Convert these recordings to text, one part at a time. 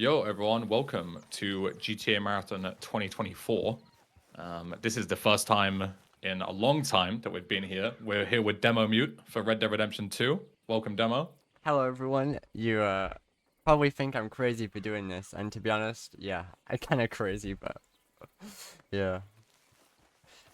Yo, everyone, welcome to GTA Marathon 2024. This is the first time in a long time that we've been here. We're here with demomute for Red Dead Redemption 2. Welcome, Demo. Hello everyone, you probably think I'm crazy for doing this, and to be honest, yeah, I'm kinda crazy, but yeah.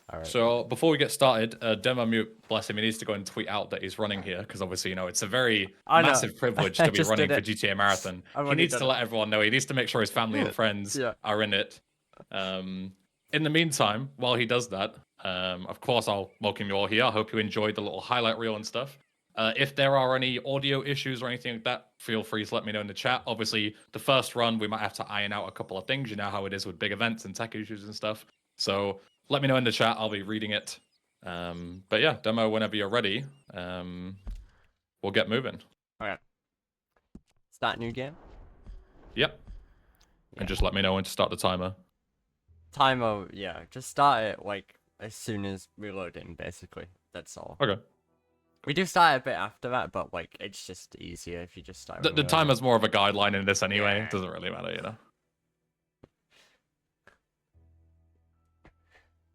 Alright. So before we get started, demomute, bless him, he needs to go and tweet out that he's running here, because obviously, it's a very I know. massive privilege I to be just running did for it. GTA Marathon. I've He already needs done to it. let everyone know. He needs to make sure his family and friends Yeah. are in it. In the meantime, while he does that, of course, I'll welcome you all here. I hope you enjoyed the little highlight reel and stuff. If there are any audio issues or anything like that, feel free to let me know in the chat. Obviously, the first run, we might have to iron out a couple of things. You know how it is with big events and tech issues and stuff. So let me know in the chat. I'll be reading it. But yeah, Demo, whenever you're ready, we'll get moving. Alright. Start new game? Yep. Yeah. And just let me know when to start the timer. Timer, yeah, just start it, like, as soon as we load in, basically. That's all. Okay. We do start a bit after that, but, like, it's just easier if you just start The timer's more of a guideline in this anyway. Yeah. It doesn't really matter,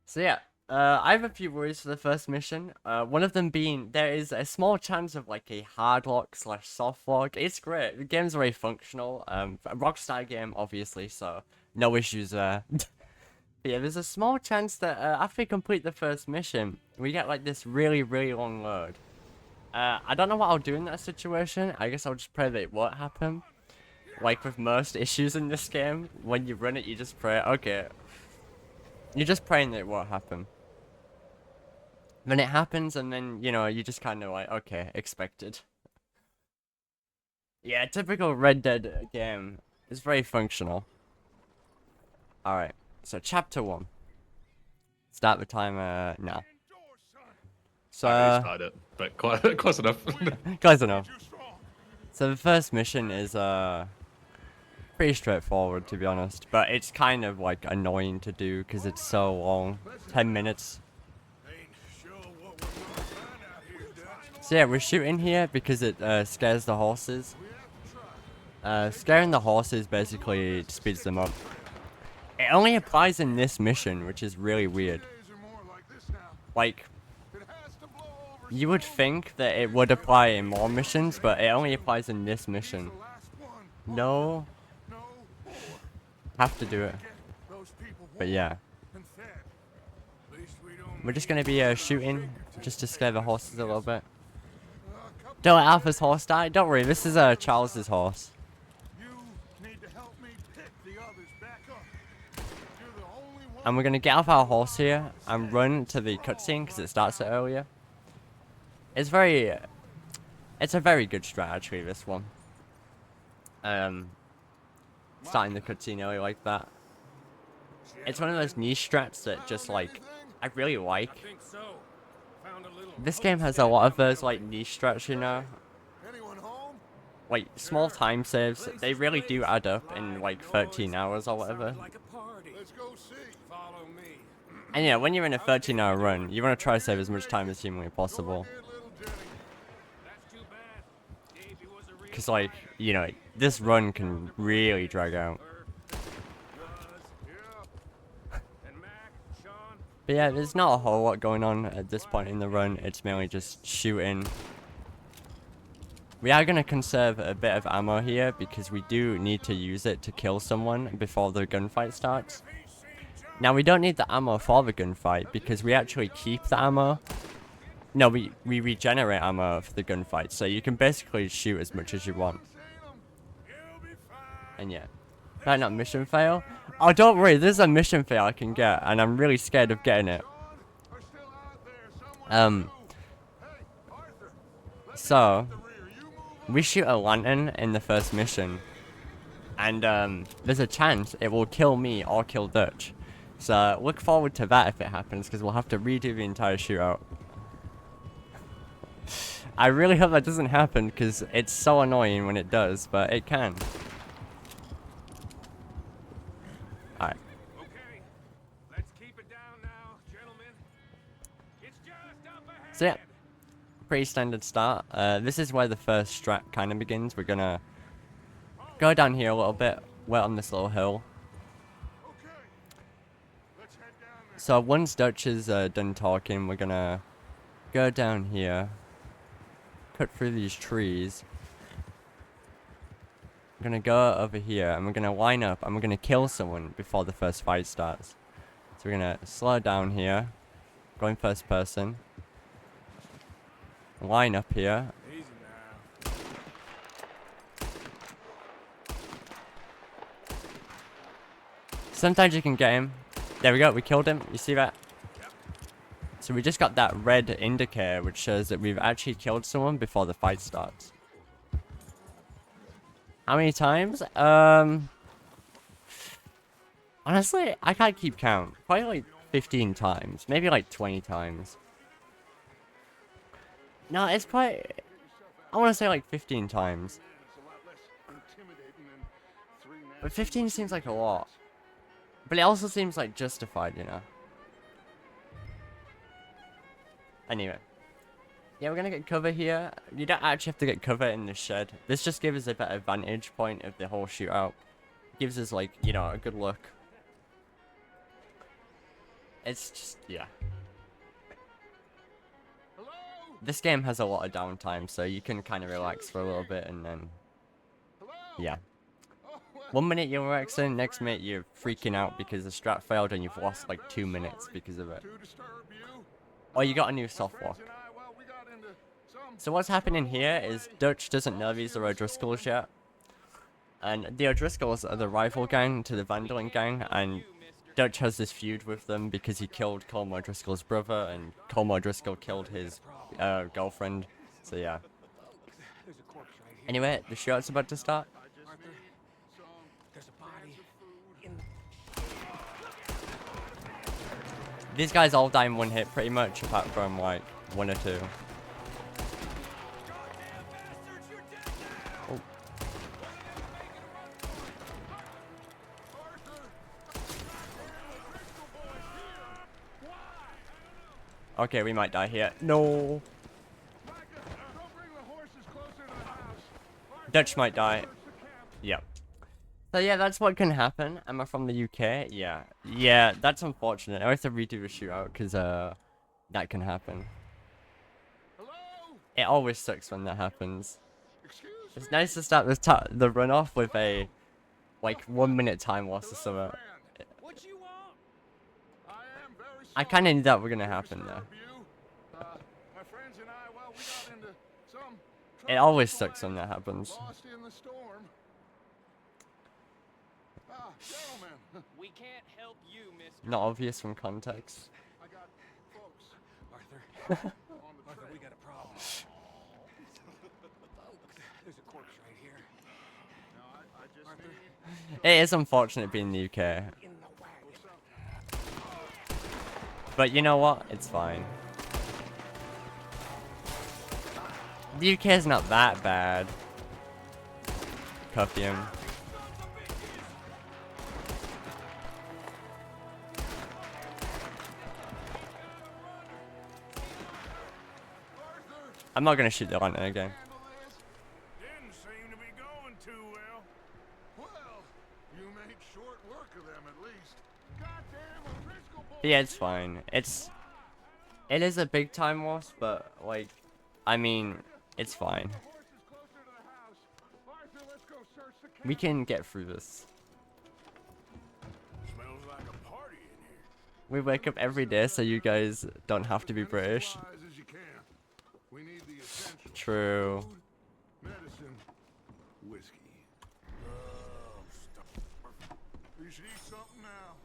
So yeah, I have a few worries for the first mission. One of them being there is a small chance of like a hard lock / soft lock. It's great. The game's very functional. A Rockstar game, obviously, so no issues there. But yeah, there's a small chance that after we complete the first mission, we get like this really long load. I don't know what I'll do in that situation. I guess I'll just pray that it won't happen. Like with most issues in this game, when you run it, you just pray, okay. You're just praying that it won't happen. Then it happens, and then, you just kind of like, okay, expected. Yeah, typical Red Dead game. It's very functional. Alright, so chapter 1. Start the timer now. So, I already started it, but close enough. close enough. So the first mission is, pretty straightforward, to be honest. But it's kind of, like, annoying to do, because it's so long. 10 minutes. So yeah, we're shooting here because it scares the horses. Scaring the horses basically speeds them up. It only applies in this mission, which is really weird. Like, you would think that it would apply in more missions, but it only applies in this mission. No. Have to do it. But yeah. We're just gonna be shooting, just to scare the horses a little bit. Don't let Alpha's horse die. Don't worry, this is Charles's horse. And we're gonna get off our horse here and run to the cutscene because it starts it earlier. It's a very good strat actually, this one. Starting the cutscene early like that. It's one of those niche strats that just like I really like. This game has a lot of those like niche strats, like small time saves. They really do add up in like 13 hours or whatever. And yeah, when you're in a 13-hour run, you want to try to save as much time as humanly possible. Because like, this run can really drag out. But yeah, there's not a whole lot going on at this point in the run. It's mainly just shooting. We are going to conserve a bit of ammo here because we do need to use it to kill someone before the gunfight starts. Now, we don't need the ammo for the gunfight because we actually keep the ammo. No, we regenerate ammo for the gunfight, so you can basically shoot as much as you want. And yeah. That not mission fail? Oh, don't worry, there's a mission fail I can get, and I'm really scared of getting it. So, we shoot a lantern in the first mission, and there's a chance it will kill me or kill Dutch. So, look forward to that if it happens, because we'll have to redo the entire shootout. I really hope that doesn't happen, because it's so annoying when it does, but it can. Alright. Okay, let's keep it down now, gentlemen. It's just up ahead. So yeah, pretty standard start. This is where the first strat kind of begins. We're gonna go down here a little bit. wait on this little hill. Okay. Let's head down there. So once Dutch is done talking, we're gonna go down here, cut through these trees. We're gonna go over here, and we're gonna line up, and we're gonna kill someone before the first fight starts. So we're gonna slow down here, go in first person, line up here. Easy now. Sometimes you can get him. There we go, we killed him. You see that? So we just got that red indicator, which shows that we've actually killed someone before the fight starts. How many times? Honestly, I can't keep count. Probably like 15 times. Maybe like 20 times. No, it's probably... I want to say like 15 times. It's a lot less intimidating than 3 But 15 seems like a lot. But it also seems like justified, you know? Anyway. Yeah, we're gonna get cover here. You don't actually have to get cover in the shed. This just gives us a better vantage point of the whole shootout. Gives us, like, you know, a good look. It's just, yeah. Hello? This game has a lot of downtime, so you can kind of relax for a little bit and then, Hello? yeah. Oh, well, 1 minute you're relaxing, next minute you're freaking out because the strat failed and you've lost like 2 minutes because of it. to disturb you. Oh, you got a new soft Friends walk. and I, well, we got into some So what's happening here is Dutch doesn't know these are O'Driscolls yet. And the O'Driscolls are the rival gang to the Vanderlyn gang, and Dutch has this feud with them because he killed Colm O'Driscoll's brother, and Colm O'Driscoll killed his girlfriend. So yeah. There's a corpse right here. Anyway, the shootout's about to start. Arthur, there's a body in These guys all die in one hit pretty much, apart from like 1 or 2. Oh. Okay, we might die here. No. Don't bring the horses closer to the house. Dutch might die. Search the camp. Yep. So yeah, that's what can happen. Am I from the UK? Yeah. Yeah, that's unfortunate. I have to redo the shootout because that can happen. Hello? It always sucks when that happens. Excuse It's me? nice to start the runoff with a like 1 minute time loss or Hello, something. friend. What you want? I am very sorry. I kind of knew that were gonna to happen though. disturb you. My friends and I, well, we got into some It trouble always on the sucks when way. that happens. Lost in the storm. Gentlemen, We can't help you, mister. Not obvious from context. I got folks Arthur, on the Arthur, trail. we got a problem. There's a corpse right here. No, I just Arthur, need It is unfortunate being in the UK, in the wagon. but you know what? It's fine. The UK is not that bad. Cuff him. I'm not gonna shoot the lantern again. handle this. Didn't seem to be going too well. Well, you made short work of them at least. Goddamn O'Driscoll boys. But yeah, it's fine. It is a big time loss, but like, I mean, it's fine. Horses closer to the house. Arthur, let's go search the camp. We can get through this. Smells like a party in here. We wake up every day so you guys don't have to be British. Supplies as you can. We need the essentials. True. Food, medicine, whiskey. You should eat something now.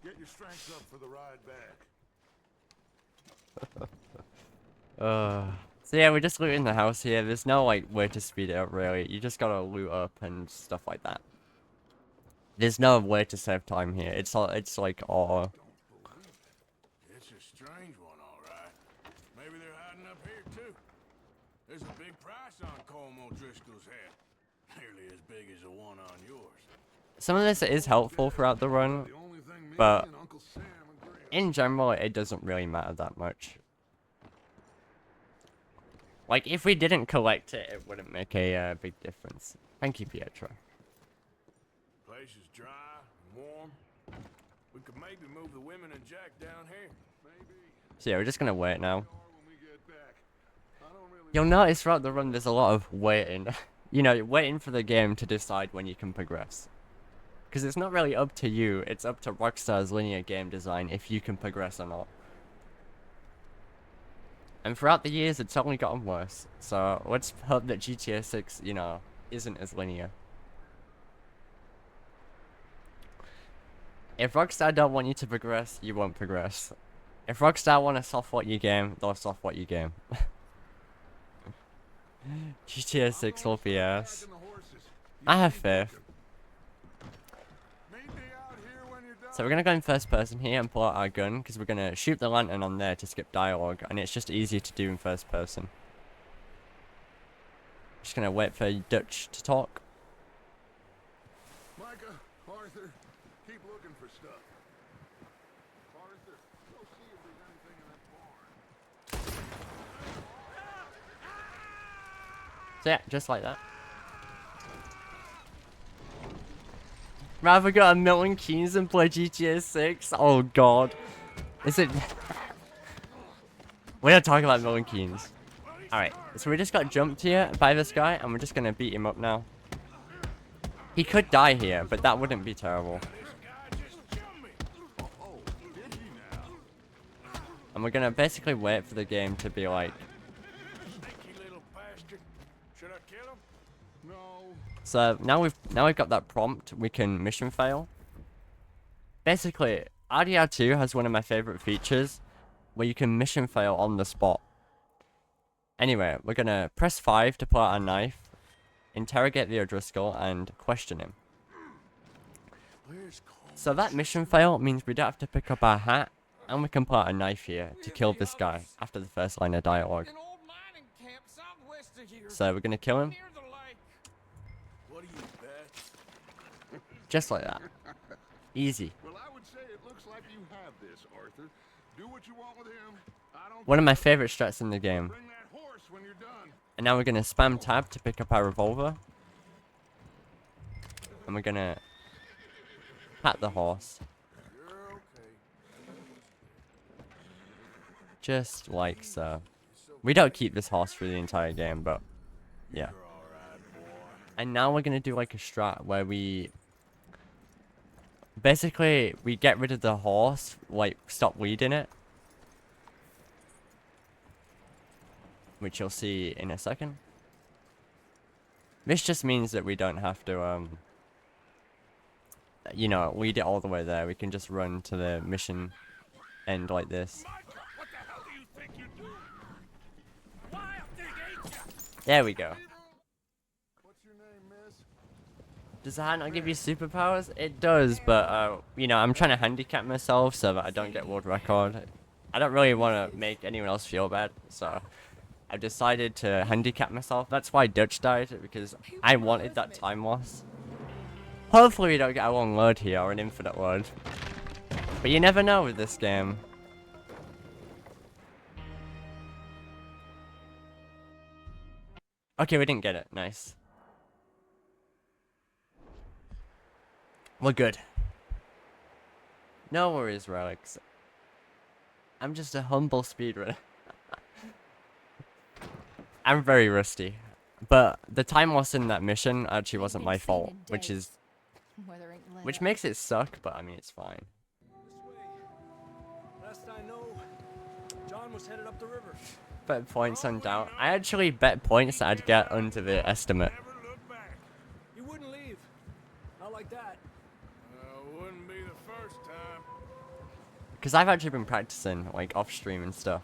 Get your strength up for the ride back. So yeah, we're just looting the house here. There's no like way to speed it up really. You just gotta loot up and stuff like that. There's no way to save time here. It's like all. It's a strange one, all right. Maybe they're hiding up here too. There's a big price on Colm O'Driscoll's head. Nearly as big as the one on yours. Some of this is helpful throughout the run, The only thing me but and Uncle Sam agree on. in general, it doesn't really matter that much. Like, if we didn't collect it, it wouldn't make a big difference. Thank you, Pietro. Place Place is dry and warm. We could maybe move the women and Jack down here. Maybe. So yeah, we're just gonna wait now. When we get back. I don't really You'll notice throughout the run there's a lot of waiting. You know, waiting for the game to decide when you can progress. Because it's not really up to you, it's up to Rockstar's linear game design if you can progress or not. And throughout the years, it's only gotten worse. So let's hope that GTA 6, you know, isn't as linear. If Rockstar don't want you to progress, you won't progress. If Rockstar want to software your game, they'll software your game. GTA 6 will be ass. I have faith. meet me out here when you're done. So we're gonna go in first person here and pull out our gun, because we're gonna shoot the lantern on there to skip dialogue, and it's just easier to do in first person. Just gonna wait for Dutch to talk. Micah, Arthur, keep looking for stuff. Arthur, go see if there's anything in that barn. So yeah, just like that. Rather go to Milton Keynes and play GTA 6? Oh god. Is it... We're not talking about Milton Keynes. Alright, so we just got jumped here by this guy, and we're just gonna beat him up now. He could die here, but that wouldn't be terrible. This guy just jumped me. Oh, did he now? And we're gonna basically wait for the game to be like... Sneaky little bastard. Should I kill him? No. So now we've got that prompt, we can mission fail. Basically, RDR2 has one of my favorite features, where you can mission fail on the spot. Anyway, we're gonna press 5 to pull out our knife, interrogate the O'Driscoll, and question him. Where's Cole? So that mission fail means we don't have to pick up our hat, and we can pull out a knife here to kill this guy after the first line of dialogue. An old mining camp southwest of here. So we're gonna kill him, Near the lake. What do you bet? just like that. Easy. Well, I would say it looks like you have this, Arthur. Do what you want with him. I don't One of my favorite strats in the game. bring that horse when you're done. And now we're gonna spam tab to pick up our revolver. And we're gonna pat the horse. You're okay. Just like so. We don't keep this horse for the entire game, but yeah. You're all right, boy. And now we're gonna do like a strat where we basically we get rid of the horse, like stop weeding it. Which you'll see in a second. This just means that we don't have to you know, weed it all the way there. We can just run to the mission end like this. Micah, what the hell do you think you're doing? Wild thing, ain't ya? There we go. What's your name, miss? Does the hat not give you superpowers? It does, but you know, I'm trying to handicap myself so that I don't get world record. I don't really want to make anyone else feel bad, so I've decided to handicap myself. That's why Dutch died, because I wanted that time loss. Hopefully we don't get a long load here, or an infinite load. But you never know with this game. Okay, we didn't get it. Nice. We're good. No worries, Relics. I'm just a humble speedrunner. I'm very rusty. But the time loss in that mission actually wasn't my fault, which makes it suck, but I mean it's fine. This way. Last I know, John was headed up the river. Bet points on doubt. I actually bet points that I'd get under the estimate. Never look back. You wouldn't leave. Not like that. Wouldn't be the first time. Because I've actually been practicing, like, off-stream and stuff.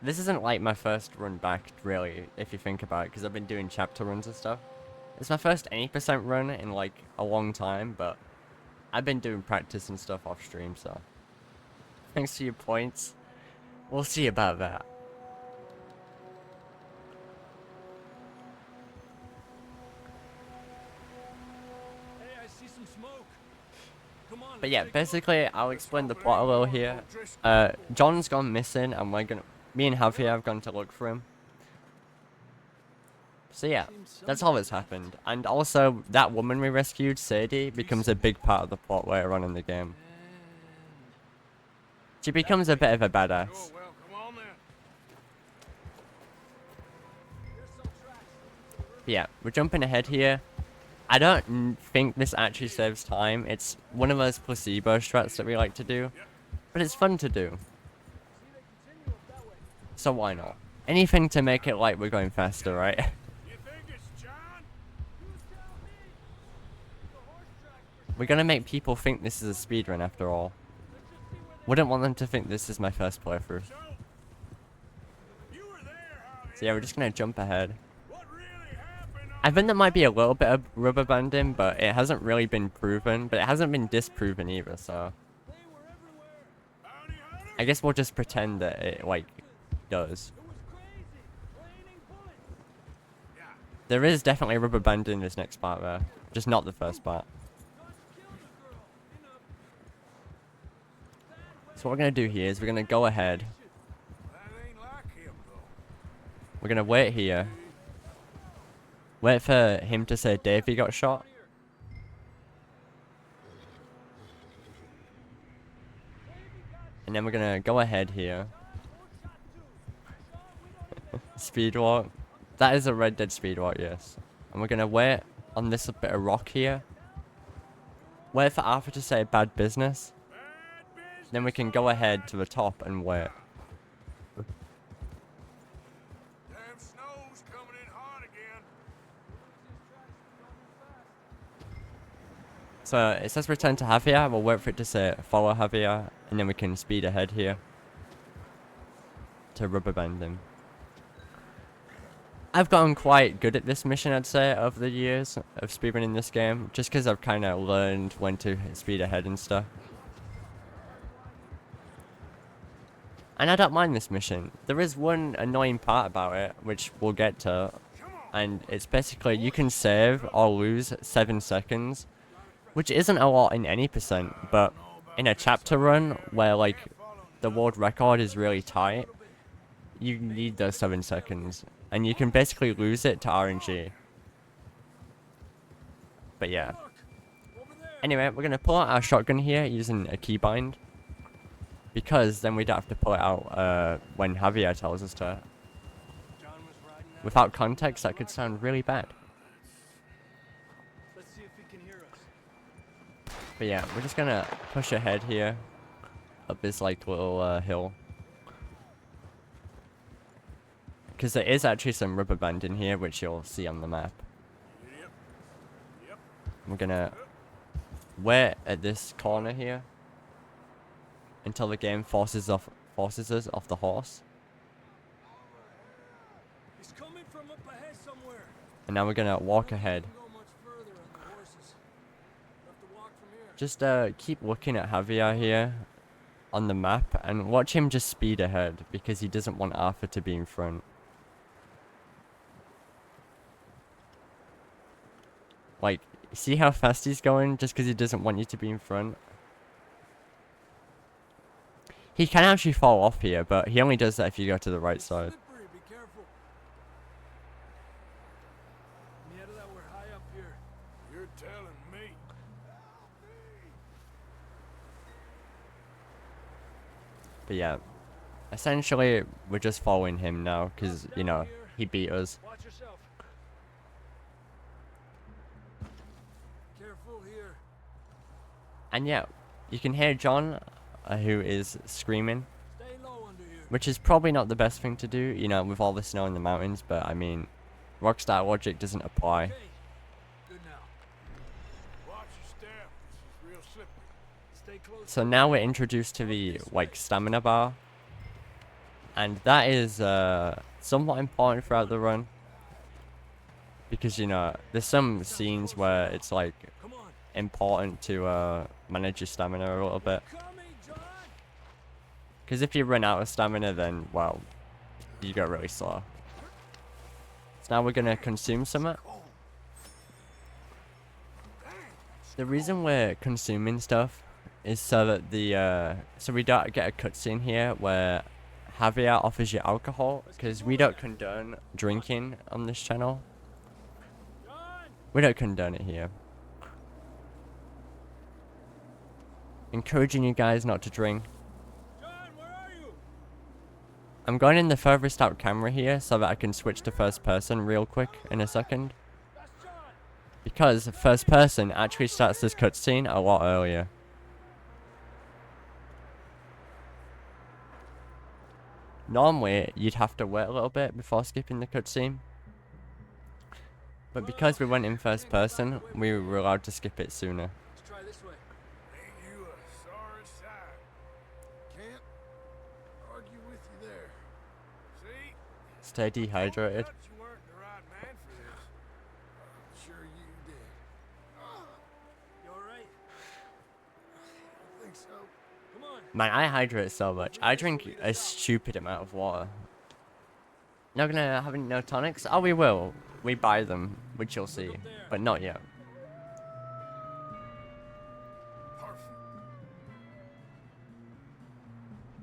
This isn't, like, my first run back, really, if you think about it, because I've been doing chapter runs and stuff. It's my first 80% run in, like, a long time, but I've been doing practice and stuff off-stream, so... Thanks to your points. We'll see about that. Hey, I see some smoke. Come on. But let's yeah, take a look. basically, I'll explain the plot a little here. John's gone missing, and me and Javier have gone to look for him. So yeah, that's all that's happened. And also, that woman we rescued, Sadie, becomes a big part of the plot later on in the game. She becomes a bit of a badass. Sure, well, come on then. Yeah, we're jumping ahead here. I don't think this actually saves time. It's one of those placebo strats that we like to do. But it's fun to do. So why not? Anything to make it like we're going faster, right? You think it's John? We're gonna make people think this is a speedrun after all. Wouldn't want them to think this is my first playthrough. So, you were there, how So yeah, we're just gonna jump ahead. what really happened? I think there might be a little bit of rubber banding, but it hasn't really been proven. But it hasn't been disproven either, so... Bounty hunter? I guess we'll just pretend that it, like, does. There is definitely rubber banding in this next part there. Just not the first part. So what we're gonna do here is we're gonna go ahead. That ain't like him, though. We're gonna wait here. Wait for him to say Davey got shot. And then we're gonna go ahead here. Speed walk. That is a Red Dead speed walk, yes. And we're gonna wait on this bit of rock here. Wait for Arthur to say bad business. Then we can go ahead to the top and wait. Damn snow's coming in hot again. So it says return to Javier. We'll wait for it to say follow Javier. And then we can speed ahead here. To rubber band him. I've gotten quite good at this mission, I'd say, over the years of speedrunning this game. Just because I've kind of learned when to speed ahead and stuff. And I don't mind this mission. There is one annoying part about it, which we'll get to. And it's basically, you can save or lose 7 seconds. Which isn't a lot in any percent, but in a chapter run, where like, the world record is really tight, you need those 7 seconds. And you can basically lose it to RNG. But yeah. Anyway, we're gonna pull out our shotgun here using a keybind. Because then we don't have to pull it out when Javier tells us to. Without context, that could sound really bad. Let's see if he can hear us. But yeah, we're just gonna push ahead here. Up this like little hill. Because there is actually some rubber band in here, which you'll see on the map. Yep. Yep. We're gonna wait at this corner here. Until the game forces us off the horse. He's coming from up ahead somewhere. And now we're gonna walk ahead. Can't go much further on the horses. We'll have to walk from here. Just keep looking at Javier here on the map and watch him just speed ahead because he doesn't want Arthur to be in front. Like, see how fast he's going just because he doesn't want you to be in front? He can actually fall off here, but he only does that if you go to the right side. Slippery, be careful. Me out of that, we're high up here. You're telling me. But yeah, essentially, we're just following him now because, you know, he beat us. Watch yourself. Careful here. And yeah, you can hear John, who is screaming, Stay low under here. which is probably not the best thing to do, you know, with all the snow in the mountains, but I mean, Rockstar logic doesn't apply. Okay. Good now. Watch your step. This is real slippery. Stay close. So now we're introduced to the, like, stamina bar. And that is somewhat important throughout the run. Because, you know, there's some scenes where it's, like, Come on. important to manage your stamina a little bit. Coming, John. Because if you run out of stamina, then, well, you go really slow. So now we're going to consume some of it. The reason we're consuming stuff is so that so we don't get a cutscene here where Javier offers you alcohol, because we don't condone drinking on this channel. We don't condone it here. Encouraging you guys not to drink. John, where are you? I'm going in the furthest out camera here so that I can switch to first person real quick in a second. That's John. Because first person actually starts this cutscene a lot earlier. Normally, you'd have to wait a little bit before skipping the cutscene. But because we went in first person, we were allowed to skip it sooner. Let's try this way. Ain't you a sorry sight? Can't argue with you there. See? Stay dehydrated. Thought you weren't the right man for this. I'm sure you did. You alright? I think so. Come on. Man, I hydrate so much. I drink a stupid amount of water. Not gonna have any no tonics? Oh, we will. We buy them, which you'll see. But not yet. Perfect.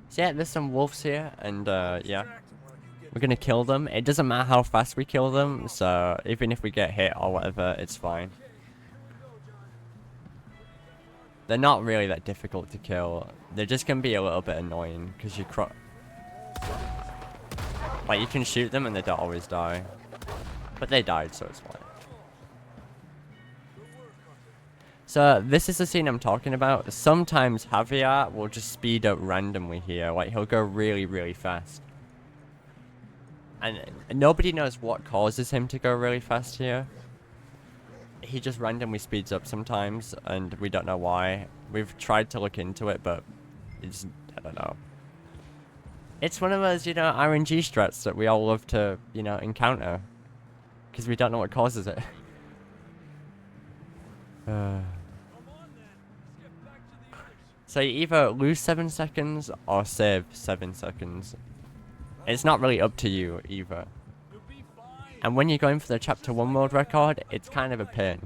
So yeah, there's some wolves here, and yeah. Distract 'em while you get We're gonna kill them. It doesn't matter how fast we kill them, so even if we get hit or whatever, it's fine. They're not really that difficult to kill. They're just gonna be a little bit annoying, because you like, you can shoot them and they don't always die. But they died, so it's fine. So, this is the scene I'm talking about. Sometimes Javier will just speed up randomly here. Like, he'll go really, really fast. And nobody knows what causes him to go really fast here. He just randomly speeds up sometimes, and we don't know why. We've tried to look into it, but it's, I don't know. It's one of those, you know, RNG strats that we all love to, you know, encounter. Because we don't know what causes it. So you either lose 7 seconds or save 7 seconds. It's not really up to you either. And when you're going for the chapter 1 world record, it's kind of a pain.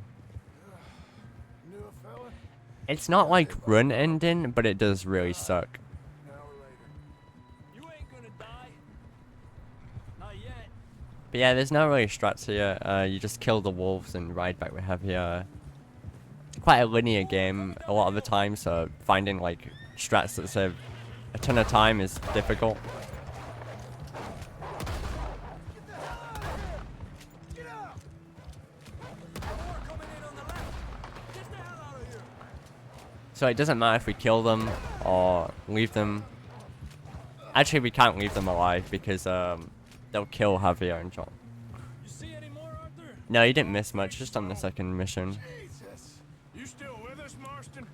Knew a fella? It's not like run ending, but it does really suck. An hour later. You ain't gonna die. Not yet. But yeah, there's no really strats here. You just kill the wolves and ride back with Javier. It's quite a linear game a lot of the time, so finding like strats that save a ton of time is difficult. So it doesn't matter if we kill them or leave them. Actually, we can't leave them alive because they'll kill Javier and John. You see any more, Arthur? No, you didn't miss much, just on the second mission. Jesus. You still with us, Marston?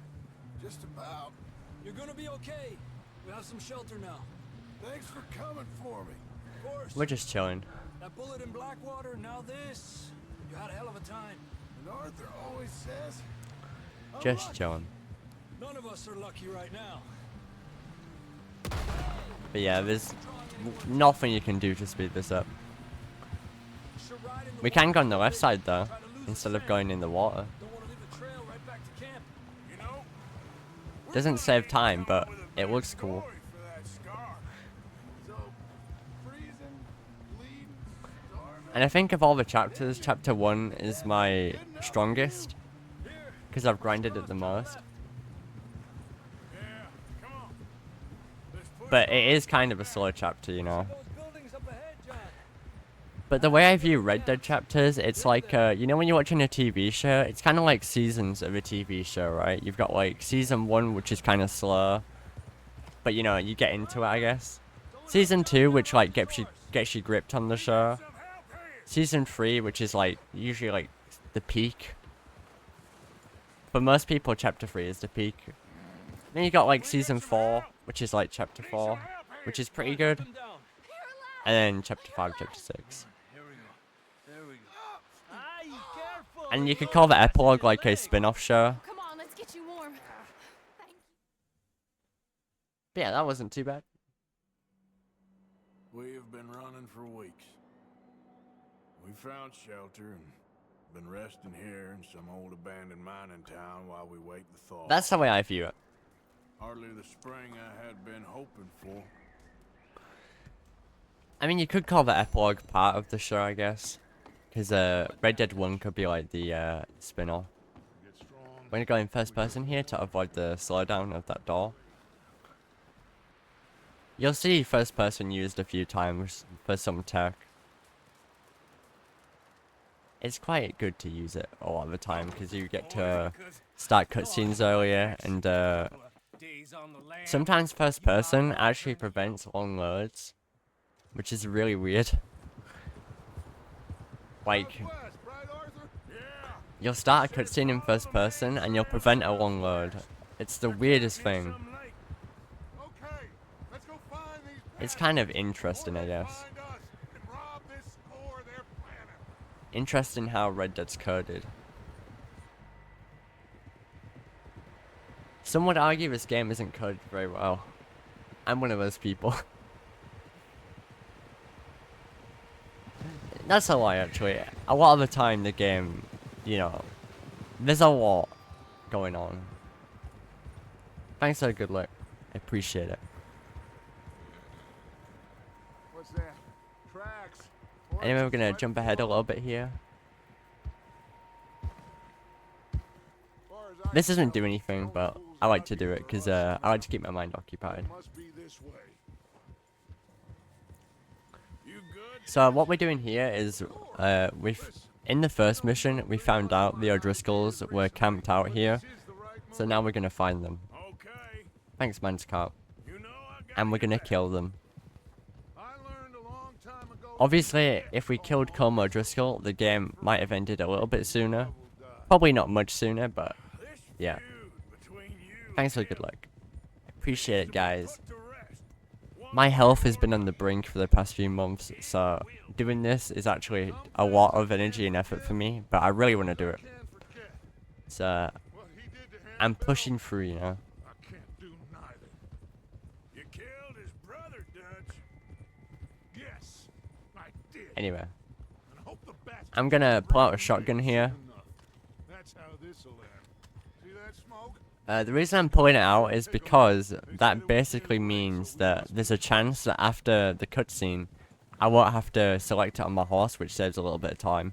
Just about. You're gonna be okay. We have some shelter now. Thanks for coming for me. Of course. We're just chilling. That bullet in Blackwater, now this. You had a hell of a time. And Arthur always says, I'm Just lucky. chilling. None of us are lucky right now. But yeah, there's nothing you can do to speed this up. Should ride in the We can go on the water. left side though, Try to lose instead the of going in the water. Don't want to leave a trail right back to camp. You know, we're Doesn't gonna save need time, but someone with a it better looks cool. story for that scar. So, freezing, bleeding, starving. And I think of all the chapters, chapter 1 is my strongest, because I've grinded it the most. Yeah, come on. Let's push But on. it is kind of a slow chapter, you know. Those buildings up ahead, John. But the way I view Red Dead chapters, it's like, you know when you're watching a TV show, it's kind of like seasons of a TV show, right? You've got like season 1, which is kind of slow, but you know, you get into it, I guess. Season 2, which like gets you gripped on the show. Some help here. Season 3, which is like usually like the peak. For most people, chapter 3 is the peak. Then you got like season 4, which is like chapter 4, which is pretty good. Them down. And then chapter 5, chapter 6. Here we go. There we go. Aye, careful. And you could call the epilogue like a spin-off show. Come on, let's get you warm. Thank you. But yeah, that wasn't too bad. We have been running for weeks. We found shelter and been resting here in some old abandoned mining town while we wait the thaw. That's the way I view it. Hardly the spring I had been hoping for. I mean, you could call the epilogue part of the show, I guess. Because Red Dead 1 could be like the spin-off. I'm gonna go in first person here to avoid the slowdown of that door. You'll see first person used a few times for some tech. It's quite good to use it a lot of the time because you get to start cutscenes earlier, and sometimes first person actually prevents long loads, which is really weird. Like, you'll start a cutscene in first person and you'll prevent a long load. It's the weirdest thing. It's kind of interesting, I guess. Interesting how Red Dead's coded. Some would argue this game isn't coded very well. I'm one of those people. That's a lie, actually. A lot of the time, the game, you know, there's a lot going on. Thanks for the good luck. I appreciate it. What's that? Tracks. Anyway, we're gonna jump ahead a little bit here. This doesn't do anything, but I like to do it because I like to keep my mind occupied. So what we're doing here is, in the first mission, we found out the O'Driscolls were camped out here. So now we're gonna find them. Thanks, Manscart. And we're gonna kill them. Obviously, if we killed Colm O'Driscoll, the game might have ended a little bit sooner. Probably not much sooner, but yeah. Thanks for the good luck. Appreciate it, guys. My health has been on the brink for the past few months, so doing this is actually a lot of energy and effort for me, but I really want to do it. So, I'm pushing through, you know. Anyway, I'm gonna pull out a shotgun here. The reason I'm pulling it out is because that basically means that there's a chance that after the cutscene, I won't have to select it on my horse, which saves a little bit of time.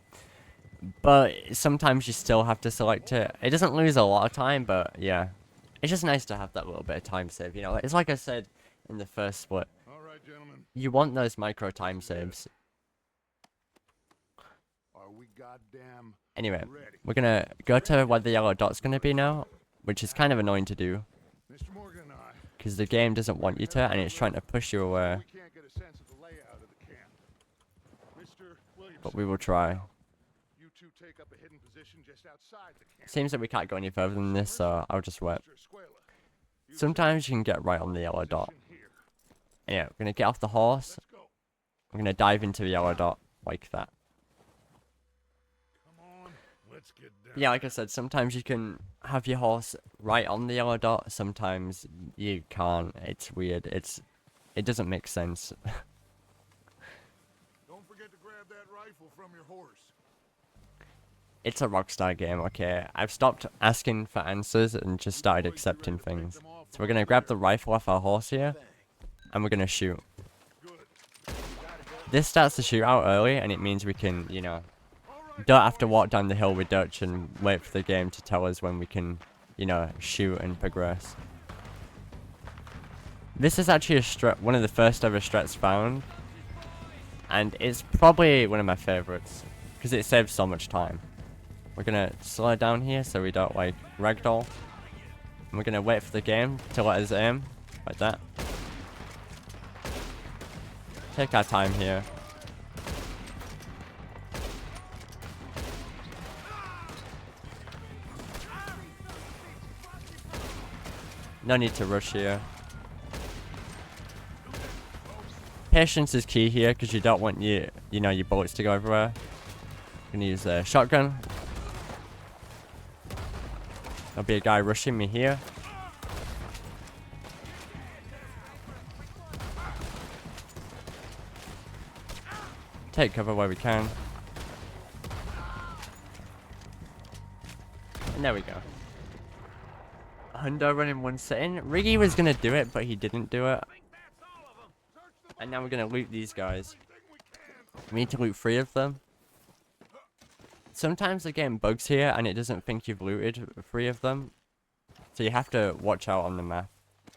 But sometimes you still have to select it. It doesn't lose a lot of time, but yeah. It's just nice to have that little bit of time save, you know? It's like I said in the first split. You want those micro time saves. Anyway, we're gonna go to where the yellow dot's gonna be now, which is kind of annoying to do, because the game doesn't want you to, and it's trying to push you away. But we will try. Seems that we can't go any further than this, so I'll just wait. Sometimes you can get right on the yellow dot. Yeah, we're gonna get off the horse. We're gonna dive into the yellow dot like that. Yeah, like I said, sometimes you can have your horse right on the yellow dot, sometimes you can't. It's weird. It doesn't make sense. Don't forget to grab that rifle from your horse. It's a Rockstar game, okay? I've stopped asking for answers and just started accepting things. So we're gonna grab the rifle off our horse here, and we're gonna shoot. This starts the shootout early, and it means we can, you know, don't have to walk down the hill with Dutch and wait for the game to tell us when we can, you know, shoot and progress. This is actually a strat, one of the first ever strats found, and it's probably one of my favorites because it saves so much time. We're gonna slow down here so we don't like ragdoll, and we're gonna wait for the game to let us aim like that. Take our time here. No need to rush here. Patience is key here because you don't want your bullets to go everywhere. I'm gonna use a shotgun. There'll be a guy rushing me here. Take cover where we can. And there we go. Hundo running one sitting. Riggy was gonna do it, but he didn't do it. And now we're gonna loot these guys. We need to loot 3 of them. sometimes the game bugs here and it doesn't think you've looted 3 of them. So you have to watch out on the map.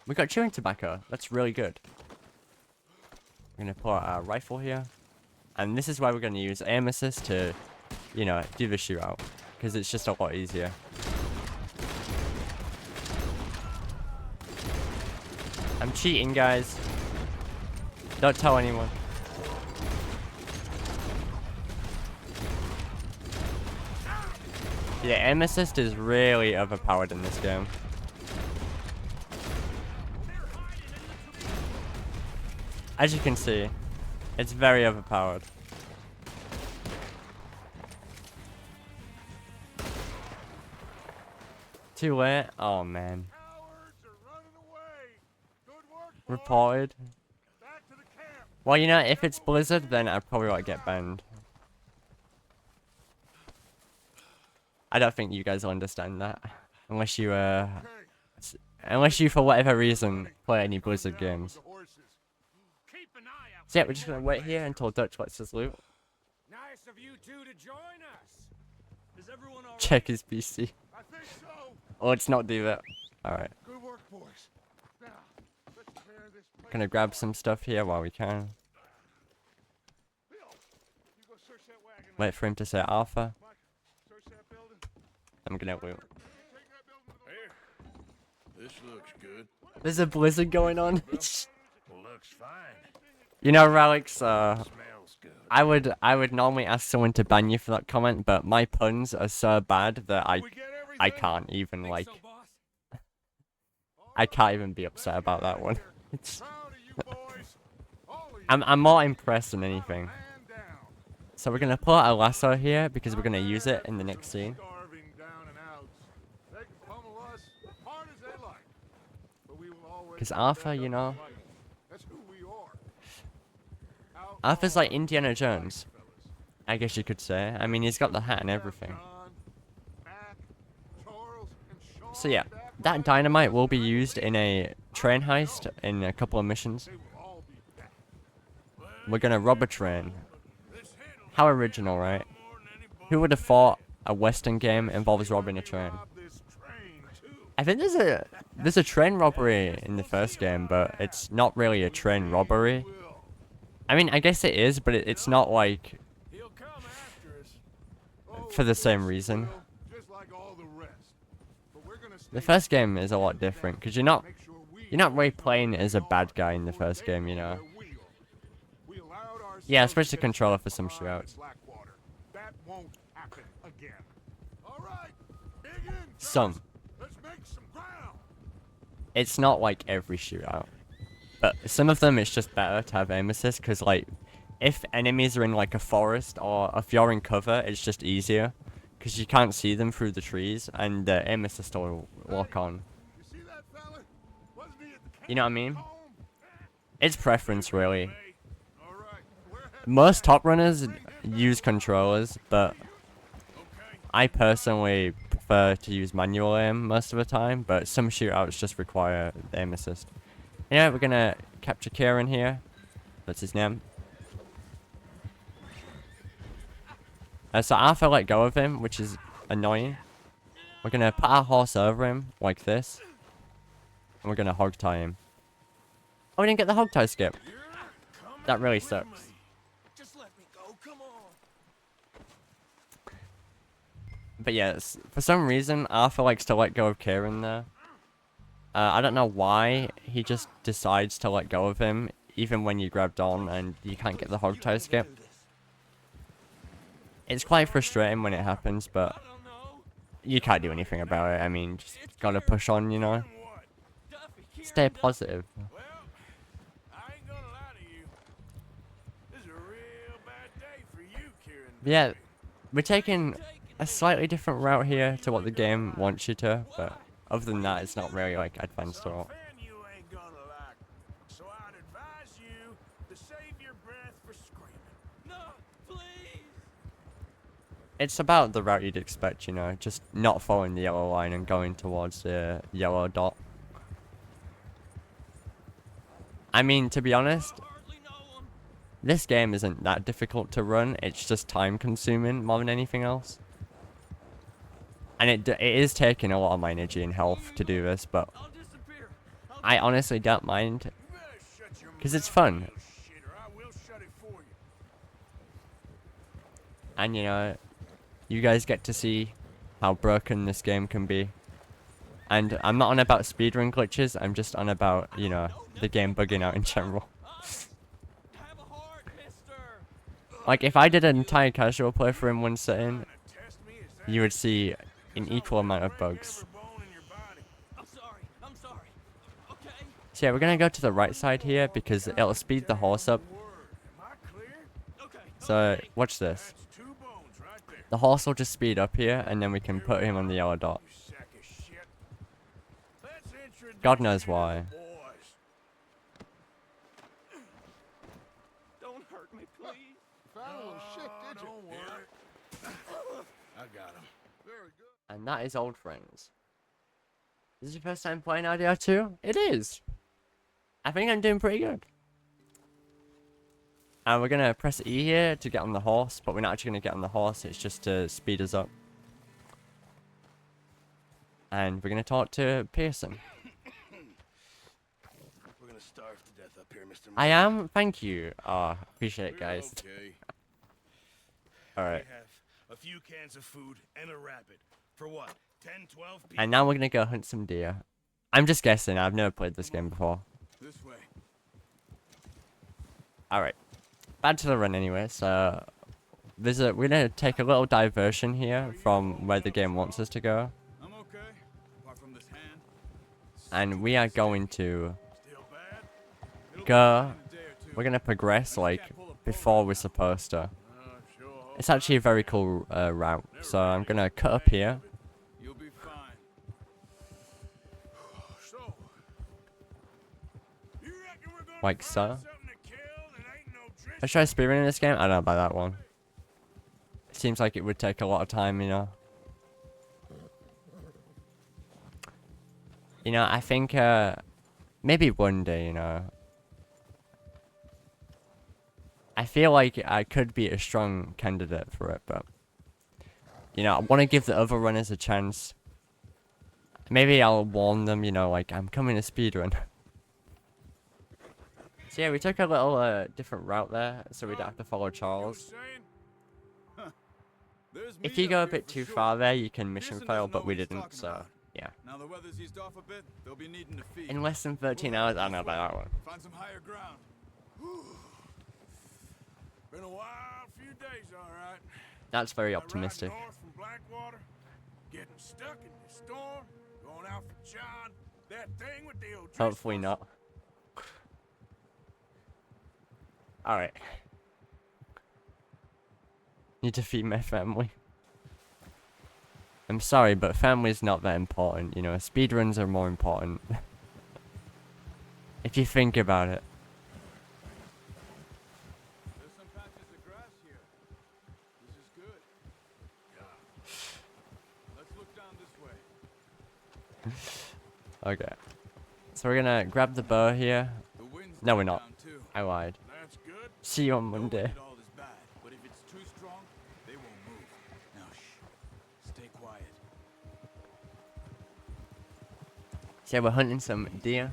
We got chewing tobacco. That's really good. We're gonna pull out our rifle here. And this is why we're gonna use aim assist to, you know, do the shootout. Because it's just a lot easier. I'm cheating, guys. Don't tell anyone. Yeah, aim assist is really overpowered in this game. As you can see, it's very overpowered. Too late? Oh man. Reported. Well, you know, if it's Blizzard, then I'd probably like get banned. I don't think you guys will understand that. Unless you, unless you, for whatever reason, play any Blizzard games. So yeah, we're just gonna wait here until Dutch lets us loot. Nice of you two to join us. Is everyone all right? Check his PC. I think so. Oh, let's not do that. Alright. Good work, boys. Now, let's tear this place Gonna grab some stuff here while we can. Bill, you go search that wagon. Wait for him to say Alpha. Mike, search that building. I'm gonna loot. Take that building to the Here. This looks good. There's a blizzard going on. Looks fine. You know, Ralix, Smells good. I would normally ask someone to ban you for that comment, but my puns are so bad that I We get everything? I can't even like So, boss? I can't even be upset about that one. It's Proud of you boys. All of you. I'm more impressed than anything. Man down. So we're gonna pull out a lasso here because we're gonna use it in the next scene. Starving down and outs. They can pummel us hard as they like. But we will always 'Cause stand Arthur, up you and know. fight. That's who we are. Arthur's like Indiana Jones, I guess you could say. I mean, he's got the hat and everything. So yeah, that dynamite will be used in a train heist in a couple of missions. We're gonna rob a train. How original, right? Who would have thought a Western game involves robbing a train? I think there's a train robbery in the first game, but it's not really a train robbery. I mean, I guess it is, but it's not like He'll come after us. for the same reason. Just like all the rest. But we're gonna The first game is a lot different because you're not really playing as a bad guy in the first game, you know. Yeah, especially controller for some shootouts. That won't happen again. All right. Dig in, Some. Let's make some ground. It's not like every shootout, but some of them it's just better to have aim assist because like if enemies are in like a forest or if you're in cover, it's just easier because you can't see them through the trees and the aim assist will lock on. You see that fella? Wasn't he at the You know what I mean? home? It's preference really. All right. We're heading Most top runners use controllers, but okay. I personally prefer to use manual aim most of the time, but some shootouts just require the aim assist. Anyway, we're gonna capture Kieran here. That's his name. So Arthur let go of him, which is annoying. We're gonna put our horse over him, like this. And we're gonna hog tie him. Oh, we didn't get the hog tie skip. That really sucks. Just let me go. Come on. But yes, for some reason, Arthur likes to let go of Kieran there. I don't know why, he just decides to let go of him, even when you grabbed on and you can't get the hog tie skip. It's quite frustrating when it happens, but you can't do anything about it. I mean, just gotta push on, you know? Stay positive. Well, I ain't gonna lie to you. This is a real bad day for you, Kieran. Yeah, we're taking a slightly different route here to what the game wants you to, but other than that, it's not really like advanced at all. Fan you ain't gonna like. So I'd advise you to save your breath for screaming. No, please. It's about the route you'd expect, you know, just not following the yellow line and going towards the yellow dot. I mean, to be honest, Hardly know him. this game isn't that difficult to run, it's just time consuming more than anything else. And it is taking a lot of my energy and health to do this, but I honestly don't mind, You better shut your because it's mouth, fun. you little shit, or I will shut it for you. And you know, you guys get to see how broken this game can be. And I'm not on about speedrun glitches, I'm just on about, you know, the game bugging out in general. Like, if I did an entire casual playthrough in one sitting, Trying to test me, is that you would it? see an 'Cause equal I'll amount of break bugs. every bone in your body. I'm sorry. Okay? So yeah, we're gonna go to the right side here because it'll speed the horse up. Word. Am I clear? Okay. So, watch this. That's 2 bones right there. The horse will just speed up here, and then we can put him on the yellow dot. You sack of shit. Let's introduce God knows you to why. the boys. Don't hurt me, please. Found a little shit, did you? Don't worry. I got him. Very good. And that is old friends. This is your first time playing RDR 2? It is! I think I'm doing pretty good. And we're gonna press E here to get on the horse, but we're not actually gonna get on the horse, it's just to speed us up. And we're gonna talk to Pearson. We're gonna starve to death up here, Mr. I am? Thank you. Oh, appreciate it, guys. Okay. Alright. We have a few cans of food and a rabbit. For what? 10, 12 people? And now we're gonna go hunt some deer. I'm just guessing, I've never played this game before. This way. Alright. Back to the run anyway, so we're gonna take a little diversion here from where the game wants us to go. I'm okay. Apart from this hand. And we are going to Still bad? It'll go, be fine in a day or two. we're gonna progress like before we're supposed to. Sure hope It's actually a very cool route, so I'm gonna cut up here. you'll be fine. So, you reckon we're gonna Like find so. something to kill that ain't no drift? Let's try speedrunning this game. I don't know about that one. It seems like it would take a lot of time, you know. You know, I think maybe one day, you know. I feel like I could be a strong candidate for it, but you know, I want to give the other runners a chance. Maybe I'll warn them, you know, like I'm coming to speedrun. So yeah, we took a little different route there, so we don't have to follow Charles. If you go a bit too far there, you can mission fail, but we didn't, so yeah. Now the weather's eased off a bit, they'll be needing to feed. In less than 13 hours, I don't know about that one. Find some higher ground. Been a wild few days, all right. That's very I ride optimistic. north from Blackwater, getting stuck in the storm, going out for John, that thing with the old Hopefully not. Alright. Need to feed my family. I'm sorry, but family's not that important, you know, speedruns are more important. If you think about it. There's some patches of grass here. This is good. Yeah. Let's look down this way. Okay. So we're gonna grab the bow here. The wind's No, we're down not. too. I lied. That's good. See you on Don't Monday. let it all is bad, but if it's too strong, they won't move. Now shh. Stay quiet. So yeah, we're hunting some deer.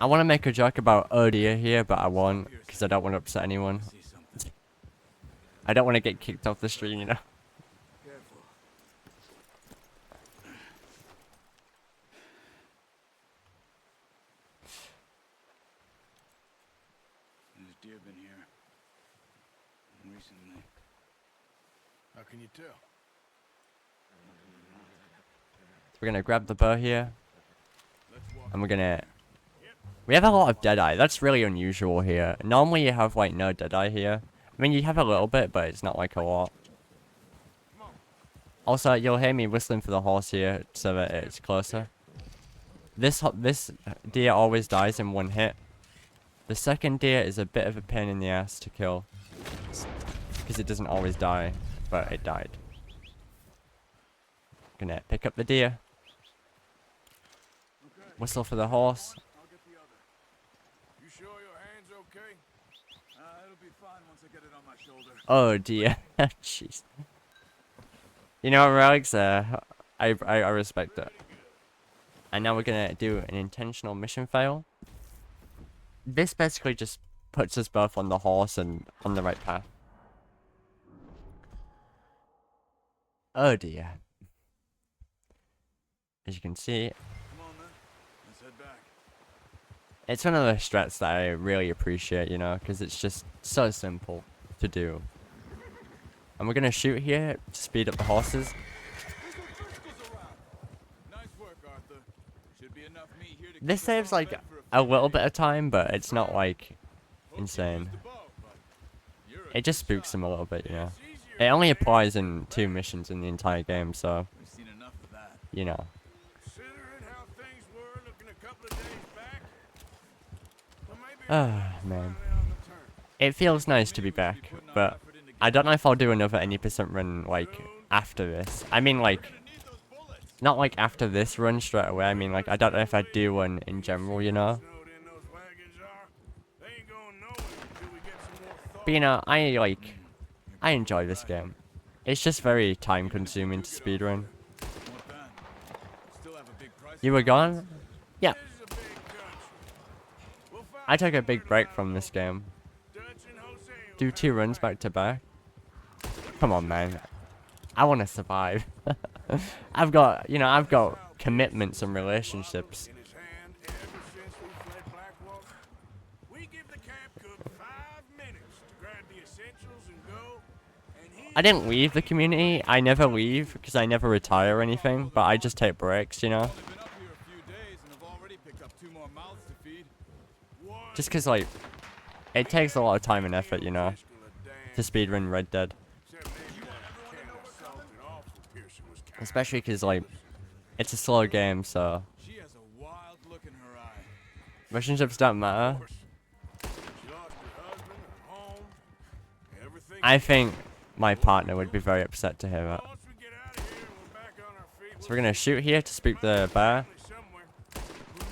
I want to make a joke about oh deer here, but I won't, because I don't want to upset anyone. See something. I don't want to get kicked off the stream, you know. Careful. There's deer been here. Recently. How can you tell? We're gonna grab the bow here. And we're gonna... We have a lot of deadeye. That's really unusual here. Normally you have like no deadeye here. I mean, you have a little bit, but it's not like a lot. Also, you'll hear me whistling for the horse here so that it's closer. This deer always dies in one hit. The second deer is a bit of a pain in the ass to kill. Because it doesn't always die, but it died. Gonna pick up the deer. Whistle for the horse. I'll get the other. You sure your hand's okay? It'll be fine once I get it on my shoulder. Oh dear. Jeez. You know what, Alex? I respect it. And now we're gonna do an intentional mission fail. This basically just puts us both on the horse and on the right path. Oh dear. As you can see, Come on, then. Let's head back. it's one of those strats that I really appreciate, you know, because it's just so simple to do. And we're gonna shoot here to speed up the horses. Nice work, Arthur. Should be enough meat here to This keep us saves all like fed for a few little days. bit of time, but it's not like Hope you insane. used the bow, but you're a It just good spooks shot. them a little bit, you know. It's easier It only than applies in 2 missions in the entire game, so, We've seen enough of that. you know. considering how things were looking a couple of days back. Well, maybe Ah, everything's man. finally on the turn. It feels nice to be back, but I don't know if I'll do another any percent run, like, after this. I mean, like, Gonna need those bullets. not like after this run straight away. I mean, like, I don't know if I'd do one in general, you know. Snowed in those wagons are. They ain't going nowhere until we get some more thaw. But, you know, I enjoy this game. It's just very time consuming to speedrun. What then? Still have a big price. You were gone? Yeah, This is a big country. We'll find I took a somewhere big to break ride from along. this game. Dutch and Jose will Do have 2 a runs fight. back to back. Come on, man. I want to survive. I've got commitments and relationships. In his hand ever since we fled Blackwater. We give the camp cook 5 minutes to grab the essentials and go. And he I didn't leave the community. I never leave because I never retire or anything, but I just take breaks, you know. Only been up here a few days and have already picked up 2 more mouths to feed. Just because, like, it takes a lot of time and effort, you know, to speedrun Red Dead. Especially because, like, it's a slow game, so She has a wild look in her eye. relationships don't matter. She lost her husband, her home, everything. I think my partner would be very upset to hear that. Once we get out of here and we're back on our feet, So we're gonna shoot here to spook the bear, somewhere.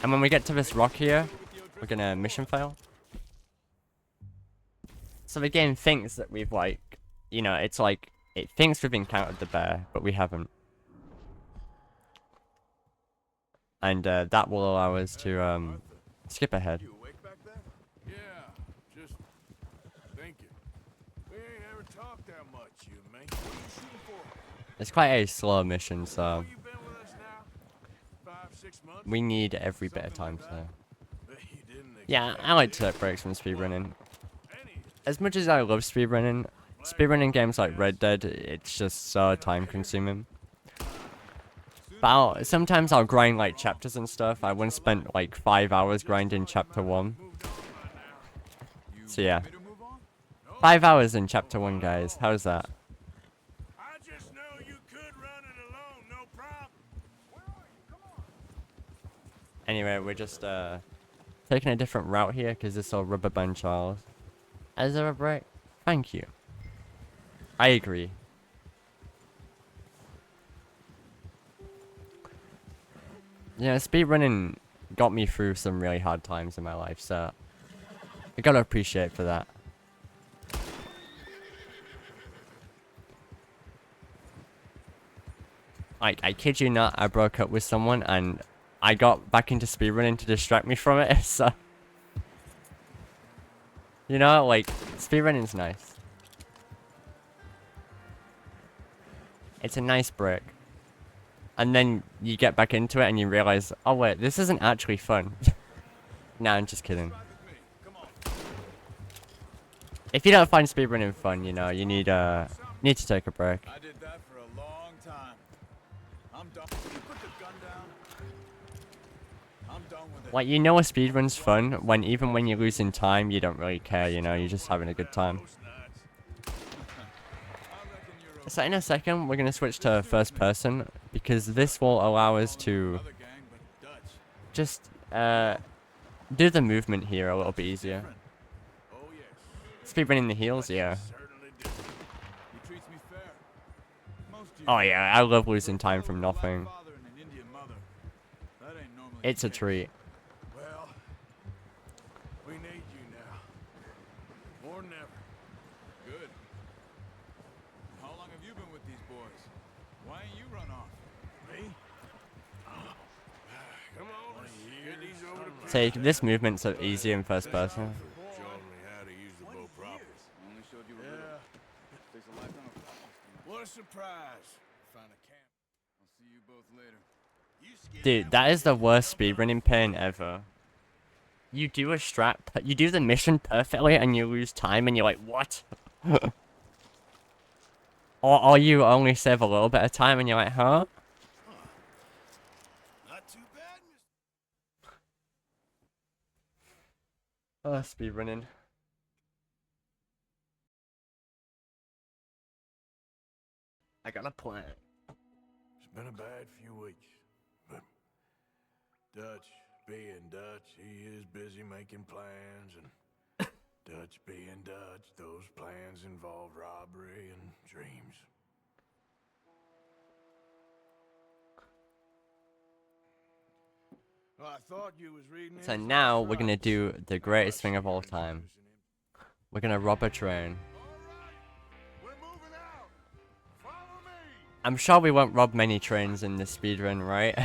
and when we get to this rock here, we're gonna mission fail. So the game thinks that we've, like, you know, it's like, it thinks we've encountered the bear, but we haven't. And that will allow us to skip ahead. You awake back there? Yeah, just thinking. We ain't ever talked that much, you and me. What are you shooting for? It's quite a slow mission, Oh, so you been with us now? 5, 6 months? we need every bit of time, so. You didn't Yeah, I like to take breaks from speedrunning. any. As much as I love speedrunning games like Red Dead, it's just so time consuming. But sometimes I'll grind like chapters and stuff. I once spent like 5 hours grinding chapter 1. So yeah, Me to move on? 5 hours in chapter 1, guys. How's that? I just know you could run it alone, no problem. Anyway, we're just taking a different route here because this old rubber band Charles. Is there a break? Thank you. I agree. Yeah, speedrunning got me through some really hard times in my life, so I gotta appreciate for that. Like, I kid you not, I broke up with someone and I got back into speedrunning to distract me from it, so... You know, like, speedrunning's nice. It's a nice break. And then you get back into it and you realize, oh wait, this isn't actually fun. Nah, I'm just kidding. If you don't find speedrunning fun, you know, you need to take a break. I did that for a long time. I'm done. Can you put the gun down? I'm done with it. Like, you know a speedrun's fun when even when you're losing time, you don't really care, you know, you're just having a good time. So in a second, we're gonna switch to first person, because this will allow us to Another gang, but Dutch. just do the movement here a little bit easier. Oh, yes. Speedrunning the heels, yeah. Certainly did. He treats me fair. Most Oh yeah, I love losing time from nothing. Father and an Indian mother. That ain't normally It's the a case. treat. Well, we need you now. More than ever. Good. How long have you been with these boys? Say this movement's so easy in first person. Showing me how to use the bow properly. Only showed you a little. Takes a lifetime of practice. What a surprise. Found a camp. I'll see you both later. You scared Dude, that is the worst speedrunning pain ever. You do a strat, you do the mission perfectly, and you lose time, and you're like, what? or you only save a little bit of time, and you're like, huh? Not too bad, Mr. Oh, speedrunning. I got a plan. It's been a bad few weeks, but Dutch being Dutch, he is busy making plans, and Dutch being Dutch, those plans involve robbery and dreams. Well, I thought you was reading So in now Frost we're gonna Rights. do the greatest thing of all time. We're gonna rob a train. We're moving out. Follow me. I'm sure we won't rob many trains in this speedrun, right?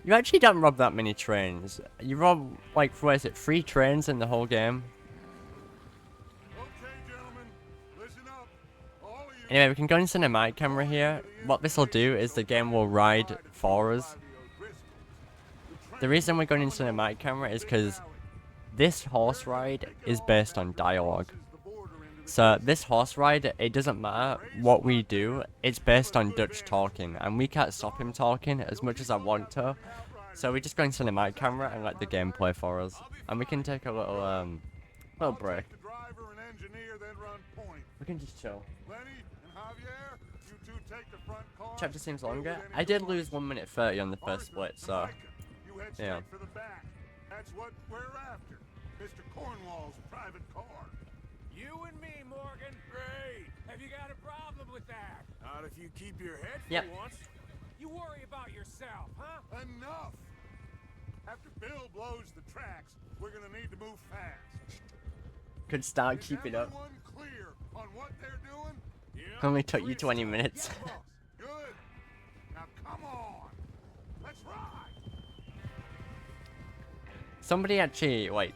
You actually don't rob that many trains. You rob, like, what is it, 3 trains in the whole game? Okay, gentlemen, listen up. All of you. Anyway, we can go into cinematic camera here. What this will do is the game will ride for us. The reason we're going into cinematic camera is because this horse ride is based on dialogue. So this horse ride, it doesn't matter what we do, it's based on Dutch talking, and we can't stop him talking as much as I want to. So we just go into cinematic camera and let the game play for us, and we can take a little break. The driver and engineer, then run point. We can just chill. Lenny and Javier, you two take the front car. Chapter seems Deal with longer. any I did remarks. lose 1 minute 30 on the first Arthur split, and so Micah, you head straight yeah. for the back. That's what we're after. Mr. Cornwall's private car. You and me, Morgan. Great. Have you got a problem with that? Not if you keep your head for Yep. once. You worry about yourself, huh? Enough. After Bill blows the tracks, we're gonna need to move fast. Could start Is keep it up. everyone clear on what they're doing? Yep. Only took you Great 20 stuff. minutes. Yes, boss. Good. Now come on. Let's ride. Somebody actually, like,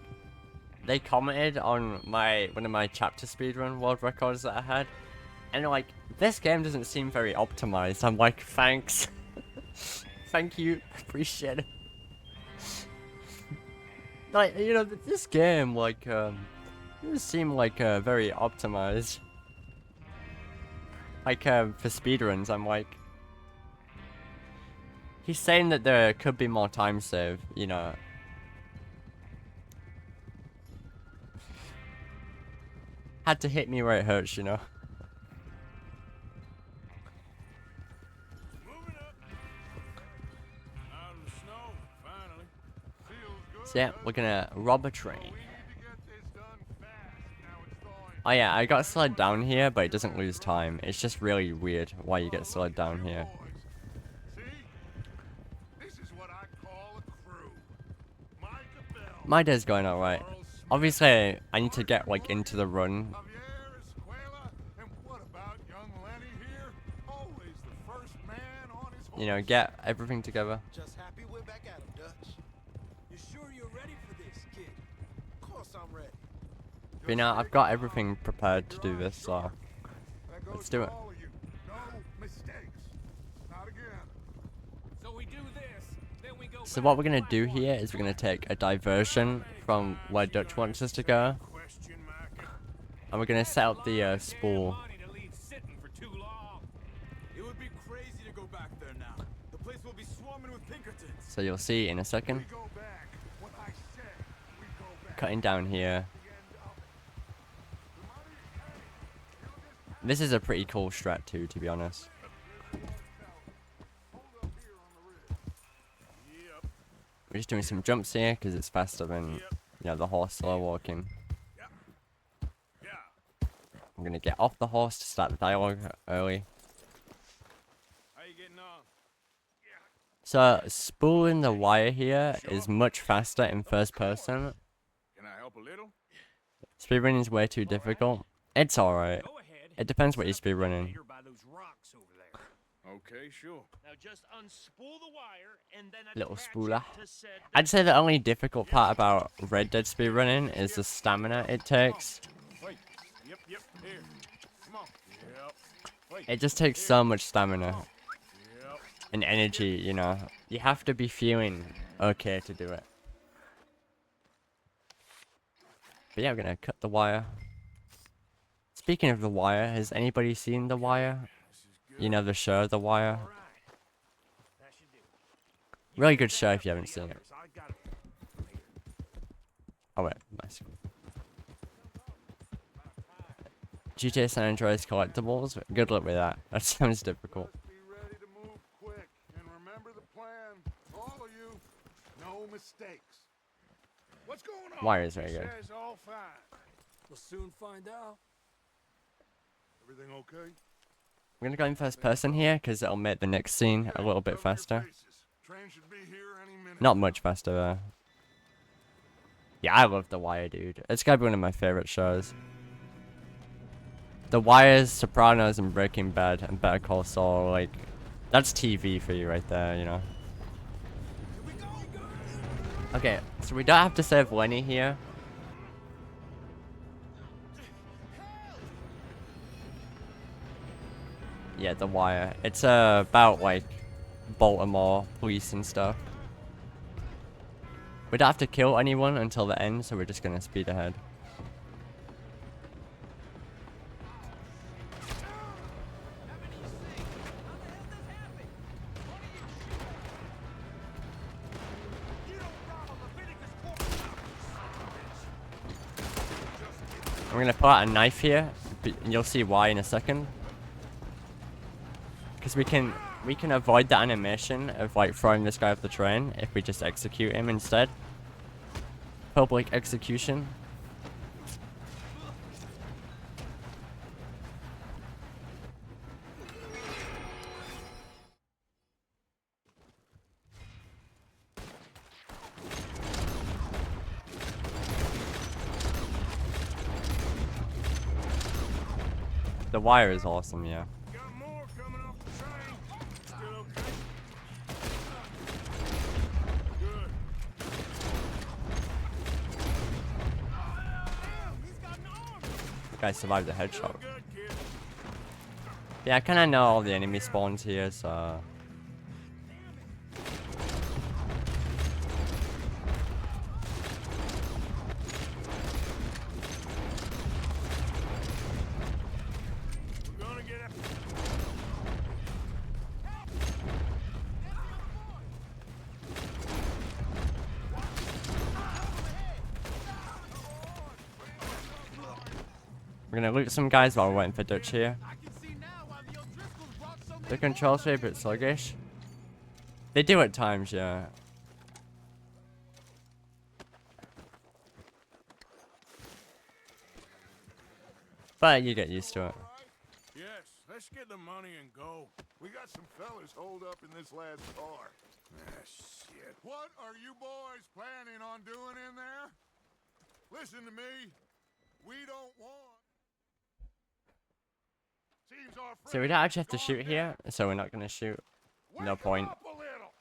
they commented on one of my chapter speedrun world records that I had, and they're like, this game doesn't seem very optimized. I'm like, thanks. Thank you. Appreciate it. Like, you know, this game, like, doesn't seem like very optimized. Like, for speedruns, I'm like, he's saying that there could be more time save, you know. Had to hit me where it hurts, you know. Moving up. Out of the snow, finally. Feels good. So yeah, we're gonna rob a train. We need to get this done fast. Now it's thawing. Oh yeah, I got slowed down here, but it doesn't lose time. It's just really weird why you get slowed down here. See? This is what I call a crew. Micah Bell. My day's going alright. Obviously, I need to get, like, into the run. Javier Escuela. And what about young Lenny here? Always the first man on his horse. You know, get everything together. Just happy we're back at him, Dutch. You sure you're ready for this, kid? Of course I'm ready. But now I've got everything prepared to do this, so That goes let's do to it. all of you. No mistakes. Not again. So we do this, then we go So back what we're to gonna my do farm. here is we're gonna take a diversion from where Dutch wants us to go, Question, Micah. and we're gonna set up the Damn spool. money to leave sitting for too long. It would be crazy to go back there now. The place will be swarming with Pinkertons. So you'll see in a second. We go back. When I say we go back. Cutting down here. The end of it. The money, hey, you just This is a pretty cool strat too, to be honest. hold up here on the ridge. Yep. We're just doing some jumps here because it's faster than, you know, the horse slow walking. Yeah. I'm gonna get off the horse to start the dialogue early. How you getting on? So spooling the wire here is much faster in first person. Can I help a little? Speedrunning is way too difficult. It's alright. Go ahead. It depends what you're speedrunning. Here by those rocks over there. Okay, sure. Now just unspool the wire and then Little attach spooler. it to said I'd say the only difficult part about Red Dead speedrunning is the stamina it takes. Wait. Yep. Here. Come on. Yep. Wait. It just takes so much stamina Yep. and energy, you know. You have to be feeling okay to do it. But yeah, I'm gonna cut the wire. Speaking of The Wire, has anybody seen The Wire? You know the show The Wire? Really good show if you haven't seen it. Oh wait, nice. GTA San Andreas collectibles? Good luck with that. That sounds difficult. Be ready to move quick and remember the plan. All of you, no mistakes. What's going on? Wire is very good. Says all fine. We'll soon find out. Everything okay? I'm gonna go in first person here because it'll make the next scene a little bit Cover your faster. faces. Train should be here any minute. Not much faster though. Yeah, I love The Wire, dude. It's gotta be one of my favorite shows. The Wire's, Sopranos, and Breaking Bad, and Better Call Saul, like, that's TV for you right there, you know. Okay, so we don't have to save Lenny here. Yeah, The Wire. It's about, like, Baltimore police and stuff. We don't have to kill anyone until the end, so we're just gonna speed ahead. I'm gonna pull out a knife here, and you'll see why in a second. Because we can avoid the animation of like throwing this guy off the train if we just execute him instead. Public execution. The Wire is awesome, yeah. Got more coming off the train. Still okay? Good. Guy survived the headshot. Good, kid. Yeah, I kinda know all the enemy spawns here, so... We're gonna get it. We're gonna loot some guys while we're waiting for Dutch here. The controls are a bit sluggish. They do at times, yeah. But you get used to it. Yes, let's get the money and go. We got some fellas holed up in this lad's car. Ah, shit. What are you boys planning on doing in there? Listen to me. We don't want... Seems our So we don't actually have to shoot here, so we're not gonna shoot. No point. Up a little.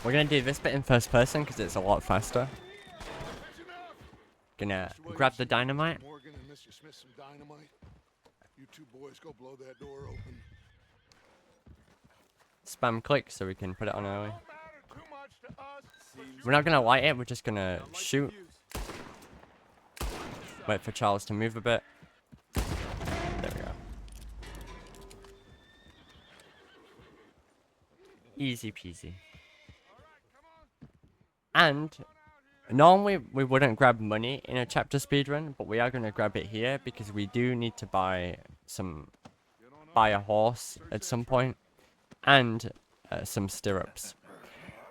We're gonna do this bit in first person because it's a lot faster. That's enough. Gonna Mr. grab the Williams, dynamite. Morgan and Mr. Smith some dynamite. You two boys go blow that door open. Spam click so we can put it on early. Don't matter too much to us, but you We're not gonna light it, we're just gonna shoot. Wait for Charles to move a bit. There we go. Easy peasy. And normally we wouldn't grab money in a chapter speedrun, but we are gonna grab it here because we do need to buy a horse at some point, and some stirrups.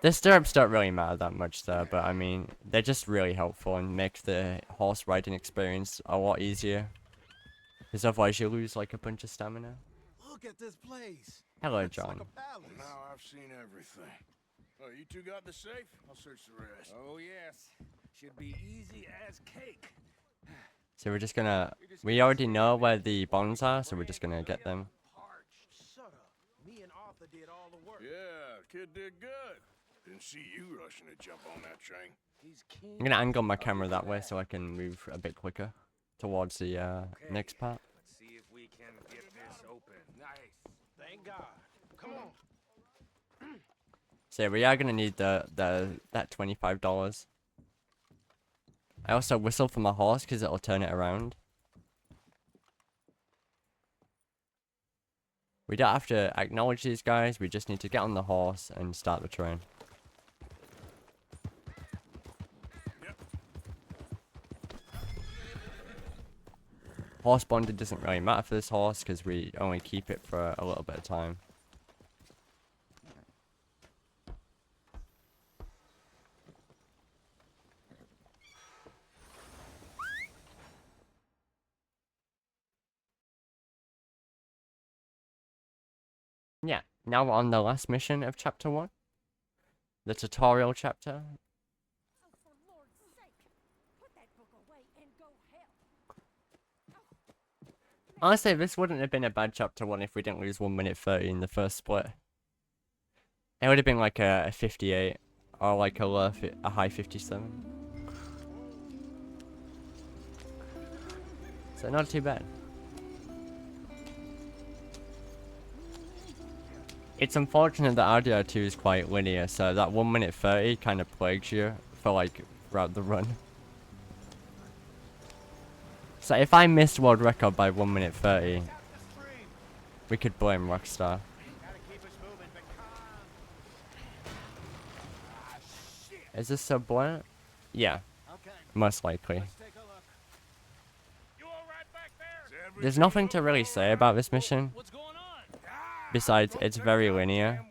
The stirrups don't really matter that much though, but I mean, they're just really helpful and make the horse riding experience a lot easier. Because otherwise you lose like a bunch of stamina. Look at this place. Hello, It's John. like a palace. Now I've seen everything. Oh, you two got the safe? I'll search the rest. Oh yes. Should be easy as cake. So we're just gonna. We already know where the bonds are, so we're just gonna get them. Shut up. Me and Arthur did all the work. Yeah, kid did good. Didn't see you rushing to jump on that train. He's king. I'm gonna angle my camera that way so I can move a bit quicker towards the next part. Let's see if we can get this open. Nice. Thank God. Come on. So yeah, we are gonna need that $25. I also whistle for my horse because it'll turn it around. We don't have to acknowledge these guys. We just need to get on the horse and start the train. Horse bonded doesn't really matter for this horse because we only keep it for a little bit of time. Yeah, now we're on the last mission of chapter 1. The tutorial chapter. Oh, for Lord's sake. Put that book away and go help. Honestly, this wouldn't have been a bad chapter 1 if we didn't lose 1 minute 30 in the first split. It would have been like a 58 or like a high 57. So not too bad. It's unfortunate that RDR2 is quite linear, so that 1 minute 30 kind of plagues you for like throughout the run. So if I missed world record by 1 minute 30, we could blame Rockstar. Is this so blunt? Yeah, most likely. You all right back there? There's nothing to really say about this mission, What's going on? besides it's very linear. Alright,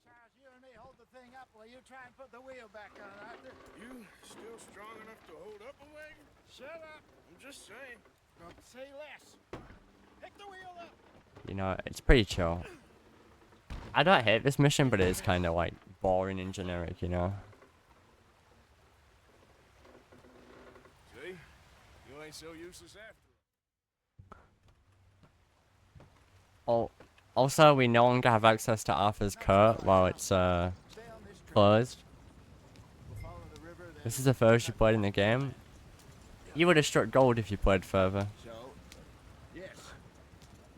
Charles, you and me hold the thing up while you try and put the wheel back on, Arthur. You still strong enough to hold up a wagon? Shut up. I'm just saying. Don't say less. Pick the wheel up. You know, it's pretty chill. I don't hate this mission, but it is kind of like boring and generic, you know. See? You ain't so useless after all. Also, we no longer have access to Arthur's coat while it's Stay on this train. closed. We'll follow the river, then This is the first you played in the game. You would have struck gold if you played further. So, yes,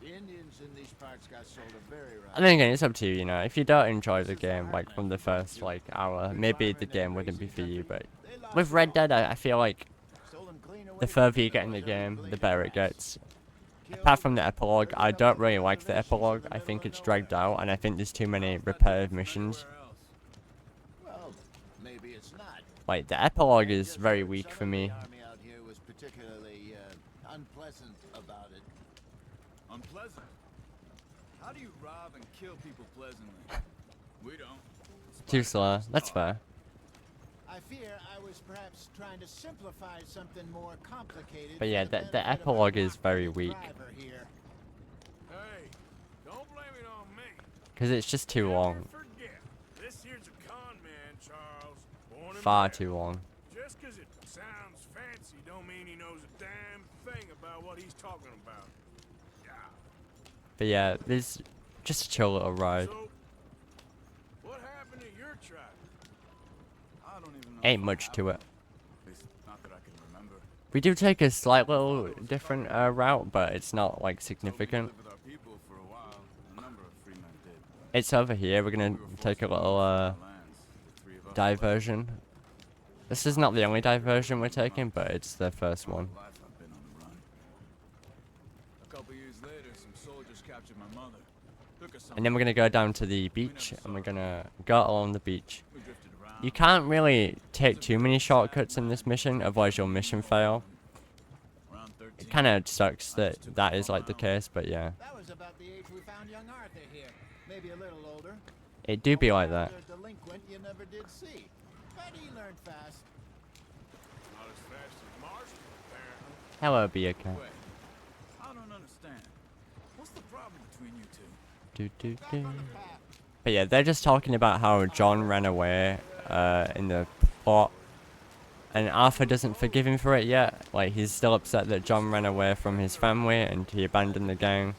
the Indians in these parts got sold a very rough. And then again, it's up to you, you know. If you don't enjoy the game, like from the first like hour, maybe the game wouldn't be for you. But with Red Dead, I feel like the further you get in the game, the better it gets. Apart from the epilogue, I don't really like the epilogue. I think it's dragged out, and I think there's too many repetitive missions. Well, maybe it's not. Like, the epilogue is very weak for me. The army out here was particularly unpleasant about it. Unpleasant? How do you rob and kill people pleasantly? We don't. Too slow. That's fair. I fear I was perhaps trying to simplify something more complicated. But yeah, for the the benefit of epilogue our is very competent weak. driver here. Hey, don't blame it on me. Because it's just too long. Never forget, this here's a con man, Charles. Born and Far bred. too long. Just 'cause it sounds fancy don't mean he knows a damn thing about what he's talking about. Yeah. But yeah, there's just a chill little ride. So, what happened to your tribe? I don't even know. Ain't if I much have to one. it. At least not that I can remember. We do take a slight little different route, but it's not like Told me to significant. live with our people for a while. A number of free men did. It's over here. We're gonna We were take a forced to little move our lands, the three of us. diversion. This is not the only diversion we're taking, but it's the first My one. whole life I've been on the run. A couple years later, some soldiers captured my mother. Took us And then we're gonna go down to the beach, and we're gonna go along the beach. We drifted around. You can't really take too many shortcuts in this mission, otherwise you'll mission fail. Around 13. It kind of sucks that that is like the case, but yeah, That was about the age we found young Arthur here. Maybe a little older. it do be like that. A delinquent you never did see. But he learned fast. Not as fast as Marston, apparently. Hello, beer cat. Wait, I don't understand. What's the problem between you two? Do do Back do. on the path. But yeah, they're just talking about how John ran away in the plot. And Arthur doesn't forgive him for it yet. Like, he's still upset that John ran away from his family and he abandoned the gang.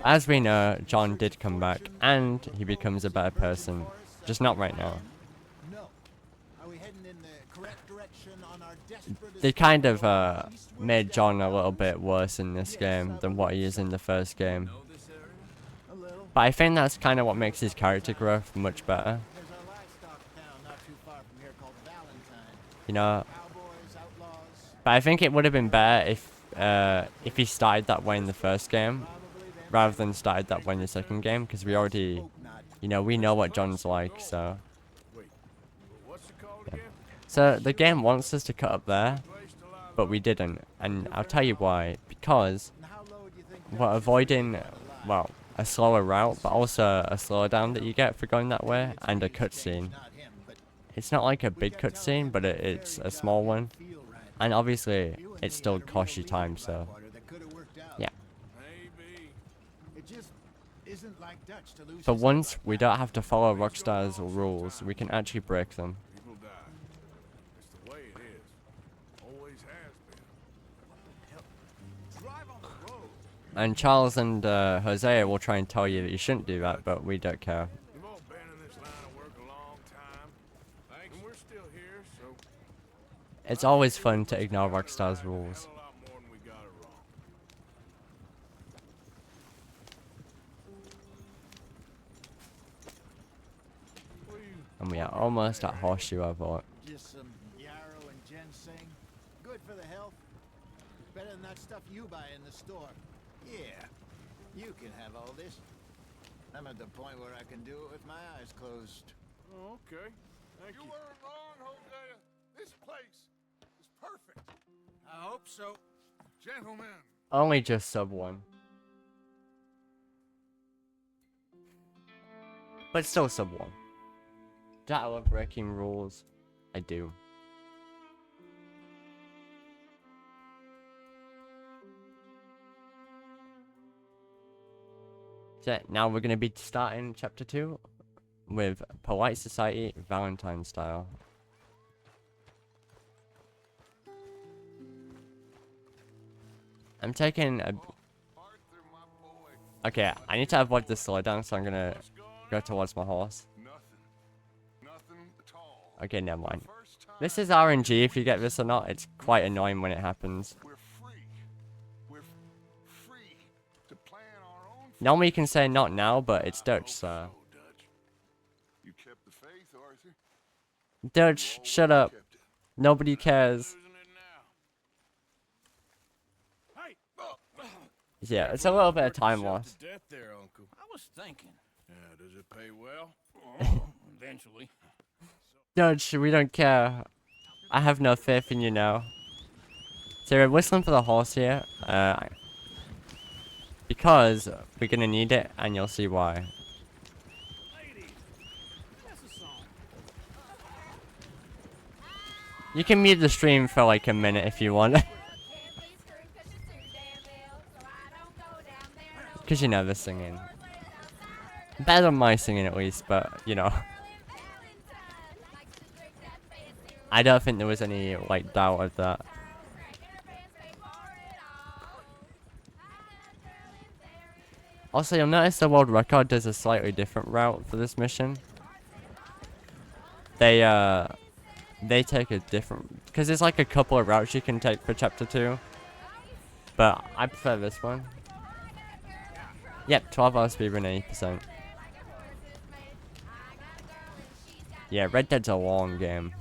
As we know, John did come back, and he becomes a better person. Just not right now. They kind of made John a little bit worse in this game than what he is in the first game. But I think that's kind of what makes his character growth much better. You know, but I think it would have been better if he started that way in the first game, rather than started that way in the second game, because we already, you know, we know what John's like, so. Yeah. So the game wants us to cut up there, but we didn't, and I'll tell you why. Because we're avoiding, well, a slower route, but also a slowdown that you get for going that way, and a cutscene. It's not like a big cutscene, but it's a small one. And obviously, it still costs you time, so. Yeah. But once we don't have to follow Rockstar's rules, we can actually break them. And Charles and Hosea will try and tell you that you shouldn't do that, but we don't care. It's always fun to ignore Rockstar's rules. And we are almost at Horseshoe Airport. Just some yarrow and ginseng. Good for the health. Better than that stuff you buy in the store. Yeah, you can have all this. I'm at the point where I can do it with my eyes closed. Oh, okay. Thank you. You weren't wrong, Hosea. This place is perfect. I hope so. Gentlemen. Only just sub 1. But still sub 1. Do I love breaking rules? I do. So now we're going to be starting chapter 2 with Polite Society Valentine style. I'm taking a... Okay, I need to avoid the slowdown, so I'm going to go towards my horse. Okay, never mind. This is RNG if you get this or not. It's quite annoying when it happens. Normally you can say not now, but it's Dutch, so. Dutch, shut up. Nobody cares. Yeah, it's a little bit of time loss. I was thinking. Yeah, does it pay well? Eventually. Dutch, we don't care. I have no faith in you now. So we're whistling for the horse here. Because we're gonna need it, and you'll see why. You can mute the stream for like a minute if you want. Because you know they're singing. Better than my singing at least, but you know. I don't think there was any like doubt of that. Also, you'll notice the world record does a slightly different route for this mission. They take a different, because there's like a couple of routes you can take for chapter 2. But I prefer this one. Yep, 12 hour speedrun 80%. Yeah, Red Dead's a long game.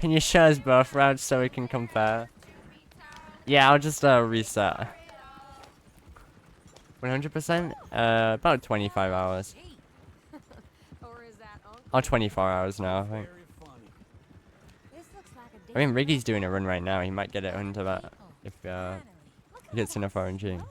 Can you show us both routes so we can compare? Yeah, I'll just reset. 100%? About 25 hours. Or 24 hours now, I think. I mean, Riggy's doing a run right now. He might get it into that if he gets enough RNG.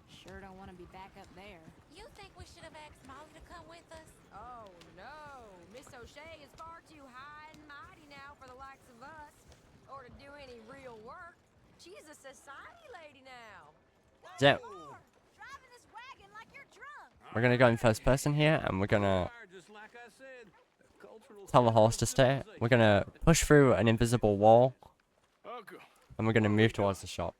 Sure don't want to be back up there. You think we should have asked Molly to come with us? Oh no, Miss O'Shea is far too high and mighty now for the likes of us, or to do any real work. She's a society lady now. Yeah. Driving this wagon like you're drunk. We're gonna go in first person here, and we're gonna tell the horse to stay. We're gonna push through an invisible wall, and we're gonna move towards the shop.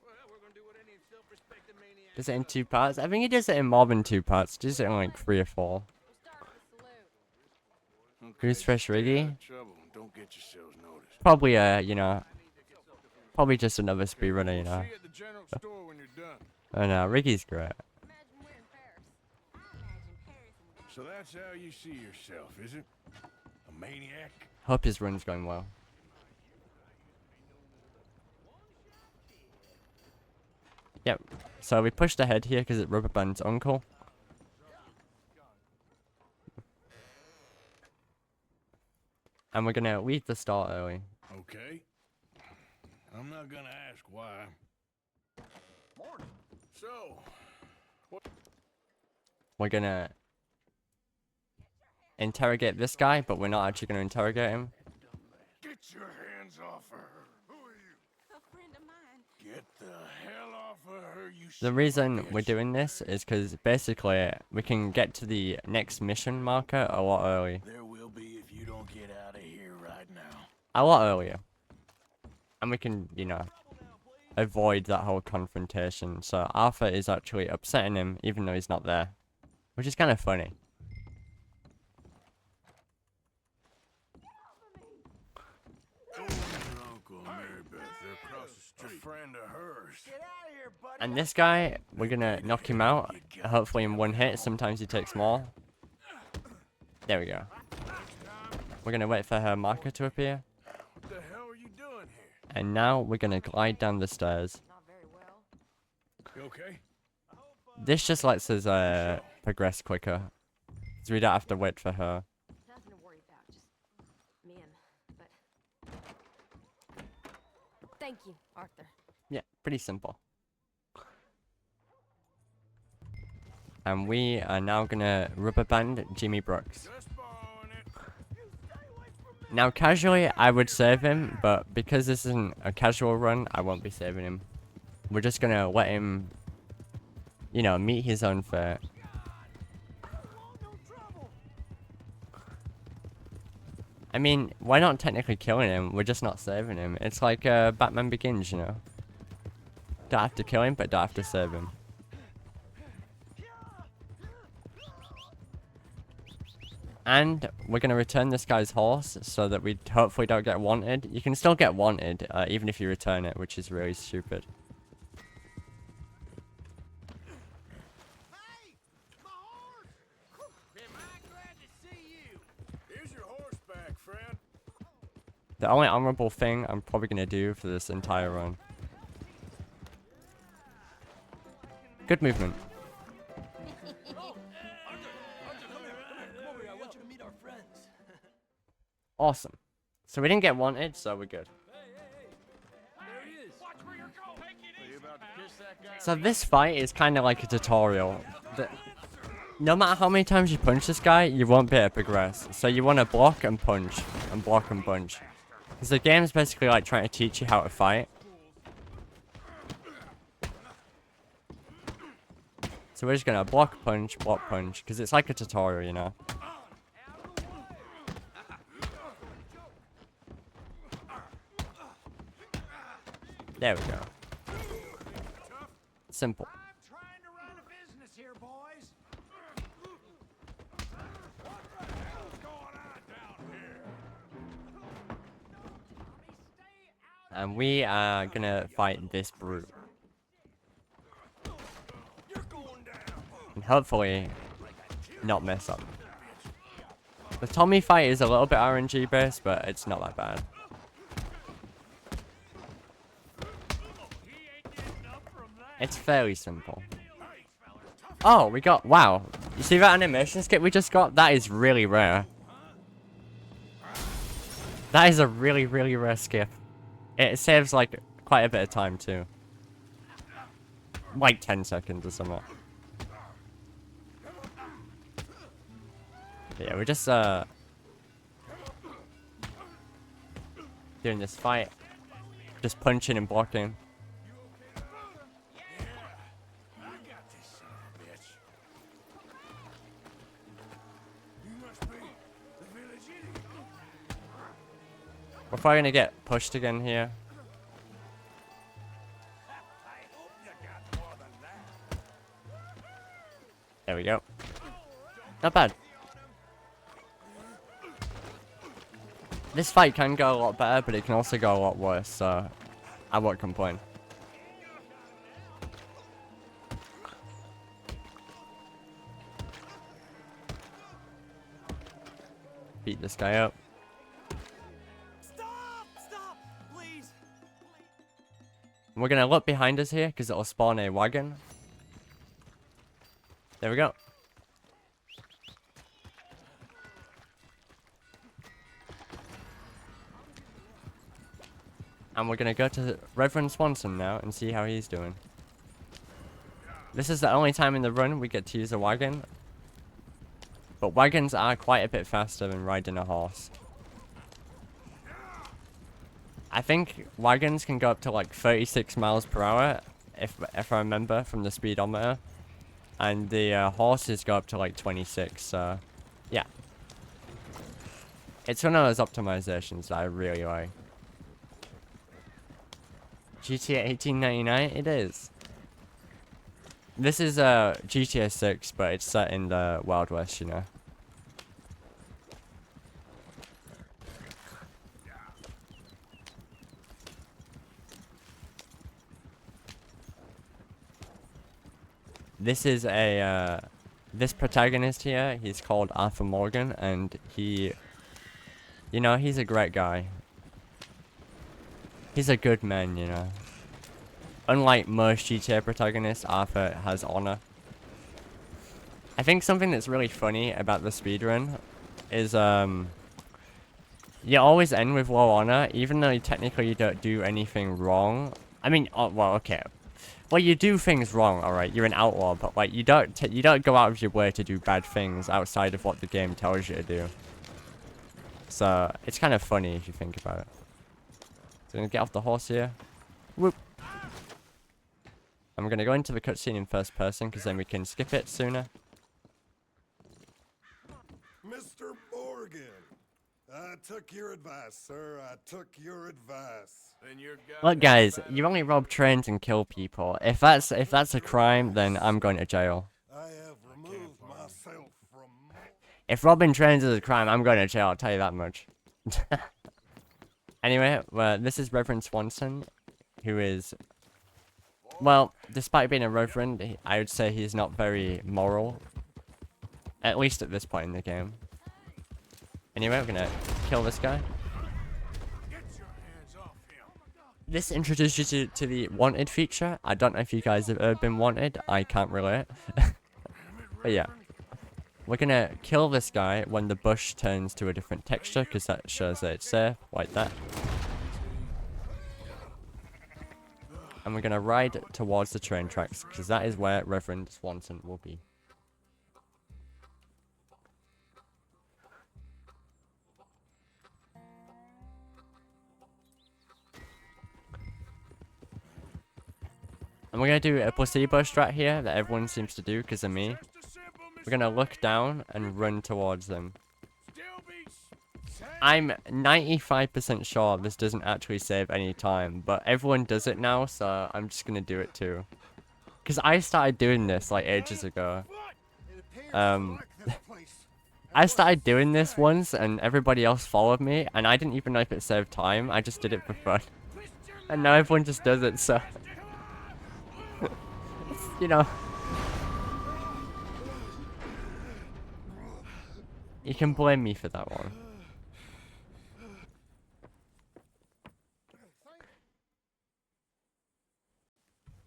Does it in 2 parts? I think he does it in more than 2 parts. Does it in like 3 or 4? Who's Fresh Riggy? Probably you know, probably just another speedrunner, you know. Oh no, Riggy's great. So that's how you see yourself, is it? A maniac? Hope his run's going well. Yep. So we pushed ahead here because it rubber bands uncle. And we're gonna leave the start early. Okay. I'm not gonna ask why. So, We're gonna interrogate this guy, but we're not actually gonna interrogate him. get your hands off of her. Who are you? A friend of mine. Get the hell off of her, you The reason we're doing this is because basically we can get to the next mission marker a lot early. There will be if you don't get out of here right now. A lot earlier. And we can, you know, avoid that whole confrontation. So Arthur is actually upsetting him even though he's not there. Which is kind of funny. And this guy, we're gonna knock him out, hopefully in 1 hit. Sometimes he takes more. There we go. We're gonna wait for her marker to appear. What the hell are you doing here? And now we're gonna glide down the stairs. Not very well. You okay? This just lets us progress quicker. So we don't have to wait for her. Nothing to worry about. Just men. But thank you, Arthur. Yeah, pretty simple. And we are now gonna rubber band Jimmy Brooks. Just borrowing it. Now casually I would save him, but because this isn't a casual run, I won't be saving him. We're just gonna let him, you know, meet his own fate. I mean, we're not technically killing him, we're just not saving him. It's like Batman Begins, you know. Don't have to kill him, but don't have to save him. And we're going to return this guy's horse so that we hopefully don't get wanted. You can still get wanted, even if you return it, which is really stupid. Hey! My horse! Am I glad to see you? Here's your horse back, friend. The only honorable thing I'm probably going to do for this entire run. Good movement. Awesome. So we didn't get wanted, so we're good. So this fight is kind of like a tutorial. No matter how many times you punch this guy, you won't be able to progress. So you want to block and punch, and block and punch. Because the game's basically like trying to teach you how to fight. So we're just going to block, punch, because it's like a tutorial, you know. There we go. Simple. I'm trying to run a business here, boys. What the hell's going on down here? And we are gonna fight this brute. You're going down. And hopefully not mess up. The Tommy fight is a little bit RNG based, but it's not that bad. It's fairly simple. Oh, we got... Wow. You see that animation skip we just got? That is really rare. That is a really, really rare skip. It saves, like, quite a bit of time, too. Like 10 seconds or something. Yeah, we're just, doing this fight. Just punching and blocking. We're probably gonna get pushed again here. There we go. Not bad. This fight can go a lot better, but it can also go a lot worse, so I won't complain. Beat this guy up. Stop, please. We're gonna look behind us here, because it'll spawn a wagon. There we go. And we're gonna go to Reverend Swanson now and see how he's doing. This is the only time in the run we get to use a wagon. But wagons are quite a bit faster than riding a horse. I think wagons can go up to like 36 miles per hour, if I remember from the speedometer. And the horses go up to like 26, so yeah. It's one of those optimizations that I really like. GTA 1899, it is. This is GTA 6, but it's set in the Wild West, you know. This is a, this protagonist here, he's called Arthur Morgan, and he, you know, he's a great guy. He's a good man, you know. Unlike most GTA protagonists, Arthur has honor. I think something that's really funny about the speedrun is, you always end with low honor, even though technically you don't do anything wrong. I mean, well, okay. Well, you do things wrong, alright, you're an outlaw, but like, you don't go out of your way to do bad things outside of what the game tells you to do. So, it's kind of funny if you think about it. So, I'm gonna get off the horse here. Whoop. I'm gonna go into the cutscene in first person, because then we can skip it sooner. Mr. Morgan, I took your advice, sir. I took your advice. Then you're Look, guys, you only rob trains and kill people. If that's a crime, then I'm going to jail. I have removed myself from. If robbing trains is a crime, I'm going to jail, I'll tell you that much. Anyway, this is Reverend Swanson, who is, well, despite being a reverend, I would say he's not very moral. At least at this point in the game. Anyway, we're gonna kill this guy. This introduces you to the wanted feature. I don't know if you guys have ever been wanted. I can't relate. But yeah. We're gonna kill this guy when the bush turns to a different texture, because that shows that it's safe, like that. And we're gonna ride towards the train tracks, because that is where Reverend Swanson will be. And we're gonna do a placebo strat here that everyone seems to do because of me. We're gonna look down and run towards them. I'm 95% sure this doesn't actually save any time, but everyone does it now, so I'm just gonna do it too. Because I started doing this like ages ago. I started doing this once and everybody else followed me, and I didn't even know if it saved time, I just did it for fun. And now everyone just does it, so... you know... You can blame me for that one.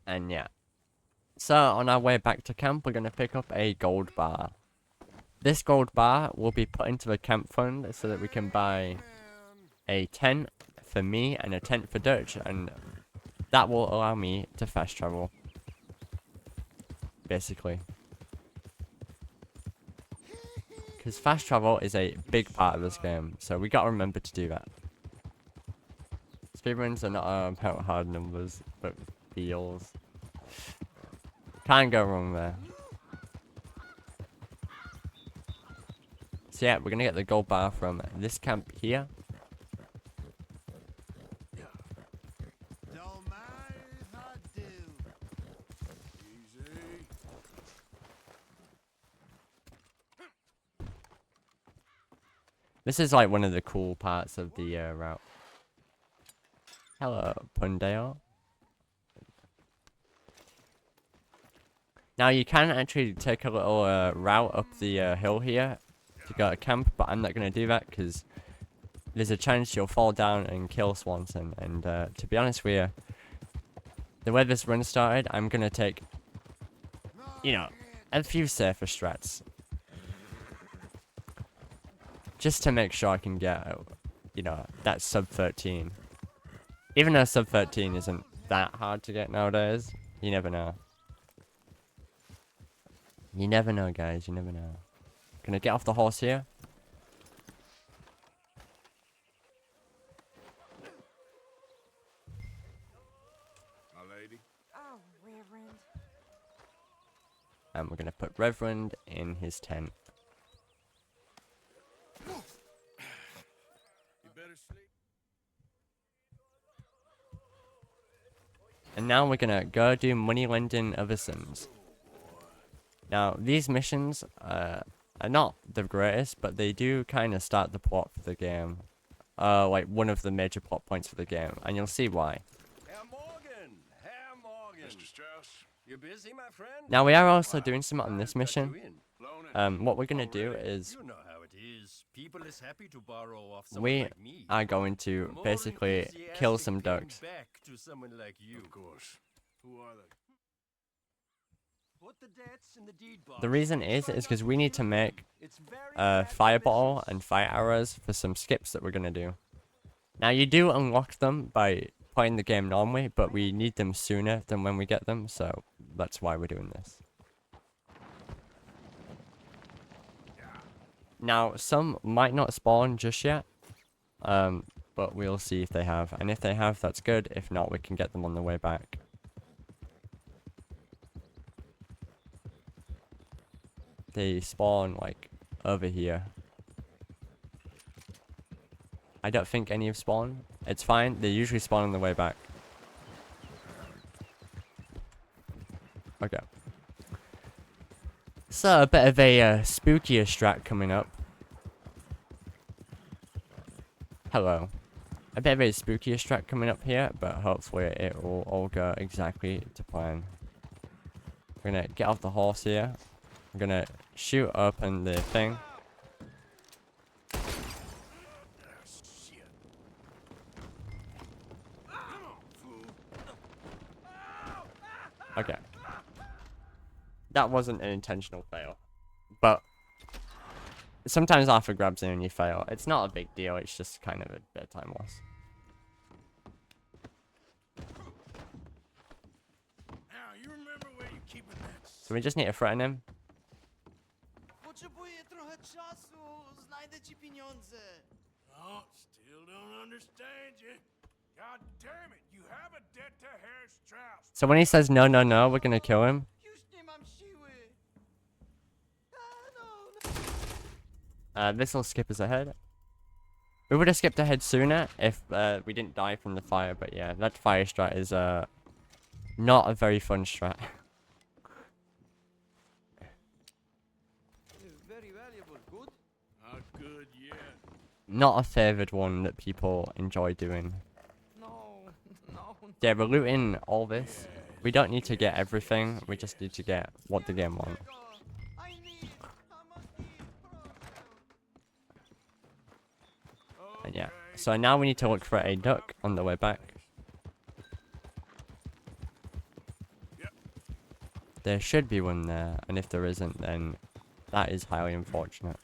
And yeah. So, on our way back to camp, we're going to pick up a gold bar. This gold bar will be put into the camp fund so that we can buy a tent for me and a tent for Dutch, and that will allow me to fast travel. Basically. Because fast travel is a big part of this game, so we gotta remember to do that. Speedruns are not about hard numbers, but feels. Can't go wrong there. So yeah, we're gonna get the gold bar from this camp here. This is like one of the cool parts of the route. Hello, Pundale. Now you can actually take a little route up the hill here to go to camp, but I'm not going to do that because there's a chance you'll fall down and kill Swanson. And to be honest with you, the way this run started, I'm going to take, you know, a few safer strats. Just to make sure I can get, you know, that sub 13. Even though sub 13 isn't that hard to get nowadays, you never know. You never know, guys, you never know. Gonna get off the horse here. My lady. Oh, Reverend. And we're gonna put Reverend in his tent. You better sleep. And now we're gonna go do money lending other sins. Now, these missions are not the greatest, but they do kind of start the plot for the game. Like one of the major plot points for the game, and you'll see why. Herr Morgan! Herr Morgan! Mr. Strauss. You busy, my friend? Now, we are also doing something on this I've got mission. you in. What we're gonna Oh, do really? is You know how it is. People is happy to borrow off someone we like me. are going to More basically kill enthusiastic some paying ducks. back to someone like you. Of course. Who are they? Put the debts in the deed box. The reason is because we need to make It's very bad for fire bottle business. and fire arrows for some skips that we're gonna do. Now, you do unlock them by playing the game normally, but we need them sooner than when we get them, so that's why we're doing this. Now, some might not spawn just yet, but we'll see if they have. And if they have, that's good. If not, we can get them on the way back. They spawn, like, over here. I don't think any have spawned. It's fine. They usually spawn on the way back. Okay. So, a bit of a spookier strat coming up. Hello. A bit of a spookier strat coming up here, but hopefully it will all go exactly to plan. We're gonna get off the horse here. I'm gonna shoot open the thing. Okay. That wasn't an intentional fail. But sometimes Arthur grabs in and you fail. It's not a big deal, it's just kind of a bit of time loss. Now, you remember where you're keeping that. So we just need to threaten him. Potrzebuję trochę czasu, znajdę ci pieniądze. Oh, still don't understand you. God damn it, you have a debt to Herr Strauss. So when he says no, no, no, we're gonna kill him. Już nie mam siły. This will skip us ahead. We would have skipped ahead sooner if we didn't die from the fire, but yeah, that fire strat is not a very fun strat. Very valuable, good? Not good yet. Not a favoured one that people enjoy doing. No, no. Yeah, we're looting all this. We don't need to get everything, we just need to get what the game wants. I need, I must eat, And yeah, so now we need to look for a duck on the way back. There should be one there, and if there isn't, then that is highly unfortunate.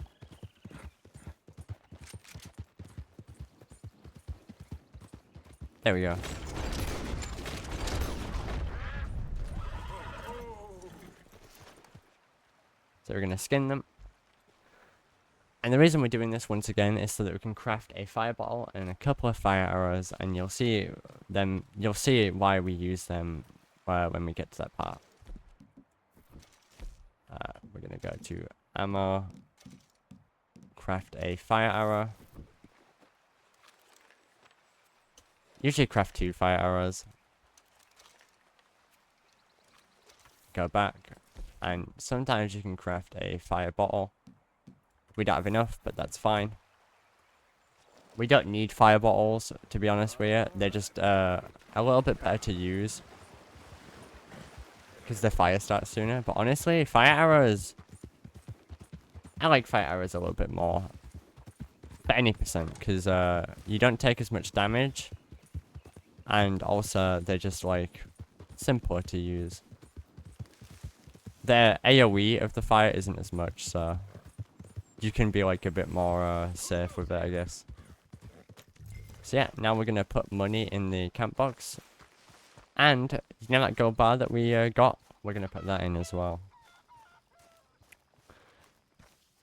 There we go. So we're gonna skin them. And the reason we're doing this once again is so that we can craft a fire bottle and a couple of fire arrows, and you'll see them. You'll see why we use them when we get to that part. We're gonna go to ammo, craft a fire arrow. Usually craft 2 fire arrows. Go back, and sometimes you can craft a fire bottle. We don't have enough, but that's fine. We don't need fire bottles, to be honest with you. They're just a little bit better to use. Because the fire starts sooner. But honestly, fire arrows... I like fire arrows a little bit more. For any percent. Because you don't take as much damage. And also, they're just like... simpler to use. The AoE of the fire isn't as much, so... you can be like a bit more safe with it, I guess. So yeah, now we're gonna put money in the camp box. And, you know that gold bar that we got? We're gonna put that in as well.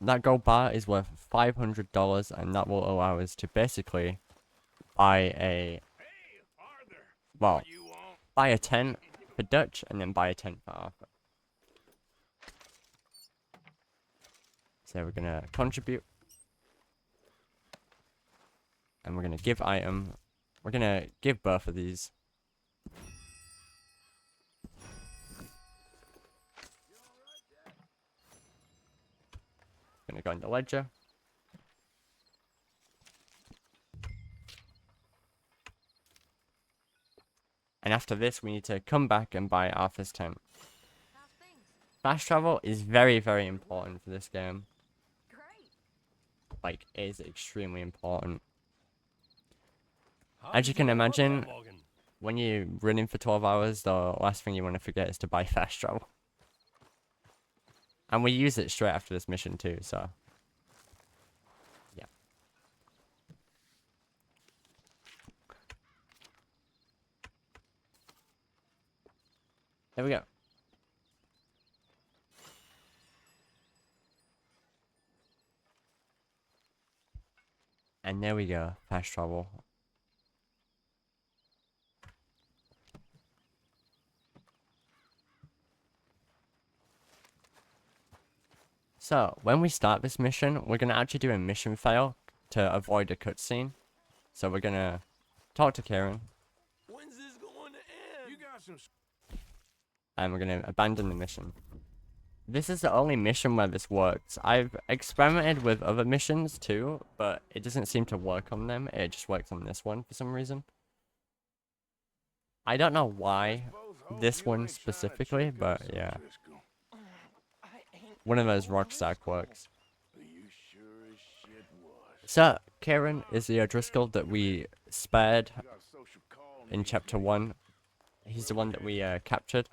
That gold bar is worth $500, and that will allow us to basically buy a... well, buy a tent for Dutch, and then buy a tent for Arthur. So we're gonna contribute. And we're gonna give item. We're gonna give both of these. Gonna go in the ledger. And after this, we need to come back and buy Arthur's tent. Fast travel is very, very important for this game. Like, it is extremely important. As you can imagine, when you're running for 12 hours, the last thing you want to forget is to buy fast travel. And we use it straight after this mission too, so... yeah. There we go. And there we go, fast travel. So, when we start this mission, we're going to actually do a mission fail to avoid a cutscene. So we're going to talk to Karen. When's this going to end? You got some... And we're going to abandon the mission. This is the only mission where this works. I've experimented with other missions too, but it doesn't seem to work on them. It just works on this one for some reason. I don't know why this one specifically, but yeah. One of those Rockstar quirks. So, Karen is the O'Driscoll that we spared in Chapter 1. He's the one that we captured.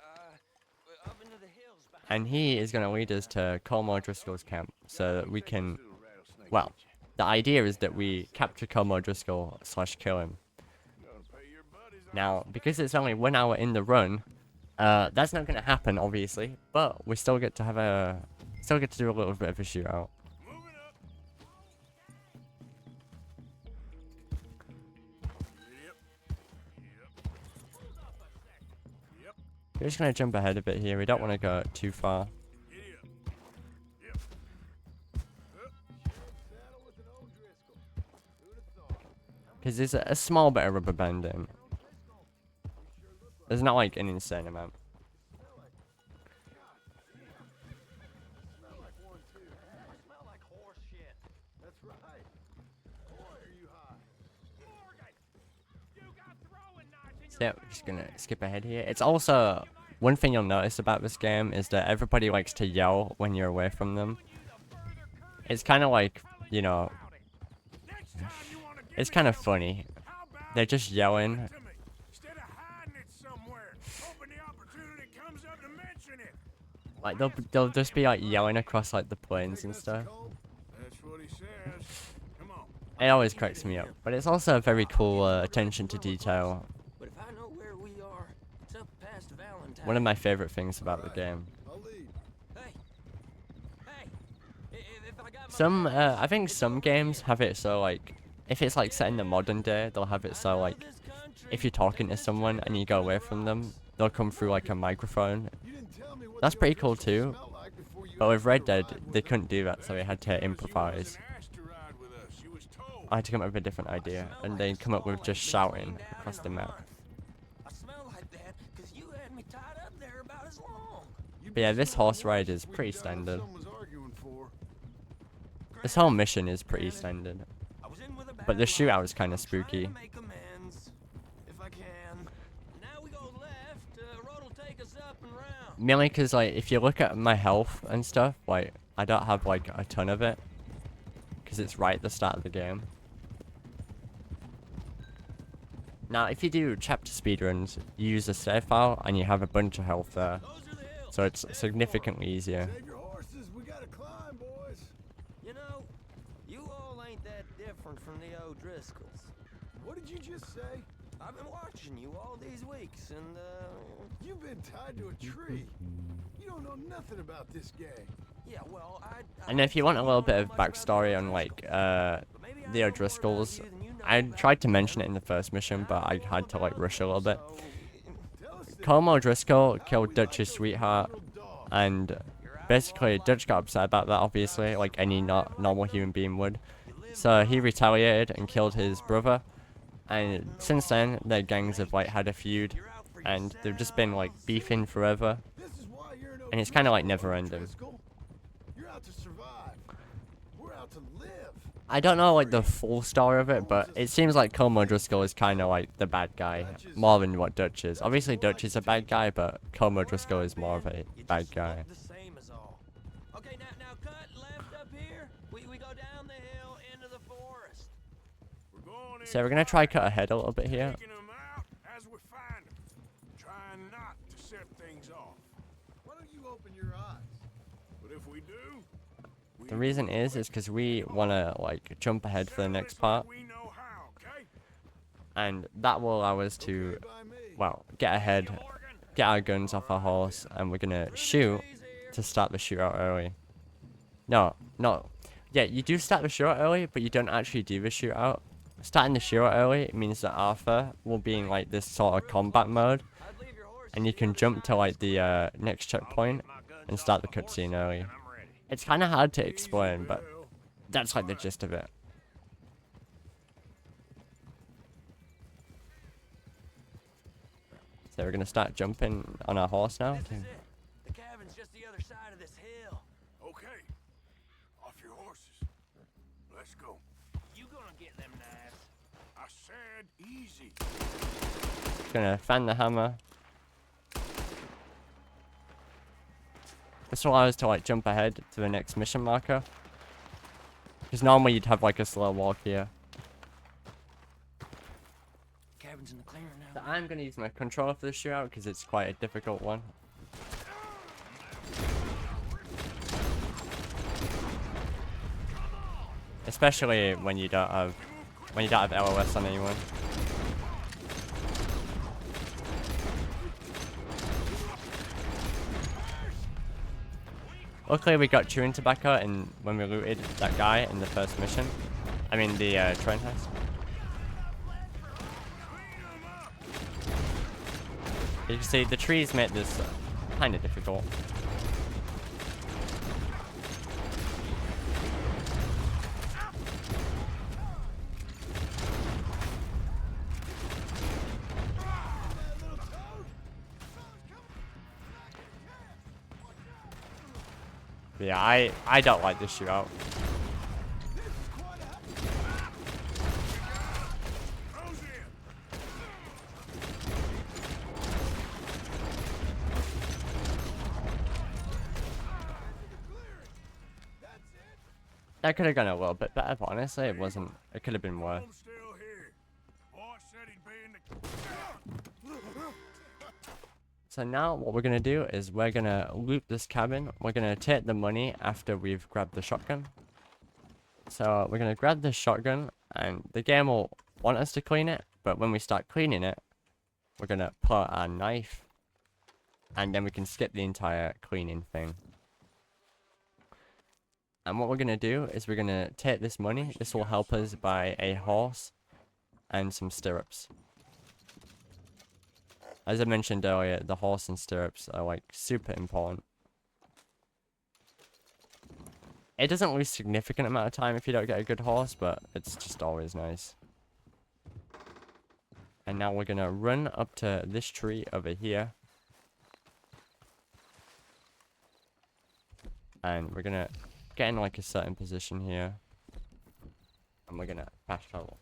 And he is going to lead us to Colm O'Driscoll's camp, so that we can... well, the idea is that we capture Colm O'Driscoll / kill him. Now, because it's only 1 hour in the run, that's not going to happen, obviously, but we still get to have a... still get to do a little bit of a shootout. We're just going to jump ahead a bit here. We don't want to go too far. Because there's a small bit of rubber banding. There's not like an insane amount. So yeah, we're just gonna skip ahead here. It's also, one thing you'll notice about this game is that everybody likes to yell when you're away from them. It's kind of like, you know, it's kind of funny. They're just yelling. Like they'll just be like yelling across like the plains and stuff. It always cracks me up, but it's also a very cool attention to detail. One of my favorite things about the game. Some, I think some games have it so like, if it's like set in the modern day, they'll have it so like, if you're talking to someone and you go away from them, they'll come through like a microphone. That's pretty cool too. But with Red Dead, they couldn't do that, so we had to improvise. I had to come up with a different idea, and they come up with just shouting across the map. But yeah, this horse ride is pretty standard. This whole mission is pretty standard. But the shootout is kind of spooky. Make amends, if I can. Now we go left. Road'll take us up and round. Mainly because, like, if you look at my health and stuff, like, I don't have, like, a ton of it. Because it's right at the start of the game. Now, if you do chapter speedruns, you use a save file and you have a bunch of health there. So it's significantly easier. Save your horses, we gotta climb, boys. You know, you all ain't that different from the O'Driscolls. What did you just say? I've been watching you all these weeks, and You've been tied to a tree. You don't know nothing about this gang. yeah, well, And if you want a little bit of backstory on, like, the O'Driscolls, I tried to mention it in the first mission, but I had to, like, rush a little bit. Colm O'Driscoll killed Dutch's sweetheart, and basically Dutch got upset about that, obviously, like any normal human being would. So he retaliated and killed his brother, and since then their gangs have, like, had a feud, and they've just been, like, beefing forever, and it's kind of like never ending. You're out to survive. We're out to live. I don't know, like, the full story of it, but it seems like Colm O'Driscoll is kind of like the bad guy, more than what Dutch is. Obviously Dutch is a bad guy, but Colm O'Driscoll is more of a bad guy. the same as all. Okay, now cut left up here. We go down the hill into the forest. We're going in So we're gonna try cut ahead a little bit here. taking them out as we find them. Trying not to set things off. Why don't you open your eyes? But if we do, we The reason is because we wanna, like, jump ahead for the next part, we know how, okay? and that will allow us to, By me. well, get ahead, get our guns off our horse, and we're gonna shoot to start the shootout early. No, yeah, you do start the shootout early, but you don't actually do the shootout. Starting the shootout early means that Arthur will be in, like, this sort of combat mode, and you can jump to, like, the next checkpoint and start the cutscene early. It's kind of hard to explain, but that's, like, the gist of it. So we're gonna start jumping on our horse now. This is it. The cabin's just the other side of this hill. Okay. Off your horses. Let's go. You gonna get them knives? I said easy. Gonna fan the hammer. This will allow us to, like, jump ahead to the next mission marker. Because normally you'd have, like, a slow walk here. Cabin's in the clearing So now. I'm gonna use my controller for the shootout because it's quite a difficult one. Especially when you don't have LOS on anyone. Luckily we got chewing tobacco and when we looted that guy in the first mission. I mean the train heist. You can see the trees made this kind of difficult. But yeah, I don't like this shootout. That could have gone a little bit better, but honestly, it wasn't. It could have been worse. I'm still here. Boss said he'd be in the... So now what we're gonna do is we're gonna loot this cabin. We're gonna take the money after we've grabbed the shotgun. So we're gonna grab the shotgun, and the game will want us to clean it, but when we start cleaning it, we're gonna pull out our knife, and then we can skip the entire cleaning thing. And what we're gonna do is we're gonna take this money. This will help us buy a horse and some stirrups. As I mentioned earlier, the horse and stirrups are, like, super important. It doesn't lose significant amount of time if you don't get a good horse, but it's just always nice. And now we're gonna run up to this tree over here. And we're gonna get in, like, a certain position here. and we're gonna fast travel.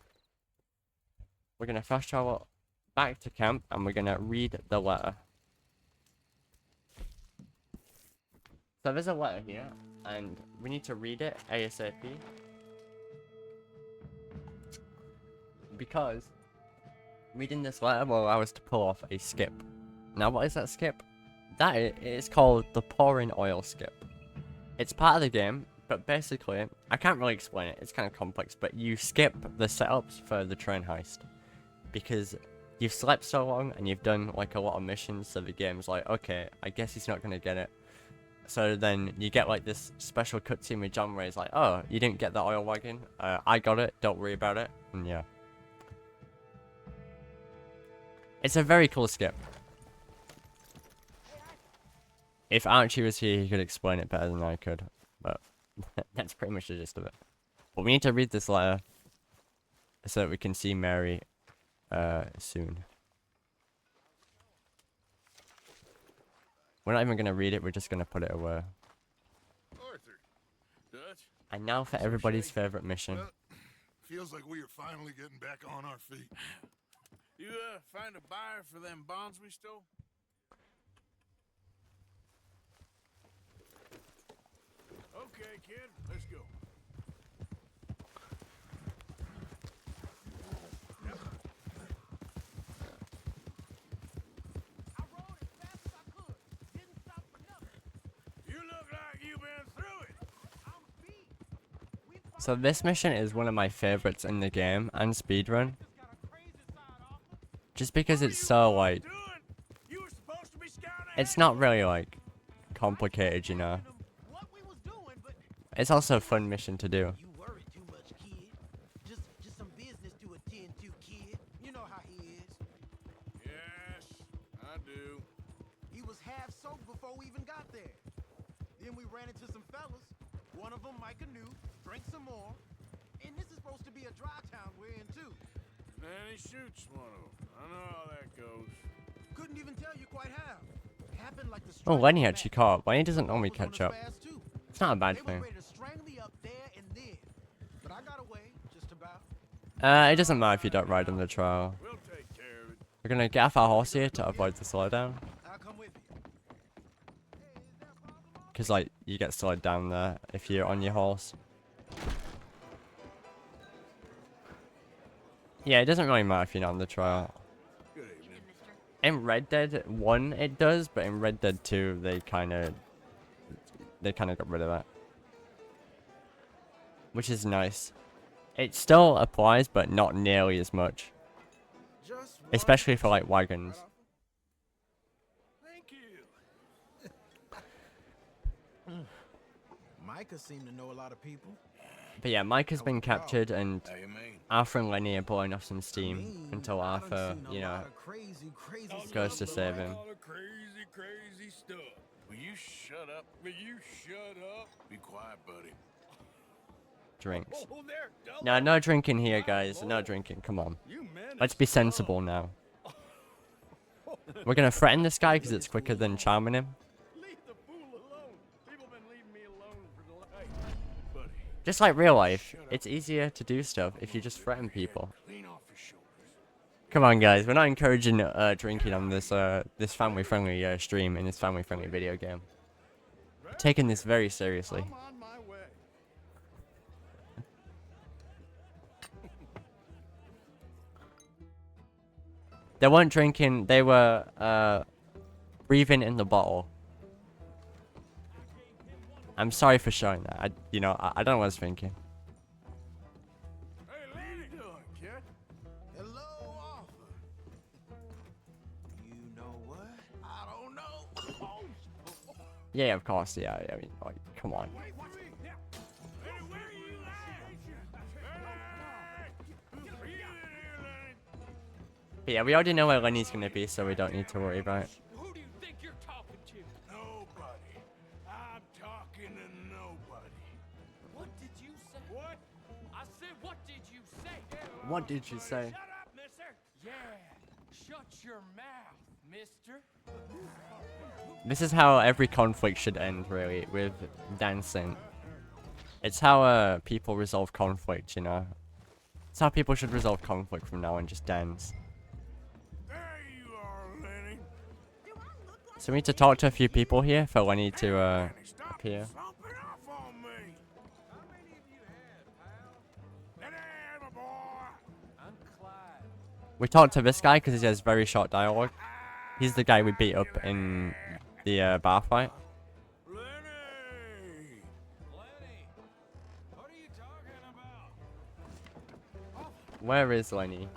We're gonna fast travel back to camp, and we're gonna read the letter. So there's a letter here, and we need to read it ASAP. Because reading this letter will allow us to pull off a skip. Now, what is that skip? That is called the pouring oil skip. It's part of the game, but basically, I can't really explain it. It's kind of complex, but you skip the setups for the train heist. Because you've slept so long and you've done like a lot of missions, so the game's like, okay, I guess he's not going to get it. So then you get like this special cutscene with John where he's like, oh, you didn't get the oil wagon? I got it, don't worry about it. And yeah. It's a very cool skip. If Archie was here, he could explain it better than I could. But that's pretty much the gist of it. But we need to read this letter so that we can see Mary soon. We're not even going to read it, we're just going to put it away. Arthur, Dutch. And now for everybody's favorite mission. Well, feels like we are finally getting back on our feet. You find a buyer for them bonds we stole? Okay, kid, let's go. I rode as fast as I could. Didn't stop for nothing. You look like you've been through it. I'm beat. We So this mission is one of my favorites in the game and speedrun. got a crazy side off. Just because it's so like, Doing? You were supposed to be scouting. it's not really like complicated, you know. What we was doing, but It's also a fun mission to do. You worry too much, kid. Just some business to attend to, kid. You know how he is. Yes, I do. He was half soaked before we even got there. Then we ran into some fellas. One of them, Mike Canoe, drank some more. And this is supposed to be a dry town we're in, too. Then he shoots one of them. I know how that goes. Couldn't even tell you quite how. Happened like the Oh, strike Lenny was actually back. caught up. Lenny doesn't Both normally was on catch us up. fast, too. It's not a bad They were thing. ready to strangle me up there and then. But I got away, just about. It doesn't matter if you don't ride on the trail. We'll take care of it. We're gonna get off our horse here to avoid the slowdown. I'll come with you. Because, like, you get slowed down there if you're on your horse. Yeah, it doesn't really matter if you're not on the trail. Good evening. In Red Dead 1 it does, but in Red Dead 2 they kind of got rid of that. Which is nice. It still applies, but not nearly as much. Just Especially for, like, wagons. Thank you. Micah seemed to know a lot of people. But yeah, Mike has been captured, and How you mean? Arthur and Lenny are blowing off some I steam mean, until I done Arthur, seen a you know, lot of crazy goes to stuff. save him. All the crazy stuff. Will you shut up? Will you shut up? Be quiet, buddy. Drinks. Oh, there. No, no drinking here, guys. No drinking. Come on. Let's be sensible now. We're gonna threaten this guy because it's quicker than charming him. Leave the fool alone. People been leaving me alone for the life. Buddy, Just like real life, it's easier to do stuff if you just threaten people. clean off your shoulders. Come on, guys. We're not encouraging drinking on this this family-friendly stream in this family-friendly video game. We're taking this very seriously. I'm on my way. They weren't drinking. They were breathing in the bottle. I'm sorry for showing that. I don't know what I was thinking. Hey, what are you doing, kid? Hello, Arthur. You know what? I don't know. Yeah, of course. Yeah, I mean, like, come on. Wait, what? Yeah. Hey, where are you at? Hey! You in here, Lenny? But yeah, we already know where Lenny's gonna be, so we don't need to worry about it. Who do you think you're talking to? Nobody. I'm talking to nobody. What did you say? What? I said, what did you say? What did you say? Shut up, mister. Yeah. Shut your mouth, mister. This is how every conflict should end, really, with dancing. It's how people resolve conflict, you know. That's how people should resolve conflict from now on, just dance. There you are, Lenny. So we need to talk to a few people here for Lenny to Lenny, stop appear. slumping off on me. How many of you had, pal? Lenny, my boy. I'm Clyde. We talked to this guy because he has very short dialogue. He's the guy we beat up in the bar fight. Lenny. Lenny, what are you talking about? Where is Lenny?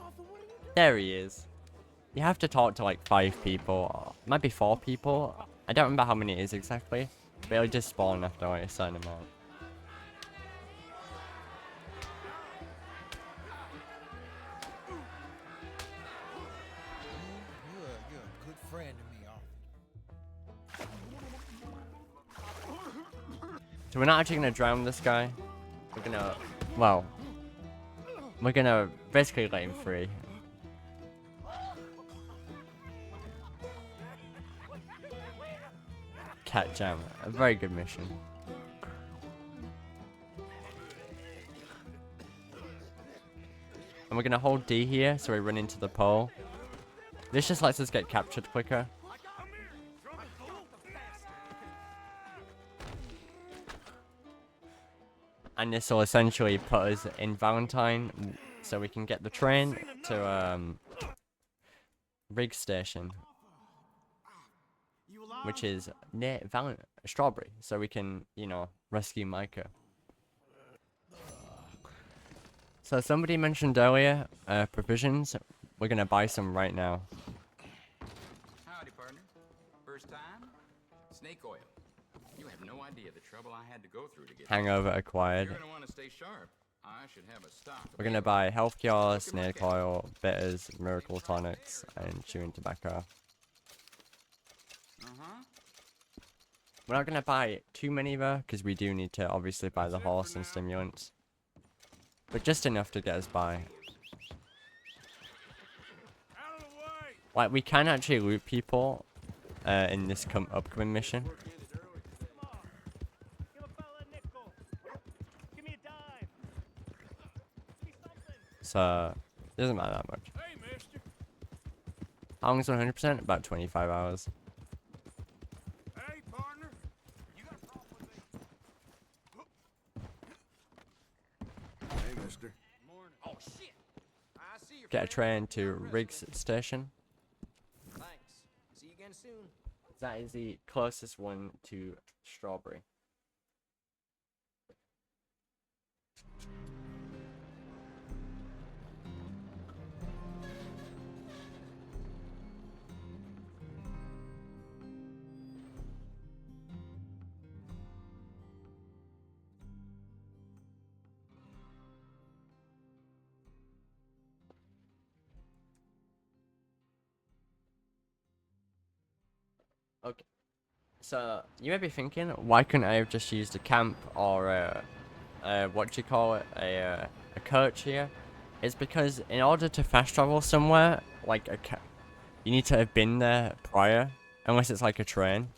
There he is. You have to talk to like 5 people, might be 4 people. I don't remember how many it is exactly, but it'll just spawn after like a certain amount. You're a good friend to me, Arthur. So we're not actually gonna drown this guy. We're gonna, well, we're gonna basically let him free. Cat jam, a very good mission. And we're gonna hold D here so we run into the pole. This just lets us get captured quicker. And this will essentially put us in Valentine so we can get the train to Rig Station, which is near Strawberry, so we can, you know, rescue Micah. So somebody mentioned earlier provisions. We're gonna buy some right now. Howdy, partner. First time? Snake oil. You have no idea the trouble I had to go through to get Hangover this. acquired. You're gonna want to stay sharp. I should have a stock. We're gonna buy health cure, snake oil, bitters, miracle tonics, and chewing tobacco. We're not gonna buy too many though, because we do need to obviously buy the horse and stimulants. But just enough to get us by. Like, we can actually loot people in this upcoming mission. So, it doesn't matter that much. How long is 100%? About 25 hours. Hey, partner. You got a problem with me? Hey, mister. Morning. Oh, shit. I see your Get a friend. train to Riggs Station. Thanks. See you again soon. That is the closest one to Strawberry. Okay. So, you may be thinking, why couldn't I have just used a camp or what do you call it, a coach here? It's because in order to fast travel somewhere, like you need to have been there prior, unless it's like a train.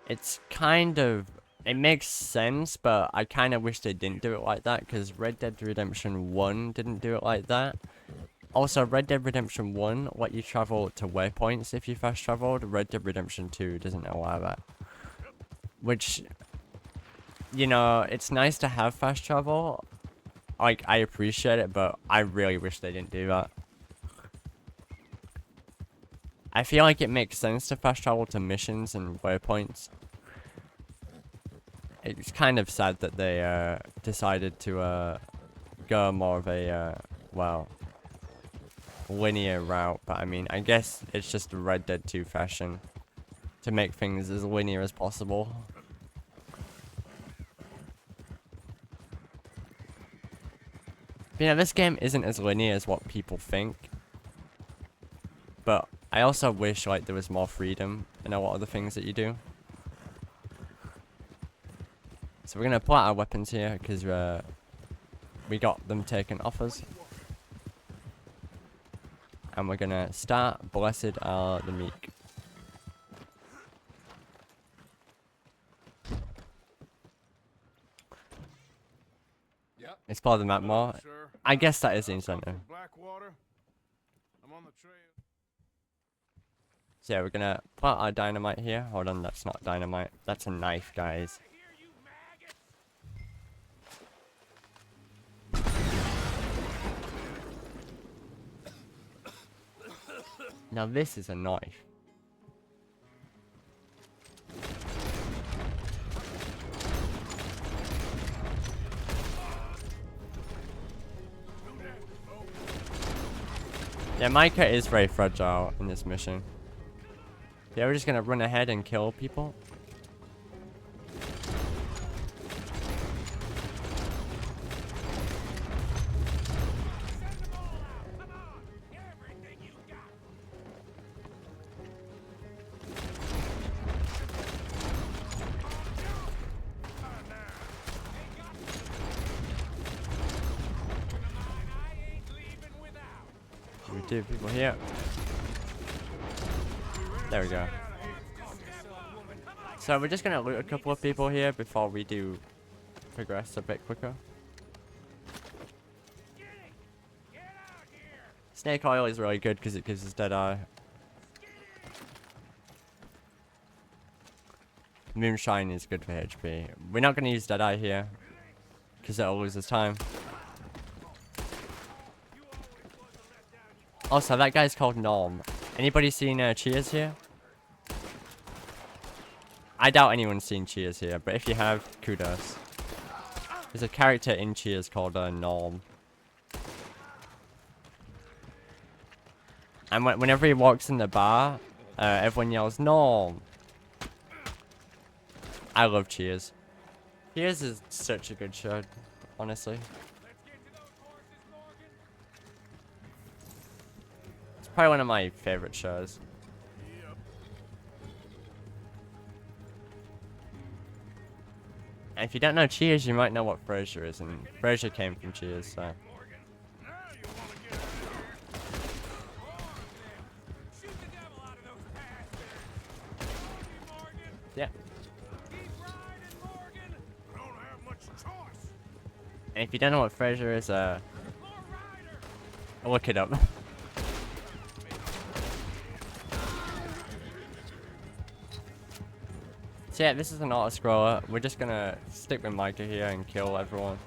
It's kind of, it makes sense, but I kind of wish they didn't do it like that, because Red Dead Redemption 1 didn't do it like that. Also, Red Dead Redemption 1 let you travel to waypoints if you fast traveled. Red Dead Redemption 2 doesn't allow that. Which, you know, it's nice to have fast travel. Like, I appreciate it, but I really wish they didn't do that. I feel like it makes sense to fast travel to missions and waypoints. It's kind of sad that they decided to go more of a, well, linear route, but I mean, I guess it's just a Red Dead 2 fashion to make things as linear as possible. But, you know, this game isn't as linear as what people think, but I also wish like there was more freedom in a lot of the things that you do. So we're gonna pull out our weapons here because we got them taken off us. And we're gonna start Blessed Are the Meek. Yep. Explore the map more. Sir. I guess that is the I've come incentive. from Blackwater. I'm on the trail. So yeah, we're gonna plant our dynamite here. Hold on, that's not dynamite. That's a knife, guys. Now this is a knife. Yeah, Micah is very fragile in this mission. Yeah, we're just gonna run ahead and kill people. We do people here. There we go. So we're just gonna loot a couple of people here before we do progress a bit quicker. Snake oil is really good because it gives us dead eye. Moonshine is good for HP. We're not gonna use dead eye here because it'll lose us time. Also, that guy's called Norm. Anybody seen Cheers here? I doubt anyone's seen Cheers here, but if you have, kudos. There's a character in Cheers called Norm. And whenever he walks in the bar, everyone yells, Norm! I love Cheers. Cheers is such a good show, honestly. It's probably one of my favorite shows. And if you don't know Cheers, you might know what Frasier is, and Frasier came from Cheers, so. Yeah. And if you don't know what Frasier is, look it up. So yeah, this is an auto-scroller. We're just gonna stick with Micah here and kill everyone.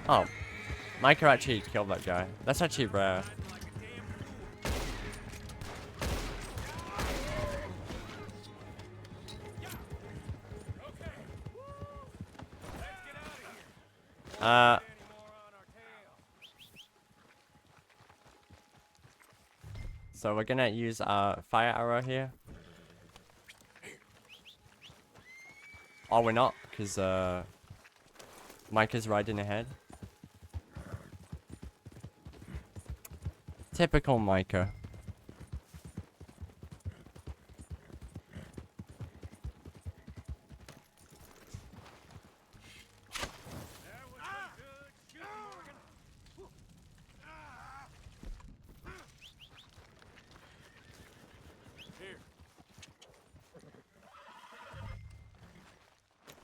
Oh. Micah actually killed that guy. That's actually rare. So we're gonna use our fire arrow here. Oh, we're not, because Micah's riding ahead. Typical Micah.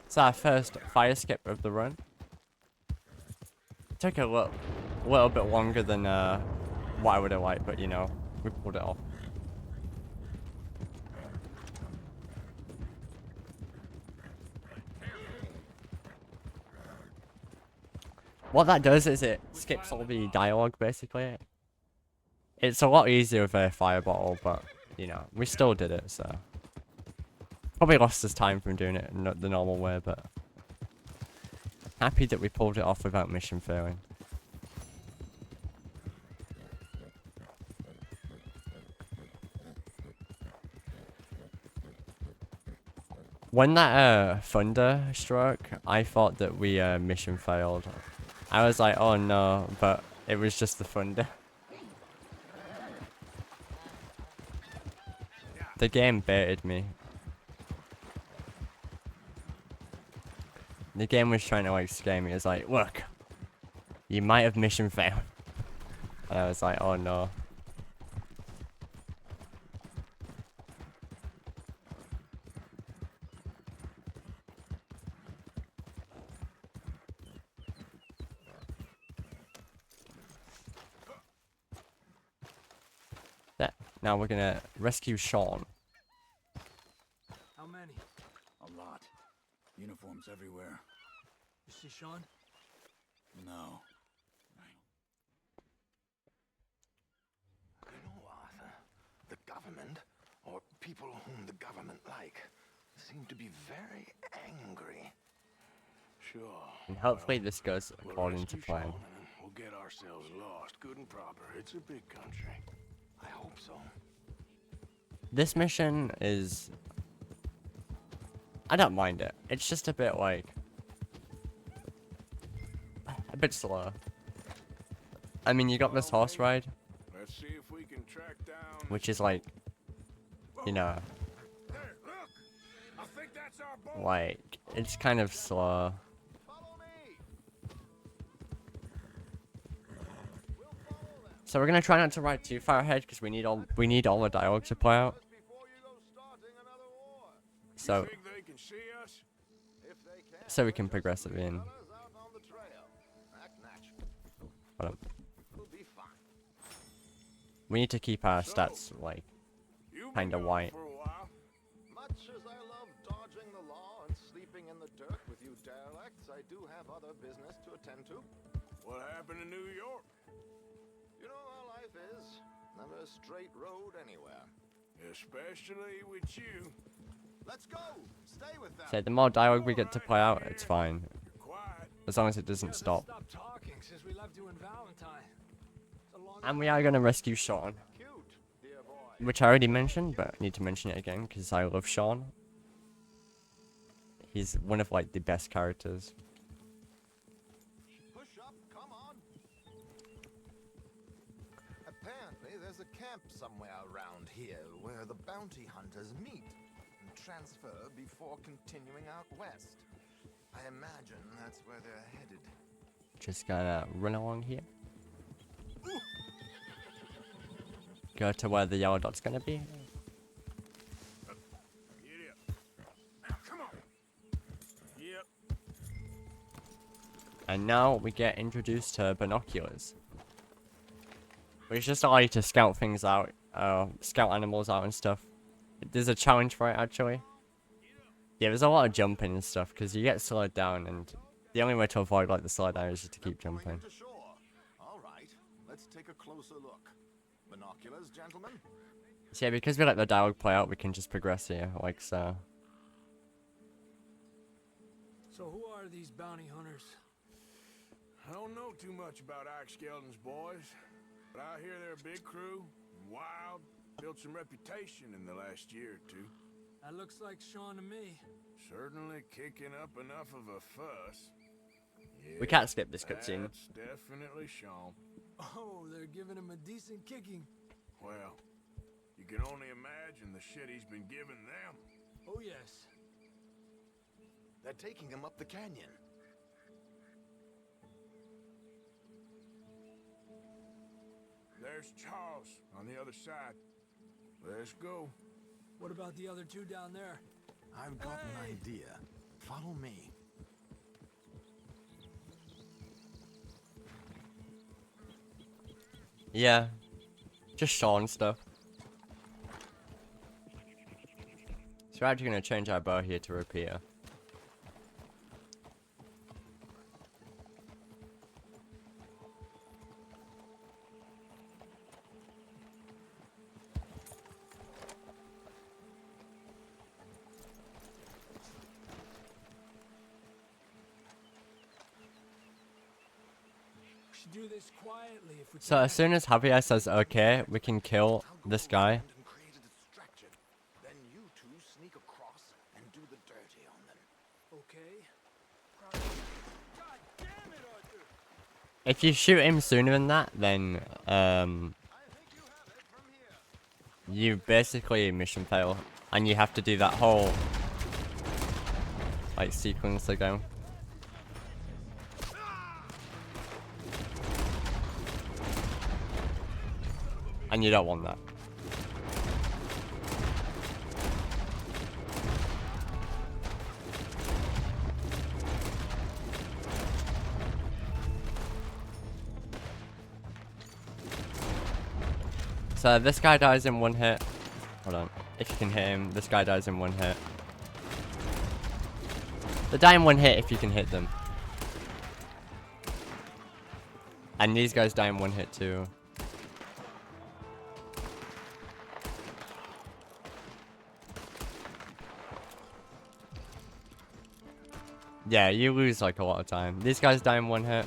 It's our first fire skip of the run. Took a little bit longer than what I would have liked, but you know, we pulled it off. What that does is it skips all the dialogue, basically. It's a lot easier with a fire bottle, but you know, we still did it, so. Probably lost us time from doing it in the normal way, but happy that we pulled it off without mission failing. When that thunder struck, I thought that we mission failed. I was like, oh no, but it was just the thunder. The game baited me. The game was trying to like scare me. It was like, look, you might have mission failed. And I was like, oh no. There. Now we're gonna rescue Sean. How many? A lot. Uniforms everywhere. You see Sean? No. You know, Arthur, the government, or people whom the government like, seem to be very angry. Sure. And hopefully this goes We'll according to rescue plan. Sean and we'll get ourselves lost, good and proper. It's a big country. I hope so. This mission is... I don't mind it. It's just a bit like... a bit slow. I mean, you got this horse ride, Let's see if we can track down. which is like... you know, There, look! I think that's our boat. like... it's kind of slow. Follow me. So we're gonna try not to ride too far ahead because we need all the dialogue to play out. Before you go starting another war. So Think they can see us? If they can, so we can progressively in. others out on the trail. Act natural. Hold on. We'll be fine. We need to keep our stats like You've kinda been gone white. for a while. Much as I love dodging the law and sleeping in the dirt with you derelicts, I do have other business to attend to. What happened in New York? You know how life is. Never a straight road anywhere. Especially with you. Let's go. Stay with them. So the more dialogue we get to play out, it's fine. Quiet. As long as it doesn't stop. Stop talking since we left you in Valentine. It's a long And we are gonna rescue Sean, Cute, dear boy. which I already mentioned, but I need to mention it again because I love Sean. He's one of like the best characters. Push up. Come on. Apparently, there's a camp somewhere around here where the bounty hunters meet and transfer before continuing out west. I imagine that's where they're headed. Just gonna run along here. Go to where the yellow dot's gonna be. Get up. Now, come on. Yep. And now we get introduced to binoculars, which just allow you to scout things out, scout animals out and stuff. There's a challenge for it actually. Yeah, there's a lot of jumping and stuff because you get slowed down, and the only way to avoid like the slowdown is just to keep Going jumping. into shore. All right. Let's take a closer look. Binoculars, gentlemen. So yeah, because we let the dialogue play out, we can just progress here like so. So who are these bounty hunters? I don't know too much about Ike Skeldon's boys, but I hear they're a big crew, wild, built some reputation in the last year or two. That looks like Sean to me. Certainly kicking up enough of a fuss. We can't skip this cutscene. That's definitely Sean. Oh, they're giving him a decent kicking. Well, you can only imagine the shit he's been giving them. Oh, yes. They're taking him up the canyon. There's Charles on the other side. Let's go. What about the other two down there? I've got an idea. Follow me. Yeah, just Sean stuff. So we're actually gonna change our bow here to rapier. We should do this quietly if we So can. as soon as Javier says okay, we can kill this guy. And create a distraction. Then you two sneak across and do the dirty on them. Okay. God damn it, Arthur! If you shoot him sooner than that, then you basically mission fail, and you have to do that whole like sequence again. And you don't want that. So this guy dies in one hit. Hold on. If you can hit him, this guy dies in one hit. They die in one hit if you can hit them. And these guys die in one hit too. Yeah, you lose like a lot of time. These guys die in one hit.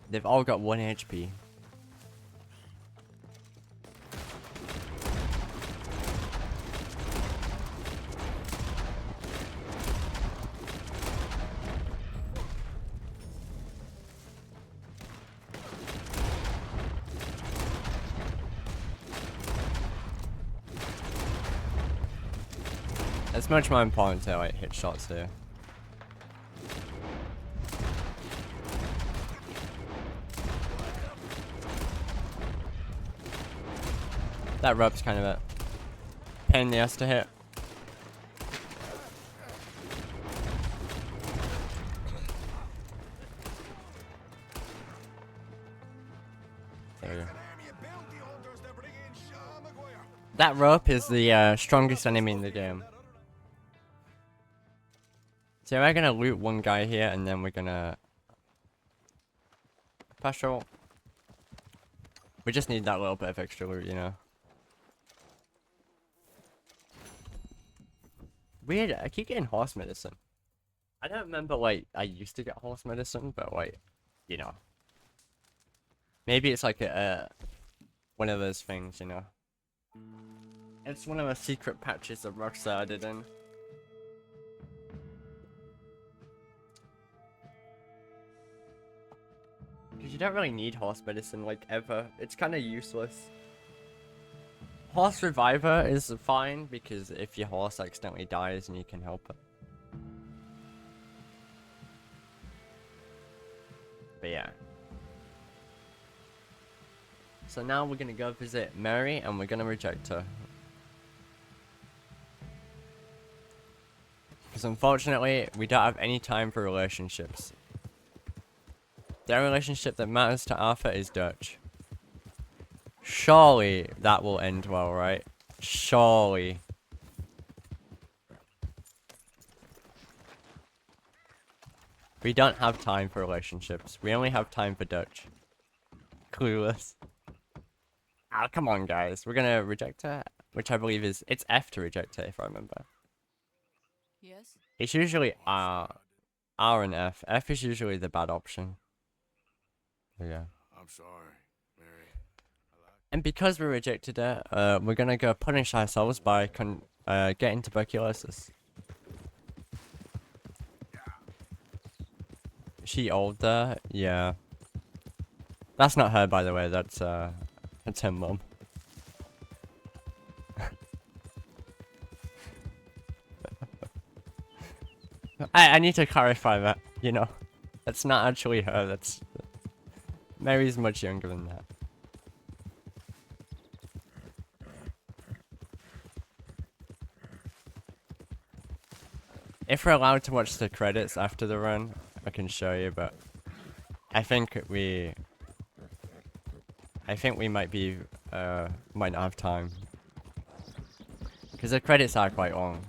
They've all got 1 HP. It's much more important to like hit shots here. That rub's kind of a pain in the ass to hit. There we go. That rope is the strongest enemy in the game. So we're gonna loot one guy here and then we're gonna patrol. We just need that little bit of extra loot, you know. Weird, I keep getting horse medicine. I don't remember, like, I used to get horse medicine, but, like, you know. Maybe it's like one of those things, you know. It's one of the secret patches of Rockstar added in. Because you don't really need horse medicine, like, ever. It's kind of useless. Horse Reviver is fine, because if your horse accidentally dies and you can help it. But yeah. So now we're gonna go visit Mary and we're gonna reject her. Because unfortunately, we don't have any time for relationships. The only relationship that matters to Arthur is Dutch. Surely that will end well, right? Surely. We don't have time for relationships. We only have time for Dutch. Clueless. Ah, come on, guys. We're gonna reject her, which I believe is... It's F to reject her, if I remember. Yes? It's usually R and F. F is usually the bad option. But yeah. I'm sorry, Mary. And because we rejected her, we're gonna go punish ourselves by getting tuberculosis. Is she older? Yeah. That's not her, by the way. That's her mum. I need to clarify that. You know, that's not actually her. That's Mary's much younger than that. If we're allowed to watch the credits after the run, I can show you, but I think we might be, might not have time. Because the credits are quite long.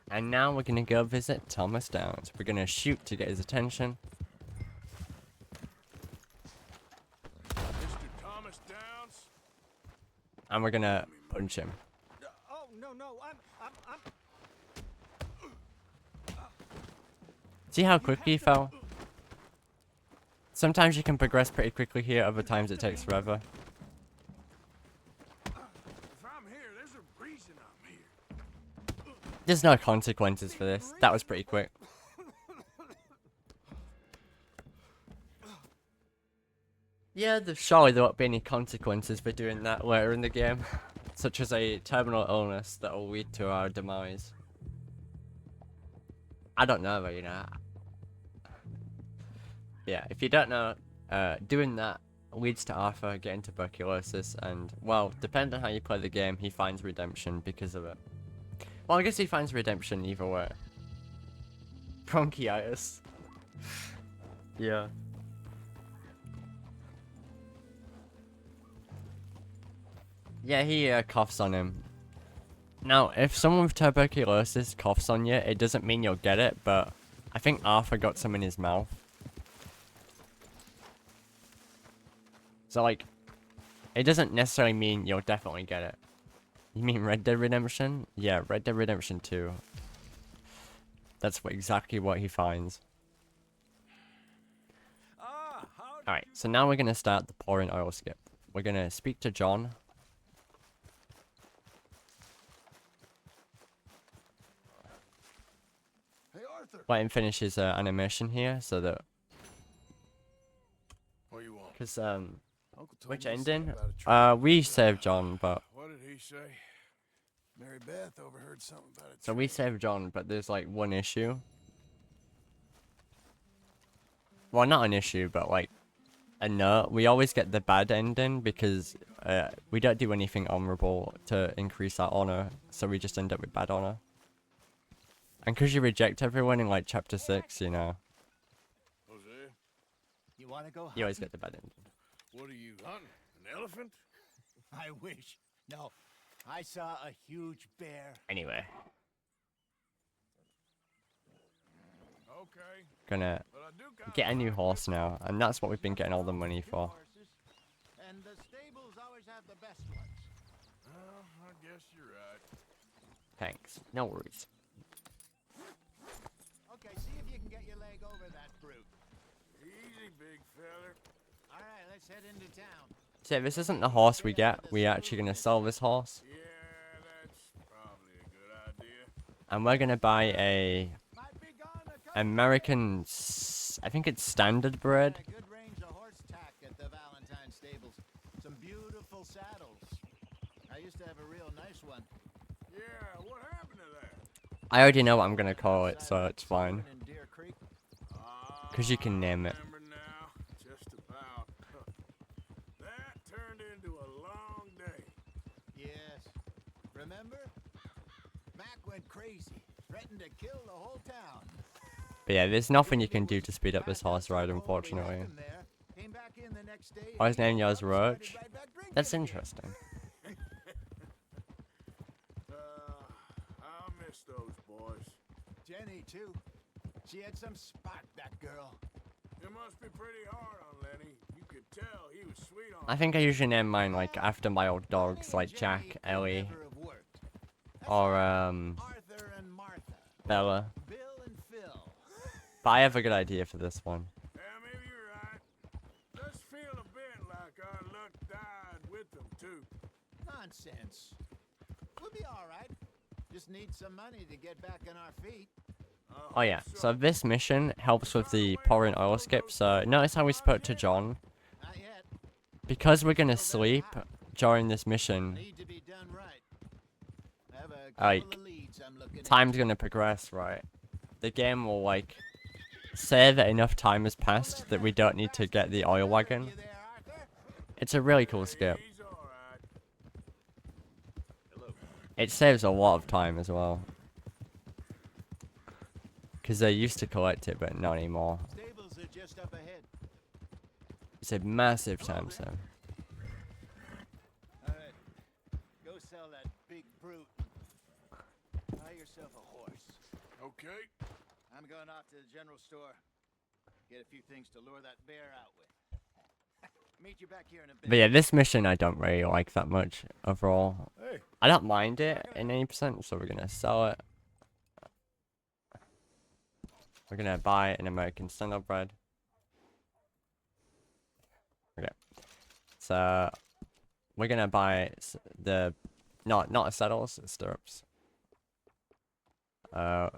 And now we're gonna go visit Thomas Downs. We're gonna shoot to get his attention. Mr. Thomas Downs? And we're gonna punch him. Oh, no, I'm... See how quickly he fell? Sometimes you can progress pretty quickly here, other times it takes forever. If I'm here, there's a reason I'm here. There's no consequences for this. That was pretty quick. Yeah, surely there won't be any consequences for doing that later in the game. Such as a terminal illness that will lead to our demise. I don't know, but you know. Yeah, if you don't know, doing that leads to Arthur getting tuberculosis, and, well, depending on how you play the game, he finds redemption because of it. Well, I guess he finds redemption either way. Bronchitis. Yeah. Yeah, he coughs on him. Now, if someone with tuberculosis coughs on you, it doesn't mean you'll get it, but I think Arthur got some in his mouth. So, like, it doesn't necessarily mean you'll definitely get it. You mean Red Dead Redemption? Yeah, Red Dead Redemption 2. That's exactly what he finds. Alright, so now we're going to start the pouring oil skip. We're going to speak to John. Hey, Arthur. Let him finish his animation here, so that... What you want? Because, Uncle told which me something ending? about a trip. We saved John, but... What did he say? Mary Beth overheard something about it. So we saved John, but there's like one issue. Well, not an issue, but like a note. We always get the bad ending because we don't do anything honorable to increase our honor, so we just end up with bad honor. And because you reject everyone in like chapter 6, you know, Jose, you want to go hunting? you always get the bad ending. What are you hunting? An elephant? I wish. No, I saw a huge bear. Anyway, Okay. gonna But I do got get a new horse now, and that's what we've been getting all the money for. And the stables always have the best ones. Well, I guess you're right. Thanks. No worries. Okay, see if you can get your leg over that brute. Easy, big feller. All right, let's head into town. So this isn't the horse we get. We're actually gonna sell this horse. Yeah, that's probably a good idea. And we're gonna buy a American, I think it's standard bred. A good range of horse tack at the Valentine stables. Some beautiful saddles. I used to have a real nice one. Yeah, what happened to that? I already know what I'm gonna call it, so it's fine. In Deer Creek. Cause you can name it. Remember now, just about. That turned into a long day. Yes. Remember? Mac went crazy, threatened to kill the whole town. But yeah, there's nothing you can do to speed up this horse ride, unfortunately. Came back in the next day. Oh, his name is Roach? That's interesting. I'll miss those boys. Jenny, too. She had some spark, that girl. It must be pretty hard on Lenny. You could tell he was sweet on I think I usually name mine like after my old dogs, like Jack, Ellie, or Arthur and Martha. Bella. Bill and Phil. But I have a good idea for this one. Yeah, maybe you're right. Does feel a bit like our luck died with them, too. Nonsense. We'll be all right. Just need some money to get back on our feet. Oh yeah, so this mission helps with the pouring oil skip, so notice how we spoke to John. Not yet. Because we're gonna sleep during this mission, Need to be done right. Have a like, couple of leads I'm looking time's gonna progress, right? The game will, like, say that enough time has passed that we don't need to get the oil wagon. It's a really cool skip. It saves a lot of time as well. Because they used to collect it, but not anymore. Stables are just up ahead. It's a massive time save. All right. Go sell that big brute. Buy yourself a horse. Okay. I'm going off to the general store. Get a few things to lure that bear out with. Meet you back here in a bit. But yeah, this mission I don't really like that much overall. Hey. I don't mind it in 80%, so we're gonna sell it. We're gonna buy an American standard bread. Okay. So we're gonna buy the not a saddles, stirrups. There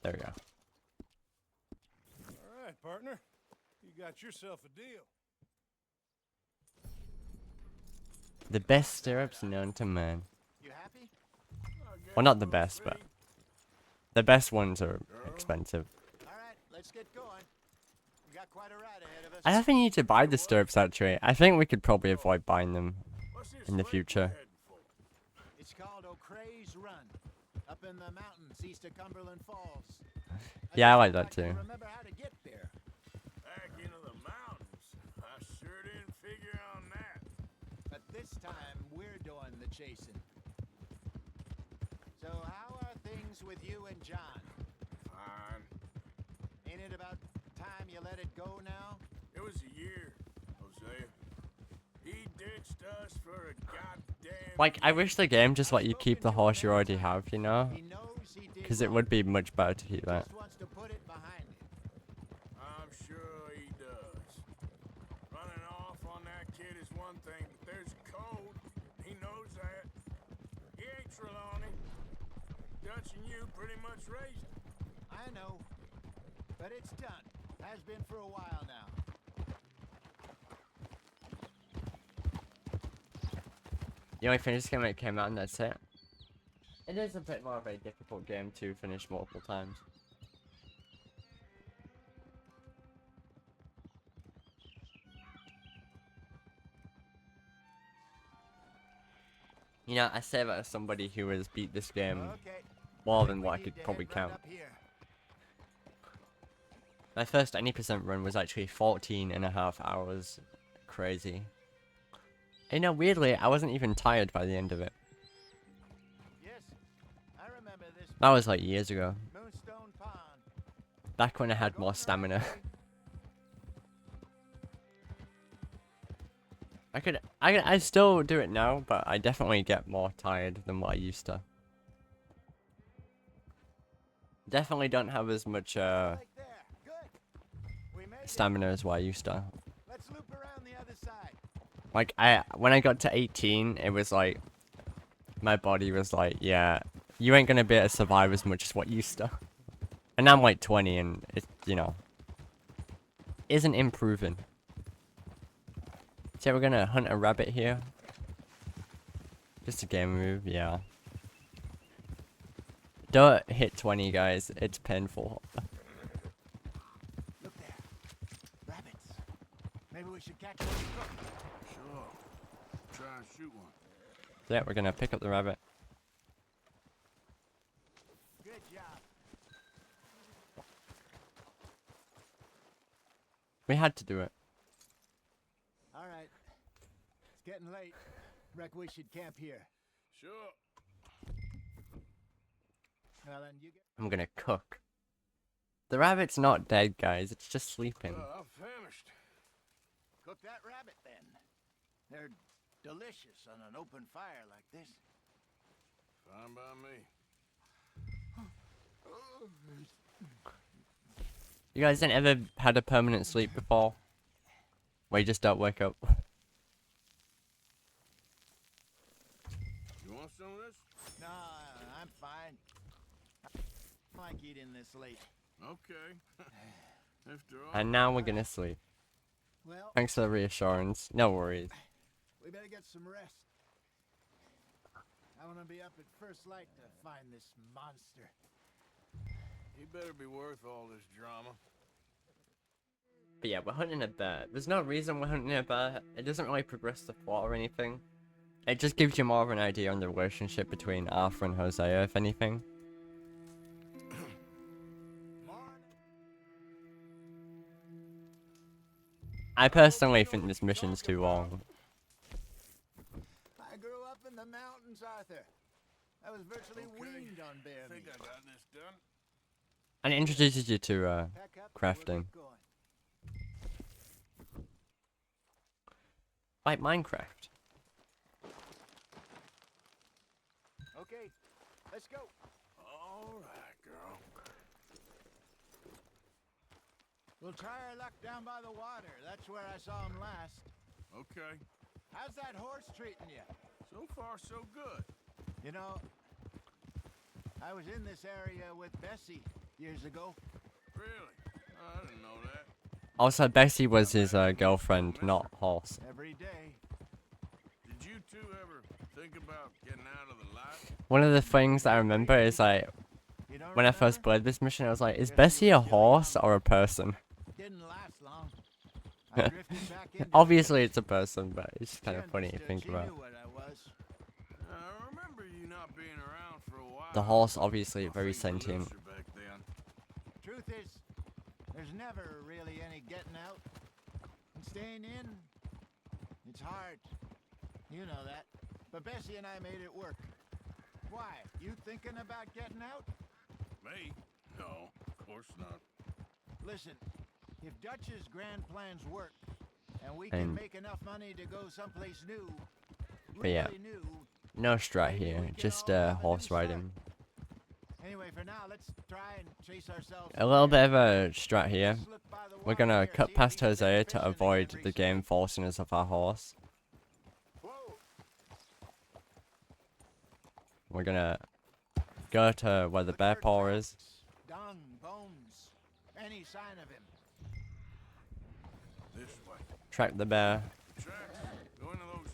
we go. All right, partner. You got yourself a deal. The best stirrups known to man. You happy? Well, not the best, but the best ones are expensive. All right, let's get going. got quite a ride ahead of us. I don't think you need to buy the stirrups actually. I think we could probably avoid buying them What's this in the lake we're future. heading for? It's called O'Creagh's Run, up in the mountains east of Cumberland Falls. Yeah, I like just that hope too. can remember how to get there. Back into the mountains. I sure didn't figure on that. But this time, we're doing the chasing. So how are things with you and John? Fine. Ain't it about time you let it go now? It was a year, Hosea. He ditched us for a goddamn Like, I wish the game just let you keep the horse you already have, you know? He knows he did Because it wrong. would be much better to keep that. Just wants to put it behind him. I'm sure he does. Running off on that kid is one thing, but there's code. He knows that. He ain't Trelawney. Dutch and you pretty much raised him. I know. But it's done. Has been for a while now. You only finished this game when it came out and that's it. It is a bit more of a difficult game to finish multiple times. You know, I say that as somebody who has beat this game Okay. more Think than we what I need could to probably head right count. up here. My first any percent run was actually 14.5 hours. Crazy. You know, weirdly, I wasn't even tired by the end of it. Yes, I remember this. That was like years ago. Moonstone Pond. Back when I had more Going the right stamina. way. I still do it now, but I definitely get more tired than what I used to. Definitely don't have as much Right there. Good. We made it. stamina as what I used to. Let's loop around the other side. Like when I got to 18, it was like my body was like, yeah, you ain't gonna be able to survive as much as what you used to. And now I'm like 20, and it, you know, isn't improving. So we're gonna hunt a rabbit here. Just a game move, yeah. Don't hit 20, guys. It's painful. Look there. Rabbits. Maybe we should catch one and cook. Sure. Try and shoot one. So yeah, we're gonna pick up the rabbit. Good job. We had to do it. All right. It's getting late. Reckon we should camp here. Sure. Well, then you get. I'm gonna cook. The rabbit's not dead, guys. It's just sleeping. I'm famished. Cook that rabbit then. They're delicious on an open fire like this. Fine by me. You guys ain't ever had a permanent sleep before? Where you just don't wake up? You want some of this? No, I'm fine. I like eating this late. Okay. After all. And now we're gonna sleep. Well, Thanks for the reassurance. No worries. we better get some rest. I want to be up at first light to find this monster. He better be worth all this drama. But yeah, we're hunting a bear. There's no reason we're hunting a bear. It doesn't really progress the plot or anything. It just gives you more of an idea on the relationship between Arthur and Hosea, if anything. I personally think this mission's too long. I grew up in the mountains, Arthur. I was virtually weaned on bear I think meat. I got this done. And it introduces you to Pack up, crafting. we'll get going. Like Minecraft. Okay, let's go. All right, girl. We'll try our luck down by the water. That's where I saw him last. Okay. How's that horse treating you? So far, so good. You know, I was in this area with Bessie years ago. Really? I didn't know that. Also, Bessie was his girlfriend, not horse. Every day. Did you two ever think about getting out of the light? One of the things I remember is like, You don't when I remember? first played this mission, I was like, is Bessie a horse or a person? Didn't didn't last long. I drifted back into Obviously, it's a person, but it's kind of funny to think She about. knew what I was. I remember you not being around for a while. The horse, obviously, very sentient. Back then. Truth is, there's never really any getting out. And staying in, it's hard. You know that. But Bessie and I made it work. Why? You thinking about getting out? Me? No, of course not. Listen, if Dutch's grand plans work, and we can And- make enough money to go someplace new, But yeah, really new. no strat here, just horse riding. Anyway, for now, let's try and chase ourselves. A little bit of a strat here. We're gonna cut past Hosea to avoid the game forcing us off our horse. We're gonna go to where the bear paw is. Dung, bones, any sign of him. This way. Track the bear. Tracks. Go into those.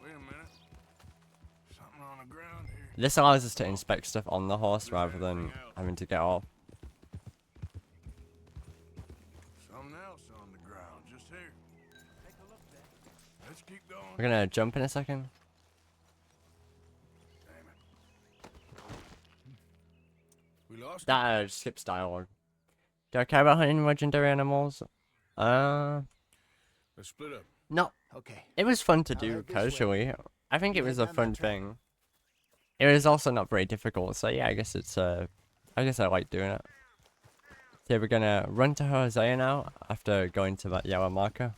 Wait a minute. Something on the ground here. This allows us to inspect stuff on the horse rather than having to get off. Something else on the ground, just here. Take a look there. Let's keep going. We're gonna jump in a second. We lost That skips dialogue. Do I care about hunting legendary animals? Let's split up. No. Okay. It was fun to I'll do head this way. casually. I think it You was head a down fun that track. thing. It was also not very difficult, so yeah, I guess it's I guess I like doing it. So we're gonna run to Hosea now after going to that yellow marker.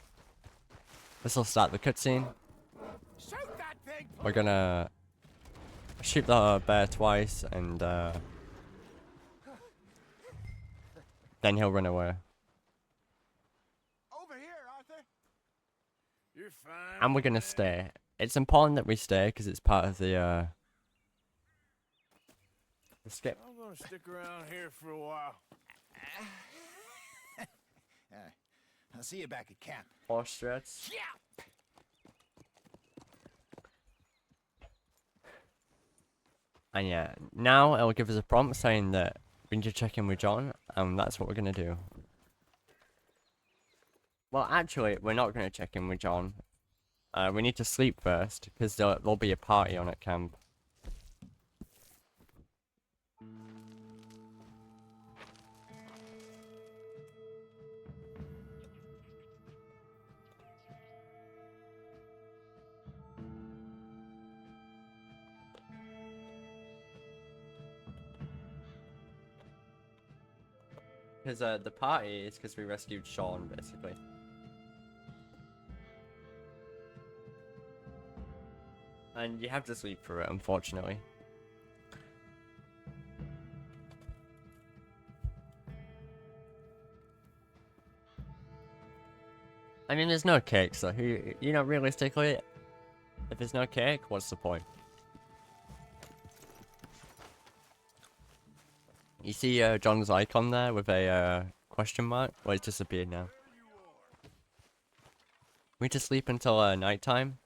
This will start the cutscene. We're gonna shoot the bear twice and then he'll run away. Over here, Arthur. You're fine. And we're gonna stay. It's important that we stay because it's part of the skip. I'm gonna stick around here for a while. I'll see you back at camp. Horse strats. Yeah. And yeah, now it'll give us a prompt saying that we need to check in with John, and that's what we're gonna do. Well, actually, we're not gonna check in with John. We need to sleep first, because there'll be a party on at camp. Because the party is because we rescued Sean, basically. And you have to sleep for it, unfortunately. I mean, there's no cake, so you know, realistically, if there's no cake, what's the point? You see John's icon there with a question mark? Well, it's disappeared now. We need to sleep until nighttime.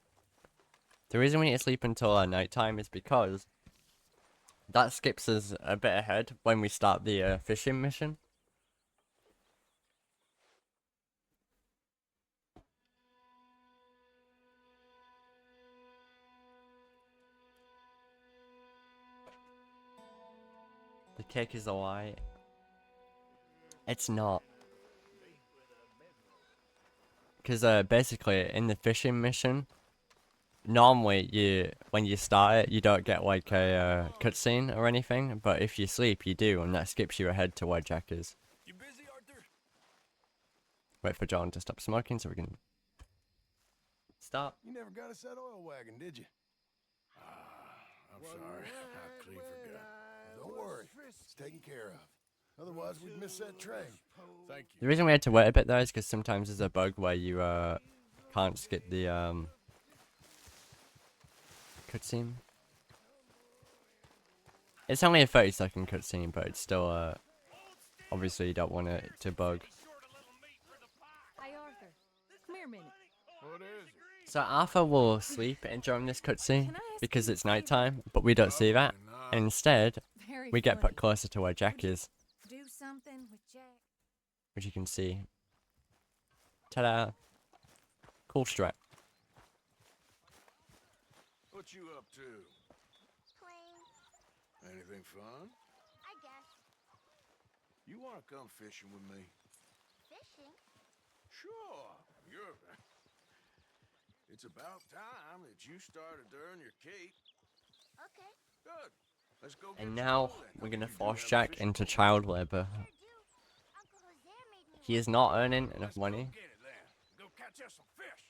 The reason we need to sleep until nighttime is because that skips us a bit ahead when we start the fishing mission. The cake is a lie. It's not. Because basically in the fishing mission, normally when you start it, you don't get like a cutscene or anything, but if you sleep, you do, and that skips you ahead to where Jack is. You busy, Arthur? Wait for John to stop smoking so we can stop. You never got us that oil wagon, did you? I'm sorry. I clean forgot. Don't worry. It's taken care of. Otherwise, we'd miss that train. Thank you. The reason we had to wait a bit there is because sometimes there's a bug where you can't skip the cutscene. It's only a 30-second cutscene, but it's still obviously you don't want it to bug. Hey, Arthur. Come here a minute. What is it? So Arthur will sleep during this cutscene because it's nighttime, but we don't see that. And instead, Very we get funny. put closer to where Jack is. something with Jack? which you can see. Ta-da! Cool strap. What you up to? Playing, Anything fun? I guess. You want to come fishing with me? Fishing? Sure. You're... It's about time that you started to earn your keep. Okay. Good. Let's go get And your now tool then. we're gonna You do force have a Jack fishing into pole. child labor. Sure do. Uncle Jose made me He one. is not earning enough Let's money. go get it then. Go catch us some fish.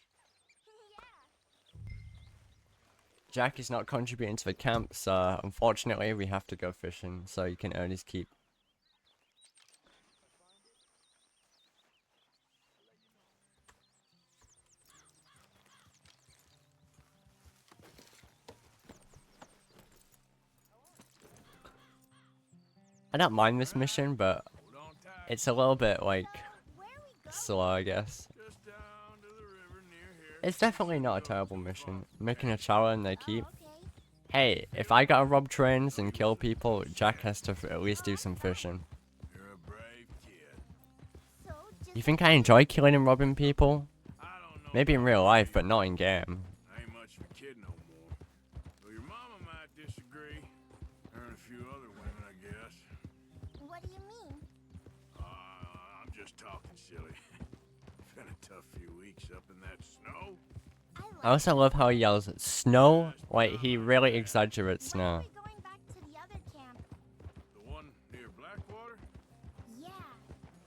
Yeah. Jack is not contributing to the camp, so unfortunately we have to go fishing so he can earn his keep. I don't mind this mission, but Hold on tight. it's a little bit like Where are we going? slow, I guess. Just down to the river near here. It's definitely not a terrible mission. Making a child earn their keep. Oh, okay. Hey, if I gotta rob trains and kill people, Jack has to at least do some fishing. You're a brave kid. So, just You think I enjoy killing and robbing people? I don't know. Maybe in about real you. life, but not in game. I ain't much of a kid no more. Though your mama might disagree. Her and a few other women, I guess. what do you mean? I'm just talking silly. It's been a tough few weeks up in that snow. I also love how he yells snow, like he really exaggerates When are snow. we going back to the other camp? The one near Blackwater? Yeah.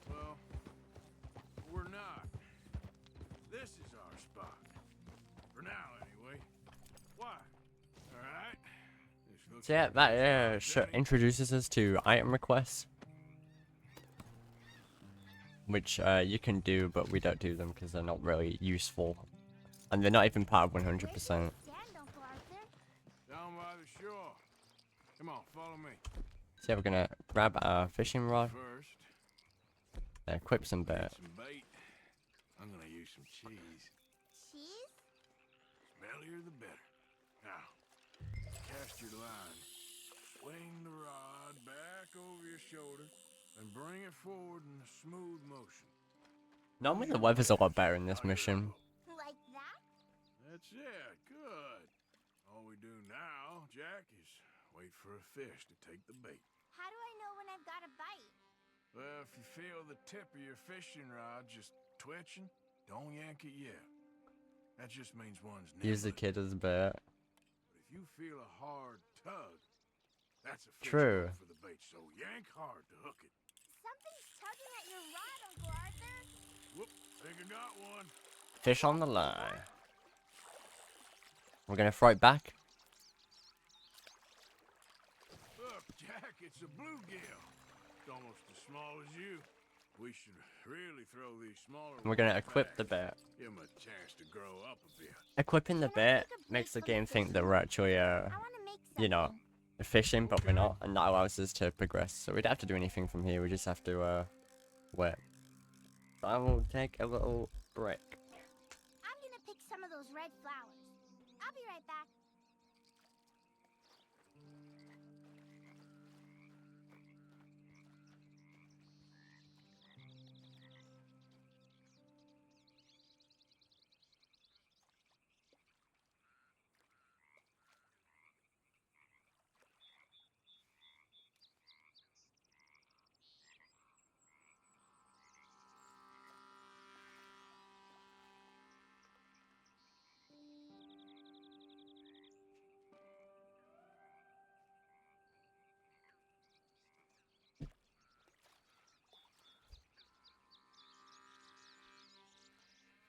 Well, we're not. This is our spot. For now, anyway. Why? Alright. So yeah, that introduces us to item requests. Which you can do, but we don't do them because they're not really useful. And they're not even part of 100%. Stand, Uncle Arthur. Down by the shore. Come on, follow me. So yeah, we're gonna grab our fishing rod, First, equip some bait. get some bait. I'm gonna use some cheese. Cheese? Smellier the better. Now, cast your line. Swing the rod back over your shoulder and bring it forward in a smooth motion. Normally the weather's a lot better in this mission. Like that? That's it. Good. All we do now, Jack, is wait for a fish to take the bait. How do I know when I've got a bite? Well, if you feel the tip of your fishing rod just twitching, don't yank it yet. That just means one's Use the nibbling. kid as bait. But if you feel a hard tug, that's a fish True. going for the bait, so yank hard to hook it. Something's tugging at your rod, Uncle Arthur. Whoop, think I got one. Fish on the line. We're gonna throw it back. Look, Jack, it's a bluegill. It's almost as small as you. We should really throw these smaller We're gonna ones equip back. the bait. Give 'em a chance to grow up a bit. Equipping the Can I bait take a break makes the from game think that fishing? we're actually, I want to make something. you know, fishing, but we're not, and that allows us to progress. So we don't have to do anything from here. We just have to wait. So I will take a little break. I'm gonna pick some of those red flowers. I'll be right back.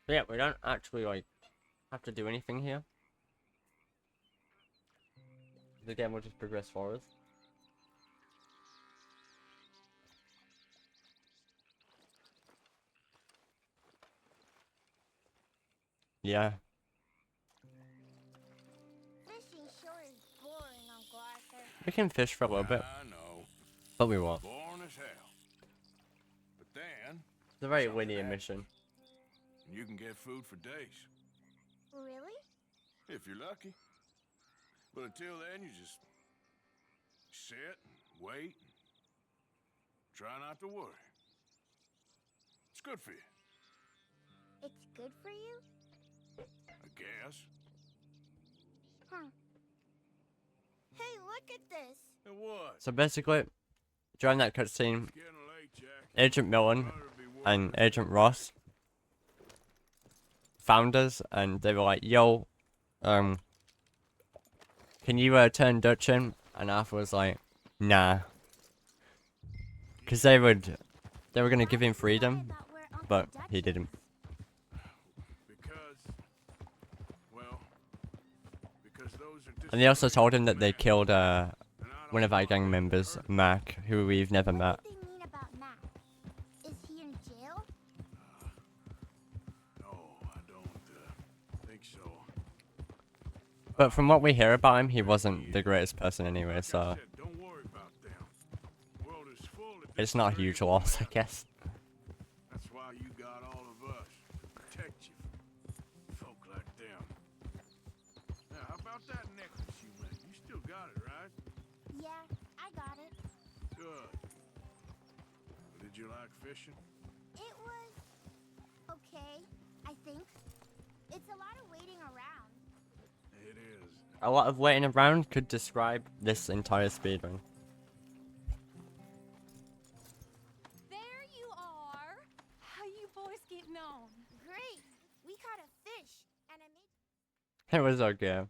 But yeah, we don't actually like have to do anything here. The game will just progress for us. Yeah. Fishing sure is boring, Uncle Arthur. We can fish for a little bit, I know. but we won't. Born as hell. But then, It's a very something linear happens, mission. and you can get food for days. Really? If you're lucky. But until then, you just sit and wait and try not to worry. It's good for you, It's good for you? I guess. Huh. Hey, look at this. And what? So basically, during that cutscene, It's getting late, Jack. Agent Millen Better be working. and Agent Ross found us, and they were like, "Yo, can you turn Dutch in?" And Arthur was like, "Nah," because they were gonna give him freedom, but he didn't. Because, well, because those are And they also told him that they disciplinary killed men, and I one don't of our want gang them to members, hurt Mac, who we've never met. What do they mean about Mac? Is he in jail? No, I don't think so. But from what we hear about him, he wasn't the greatest person anyway, Like I so said, don't worry about them. The world is full of it's not a huge disgraceful loss, I men. guess. That's why you got all of us to protect you from folk like them. Now, how about that necklace you made? You still got it, right? Yeah, I got it. Good. Did you like fishing? It was okay, I think. It's a lot of waiting around. It is. A lot of waiting around could describe this entire speedrun. There you are. How you boys getting on? Great. We caught a fish, and I made. It was okay.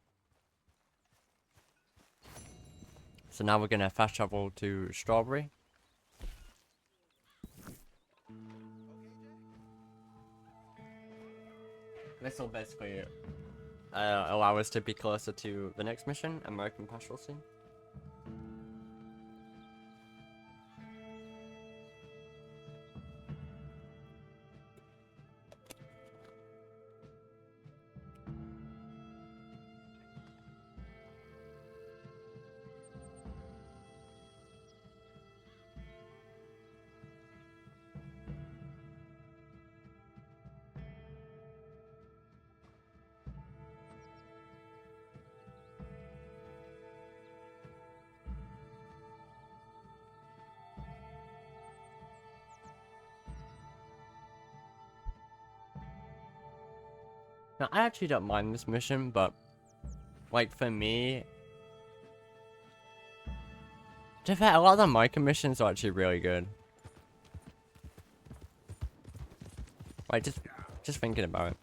So now we're gonna fast travel to Strawberry. This will basically allow us to be closer to the next mission, American Pastoral Scene. Now, I actually don't mind this mission, but, like, for me... To be fair, a lot of the Micah missions are actually really good. Like, just thinking about it.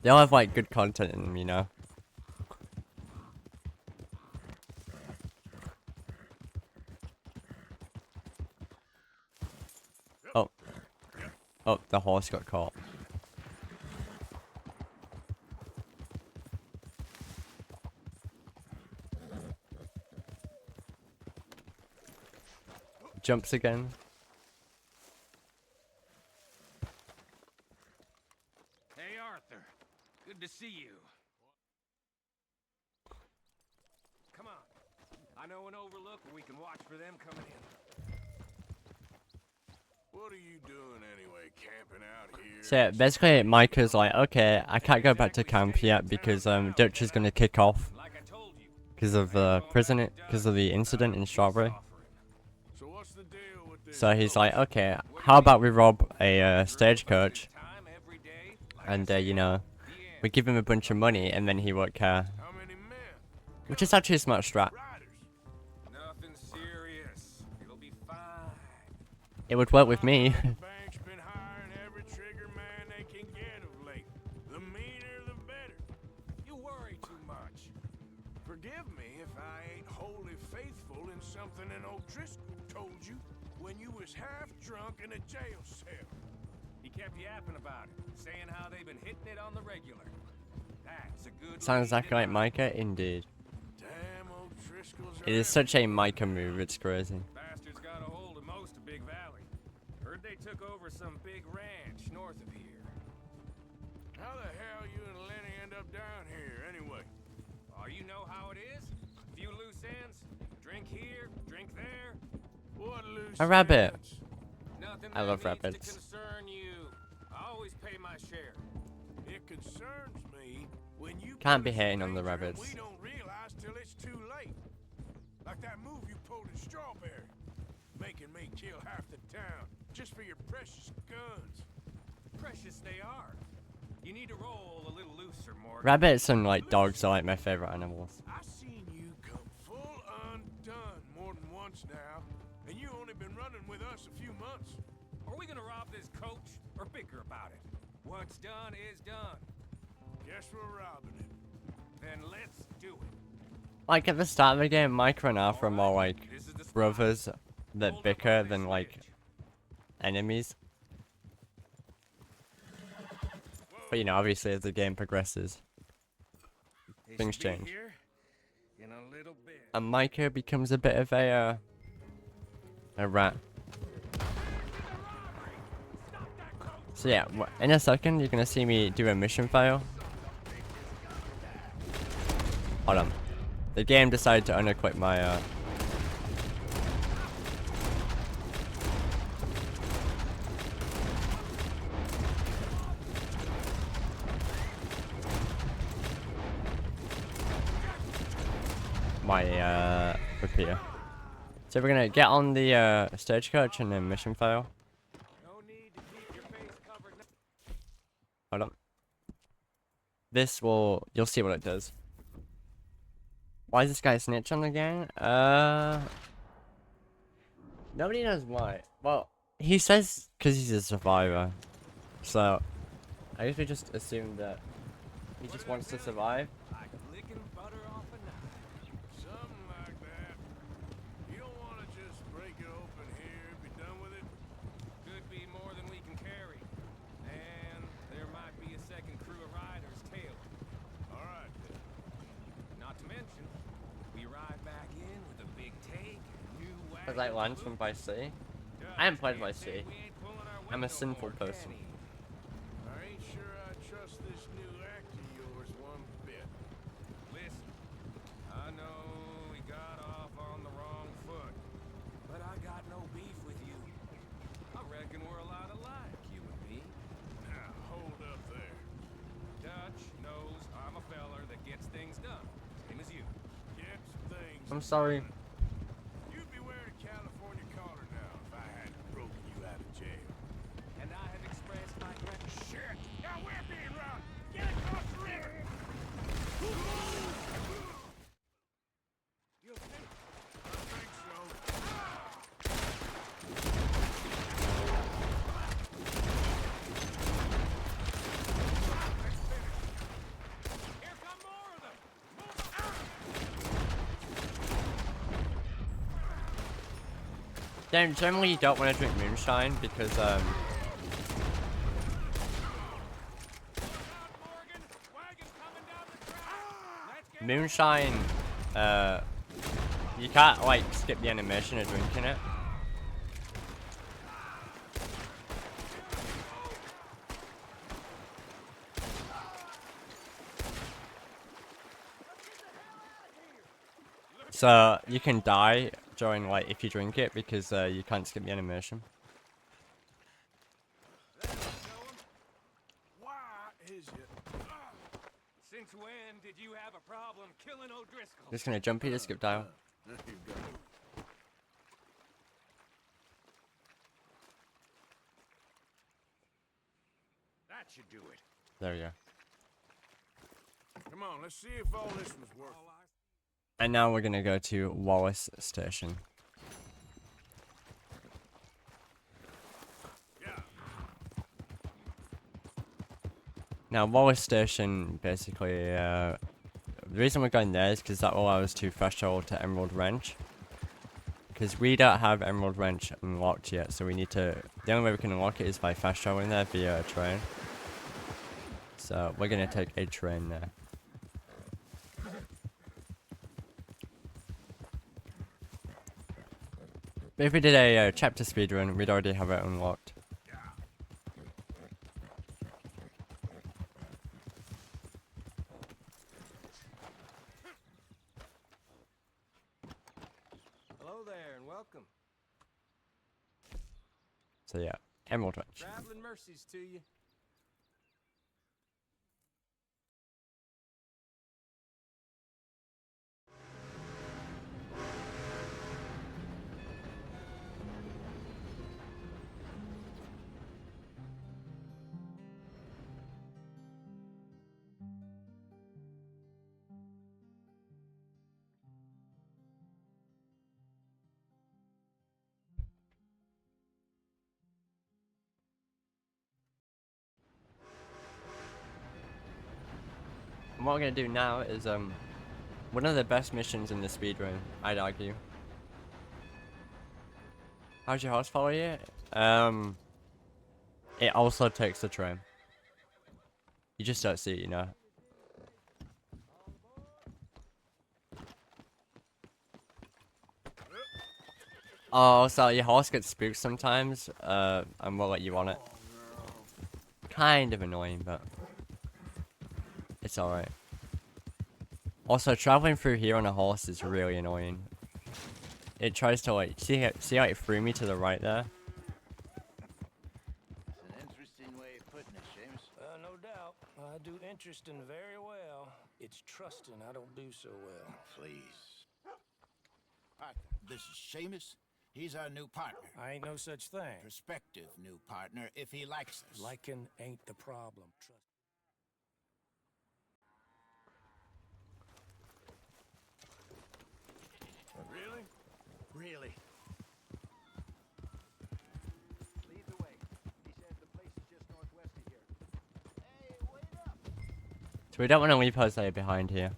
They all have, like, good content in them, you know? Oh. Oh, the horse got caught. Jumps again. Hey, Arthur. Good to see you. Come on. I know an overlook where we can watch for them coming in. What are you doing anyway, camping out here? So yeah, basically Micah's like, okay, I can't go back to camp yet because Dutch is gonna kick off Like I told you. because of the because of the incident in Strawberry. So what's the deal with this? So he's like, okay, how about we rob a stagecoach Time every day. and you know, we give him a bunch of money and then he won't care. How many men? Which is actually a smart strat. Riders. Nothing serious. It'll be fine. It would work with me. The bank's been hiring every trigger man they can get of late. The meaner, the better. You worry too much. Forgive me if I ain't wholly faithful in something an old Driscoll told you when you was half drunk in a jail cell. He kept yapping about it, saying how they've been hitting it on the regular. That's a good Sounds lead exactly in like my- Micah, indeed. Damn old Driscoll's It is such a Micah move, it's crazy. Bastards got a hold of most of Big Valley. Heard they took over some big ranch north of here. How the hell you and Lenny end up down here anyway? Oh, you know how it is? Few loose ends. Drink here, drink there. What loose A rabbit. ends? Nothing I that love needs rabbits. to concern you. I always pay my share. It concerns me when you Can't put be us in hating on the danger and rabbits. We don't realize till it's too late. Like that move you pulled in Strawberry. town, just for your precious guns. Precious they are. You need to roll a little looser, Morgan. Rabbits and like dogs are like my favorite animals. I've seen you come full undone more than once now, and you only been running with us a few months. Are we gonna rob this coach or bicker about it? What's done is done. Guess we're robbing it. Then let's do it. Like at the start of the game, Micah and Alpha are more like brothers that bicker than like enemies. But you know, obviously as the game progresses, things change. In a little bit. And Micah becomes a bit of a rat. So yeah, in a second you're gonna see me do a mission fail. Hold on. The game decided to unequip my repeater. So we're gonna get on the stagecoach and then mission fail. Hold on. This will, you'll see what it does. Why is this guy snitch on the gang? Nobody knows why. Well, he says because he's a survivor. So, I guess we just assume that he just wants to survive. Like licking butter off a knife. Something like that. You don't want to just break it open here, be done with it? Could be more than we can carry. And there might be a second crew of riders tailing. All right, then. Not to mention, we ride back in with a big take, new wagon. Cause I launched from Vice City. I haven't played Vice City. I'm a sinful person. I ain't sure I trust this new act of yours one bit. Listen, I know we got off on the wrong foot, but I got no beef with you. I reckon we're a lot alike, you and me. Now, hold up there. Dutch knows I'm a feller that gets things done, same as you. Get things. I'm sorry. You'd be wearing a California collar now if I hadn't broken you out of jail. And I have expressed my gratitude. Shit! Now we're being robbed! Get across the river! You okay? I think so. Here come more of them! Then generally you don't want to drink moonshine because moonshine you can't like skip the animation of drinking it. So you can die during like if you drink it because you can't skip the animation. Why is it? Since when did you have a problem killing O'Driscoll? Just gonna jump here to skip dial. There you go. That should do it. There we go. Come on, let's see if all this was worth it. And now we're gonna go to Wallace Station. Yeah. Now Wallace Station, basically, the reason we're going there is because that will allow us to fast travel to Emerald Wrench. Because we don't have Emerald Wrench unlocked yet, so we need to, the only way we can unlock it is by fast traveling there via a train. So we're gonna take a train there. But if we did a chapter speedrun, we'd already have it unlocked. Hello there and welcome. So yeah, Emerald Wrench. Traveling mercies to you. what we're gonna do now is one of the best missions in the speedrun, I'd argue. How's your horse follow you? It also takes the train. You just don't see it, you know. Oh, so your horse gets spooked sometimes, and we'll let you on it. Kind of annoying, but it's alright. Also, traveling through here on a horse is really annoying. It tries to like, see how it threw me to the right there? It's an interesting way of putting it, Seamus. No doubt. I do interesting very well. It's trusting I don't do so well. Please. Arthur, this is Seamus. He's our new partner. I ain't no such thing. Prospective new partner, if he likes us. Liking ain't the problem. Trust. Really? Really? Lead the way. He says the place is just northwest of here. Hey, wait up! So we don't want to leave Jose behind here.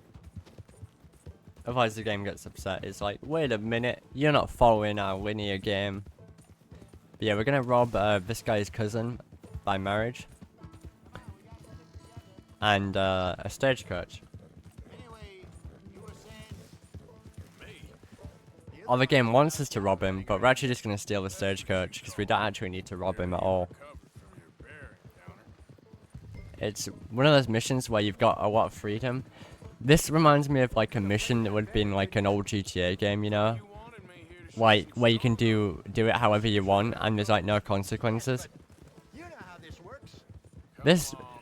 Otherwise the game gets upset. It's like, wait a minute, you're not following our linear game. But yeah, we're gonna rob this guy's cousin by marriage. And a stagecoach. Anyway, you were saying... Oh, the game wants us to rob him, but we're actually just gonna steal the stagecoach because we don't actually need to rob him at all. It's one of those missions where you've got a lot of freedom. This reminds me of like a mission that would be in like an old GTA game, you know? Like, where you can do it however you want and there's like no consequences. You know how this works.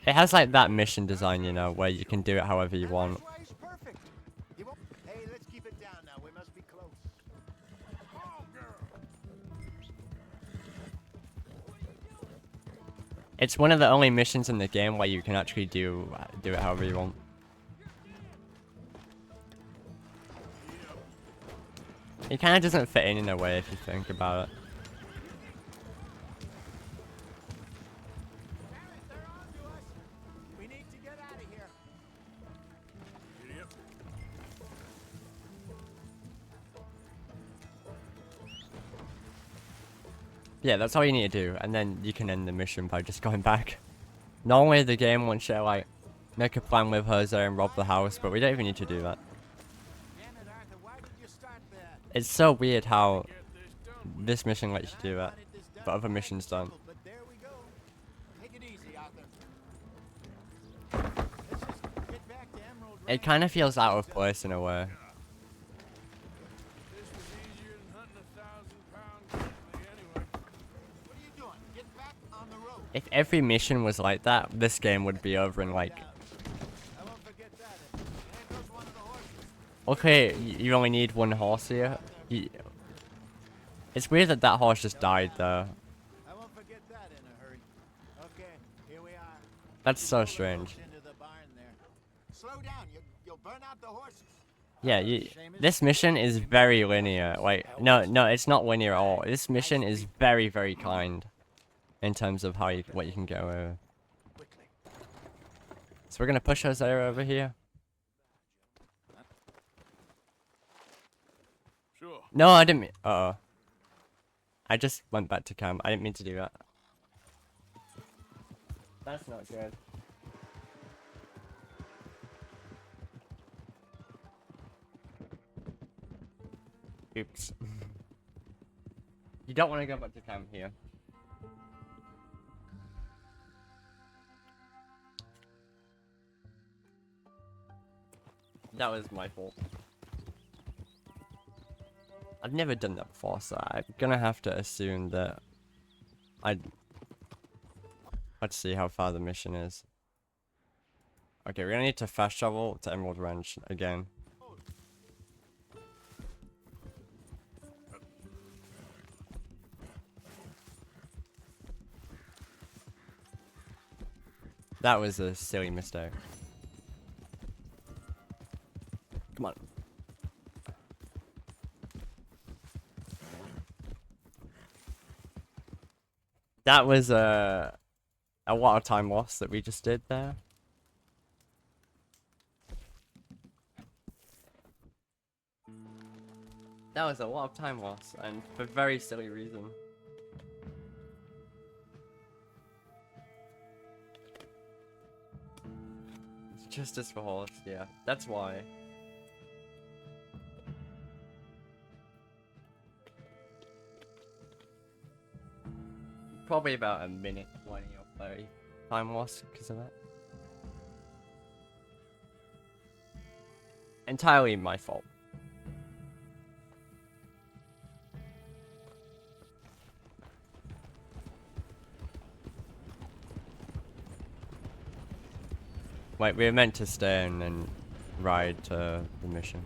It has like that mission design, you know, where you can do it however you want. That's why he's perfect. He won't... Hey, let's keep it down now. We must be close. Oh, girl. It's one of the only missions in the game where you can actually do it however you want. It kind of doesn't fit in a way if you think about it. They're on to us. We need to get out of here. Yep. Yeah, that's all you need to do, and then you can end the mission by just going back. Normally the game wants you to like make a plan with Jose and rob the house, but we don't even need to do that. Damn it, Arthur, why did you start that? It's so weird how this mission lets you do that, but other missions don't. But there we go. Take it easy, Arthur. Let's just get back to Emerald It kind of feels out of place in a way. This was easier than hunting 1,000-pound grizzly anyway. What are you doing? Get back on the road. If every mission was like that, this game would be over in like... I won't forget that. There goes one of the horses. Okay, you only need one horse here. It's weird that that horse just died though. I won't forget that in a hurry. Okay, here we are. That's so strange. Into the barn there. Slow down. You'll burn out the horses. Yeah, this mission is very linear. Like, no, it's not linear at all. This mission is very, very kind in terms of how what you can get away with. So we're gonna push Jose over here. Sure. No, I didn't mean. Uh-oh. I just went back to cam. I didn't mean to do that. That's not good. Oops. You don't want to go back to cam here. That was my fault. I've never done that before, so I'm gonna have to assume that let's see how far the mission is. Okay, we're gonna need to fast travel to Emerald Ranch again. That was a silly mistake. Come on. That was a lot of time lost that we just did there. That was a lot of time loss, and for very silly reason. Justice for horse, yeah, that's why. Probably about a minute 20 or 30 time loss because of that. Entirely my fault. Wait, we were meant to stay and then ride to the mission.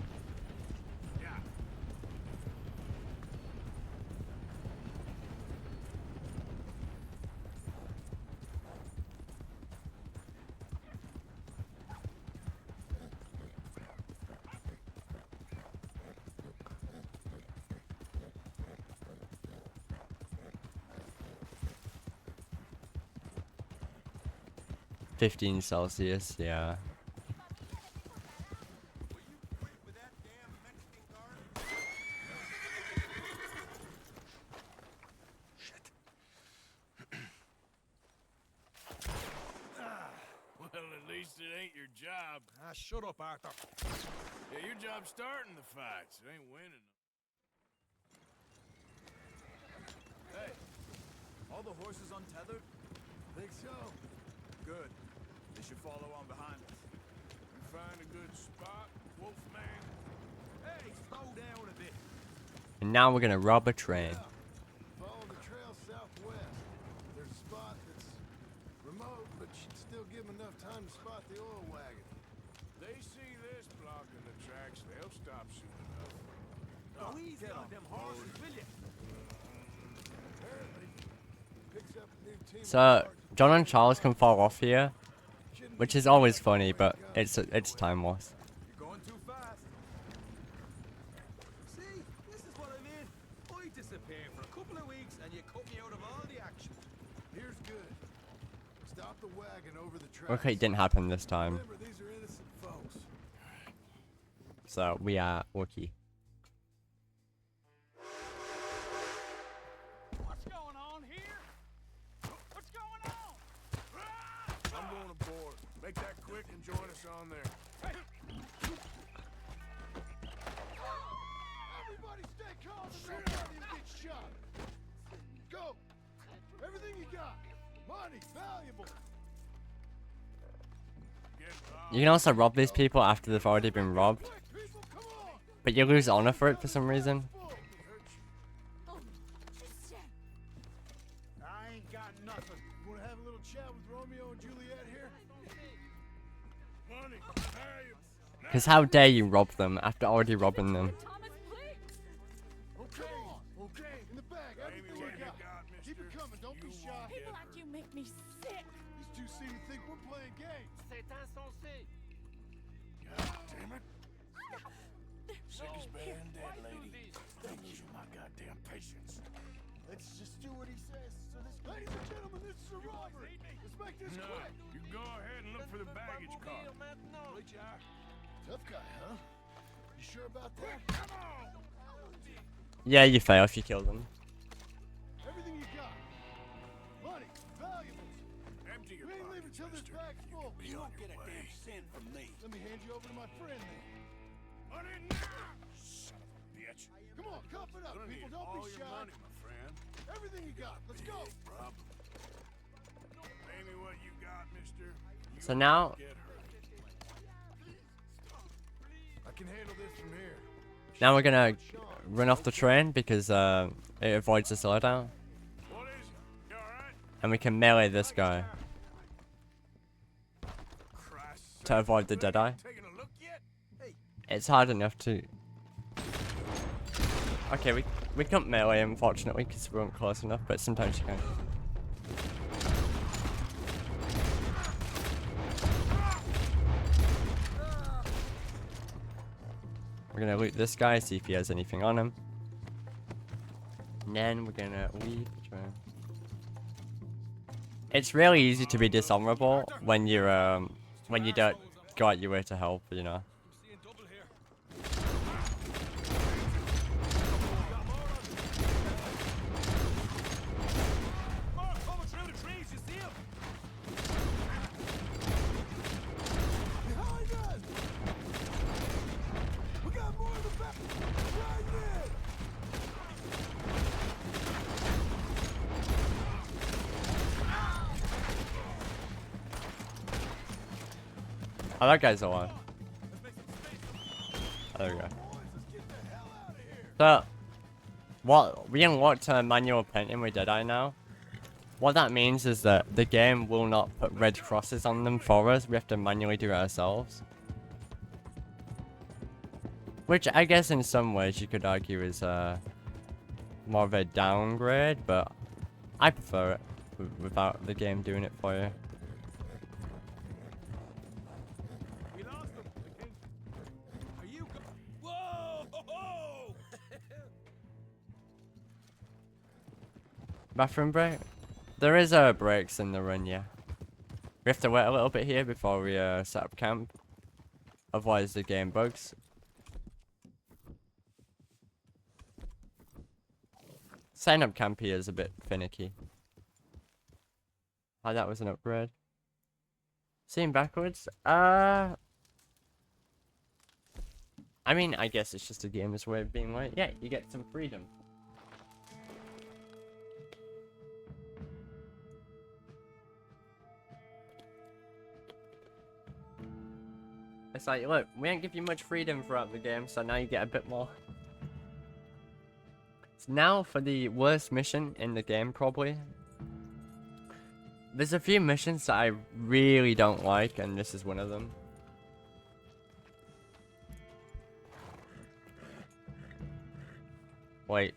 15 Celsius, yeah. Well, at least it ain't your job. Ah, shut up, Arthur. Yeah, your job's starting the fights. It ain't winning. Hey, all the horses untethered? Think so? Good. They should follow on behind us. You find a good spot, Wolfman? Hey, slow down a bit. And now we're gonna rob a train. Follow the trail southwest. There's a spot that's remote, but should still give them enough time to spot the oil wagon. They see this blocking the tracks, they'll stop soon enough. Oh, easy on them horses, will you? Apparently, picks up a new team. So John and Charles can fall off here, which is always funny, but it's time loss. You're going too fast. See, this is what I mean. I disappear for a couple of weeks and you cut me out of all the action. Here's good. Stop the wagon over the tracks. Okay, it didn't happen this time. Remember, these are innocent folks. So we are lucky. What's going on here? What's going on? I'm going aboard. Make that quick and join us on there. Everybody stay calm and nobody will get shot. Go. Everything you got. Money, valuable. You can also rob these people after they've already been robbed, but you lose honor for it for some reason. I ain't got nothing. You wanna have a little chat with Romeo and Juliet here? Money, Because how dare you rob them after already robbing them? Okay, okay. In the bag, everything you got. Keep it coming, don't be shy. People like you make me sick. These two seem to think we're playing games. God damn it. Sick as bad and dead, lady. I'm losing my goddamn patience. Let's just do what he says. So this, ladies and gentlemen, this is a robbery. Let's make this No, quick. you go ahead and look for the baggage car. Right you are. Tough guy, huh? You sure about that? Come on! Yeah, you fail if you kill them. Everything you got. Money, valuables. Empty your We ain't leaving pockets, till this mister. bag's full. Be on your way. cent from me. Let me hand you over to my friend then. Money now! Son of a bitch. Come on, cuff it up, Gonna people. need Don't all be your shy. money, my friend. Everything you got. Let's go. Problem. Pay me what you got, mister. You So now, get hurt. I can handle this from here. now we're gonna run off the train because it avoids the slowdown, What is it? You alright? and we can melee this guy Christ. to avoid the dead eye. Taking a look yet? Hey, It's hard enough to. Okay, we can't melee unfortunately because we weren't close enough, but sometimes you can. We're gonna loot this guy, see if he has anything on him. And then we're gonna leave the train. It's really easy to be dishonorable when you don't go out your way to help, you know. I'm seeing double here. Oh, that guy's alive. Oh, there we go. So, what we unlocked manual painting with Deadeye now. What that means is that the game will not put red crosses on them for us. We have to manually do it ourselves. Which I guess in some ways you could argue is more of a downgrade, but I prefer it without the game doing it for you. We lost him. Are you Whoa! Bathroom break? There is breaks in the run, yeah. We have to wait a little bit here before we set up camp. Otherwise the game bugs. Setting up camp here is a bit finicky. Oh, that was an upgrade. Seeing backwards? I mean, I guess it's just a gamer's way of being like, yeah, you get some freedom. It's like, look, we don't give you much freedom throughout the game, so now you get a bit more. So now for the worst mission in the game, probably. There's a few missions that I really don't like, and this is one of them. Wait.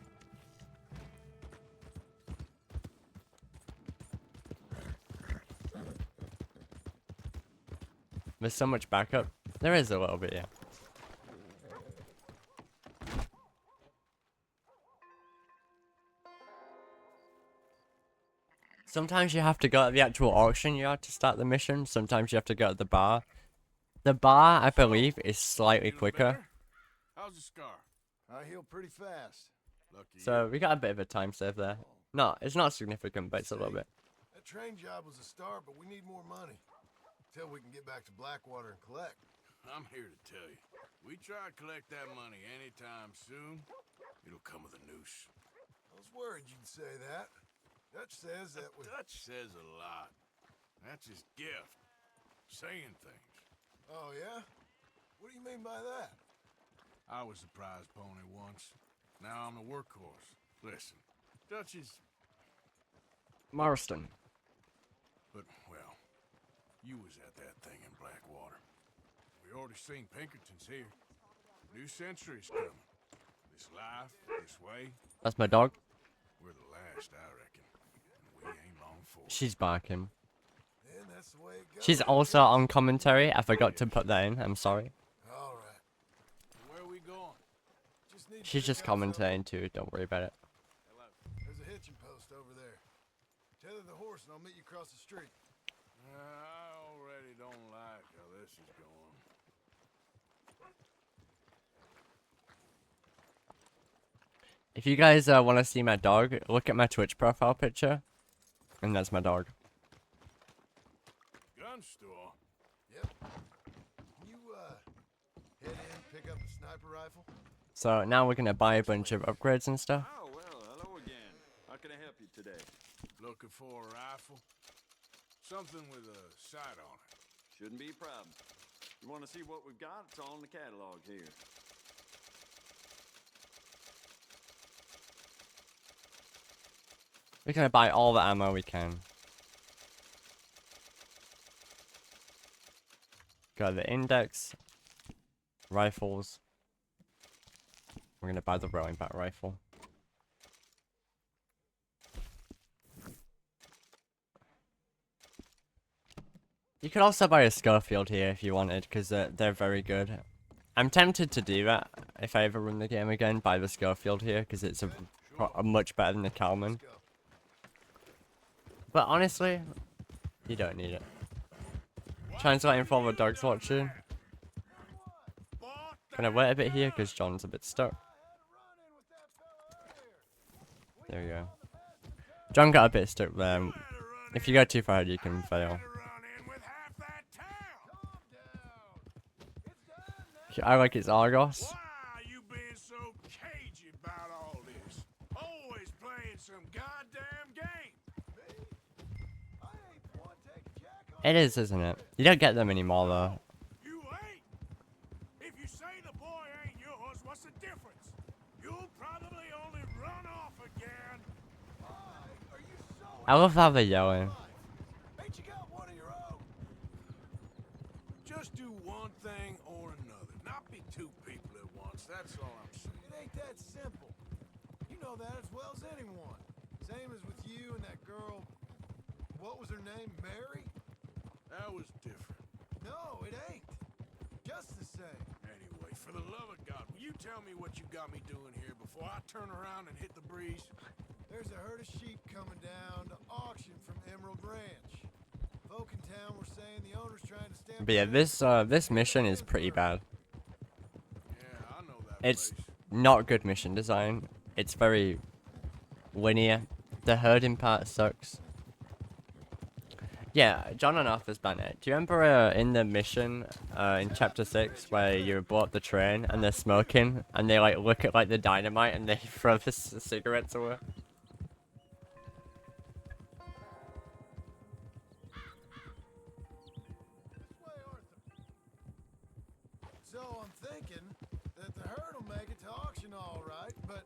There's so much backup. There is a little bit, yeah. Sometimes you have to go at the actual auction yard to start the mission. Sometimes you have to go at the bar. The bar, I believe, is slightly quicker. How's the scar? I heal pretty fast. Lucky So we got a bit of a time save there. No, it's not significant, but it's a little bit. That train job was a start, but we need more money. Till we can get back to Blackwater and collect. I'm here to tell you. We try to collect that money anytime soon, it'll come with a noose. I was worried you'd say that. Dutch says that we... Dutch says a lot. That's his gift. Saying things. Oh, yeah? What do you mean by that? I was the prize pony once. Now I'm the workhorse. Listen, Dutch is... Marston. But, well, you was at that thing in Blackwater. We already seen Pinkertons here. New century's coming. This life, this way. That's my dog. We're the last, I reckon. And we ain't long for it. She's barking. And that's the way it goes. She's also on commentary. I forgot to put that in. I'm sorry. All right. Where are we going? Just need to She's pick just up some- commentating too. Don't worry about it. There's a hitching post over there. Tether the horse and I'll meet you across the street. I already don't like how this is going. If you guys want to see my dog, look at my Twitch profile picture. And that's my dog. Gun store? Yep. You, head in, pick up a sniper rifle? So now we're going to buy a bunch of upgrades and stuff. Oh, well, hello again. How can I help you today? Looking for a rifle? Something with a sight on it. Shouldn't be a problem. You want to see what we've got? It's all in the catalog here. We're going to buy all the ammo we can. Got the index. Rifles. We're going to buy the rolling back rifle. You could also buy a Schofield here if you wanted, because they're very good. I'm tempted to do that if I ever run the game again, buy the Schofield here, because it's a much better than the Kalman. But honestly, you don't need it. Translating for the dogs watching. Can I wait a bit here, because John's a bit stuck. There we go. John got a bit stuck there. If you go too far ahead, you can fail. I like his Argos. Why are you being so cagey about all this? Always playing some goddamn game. It is, isn't it? You don't get them anymore, though. I love how they're yelling. Ain't you got one of your own? Just do one thing or another. Not be two people at once. That's all I'm saying. It ain't that simple. You know that as well as anyone. Same as with you and that girl. What was her name? Mary? That was different. No, it ain't. Just the same. Anyway, for the love of God, will you tell me what you got me doing here before I turn around and hit the breeze? There's a herd of sheep coming down to auction from Emerald Ranch. Folk in town were saying the owner's trying to stamp. But yeah, this mission is pretty bad. Yeah, I know that It's place. not good mission design. It's very linear. The herding part sucks. Yeah, John and Arthur's Banner. Do you remember in the mission in chapter 6 where you blow up the train and they're smoking and they like look at like the dynamite and they throw the cigarettes away? So I'm thinking that the herd will make it to auction all right, but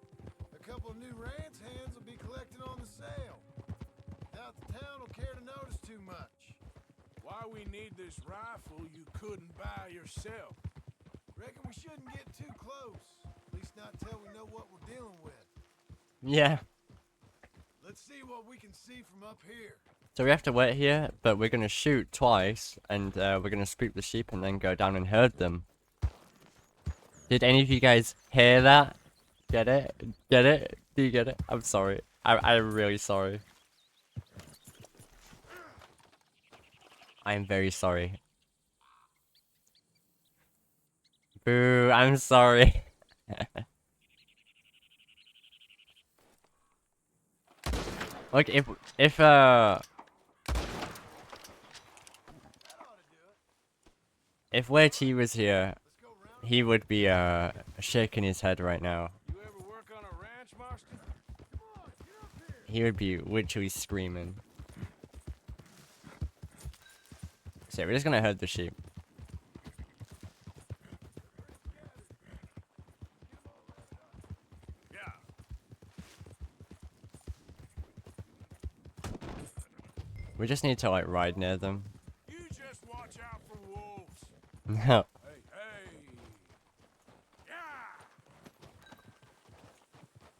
a couple of new ranch hands will be collecting on the sale. Doubt the town will care to notice too much. Why we need this rifle you couldn't buy yourself? Reckon we shouldn't get too close. At least not till we know what we're dealing with. Yeah. Let's see what we can see from up here. So we have to wait here, but we're gonna shoot twice and we're gonna spook the sheep and then go down and herd them. Did any of you guys hear that? Get it? Get it? Do you get it? I'm sorry. I'm really sorry. I am very sorry. Boo, I'm sorry. Look, if Wei T was here, he would be shaking his head right now. You ever work on a ranch, Marston? He would be literally screaming. So we're just gonna herd the sheep. Yeah. We just need to like ride near them. You just watch out for wolves. No. Hey, hey. Yeah.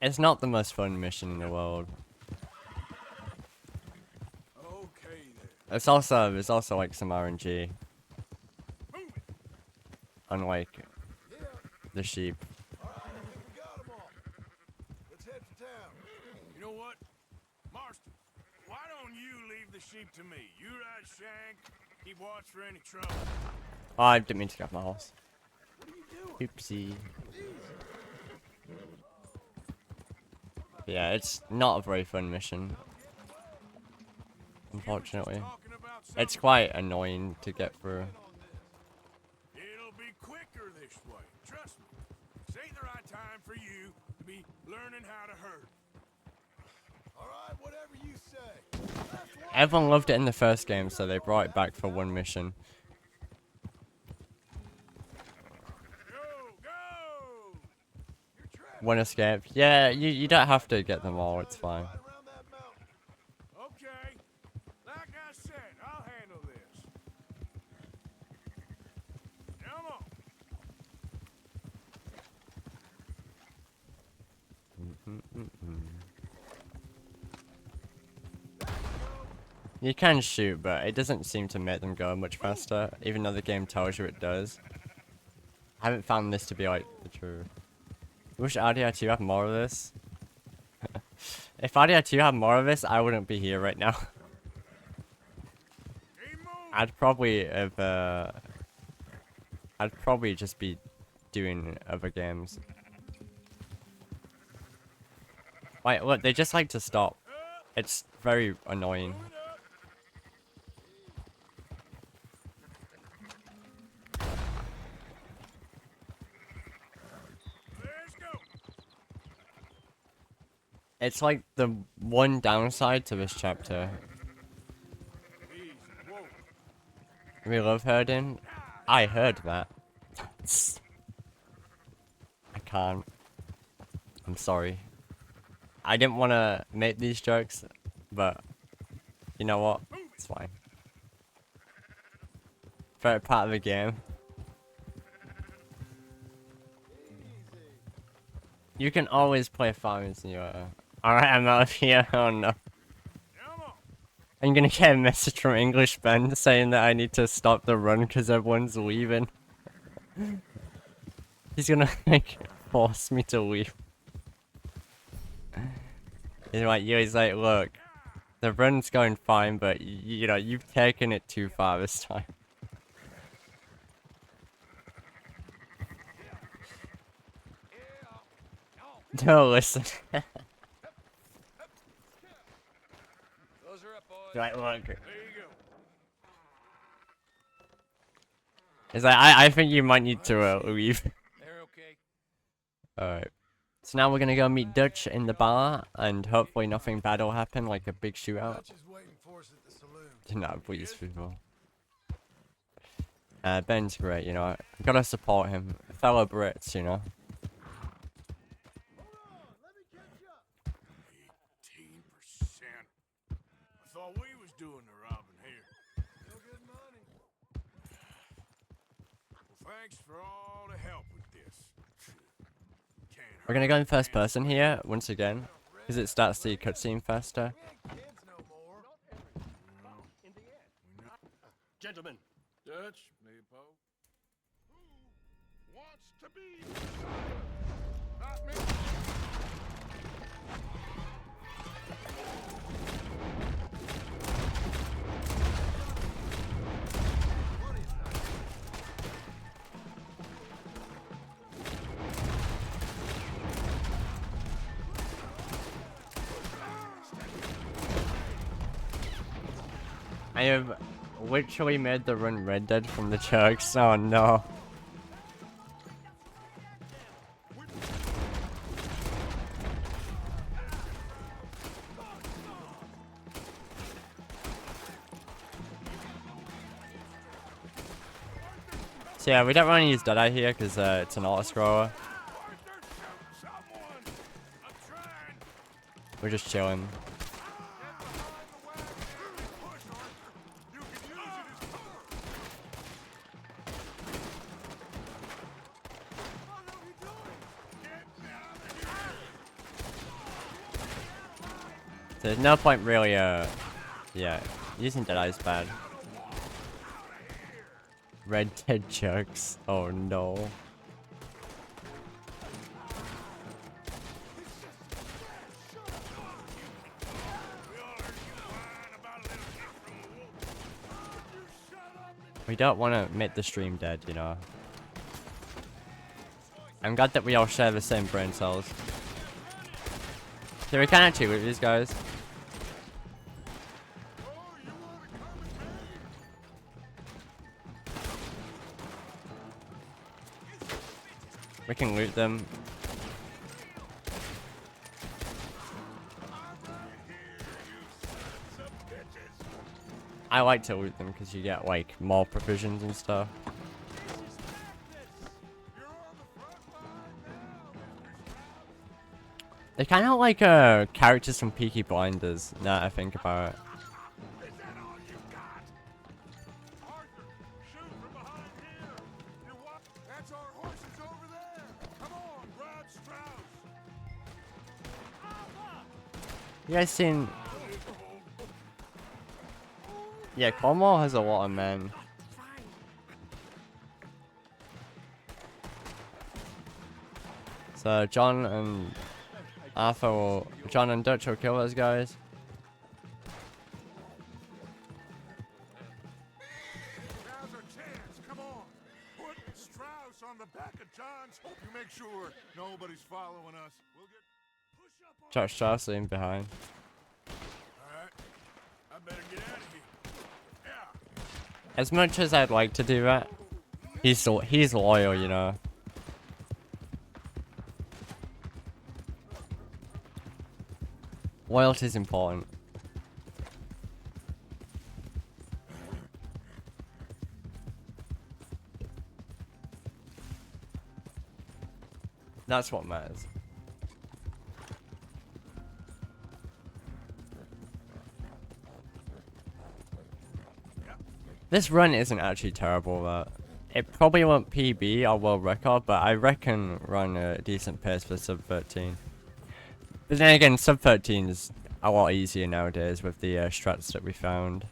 It's not the most fun mission in the world. Okay then. There's also like some RNG. Unlike the sheep. All right, I think we got them all. Let's head to town. You know what? Marston, why don't you leave the sheep to me? You ride Shank, keep watch for any trouble. Oh, I didn't mean to grab my horse. What are you doing? Oopsie. But yeah, it's not a very fun mission. Unfortunately. It's quite annoying to get through. It'll be quicker this way. Trust me. This ain't the right time for you to be learning how to herd. All right, whatever you say. Everyone loved it in the first game, so they brought it back for one mission. Go, go! One escape. Yeah, you don't have to get them all, it's fine. Okay. Like I said, I'll handle this. Come on. You can shoot, but it doesn't seem to make them go much faster, even though the game tells you it does. I haven't found this to be like the truth. Wish RDR2 had more of this. If RDR2 had more of this, I wouldn't be here right now. I'd probably have I'd probably just be doing other games. Wait, look, they just like to stop. It's very annoying. It's like the one downside to this chapter. We love herding. I heard that. I can't. I'm sorry. I didn't want to make these jokes, but You know what? It's fine. Favorite part of the game. You can always play farmers in your... Alright, I'm out of here. Oh no. I'm gonna get a message from English Ben saying that I need to stop the run because everyone's leaving. He's gonna like force me to leave. He's like, look, the run's going fine, but you know, you've taken it too far this time. Don't listen. Right, look. It's like, I think you might need to leave. Alright. So now we're gonna go meet Dutch in the bar, and hopefully nothing bad will happen, like a big shootout. No, please, people. Ben's great, you know. Gotta support him. Fellow Brits, you know. 18%. I thought we was doing the robbing here. Still good money. Well, thanks for all the help with this. We're gonna go in first person here, once again, because it starts the cutscene faster. Gentlemen. Dutch, Leopold. Who wants to be not me? I have literally made the run Red Dead from the Turks. Oh no. So yeah, we don't want to use Deadeye here because it's an auto-scroller. We're just chilling. So there's no point really, yeah, using Deadeye's bad. Red Dead jokes. Oh no. We don't want to make the stream dead, you know. I'm glad that we all share the same brain cells. So we can actually with these guys. We can loot them. I like to loot them because you get like more provisions and stuff. They're kind of like characters from Peaky Blinders, now that I think about it. You guys seen... Yeah, Cornwall has a lot of men. So John and Arthur will... John and Dutch will kill those guys. Now's our chance. Come on. Put Strauss on the back of John's. Hope you make sure nobody's following us. We'll get push up on Josh Strauss in behind. Alright. I better get out of here. Yeah. As much as I'd like to do that, he's loyal, you know. Loyalty is important. That's what matters. This run isn't actually terrible, but it probably won't PB or world record, but I reckon run a decent pace for sub 13. But then again, sub 13 is a lot easier nowadays with the strats that we found.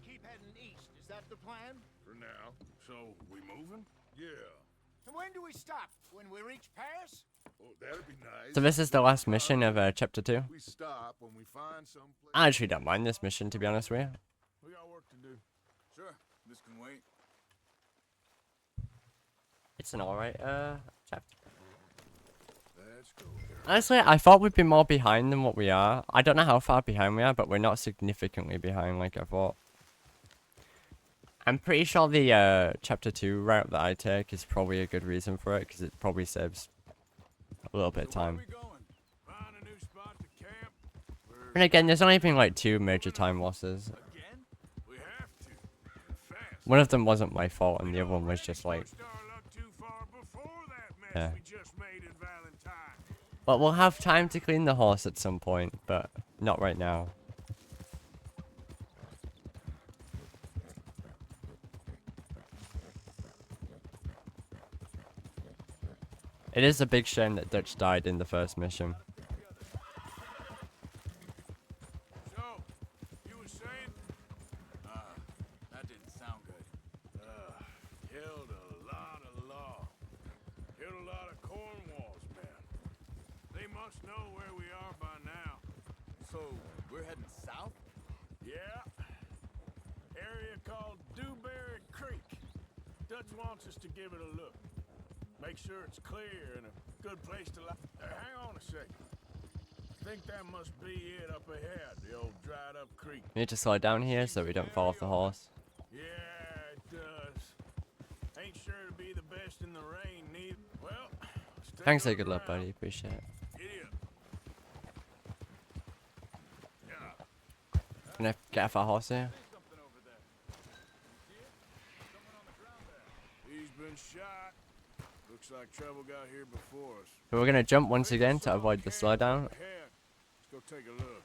Keep heading east. Is that the plan? For now. So, we moving? Yeah. And when do we stop? When we reach Paris? Oh, that'd be nice. So this is the last mission of chapter 2. We stop when we find some place. I actually don't mind this mission, to be honest with you. We got work to do. Sure, this can wait. It's an alright chapter. Let's go. Honestly, I thought we'd be more behind than what we are. I don't know how far behind we are, but we're not significantly behind like I thought. I'm pretty sure the chapter 2 route that I take is probably a good reason for it, because it probably saves a little bit of time. Find a new spot to camp. And again, there's only been like 2 major time losses. Again? We have to. And fast. One of them wasn't my fault, and the other one was just like, Pushed our luck too far before that mess yeah. we just made in Valentine. But we'll have time to clean the horse at some point, but not right now. It is a big shame that Dutch died in the first mission. So, you were saying? That didn't sound good. Killed a lot of law. Killed a lot of Cornwall's men. They must know where we are by now. So, we're heading south? Yeah. Area called Dewberry Creek. Dutch wants us to give it a look. Make sure it's clear and a good place to lie. Hang on a second. I think that must be it up ahead, the old dried up creek. We need to slow down here so we don't fall off the horse. Yeah, it does. Ain't sure to be the best in the rain, neither. Well, let's take Thanks a for look good luck, around. buddy. Appreciate it. Giddy up. Yeah. Can I get off our horse here? He's been shot. Looks like trouble got here before us. So we're gonna jump once again to avoid the slowdown. Let's go take a look.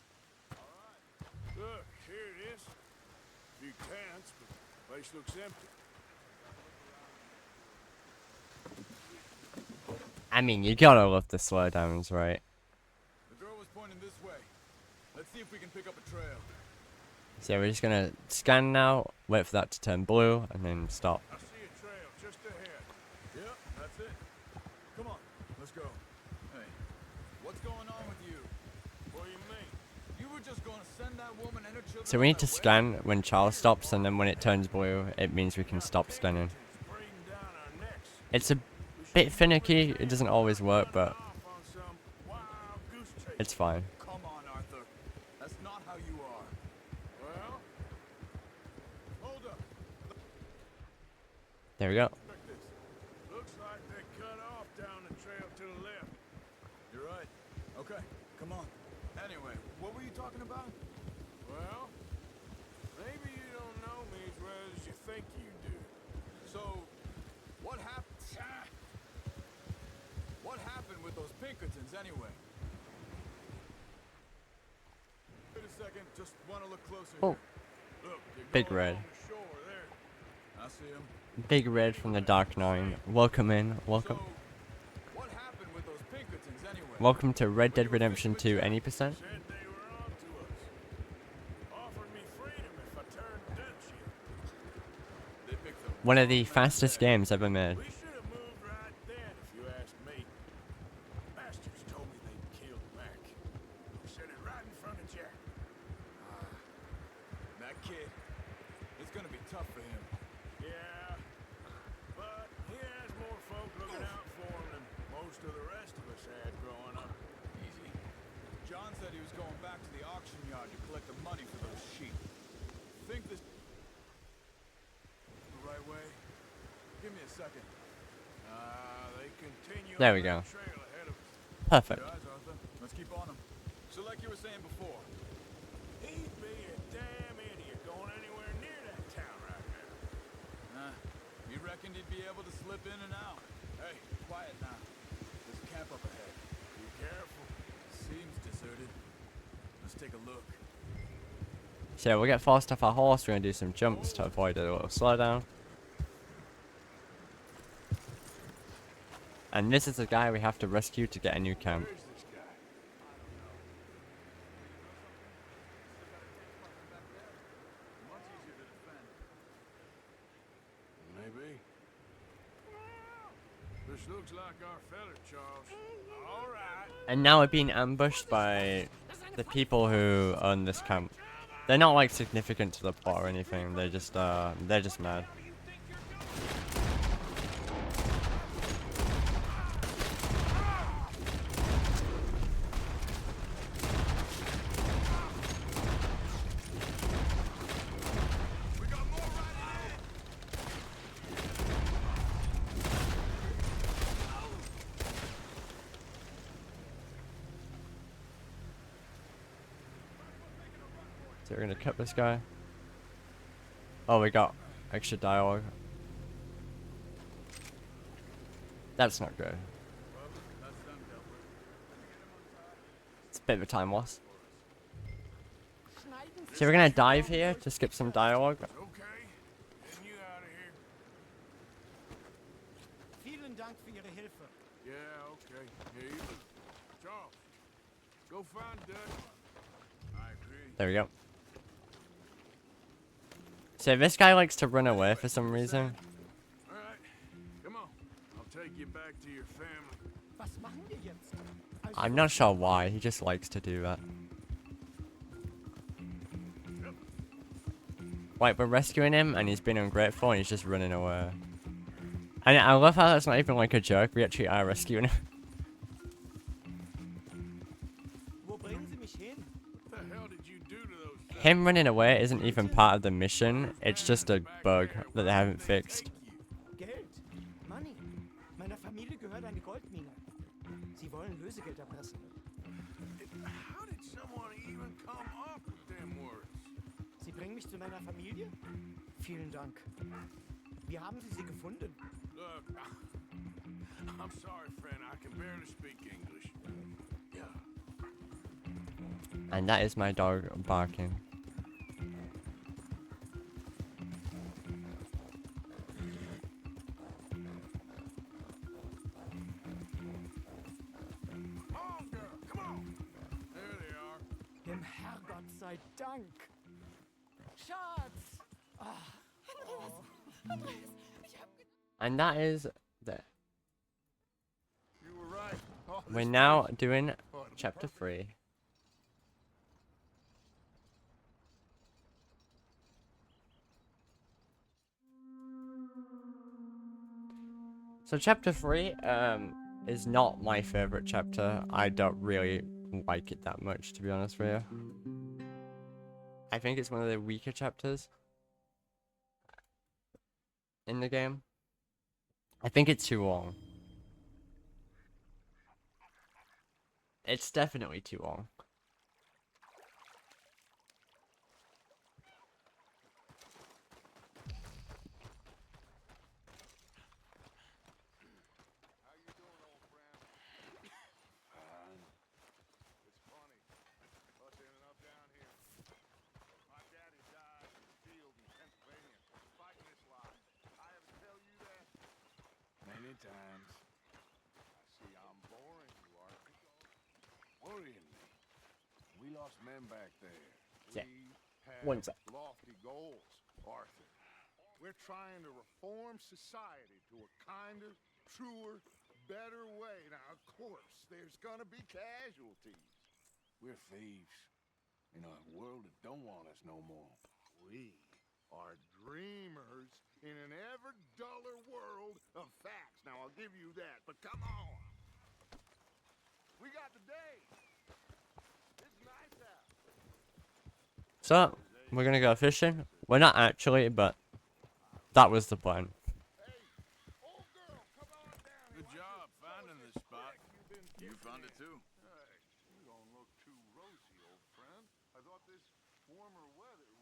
Look, here it is. A few tents, but the place looks empty. I mean, you gotta love the slowdowns, right? The girl was pointing this way. Let's see if we can pick up a trail. So yeah, we're just gonna scan now, wait for that to turn blue, and then stop. I see a trail just ahead. Yep, that's it. Come on, let's go. Hey, what's going on with you? What do you mean? You were just going to send that woman and her children. So we need to scan when Charles stops, and then when it turns blue, it means we can stop scanning. Breathing down our necks. It's a bit finicky, it doesn't always work, but Off on some wild goose chase. it's fine. Come on, Arthur. That's not how you are. Well, hold up. There we go. Check this. Looks like they cut off down the trail to the left. You're right. Okay, come on. Anyway, what were you talking about? Well, maybe you don't know me as well as you think you do. So, what happened? What happened with those Pinkertons anyway? Wait a second, just want to look closer. Oh, Here. Look, they're Big going red. along the shore there. I see him. Big red from the Dark Nine. Welcome in, welcome. So, what happened with those Pinkertons anyway? Welcome to Red Dead Redemption 2 any percent. Said they were on to us. Offered me freedom if I turned Dutch in. They picked them. One of the fastest games ever made. We should have moved right then, if you ask me. Masters told me they'd killed Mac. Said it right in front of Jack. That kid, it's gonna be tough for him. Yeah, but he has more folk looking out for him than most of the rest of us had growing up. Easy. John said he was going back to the auction yard to collect the money for those sheep. Think this... There we go. Perfect. Guys, Arthur, let's keep on him. So like you were saying before, He'd be a damn idiot going anywhere near that town right now. you reckoned he'd be able to slip in and out. Hey, quiet now. There's a camp up ahead. Be careful. Seems deserted. Let's take a look. So yeah, we'll get fast off our horse. We're gonna do some jumps to avoid a little slowdown. And this is the guy we have to rescue to get a new camp. Where's this guy? Much easier to defend. Maybe. This looks like our fella, Charles. All right. And now we're being ambushed by the people who own this camp. They're not like significant to the plot or anything. They're just mad. So we're gonna cut this guy. Oh, we got extra dialogue. That's not good. It's a bit of a time loss. So we're gonna dive here to skip some dialogue. Okay. Getting you out of here. Vielen Dank für Ihre Hilfe. Yeah, okay. Here you go. Charles, go find Dutch. I agree. There we go. So this guy likes to run away for some reason. All right. Come on. I'll take you back to your family. Was machen wir jetzt? I'm not sure why, he just likes to do that. Like, we're rescuing him and he's being ungrateful and he's just running away. And I love how that's not even like a joke, we actually are rescuing him. Wo bringen Sie mich hin? What the hell did you do to those fellas? Him running away isn't even part of the mission, it's just a bug that they haven't fixed. Geld. Money. Meiner Familie gehört eine Goldmine. Sie wollen Lösegeld erpressen. How did someone even come up with them words? Sie bringen mich zu meiner Familie? Vielen Dank. Wie haben Sie sie gefunden? Look, I'm sorry, friend. I can barely speak English. Yeah. And that is my dog barking. Come on, girl. Come on. There they are. Dem Herrgott sei Dank. Schatz! And that is that. You were right. All We're this now doing chapter 3. So chapter 3 is not my favorite chapter. I don't really like it that much, to be honest with you. I think it's one of the weaker chapters in the game. I think it's too long. It's definitely too long. It's funny. Us ending up down here. My daddy died in the field in Pennsylvania, fighting this life. I ever tell you that? Many times. I see I'm boring you, Arthur. Worrying me. We lost men back there. Yeah. We One had sec. lofty goals, Arthur. We're trying to reform society to a kinder, truer, better way. Now, of course, there's gonna be casualties. We're thieves in a world that don't want us no more. We are dreamers in an ever duller world of facts. Now, I'll give you that, but come on. We got the day. It's nice out. So, we're gonna go fishing. We're not actually, but that was the plan. Good job finding this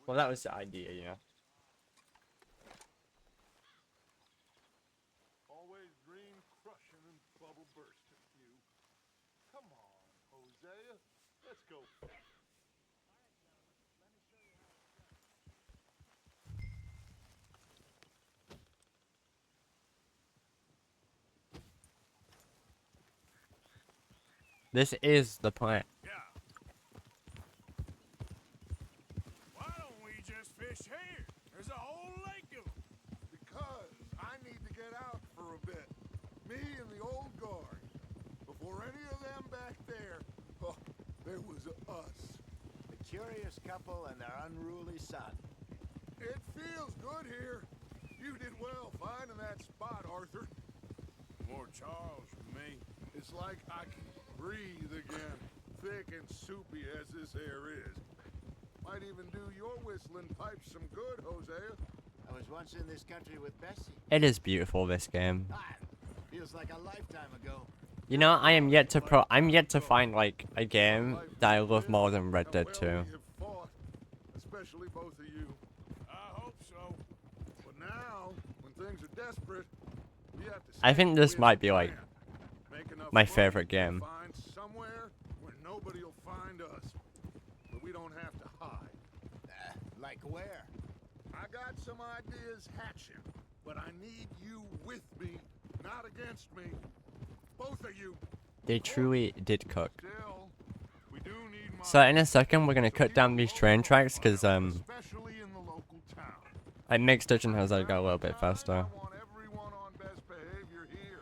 Well, that was the idea, you know. Always dream crushing and bubble bursting, you. Come on, Hosea. Let's go. This is the plan. Yeah. Why don't we just fish here? There's a whole lake of them. Because I need to get out for a bit. Me and the old guard. Before any of them back there, oh, there was us. The curious couple and their unruly son. It feels good here. You did well finding that spot, Arthur. More Charles for me. It's like I can breathe again. Thick and soupy as this air is. Might even do your whistling pipes some good, Hosea. I was once in this country with Bessie. It is beautiful, this game. Ah, feels like a lifetime ago. You know, I'm yet to find like a game that I love more than Red Dead 2. We have fought, especially both of you. I hope so. But now, when things are desperate, we have to I think this might be like make enough my money favorite to game. Find somewhere where nobody will find us, but we don't have to hide. Like where? I got some ideas hatching, but I need you with me, not against me. Both of you. They truly did cook. Still, we do need money. So in a second, we're gonna cut down these train tracks because Especially in the local town. it makes Dungeon Hosea go a little bit faster. I want everyone on best behavior here.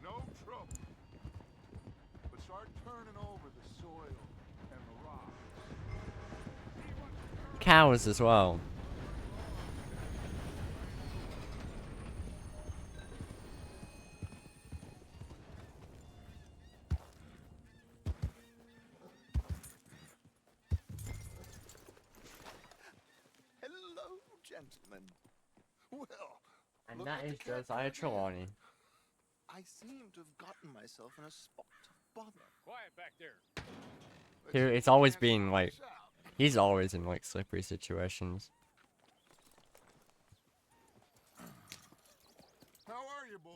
No trouble. But start turning over the soil and the rock. Cows as well. Hello, gentlemen. Well, And look that at is the cat Josiah over there. Trelawney. I seem to have gotten myself in a spot of bother. Quiet back there. Dude, it's always been like, he's always in like slippery situations. How are you, boys?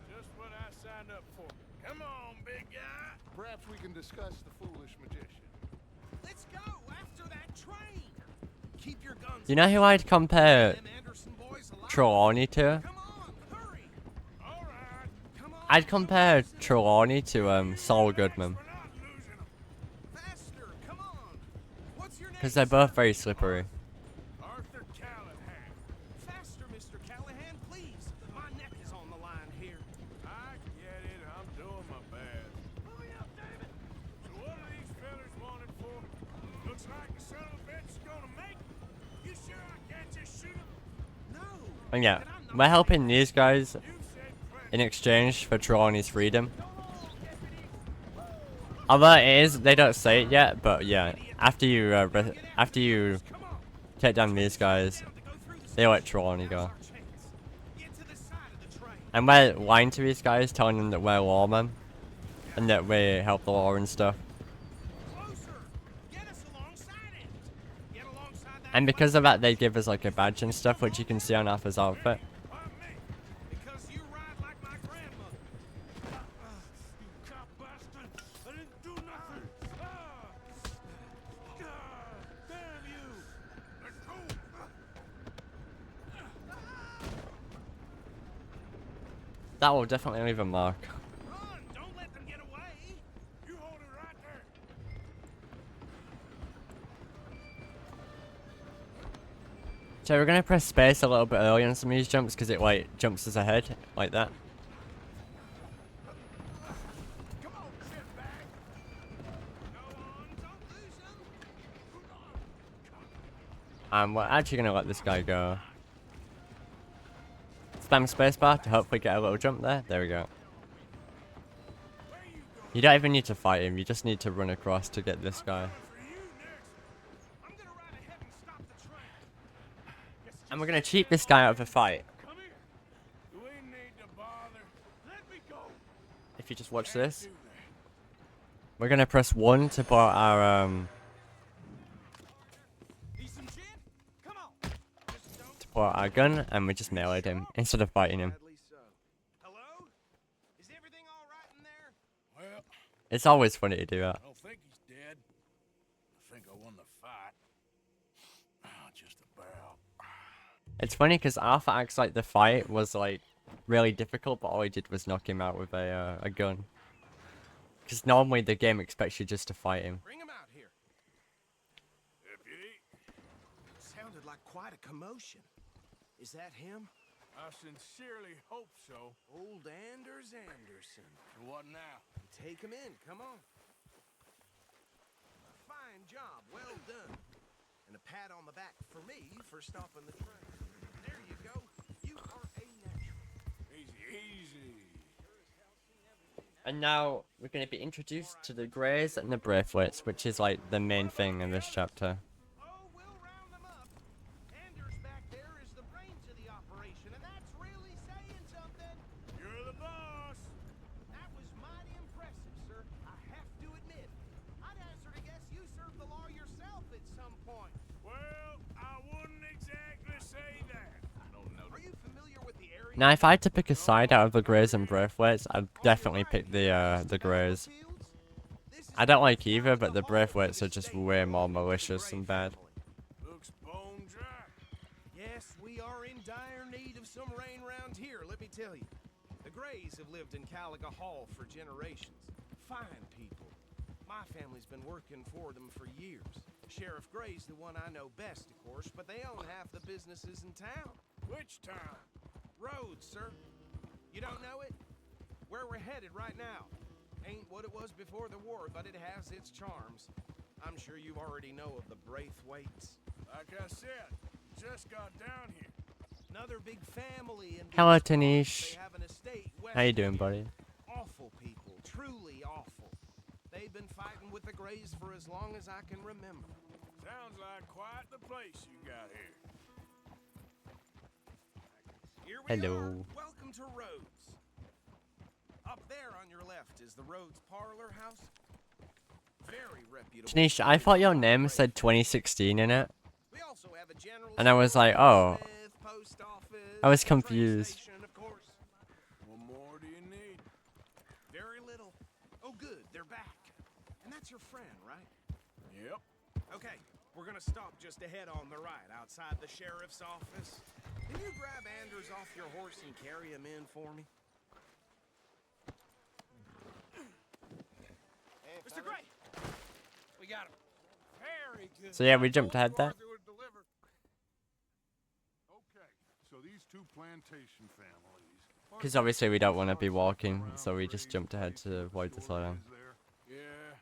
Just what I signed up for. Come on, big guy. Perhaps we can discuss the foolish magician. Let's go after that train. Keep your guns. You know who I'd compare Them Anderson boys alive. Trelawney to? Come on, hurry. All right. Come on. I'd compare Trelawney to Saul Goodman. We're not losing them. Faster. Come on. What's your name? Because they're both very slippery. Arthur Callahan. Faster, Mr. Callahan, please. My neck is on the line here. I get it. I'm doing my best. Hurry up, David. So what are these fellas wanted for? Looks like the son of a bitch is gonna make it. You sure I can't just shoot him? No. And yeah, we're helping these guys in exchange for Trelawney's freedom. Although it is, they don't say it yet, but yeah, after you take down these guys, they let Trelawney go. Get to the side of the train. And we're lying to these guys, telling them that we're lawmen, and that we help the law and stuff. Closer. Get us alongside it. Get alongside that. And because of that, they give us like a badge and stuff, which you can see on Arthur's outfit. Because you ride like my grandmother. You cop bastard! I didn't do nothing! Damn you! Let go! That will definitely leave a mark. Run. Don't let them get away. You hold it right there! So we're gonna press space a little bit early on some of these jumps because it like jumps us ahead like that. Come on, sit back! Go on. Don't lose them. And we're actually gonna let this guy go. Spam spacebar to hopefully get a little jump there. There we go. You don't even need to fight him, you just need to run across to get this guy. I'm gonna ride ahead and stop the train. And we're gonna cheat this guy out of a fight. Come here! You ain't need to bother. Let me go! If you just watch this, Do that. we're gonna press 1 to put our just pull out our gun and we just meleeed him instead of fighting him. Hello? Is everything all right in there? Well, It's always funny to do that. I don't think he's dead. I think I won the fight. Just about. It's funny because Arthur acts like the fight was like really difficult, but all he did was knock him out with a gun. Because normally the game expects you just to fight him. Bring him out here. Deputy, Sounded like quite a commotion. Is that him? I sincerely hope so. Old Anders Anderson. What now? Take him in, come on. Fine job, well done. And a pat on the back for me for stopping the train. There you go. You are a natural. Easy, easy. And now we're going to be introduced to the Greys and the Braithlets, which is like the main thing in this chapter. Oh, we'll round them up. Anders back there is the brains of the operation, and that's really saying something. You're the boss. That was mighty impressive, sir. I have to admit. I'd hazard a guess you served the law yourself at some point. Well, I wouldn't exactly say that. I don't know. Are you familiar with the area? Now, if I had to pick a side out of the Greys and Braithlets, I'd definitely pick the Greys. I don't like either, but the Braithlets are just way more malicious and bad. Looks bone dry. Yes, we are in dire need of some rain round here, let me tell you. The Greys have lived in Caliga Hall for generations. Fine people. My family's been working for them for years. Sheriff Gray's the one I know best, of course, but they own half the businesses in town. Which town? Rhodes, sir. You don't know it? Where we're headed right now. Ain't what it was before the war, but it has its charms. I'm sure you already know of the Braithwaites. Like I said, just got down here. Another big family in Hello, these parts. Tanish. They have an estate west How you of doing, here. buddy? Awful people, truly awful. They've been fighting with the Greys for as long as I can remember. Sounds like quite the place you got here. Here we Hello. are. Welcome to Rhodes. Up there on your left is the Rhodes Parlor House. Very reputable. Tanish, I thought your name said 2016 in it. We also have a general And I was store, like, oh. Smith, post office, I was train confused. station, of course. What more do you need? Very little. Oh, good. They're back. And that's your friend, right? Yep. Okay, we're gonna stop just ahead on the right, outside the sheriff's office. Can you grab Anders off your horse and carry him in for me? Mr. Gray! We got him. Very good. So yeah, we jumped ahead there. Okay, so these two plantation families. Because obviously we don't want to be walking, so we just jumped ahead to avoid the slowdown. Yeah,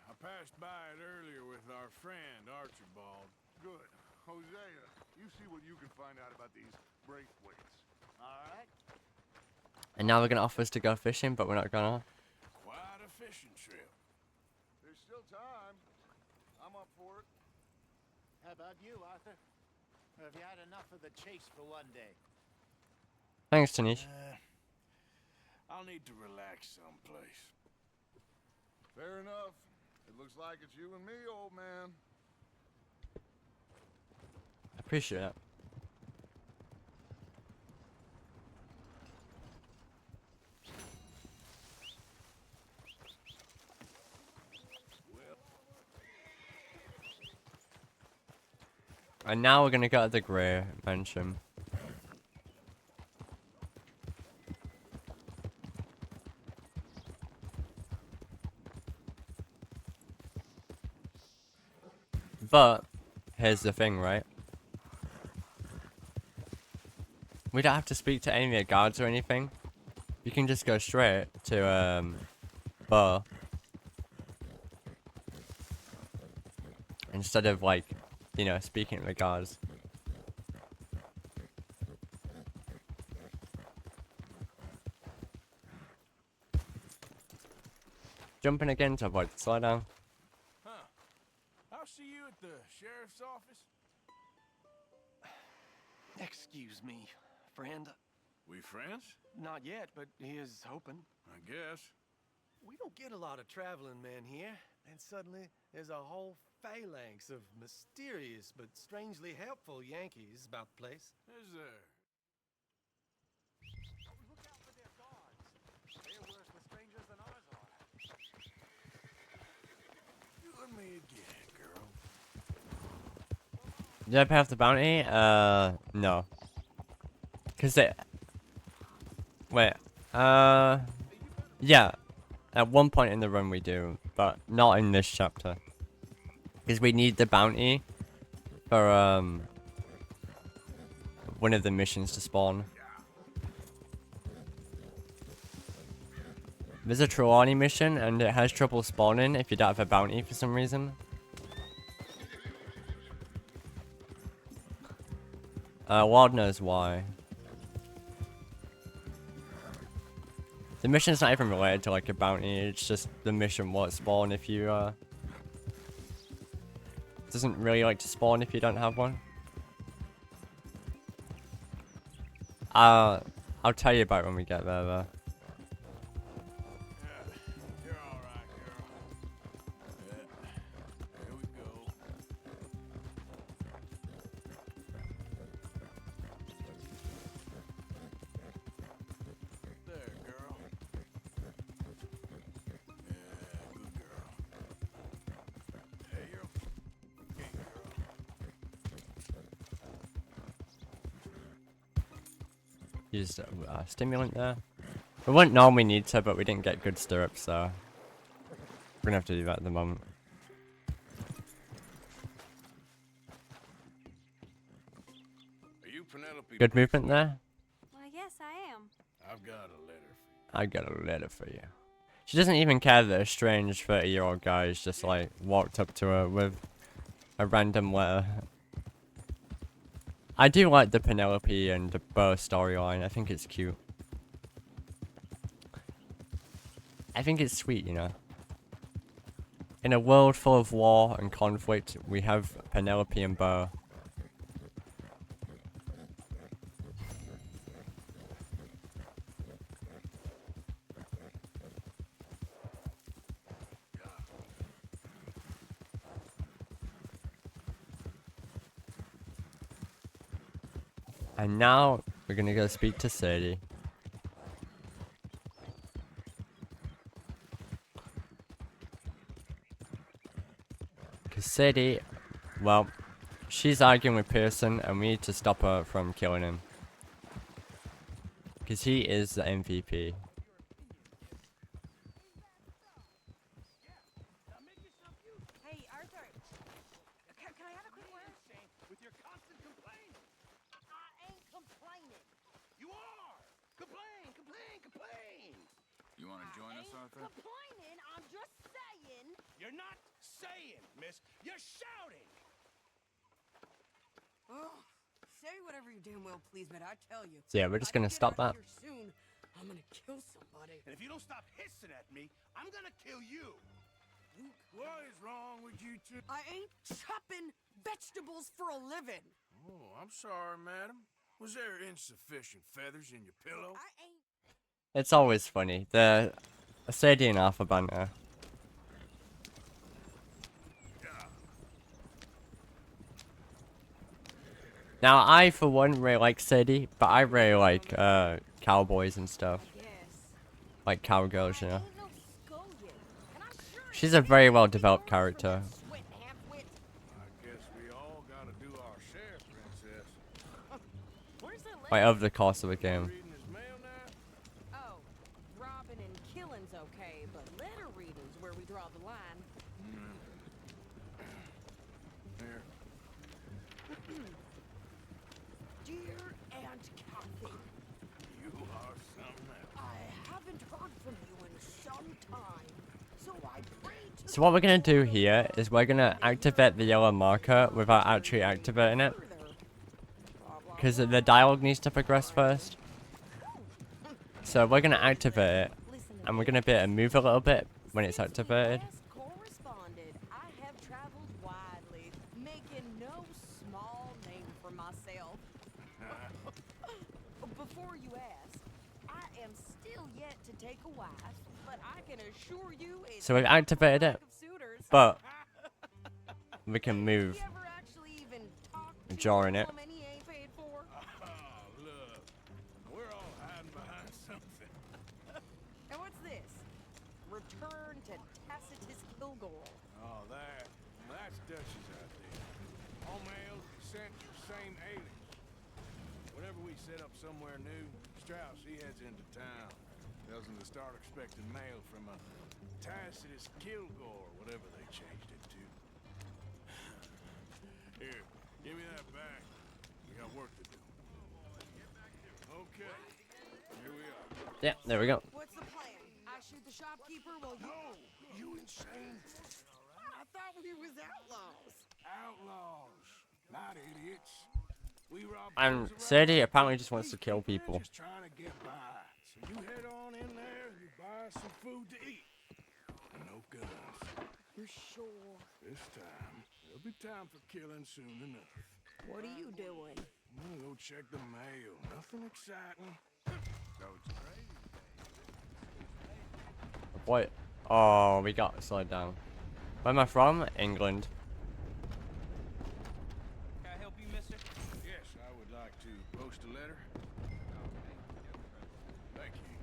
I passed by it earlier with our friend Archibald. Good. Hosea, you see what you can find out about these Braithwaites. All right. And now they're going to offer us to go fishing, but we're not gonna. Quite a fishing trip. There's still time. I'm up for it. How about you, Arthur? Or have you had enough of the chase for one day? Thanks, Tanish. I'll need to relax someplace. Fair enough. It looks like it's you and me, old man. Appreciate it. And now we're gonna go to the Grey Mansion. But here's the thing, right? We don't have to speak to any of the guards or anything. You can just go straight to Bo. Instead of like, you know, speaking to the guards. Jumping again to avoid the slowdown. Huh. I'll see you at the sheriff's office. Excuse me, friend. We friends? Not yet, but he is hoping. I guess. We don't get a lot of traveling men here, and suddenly there's a whole phalanx of mysterious but strangely helpful Yankees about the place. Is there? Look out for their guards. They're worse with strangers than ours are. Do it me again, girl. Did I pay off the bounty? No. Cause it... Wait, yeah. At one point in the run we do, but not in this chapter. Because we need the bounty for, one of the missions to spawn. There's a Trelawney mission, and it has trouble spawning if you don't have a bounty for some reason. Lord knows why. The mission's not even related to like a bounty, it's just the mission won't spawn if you, doesn't really like to spawn if you don't have one. I'll tell you about it when we get there though. You're all right, girl. Yeah. Here we go. There, girl. Yeah, good girl. Hey, you're okay, girl. Use stimulant there. We wouldn't normally need to, but we didn't get good stirrups, so we're gonna have to do that at the moment. Are you Penelope? Good movement there. Well, yes, I am. I've got a letter for you. I got a letter for you. She doesn't even care that a strange 30-year-old guy is just like walked up to her with a random letter. I do like the Penelope and the Bo storyline. I think it's cute. I think it's sweet, you know. In a world full of war and conflict, we have Penelope and Bo. And now we're gonna go speak to Sadie. Cause Sadie, well, she's arguing with Pearson and we need to stop her from killing him. Cause he is the MVP. Hey, Arthur. Can I have a quick word? With your constant complaint. I ain't complaining. You are. Complain, complain, complain. You want to join us, Arthur? Complaining. I'm just saying. You're not saying, miss. You're shouting. Oh, say whatever you damn well please, but I tell you. So yeah, we're just gonna stop that. Soon, I'm gonna kill somebody. And if you don't stop hissing at me, I'm gonna kill you. What is wrong with you two? I ain't chopping vegetables for a living. Oh, I'm sorry, madam. Was there insufficient feathers in your pillow? I ain't. It's always funny. The Sadie and Arthur banter. Now, I, for one, really like Sadie, but I really like, cowboys and stuff. Like cowgirls, you know. She's a very well-developed character. I guess we all gotta do our share, princess. Like, over the course of the game. Reading his mail now? Oh, robbing and killing's okay, but letter reading's where we draw the line. Here. Dear Aunt Kathy, You are something else. I haven't heard from you in some time, so I pray to So what we're gonna do here is we're gonna activate the yellow marker without actually activating it. Because the dialogue needs to progress first. So we're gonna activate it, and we're gonna be able to move a little bit when it's activated. corresponded. I have traveled widely, making no small name for myself. Before you ask, I am still yet to take a wife, but I can assure you it's So we've activated it, of suitors. but We can move You ever actually even talk to a during it. woman he ain't paid for? Oh, look. We're all hiding behind something. And what's this? Return to Tacitus Kilgore. Oh, that's Dutch's idea. All mail sent to same aliens. Whenever we set up somewhere new, Strauss, he heads into town. Tells them to start expecting mail from a Tacitus Kilgore, whatever they changed it to. Here, give me that back. We got work to do. Okay, here we are. Yeah, there we go. What's the plan? I shoot the shopkeeper while you... No, you insane. I thought we was outlaws. Outlaws, not idiots. We rob And those around Sadie here. apparently just wants to kill We're people. just trying to get by. So you head on in there, you buy some food to eat. No guns. You're sure? This time, there'll be time for killing soon enough. What are you doing? I'm gonna go check the mail. Nothing exciting. So it's crazy. Wait. Oh, we got slowed down. Where am I from? England. Can I help you, mister? Yes, I would like to post a letter. Thank you.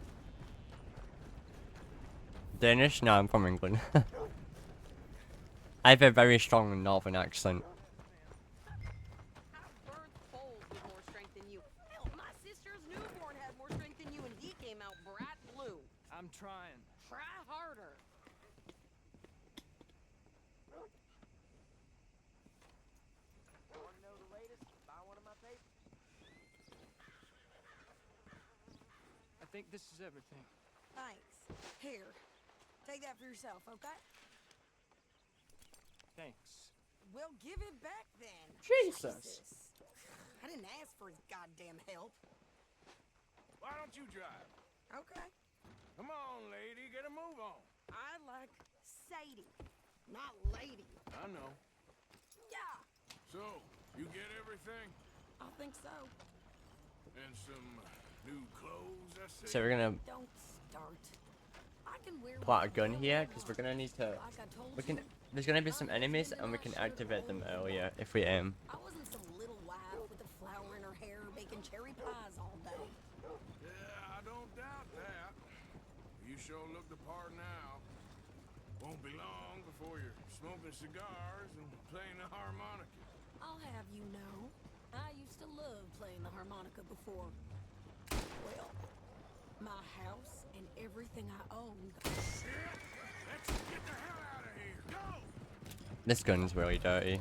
Danish? No, I'm from England. I have a very strong northern accent. Birth foals with more strength than you. Hell, my sister's newborn had more strength than you, and he came out bright blue. I'm trying. Try harder. Want to know the latest? Buy one of my papers. I think this is everything. Thanks. Here, take that for yourself, okay? Thanks. Well, give it back then. Jesus. I didn't ask for his goddamn help. Why don't you drive? Okay. Come on, lady, get a move on. I like Sadie, not lady. I know. Yeah, So, you get everything? I think so. And some new clothes, I see. So we're gonna Don't start. I can wear plot a whatever gun I here want. because we're gonna need to. Like I told We can. you, There's gonna be some enemies and we can activate them earlier if we aim. I wasn't some little wife with a flower in her hair making cherry pies all day. Yeah, I don't doubt that. You sure look the part now. Won't be long before you're smoking cigars and playing the harmonica. I'll have you know, I used to love playing the harmonica before. Well, my house and everything I owned. Shit! Let's get the hell out of here. Go! This gun's really dirty.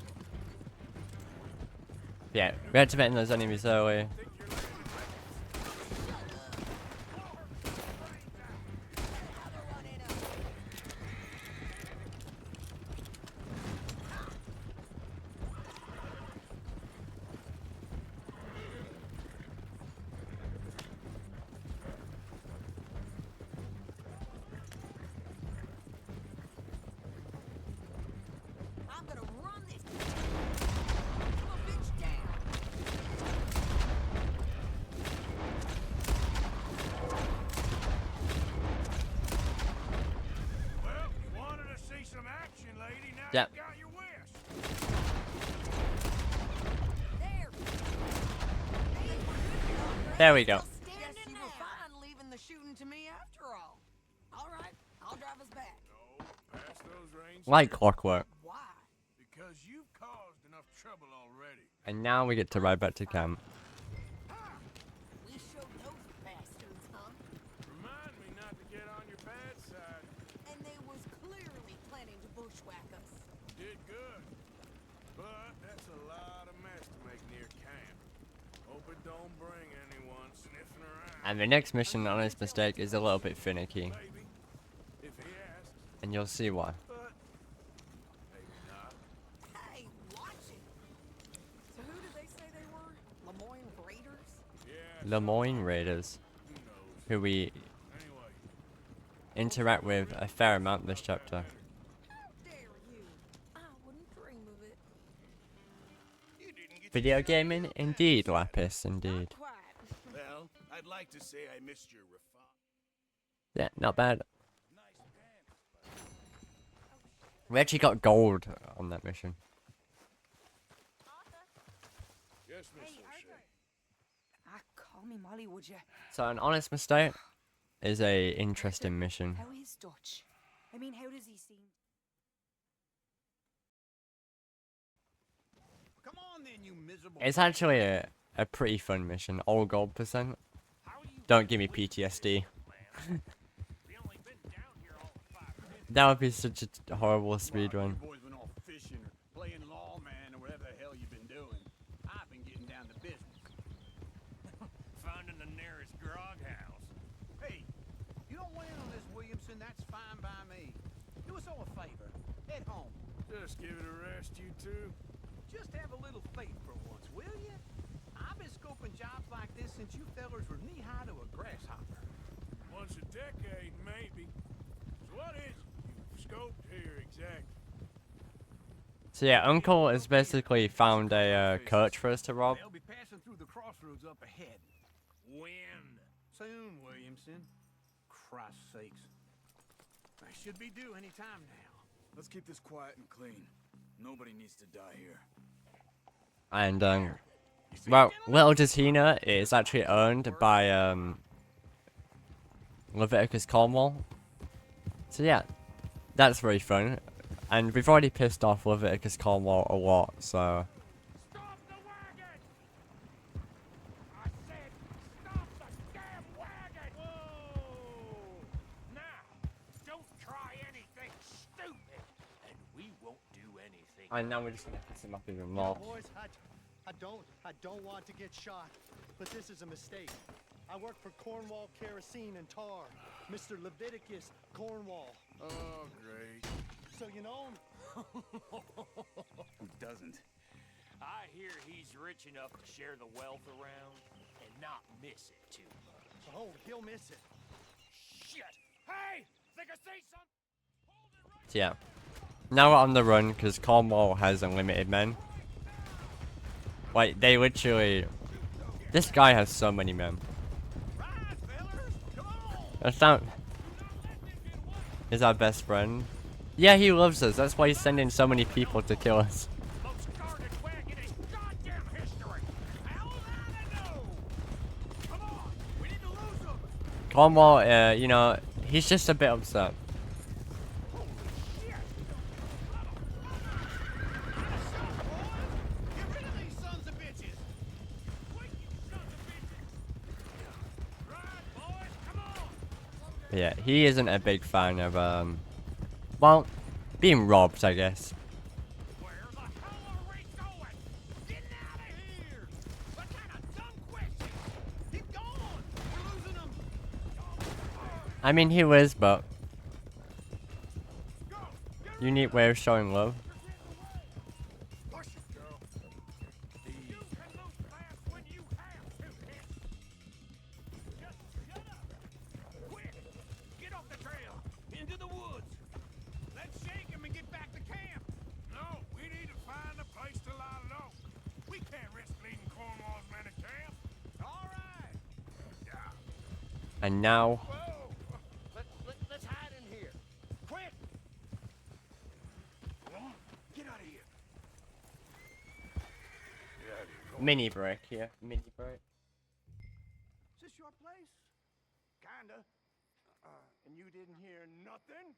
Yeah, we're activating those enemies early. I'm gonna run this little bitch down. Well, you wanted to see some action, lady. Now Yeah. you got your wish. There we go. Guess you were fine leaving the shooting to me after all. All right, I'll drive us back. No, pass those reins. Like clockwork. Why? Because you've caused enough trouble already. And now we get to ride back to camp. We showed those bastards, huh? Remind me not to get on your bad side. And they was clearly planning to bushwhack us. Did good. But that's a lot of mess to make near camp. Hope it don't bring anyone sniffing around. And the next mission, honest mistake, is a little bit finicky. Maybe. If he asks. And you'll see why. But maybe not. Hey, watch it. So who did they say they were? Lemoyne Raiders? Yeah. Lemoyne Raiders, Who knows? who we Anyway. interact with a fair amount this chapter. How dare you? I wouldn't dream of it. You didn't get Video gaming? Indeed, Lapis, indeed. Quiet. Well, I'd like to say I missed your refine. Yeah, not bad. Nice pants. We actually got gold on that mission. Yes, Miss Hey, O'Shea. Arthur. Call me Molly, would you? So an honest mistake is a interesting mission. How is Dutch? I mean, how does he seem? Come on then, you miserable. It's actually a pretty fun mission. All gold percent. Don't give me PTSD. That would be such a horrible speedrun. You boys been off fishing or playing lawman or whatever the hell you've been doing. I've been getting down to business. Finding the nearest grog house. Hey, you don't want in on this, Williamson, that's fine by me. Do us all a favor. Head home. Just give it a rest, you two. Just have a little faith for once, will you? I've been scoping jobs like this since you fellers were knee-high to a grasshopper. Once a decade, maybe. So what is it you've scoped here exactly? So yeah, Uncle has basically found a coach for us to rob. They'll be passing through the crossroads up ahead. When? Soon, Williamson. Christ's sakes. They should be due any time now. Let's keep this quiet and clean. Nobody needs to die here. And well, little does he know, it's actually owned by Leviticus Cornwall. So yeah, that's very fun. And we've already pissed off Leviticus Cornwall a lot, so. Stop the wagon! I said, stop the damn wagon! Whoa! Now, don't try anything stupid, and we won't do anything. And now we're just gonna piss him off even more. Boys, I don't want to get shot, but this is a mistake. I work for Cornwall Kerosene and Tar, Mr. Leviticus Cornwall. Oh, great. So you know him? Who doesn't? I hear he's rich enough to share the wealth around and not miss it too much. Oh, he'll miss it. Shit! Hey! Think I see something? So yeah. Now we're on the run because Cornwall has unlimited men. Like, they literally. This guy has so many men. That's not. Is our best friend? Yeah, he loves us. That's why he's sending so many people to kill us. Cornwall, you know, he's just a bit upset. But yeah, he isn't a big fan of, well, being robbed, I guess. I mean, he was, but unique way of showing love. And now. Let's hide in here. Quick! Get out of here. Mini break here. Mini break. Is this your place? Kinda. And you didn't hear nothing?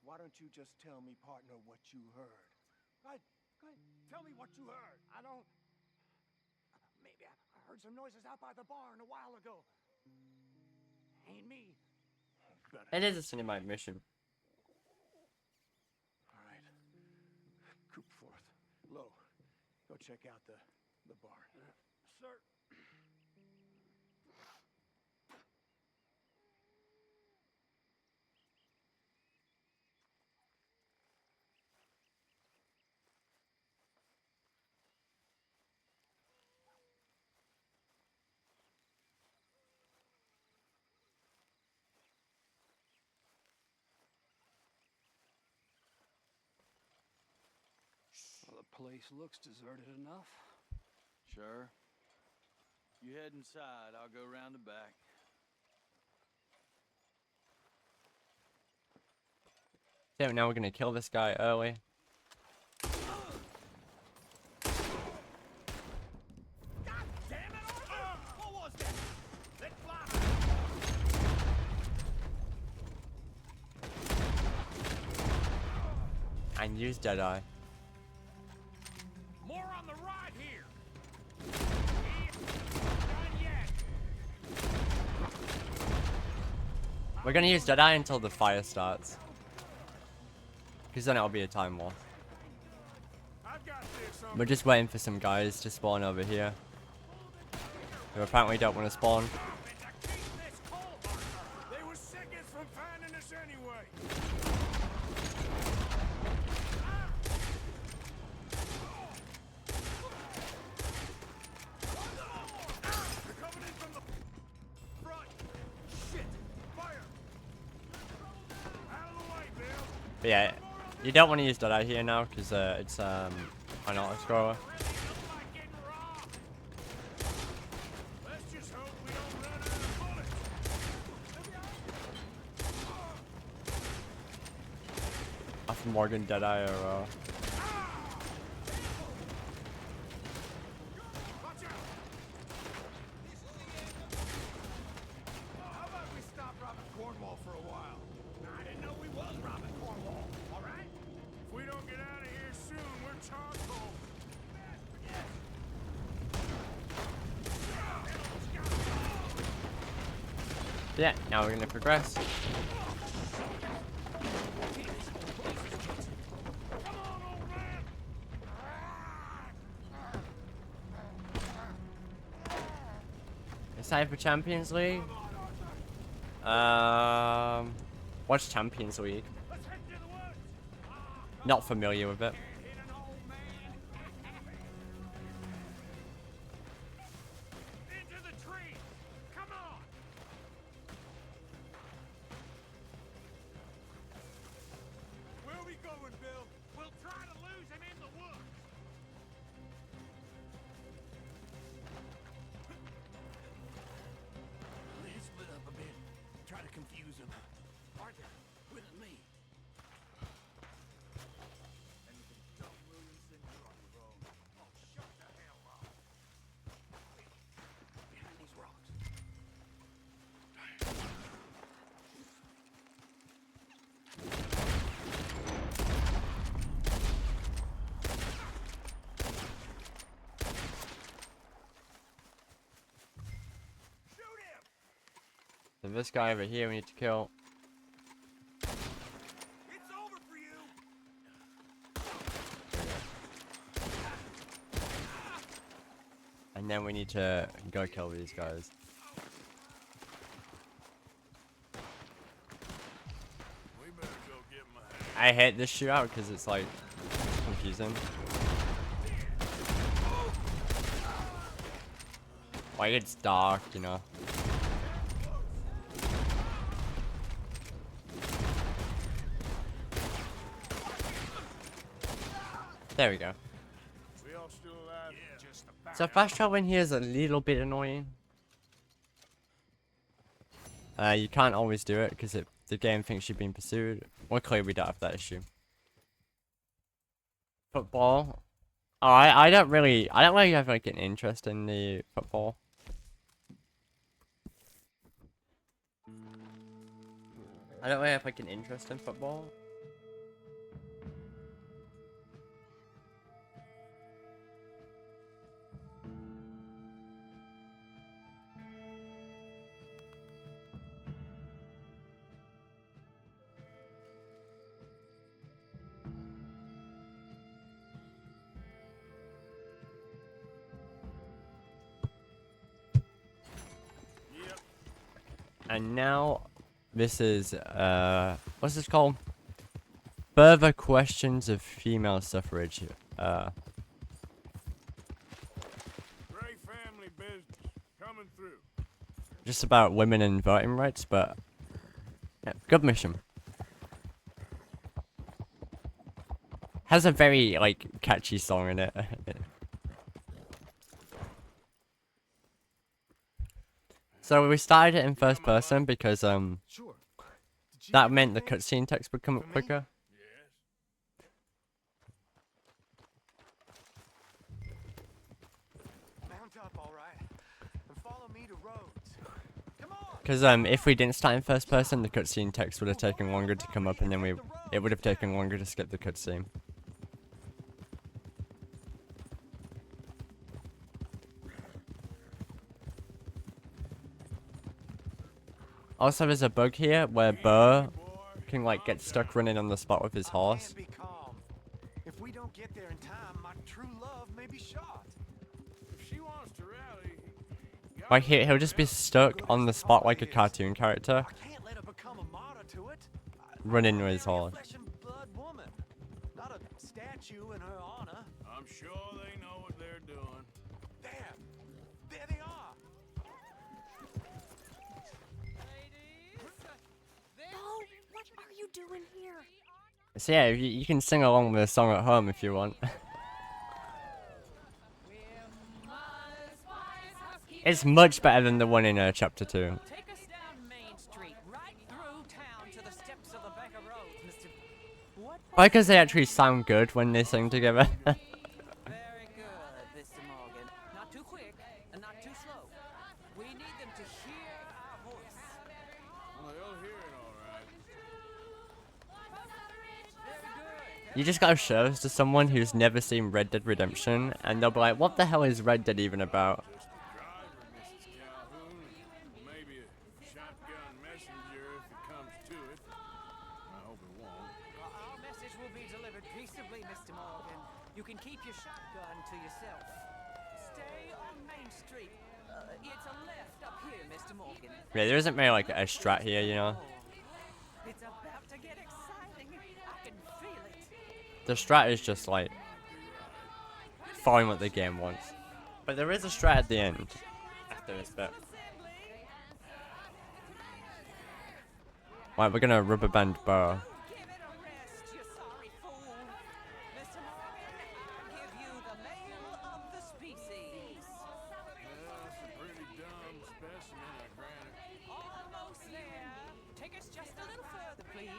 Why don't you just tell me, partner, what you heard? Go ahead. Tell me what you heard. I don't. Maybe I heard some noises out by the barn a while ago. Ain't me. It is a cinematic mission. All right. Coop forth. Low. Go check out the barn. Sir. Well, the place looks deserted enough. Sure. You head inside, I'll go round the back. So now we're gonna kill this guy early. And use Deadeye. More on the right here. Done yet. We're gonna use Deadeye until the fire starts. Because then it'll be a time war. We're just waiting for some guys to spawn over here. Who apparently don't want to spawn. They were seconds from finding us anyway. They're coming in from the front. Shit! Fire! Out of the way, Bill. But yeah, you don't want to use Deadeye here now because it's an auto-scroller. Let's just hope we don't run out of bullets. After Morgan, Deadeye, or Watch out! How about we stop robbing Cornwall for a while? I didn't know we was robbing Cornwall. All right? If we don't get out of here soon, we're charcoal. yeah, now we're gonna progress. It's time for Champions League. What's Champions League? Not familiar with it. Into the tree! Come on! Where are we going, Bill? We'll try to lose him in the woods. Let's split up a bit. Try to confuse him. Arthur, with me. Behind these rocks. So this guy over here we need to kill. It's over for you. And then we need to go kill these guys. We better go get my I hate this shootout because it's like confusing. Like it's dark, you know. There we go. We all still alive? Yeah. Just about. So fast traveling here is a little bit annoying. You can't always do it because the game thinks you've been pursued. Luckily, we don't have that issue. Football. Oh, I don't really have like an interest in the football. I don't really have like an interest in football. And now, this is, what's this called? Further questions of female suffrage. Great family business coming through. Just about women and voting rights, but yeah, good mission. Has a very, like, catchy song in it. So we started it in first person because that meant the cutscene text would come up quicker. Mount up, all right, and follow me to Rhodes. Come on. Because if we didn't start in first person, the cutscene text would have taken longer to come up, and then it would have taken longer to skip the cutscene. Also, there's a bug here where Burr can like get stuck running on the spot with his horse. Be calm. If we don't get there in time, my true love may be shot. If she wants to rally, Like he'll just be stuck on the spot like a cartoon character, Can't let her become a martyr to it. running with his horse. Flesh and blood woman, not a statue in her honor. I'm sure they know what they're doing. There they are. Bo, what are you doing here? So yeah, you can sing along with the song at home if you want. It's much better than the one in chapter 2. Take us down Main Street, right through town to the steps of the Bank of Roads, Mr. What? Because they actually sound good when they sing together. Very good, Mr. Morgan. Not too quick and not too slow. We need them to hear our voice. Well, they'll hear it all right. You just gotta show this to someone who's never seen Red Dead Redemption, and they'll be like, what the hell is Red Dead even about? Maybe a shotgun messenger if it comes to it. I hope it won't. Our message will be delivered peaceably, Mr. Morgan. You can keep your shotgun to yourself. Stay on Main Street. It's a left up here, Mr. Morgan. Yeah, there isn't really like a strat here, you know? It's about to get exciting. I can feel it. The strat is just like following what the game wants. But there is a strat at the end after this bit. Right, we're gonna rubber band Burr. Almost there. Take us just a little further, please.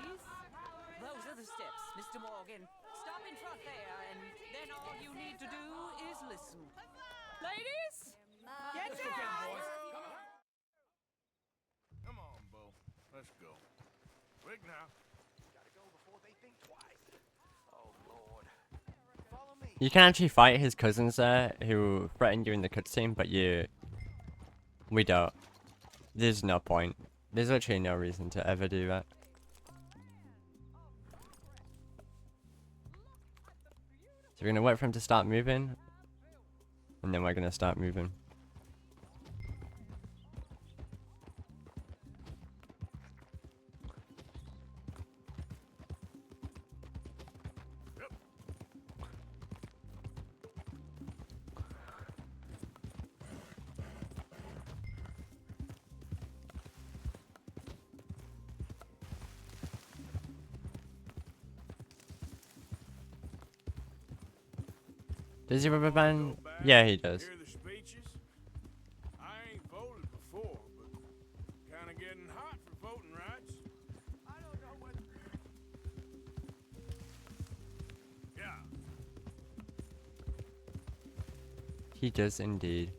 Those are the steps, Mr. Morgan. Stop in front there, and then all you need to do is listen. Ladies, get down! Come on, Bo. Let's go. Quick now. Gotta go before they think twice. Oh Lord. Follow me. You can actually fight his cousins there who threaten you in the cutscene, but we don't. There's no point. There's literally no reason to ever do that. So we're gonna wait for him to start moving, and then we're gonna start moving. Does he rubber band? Yeah, he does. Hear the speeches? I ain't voted before, but kind of getting hot for voting rights. I don't know what. Yeah. He does indeed.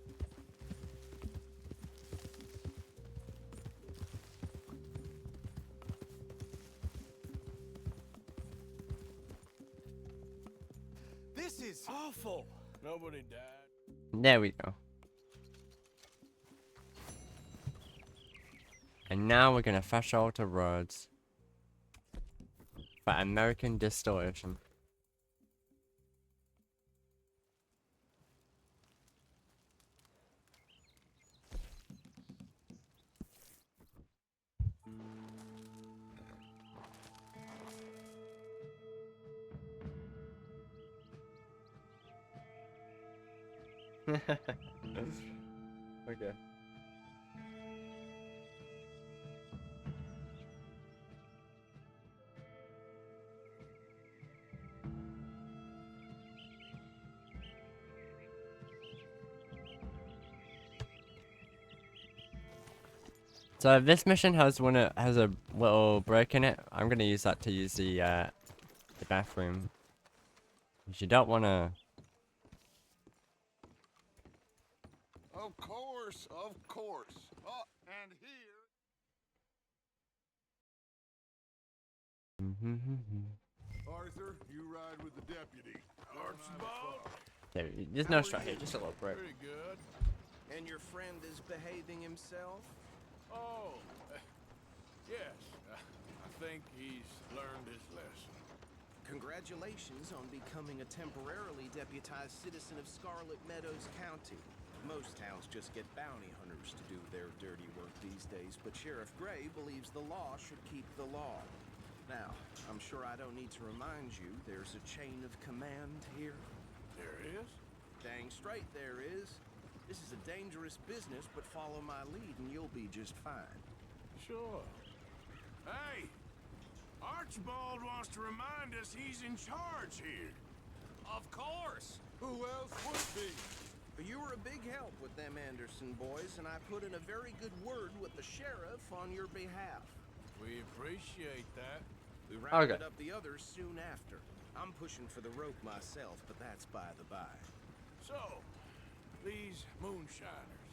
This is awful. Nobody died. There we go. And now we're gonna fast out to Rhodes for American Distillation. Okay. So this mission has has a little break in it. I'm gonna use that to use the bathroom. 'Cause you don't wanna. Of course, of course. Oh, and here. Arthur, you ride with the deputy. Archibald? There's no shot here, just a little break. Pretty good. And your friend is behaving himself? Oh, yes. I think he's learned his lesson. Congratulations on becoming a temporarily deputized citizen of Scarlet Meadows County. Most towns just get bounty hunters to do their dirty work these days, but Sheriff Gray believes the law should keep the law. Now, I'm sure I don't need to remind you there's a chain of command here. There is? Dang straight there is. This is a dangerous business, but follow my lead and you'll be just fine. Sure. Hey! Archibald wants to remind us he's in charge here. Of course. Who else would be? You were a big help with them Anderson boys, and I put in a very good word with the sheriff on your behalf. We appreciate that. We rounded up the others soon after. I'm pushing for the rope myself, but that's by the by. So, these moonshiners.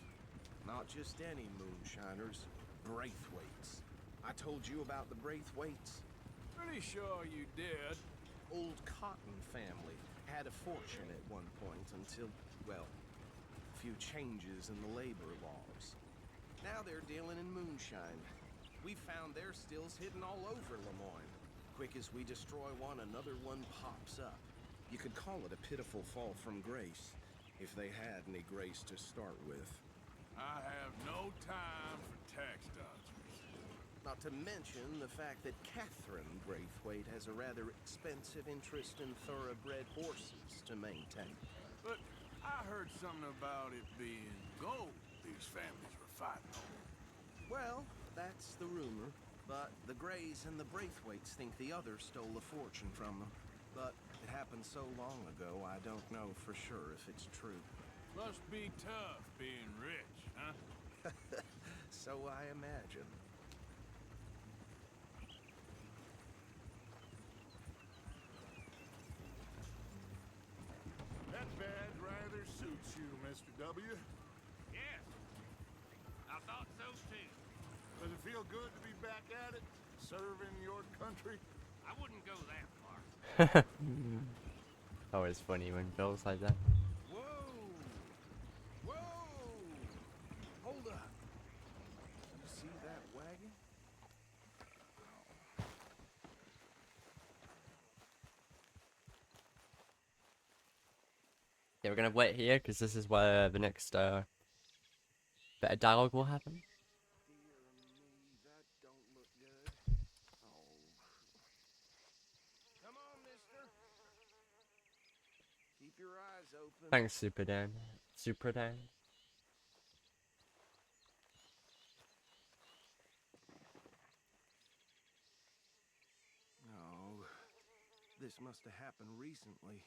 Not just any moonshiners, Braithwaites. I told you about the Braithwaites? Pretty sure you did. Old Cotton family had a fortune at one point until, well, a few changes in the labor laws. Now they're dealing in moonshine. We found their stills hidden all over Lemoyne. Quick as we destroy one, another one pops up. You could call it a pitiful fall from grace, if they had any grace to start with. I have no time for tax dodgers. Not to mention the fact that Catherine Braithwaite has a rather expensive interest in thoroughbred horses to maintain. But I heard something about it being gold these families were fighting over. Well, that's the rumor. But the Grays and the Braithwaites think the others stole the fortune from them. But it happened so long ago, I don't know for sure if it's true. Must be tough being rich, huh? So I imagine. That badge rather suits you, Mr. W. Yes. I thought so too. Does it feel good to be back at it, serving your country? I wouldn't go that far. Always funny when Bill's like that. Whoa! Whoa! Hold up. You see that wagon? Yeah, we're gonna wait here because this is where the next bit of dialogue will happen. Dear me, that don't look good. Oh. Come on, mister. Keep your eyes open. Thanks, Super Dan. Super Dan. No. This must have happened recently.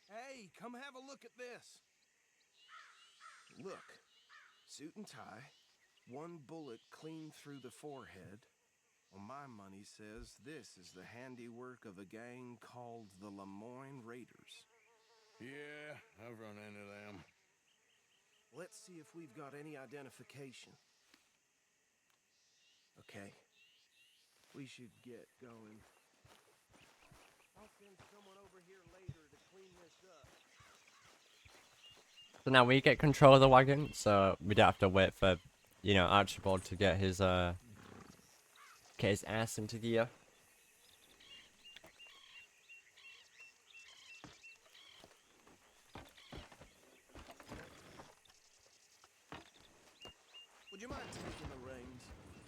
Hey, come have a look at this. Look, suit and tie, one bullet clean through the forehead. Well, my money says this is the handiwork of a gang called the Lemoyne Raiders. Yeah, I've run into them. Let's see if we've got any identification. Okay, we should get going. I'll send someone over here later to clean this up. So now we get control of the wagon, so we don't have to wait for, you know, Archibald to get his ass into gear. Would you mind taking the reins?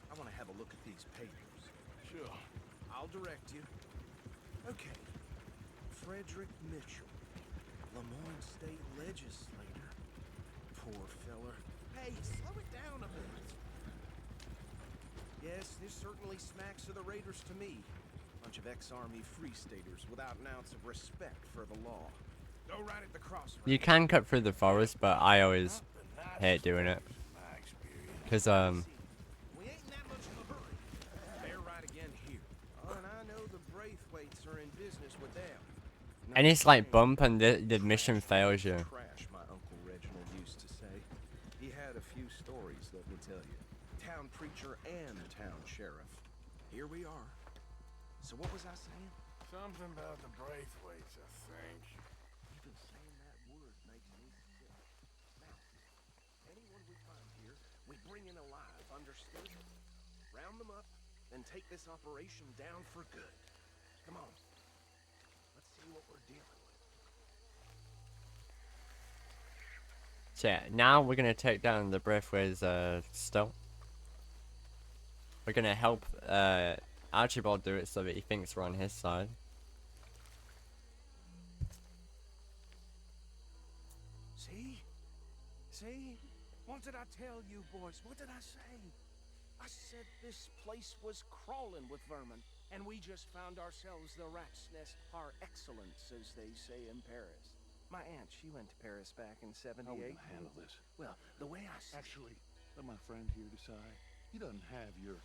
I want to have a look at these papers. Sure. I'll direct you. Okay. Frederick Mitchell, Lemoyne State Legislator. Poor feller. Hey, slow it down a bit. Yes, this certainly smacks of the Raiders to me. Bunch of ex-Army Free Staters without an ounce of respect for the law. Go right at the crossroads. You can cut through the forest, but I always hate doing it. Cause We ain't in that much of a hurry. They're right again here. Oh, and I know the Braithwaites are in business with them. any slight bump and the mission fails you. Crash, my Uncle Reginald used to say. He had a few stories, let me tell you. preacher and town sheriff. Here we are. So what was I saying? Something about the Braithwaites, I think. Even saying that word makes me sick. Now, anyone we find here, we bring in alive, understood? Round them up, and take this operation down for good. Come on. Let's see what we're dealing with. So yeah, now we're gonna take down the Braithwaite's still. We're gonna help Archibald do it so that he thinks we're on his side. See? See? What did I tell you, boys? What did I say? I said this place was crawling with vermin, and we just found ourselves the rat's nest par excellence, as they say in Paris. My aunt, she went to Paris back in '78. How are we gonna handle this? Well, the way I see Actually, let my friend here decide. He doesn't have your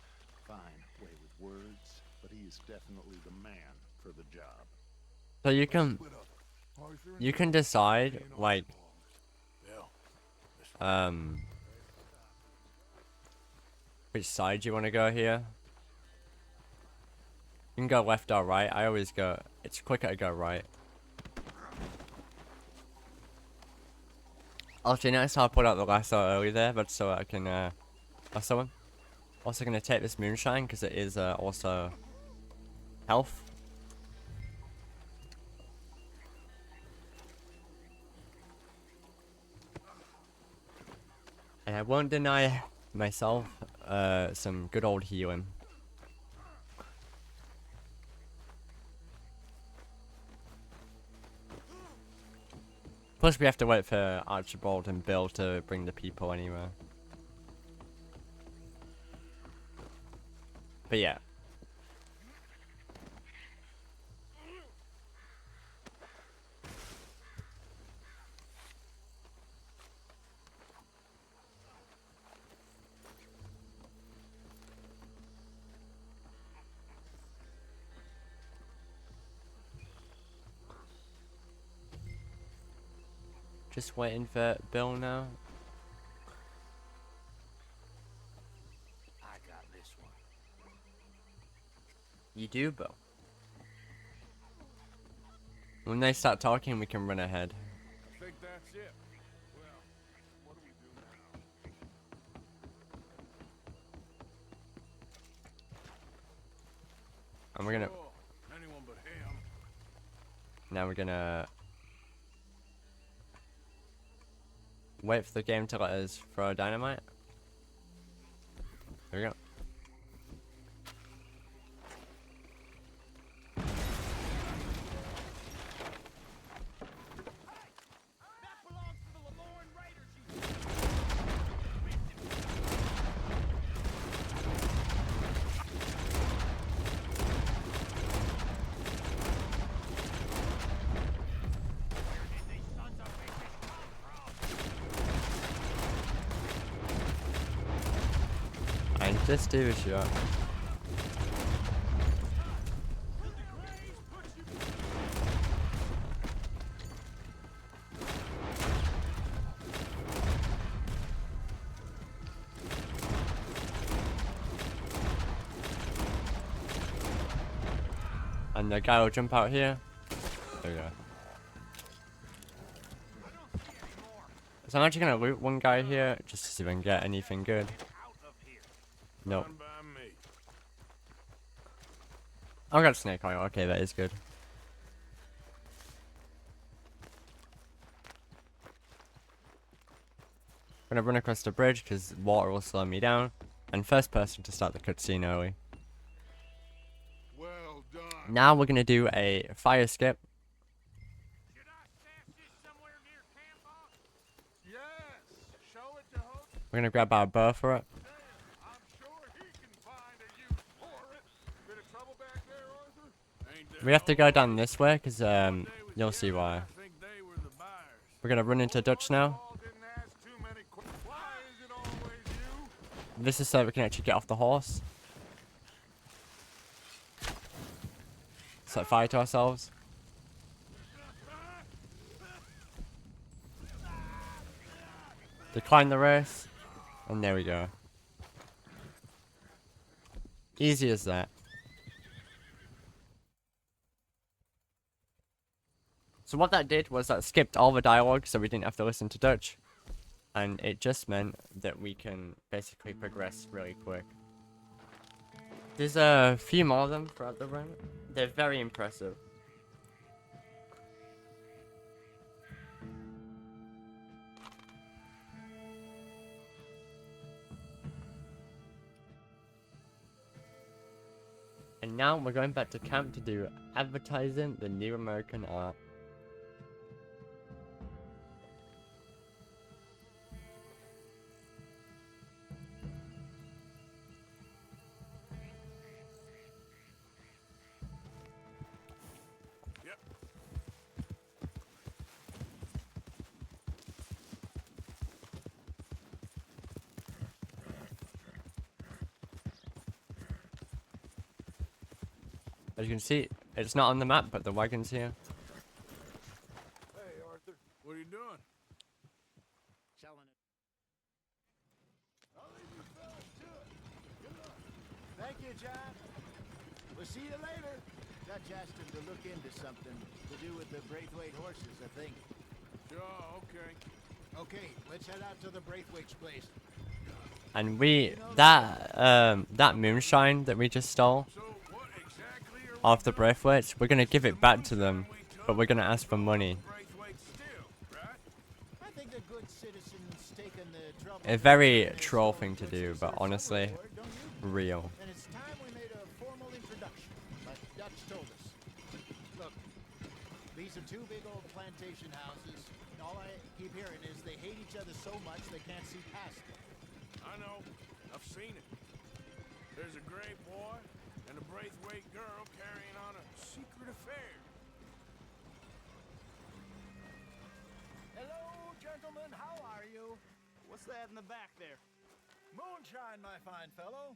fine way with words, but he is definitely the man for the job. So you can decide like which side you want to go here. You can go left or right. I always go. It's quicker to go right. Also, notice how I put out the lasso early there, but so I can lasso him. Also gonna take this moonshine because it is also health. And I won't deny myself some good old healing. Plus we have to wait for Archibald and Bill to bring the people anyway. But yeah. Just waiting for Bill now. I got this one. You do, Bill. When they start talking, we can run ahead. I think that's it. Well, what do we do now? And we're gonna. Sure, anyone but him. Now we're gonna wait for the game to let us throw dynamite. There we go. And just do a shot. And the guy will jump out here. There we go. So I'm actually gonna loot one guy here just to see if I can get anything good. Nope. I got snake oil. Okay, that is good. I'm gonna run across the bridge because water will slow me down. And first person to start the cutscene early. Well done. Now we're gonna do a fire skip. Yes. Show it to Hope. We're gonna grab our bow for it. I'm sure he can find a use for it. Bit of trouble back there, Arthur? Ain't there We have to go down this way because you'll see why. We're gonna run into Dutch now. This is so we can actually get off the horse. Set fire to ourselves. Decline the race. And there we go. Easy as that. So what that did was that skipped all the dialogue, so we didn't have to listen to Dutch. And it just meant that we can basically progress really quick. There's a few more of them throughout the run. They're very impressive. And now we're going back to camp to do advertising the new American art. Yep. As you can see, it's not on the map, but the wagon's here. Hey, Arthur. What are you doing? Selling it. I'll leave you fellas to it. Good luck. Thank you, John. We'll see you later. Dutch asked him to look into something to do with the Braithwaite horses, I think. Sure, okay. Okay, let's head out to the Braithwaite's place. And that moonshine that we just stole off the Braithwaites, we're gonna give it back to them, but we're gonna ask for money. I think a good citizen's taken the trouble. A very troll thing to do, but honestly, real. And it's time we made a formal introduction, like Dutch told us. Look, these are two big old plantation houses, and all I keep hearing is they hate each other so much they can't see past it. I know. I've seen it. There's a gray boy and a Braithwaite girl carrying on a secret affair. Hello, gentlemen. How are you? What's that in the back there? Moonshine, my fine fellow.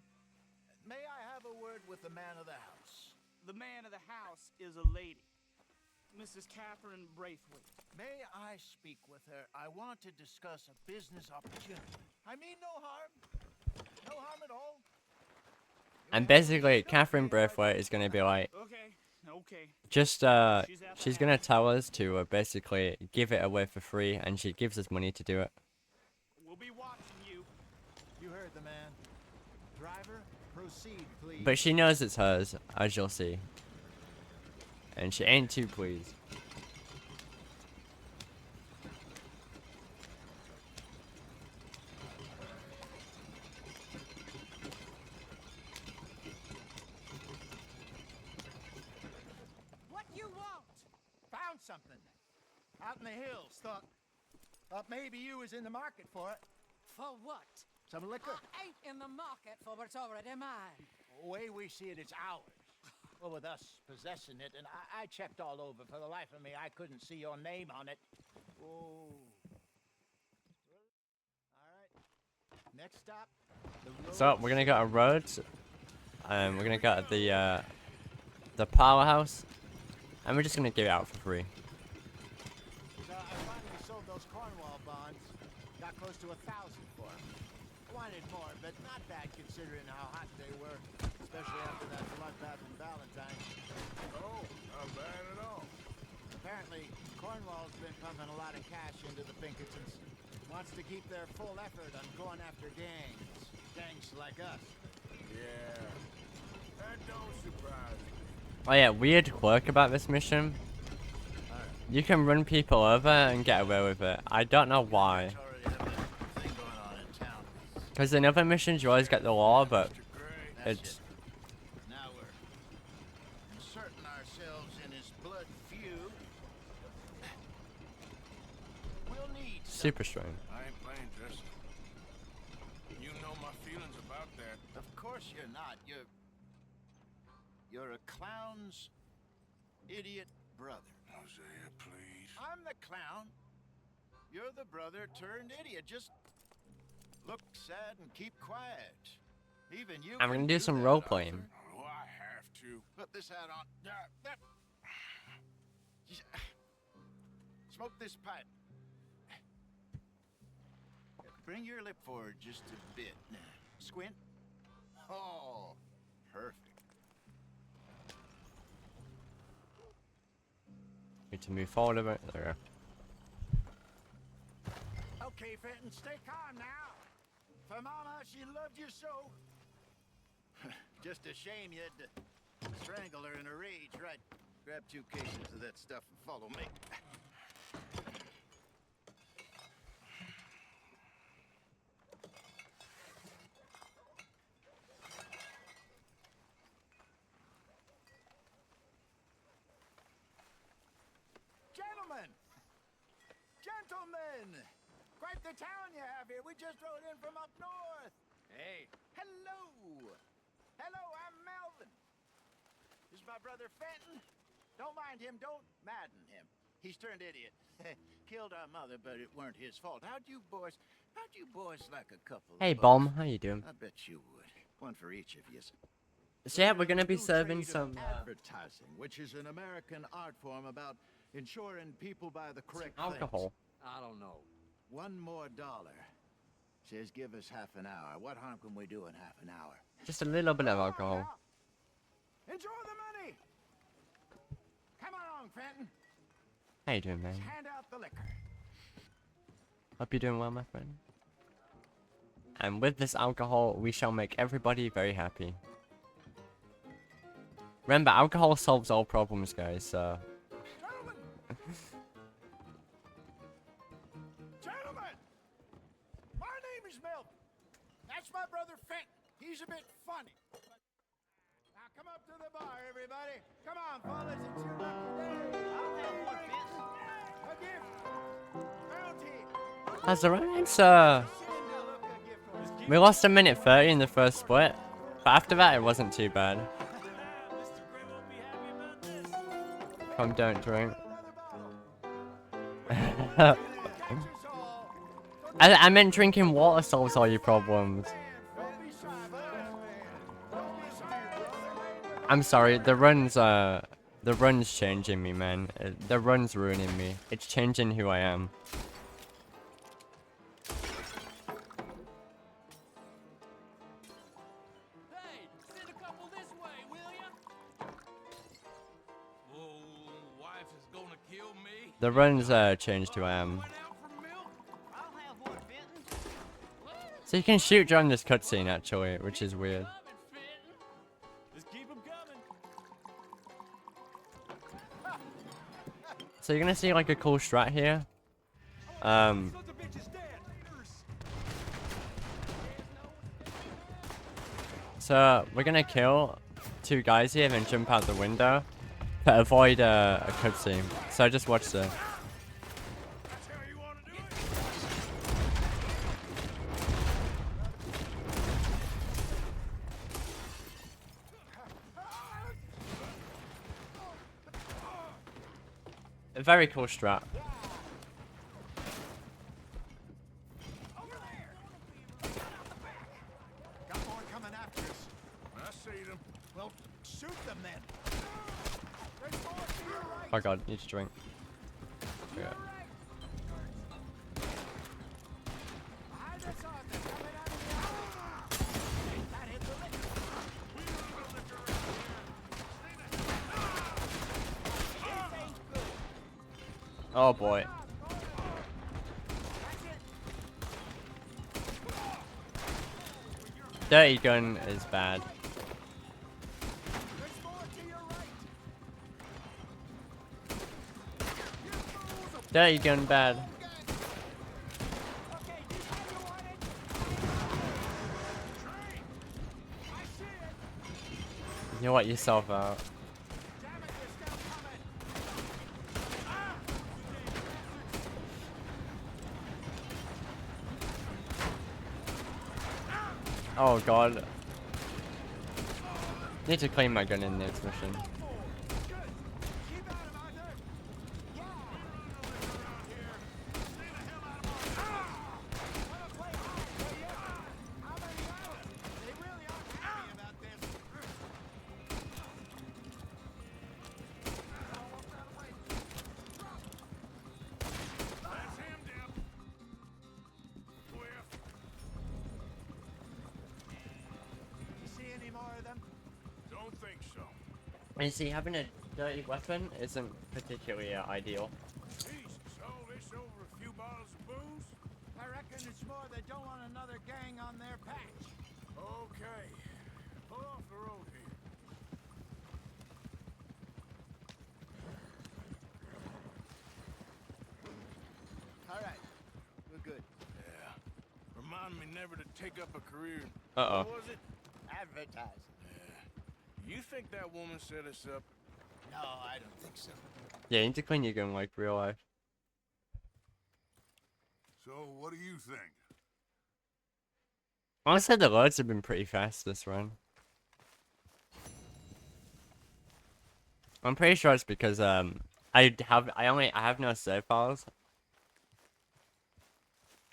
May I have a word with the man of the house? The man of the house is a lady. Mrs. Catherine Braithwaite. May I speak with her? I want to discuss a business opportunity. I mean no harm. No harm at all. And basically, Catherine Braithwaite is gonna be like, Okay. just she's gonna tell us to basically give it away for free, and she gives us money to do it. We'll be watching you. You heard the man. Driver, proceed, please. But she knows it's hers, as you'll see. And she ain't too pleased. What you want? Found something. Out in the hills. Thought maybe you was in the market for it. For what? Some liquor. I ain't in the market for what's already mine. The way we see it, it's ours. Well, with us possessing it, and I checked all over. For the life of me, I couldn't see your name on it. Oh. All right. Next stop. So we're gonna go to roads, and we're gonna go to the powerhouse, and we're just gonna give it out for free. So I finally sold those Cornwall bonds. Got close to 1,000 for them. I wanted more, but not bad considering how hot they were, especially after that bloodbath in Valentine. Oh, not bad at all. Apparently, Cornwall's been pumping a lot of cash into the Pinkertons. Wants to keep their full effort on going after gangs. Gangs like us. Yeah. That don't surprise me. Oh yeah, weird quirk about this mission. You can run people over and get away with it. I don't know why. Because in other missions you always get the law, but it's... Now we're inserting ourselves in his blood feud. We'll need super strange. I ain't playing, Jesse. You know my feelings about that. Of course you're not. You're a clown's idiot brother. Hosea, please. I'm the clown. You're the brother turned idiot. Just look sad and keep quiet. Even you. I'm gonna do some role playing. Oh, I have to. Put this hat on. Smoke this pipe. Bring your lip forward just a bit. Squint. Oh, Perfect. Need to move forward a bit. There we go. Okay, Fenton, stay calm now. For Mama, she loved you so. Just a shame you had to strangle her in a rage, right? Grab 2 cases of that stuff and follow me. Gentlemen! Quite the town you have here. We just rode in from up north. Hey. Hello. Hello, I'm Melvin. This is my brother Fenton. Don't mind him. Don't madden him. He's turned idiot. Killed our mother, but it weren't his fault. How'd you boys like a couple Hey, of Bomb. bucks? How you doing? I bet you would. One for each of you. So yeah, we're gonna be serving some advertising, which is an American art form about ensuring people buy the correct alcohol. things. I don't know. $1 more. Says give us half an hour. What harm can we do in half an hour? Just a little bit of alcohol. Enjoy the money. Come along, Fenton. How you doing, man? Hand out the liquor. Hope you're doing well, my friend. And with this alcohol, we shall make everybody very happy. Remember, alcohol solves all problems, guys, so... Gentlemen! My name is Melvin. That's my brother Fenton. He's a bit funny. Now come up to the bar, everybody. Come on, fellas, it's your lucky day. I'll have one, Fenton. A gift. Bounty. That's alright, so... We lost 1:30 in the first split, but after that it wasn't too bad. Come, don't drink. I meant drinking water solves all your problems. I'm sorry, the run's changing me, man. The run's ruining me. It's changing who I am. The run's changed who I am. So you can shoot during this cutscene actually, which is weird. So you're gonna see like a cool strat here. So we're gonna kill 2 guys here and then jump out the window to avoid a cutscene. So just watch this. A very cool strat. Got more coming after us. I see them. Well, shoot them then. There's more to your right. Oh god, need to drink. Yeah. Behind us on them, coming out of the alley. That hit the liquor. We don't know liquor around here. This ain't good. Oh boy. Dirty gun is bad. Dirty gun bad. You let yourself out. Oh god. Need to clean my gun in this mission. You see, having a dirty weapon isn't particularly ideal. Jesus, all this over a few bottles of booze? I reckon it's more they don't want another gang on their patch. Okay. Pull off the road here. All right, we're good. Yeah. Remind me never to take up a career. Uh-oh. What was it? Advertising. Yeah. You think that woman set us up? No, I don't think so. Yeah, you need to clean your gun like real life. So, what do you think? Honestly, the loads have been pretty fast this run. I'm pretty sure it's because I have no save files.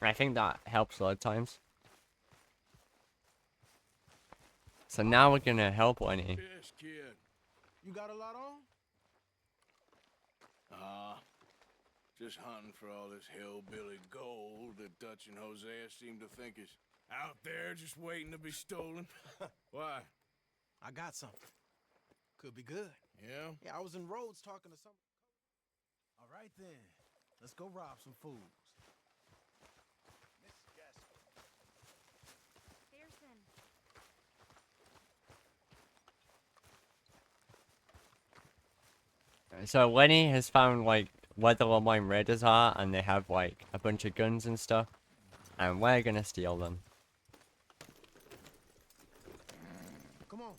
I think that helps load times. So now we're gonna help Lenny. Yes, kid. You got a lot on? Just hunting for all this hillbilly gold that Dutch and Hosea seem to think is out there just waiting to be stolen. Why? I got something. Could be good. Yeah? Yeah, I was in Rhodes talking to some. All right then, let's go rob some fools. Miss Jasper. Pearson. So Lenny has found like where the Lemoyne Raiders are, and they have like a bunch of guns and stuff, and we're gonna steal them. Come on,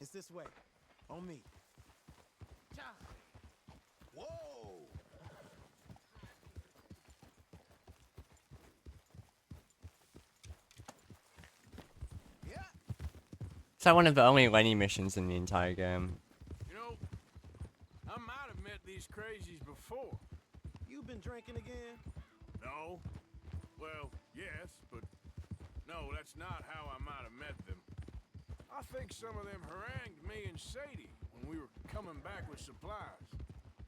it's this way. On me. Whoa! Yeah. It's like one of the only Lenny missions in the entire game. You know, I might have met these crazies before. You been drinking again? No. Well, yes, but no, that's not how I might have met them. I think some of them harangued me and Sadie when we were coming back with supplies.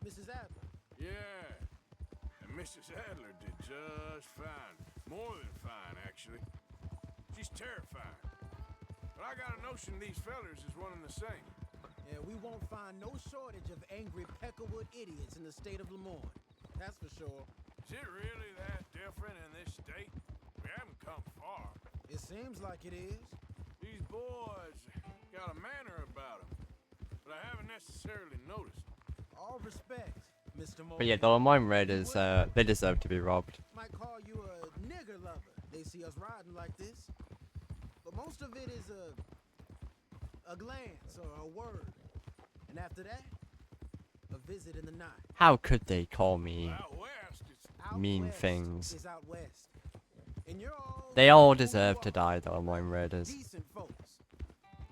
Mrs. Adler. Yeah. And Mrs. Adler did just fine. More than fine, actually. She's terrifying. But I got a notion these fellers is one and the same. Yeah, we won't find no shortage of angry Peckerwood idiots in the state of Lemoyne. That's for sure. Is it really that different in this state? We haven't come far. It seems like it is. These boys got a manner about them, but I haven't necessarily noticed. All respect, Mr. Moore. But yeah, the Lemoyne Raiders, they deserve to be robbed. Might call you a nigger lover. They see us riding like this. But most of it is a glance or a word. And after that, a visit in the night. How could they call me Out west, it's mean West things? is out west. And you're all They all who you deserve to are. die, the Lemoyne Raiders. Decent folks.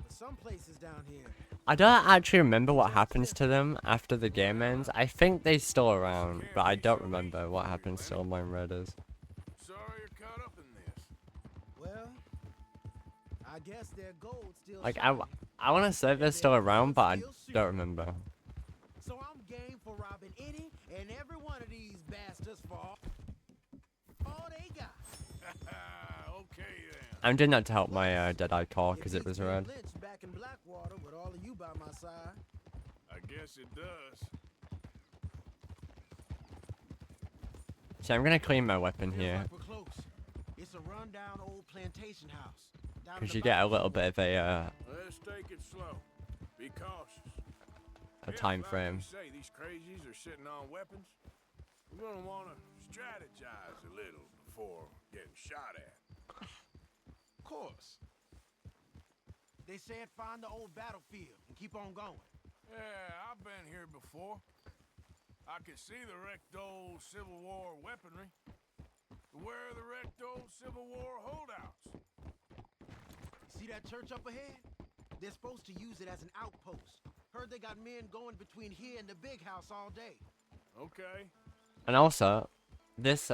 But some places down here. I don't actually remember what happens to them after the game ends. I think they're still around, but I don't remember what happens to Lemoyne Raiders. sorry you're caught up in this. Well, I guess their gold still Like, shines. I want to say they're still around, but I don't remember. So I'm game for robbing any and every one of these bastards for all they got. Okay then. I'm doing that to help my dead-eye car because it beats was being red. lynched back in Blackwater with all of you by my side. I guess it does. So I'm gonna clean my weapon Feels here like we're close. It's a rundown old plantation house. Down in because the you get a bottom. little bit of Let's take it slow. Be cautious. a If, time like frame. you say, these crazies are sitting on weapons, we're gonna want to strategize a little before getting shot at. Of course. They said find the old battlefield and keep on going. Yeah, I've been here before. I can see the wrecked old Civil War weaponry. Where are the wrecked old Civil War holdouts? See that church up ahead? They're supposed to use it as an outpost. Heard they got men going between here and the big house all day. Okay. And also, this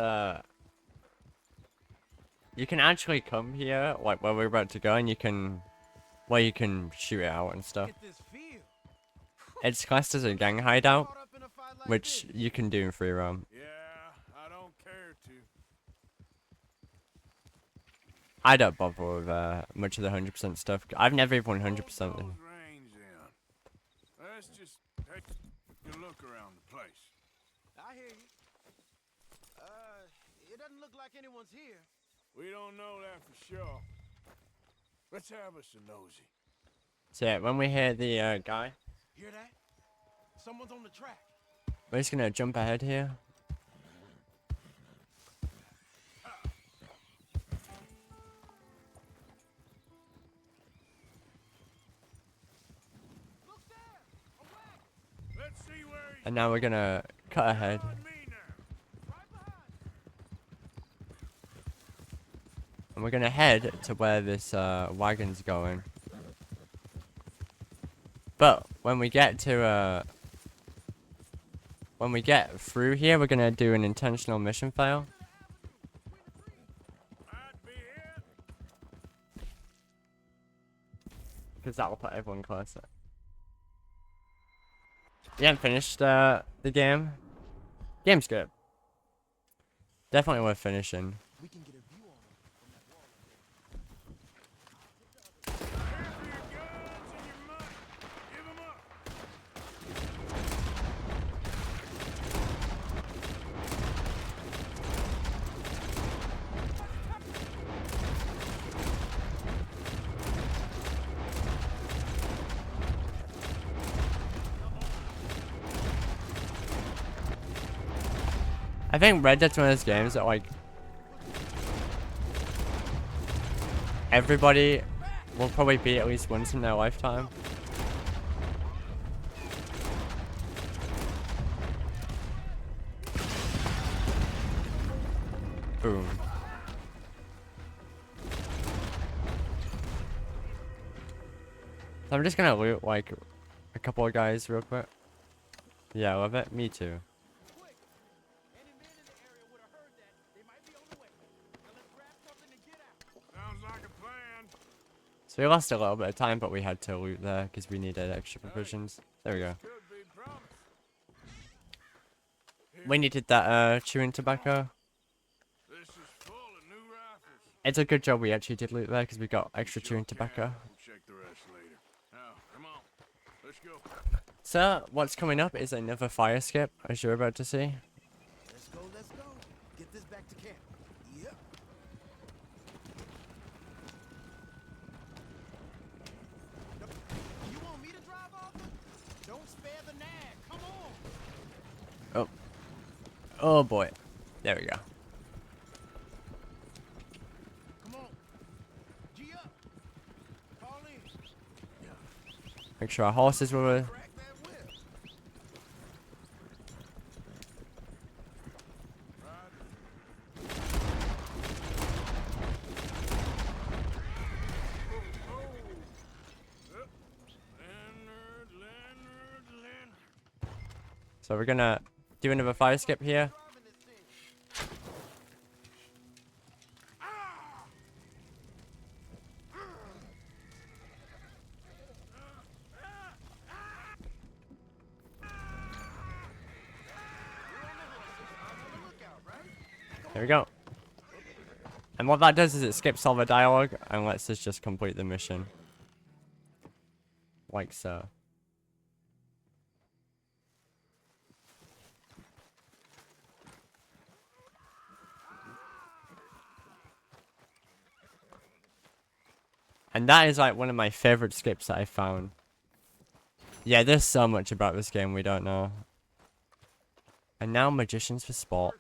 you can actually come here, like where we're about to go, and you can shoot it out and stuff. Get this field. It's classed as a gang hideout, Caught up in a fight like which this. you can do in free roam. Yeah, I don't care to. I don't bother with much of the 100% stuff. I've never even 100%. Hold those reins in. Let's just Take a look around the place. I hear you. It doesn't look like anyone's here. We don't know that for sure. Let's have us a nosy. So yeah, when we hear the guy, Hear that? Someone's on the track. we're just gonna jump ahead here. Look there! A wagon! Let's see where he's And now we're gonna cut ahead. on me now. Right behind. And we're gonna head to where this wagon's going. But when we get to when we get through here, we're gonna do an intentional mission fail. Might be it. Because that'll put everyone closer. You haven't finished the game. Game's good. Definitely worth finishing. We can get a view on him from that wall Here for your guns and your money. Give 'em up. I think Red Dead's one of those games that like everybody will probably beat at least once in their lifetime. Boom. So I'm just gonna loot like a couple of guys real quick. Yeah, I love it. Me too. quick. Any men in the area would have heard that. They might be on the way. Now let's grab something and get out. Sounds like a plan. So we lost a little bit of time, but we had to loot there because we needed extra provisions. There we go. Could be promised. We needed that chewing tobacco. This is full of new rifles. It's a good job we actually did loot there because we got extra chewing Sure tobacco. can. We'll check the rest later. Now, come on. Let's go. So what's coming up is another fire skip, as you're about to see. Let's go, let's go. Get this back to camp. Yep. You want me to drive off? Don't spare the nag. Come on. Oh. Oh boy. There we go. Come on. G up. Call in. Make sure our horses were. Crack that whip. Leonard. So we're gonna do another fire skip here. There we go. And what that does is it skips all the dialogue and lets us just complete the mission. Like so. And that is like one of my favorite skips that I found. Yeah, there's so much about this game we don't know. And now Magicians for Sport.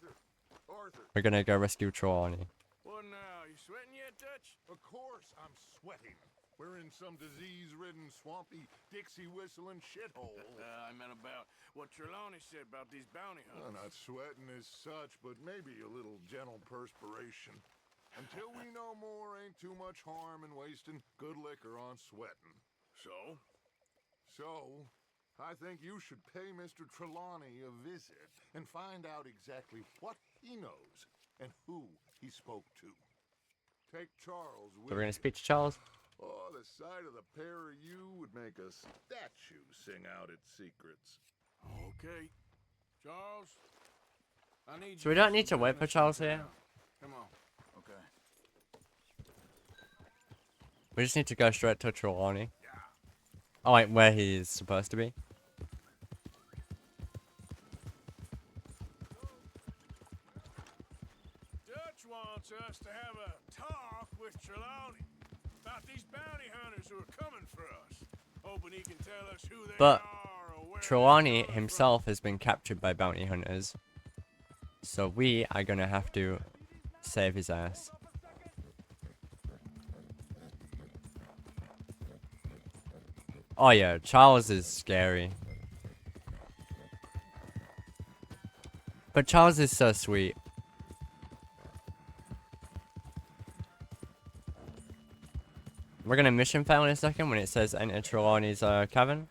Arthur. We're gonna go rescue Trelawney. What now? You sweating yet, Dutch? Of course I'm sweating. We're in some disease-ridden, swampy, Dixie-whistling shithole. I meant about what Trelawney said about these bounty Well, hunters. not sweating as such, but maybe a little gentle perspiration. Until we know more, ain't too much harm in wasting good liquor on sweating. So? So, I think you should pay Mr. Trelawney a visit and find out exactly what he knows and who he spoke to. Take Charles with So we're gonna you. speak to Charles. Oh, the sight of the pair of you would make a statue sing out its secrets. Okay. Charles, I need So you we for don't need to some wait for business Charles right here. now. Come on. Okay. We just need to go straight to Trelawney. Oh, wait, where he's supposed to be. wants us to have a talk with Trelawney about these bounty hunters who are coming for us. Hoping he can tell us who they But are or where Trelawney himself has been captured by bounty hunters. So we are gonna have to save his ass. Oh yeah, Charles is scary. But Charles is so sweet. We're gonna mission fail in a second when it says enter Trelawney's cabin.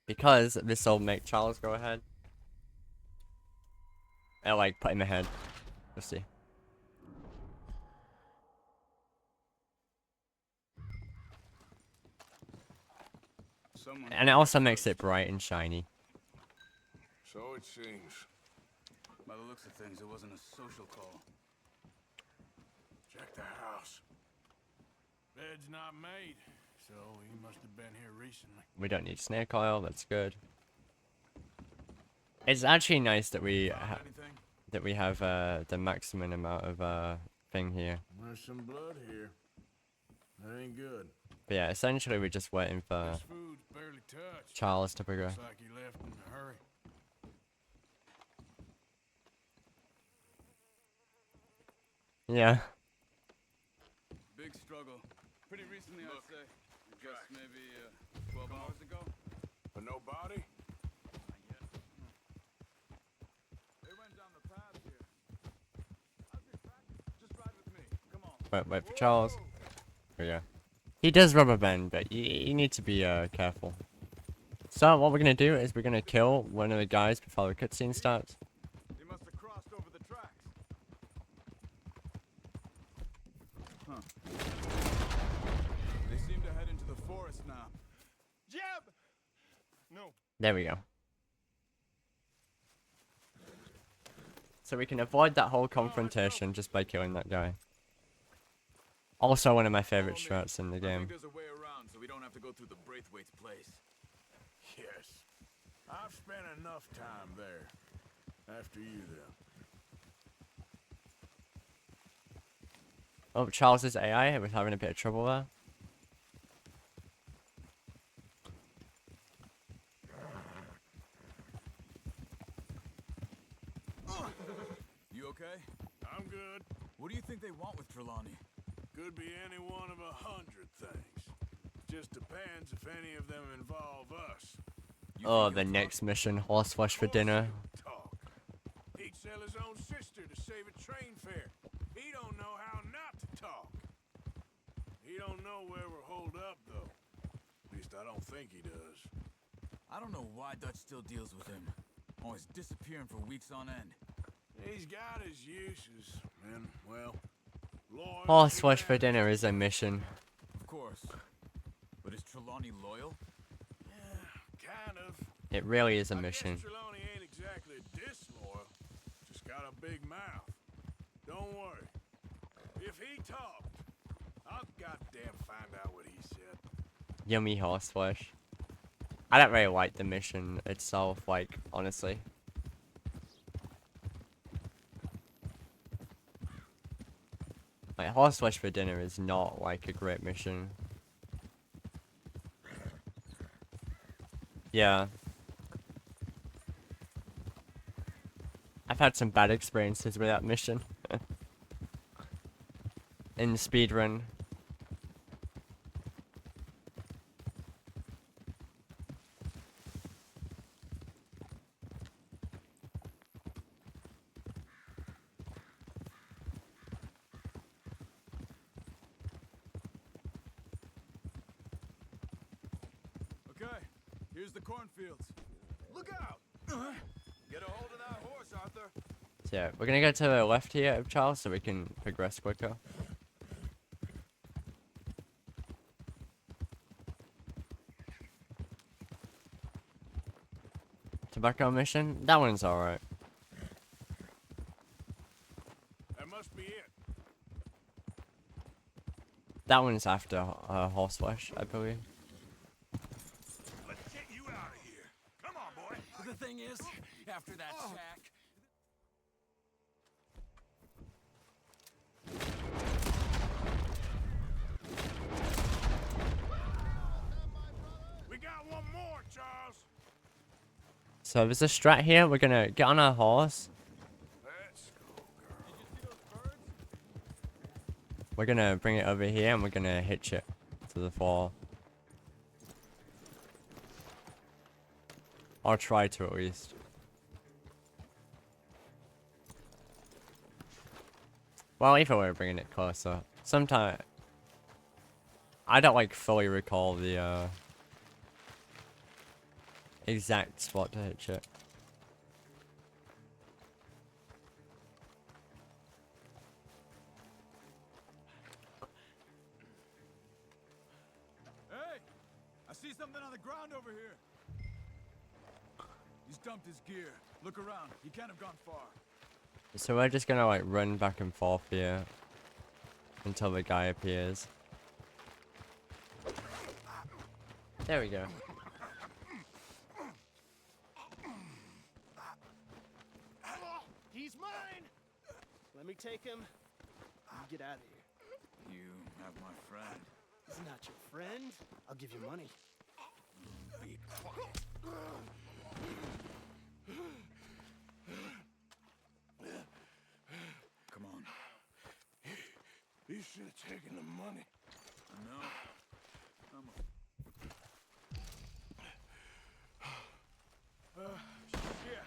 Because this will make Charles go ahead. And like put him ahead. We'll see. And it also makes it bright and shiny. So it seems. By the looks of things, it wasn't a social call. Check the house. Bed's not made, so he must have been here recently. We don't need snake oil, that's good. It's actually nice that we have the maximum amount of thing here. There's some blood here. That ain't good. But yeah, essentially we're just waiting for This food's barely touched. Charles to progress. Looks like he left in a hurry. Yeah. Big struggle. Pretty recently, I'd say. I guess maybe 12 hours ago. But no body? Not yet. They went down the path here. How's your practice? Just ride with me. Come on. Wait for Charles. There we go. He does rubber band, but you need to be careful. So what we're gonna do is we're gonna kill one of the guys before the cutscene starts. They must have crossed over the tracks. Huh. They seem to head into the forest now. Jeb! No. There we go. So we can avoid that whole confrontation just by killing that guy. Also one of my favorite strats in the I game. think there's a way around so we don't have to go through the Braithwaite's place. Yes. I've spent enough time there. After you, then. Oh, Charles's AI was having a bit of trouble there. You okay? I'm good. What do you think they want with Trelawney? Could be any one of 100 things. Just depends if any of them involve us. Oh, the next mission, horseflesh for dinner. Talk. He'd sell his own sister to save a train fare. He don't know how not to talk. He don't know where we're holed up, though. At least I don't think he does. I don't know why Dutch still deals with him. Always disappearing for weeks on end. He's got his uses, and, well, loyal. Horseflesh for dinner is a mission. Of course. But is Trelawney loyal? Yeah, kind of. It really is a I mission. guess Trelawney ain't exactly disloyal. Just got a big mouth. Don't worry. If he talked, I'll goddamn find out what he said. Yummy horseflesh. I don't really like the mission itself, like, honestly. Like, horseflesh for dinner is not, like, a great mission. Yeah. I've had some bad experiences with that mission. In speedrun. Okay, here's the cornfields. Look out! Get a hold of that horse, Arthur. So yeah, we're gonna go to the left here of Charles so we can progress quicker. Tobacco mission? That one's alright. That must be it. That one's after horseflesh, I believe. Let's get you out of here. Come on, boy. The thing is, after that shack, Charles. So there's a strat here. We're gonna get on our horse. Let's go, girl. We're gonna bring it over here and we're gonna hitch it to the fall. I'll try to at least. Well, either way, we're bringing it closer. Sometimes I don't like fully recall the exact spot to hitch it. Hey! I see something on the ground over here. He's dumped his gear. Look around. He can't have gone far. So we're just gonna like run back and forth here until the guy appears. There we go. He's mine! Let me take him. You get out of here. You have my friend. He's not your friend. I'll give you money. Be quiet. Come on. You should have taken the money. No. I'm Shit.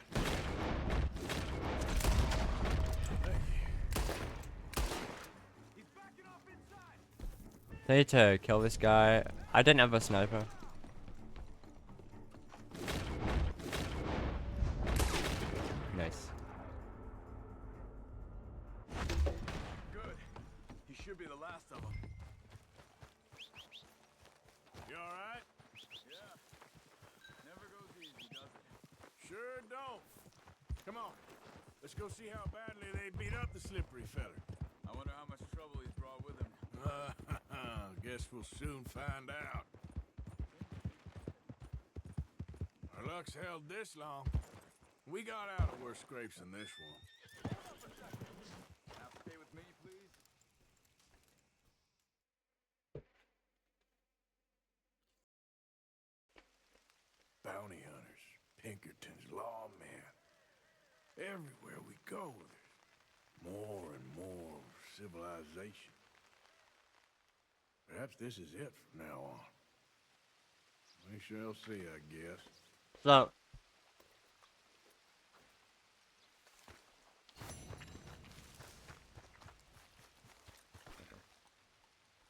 He's backing off inside. I need to kill this guy. I didn't have a sniper. Nice. Good. He should be the last of them. You alright? Yeah. Never goes easy, does it? Sure don't. Come on. Let's go see how badly they beat up the slippery feller. I wonder how much trouble he's brought with him. Guess we'll soon find out. Our luck's held this long. We got out of worse scrapes than this one. Now stay with me, please. Bounty hunters, Pinkertons, lawmen. Everywhere we go, there's more and more civilization. Perhaps this is it from now on. We shall see, I guess. So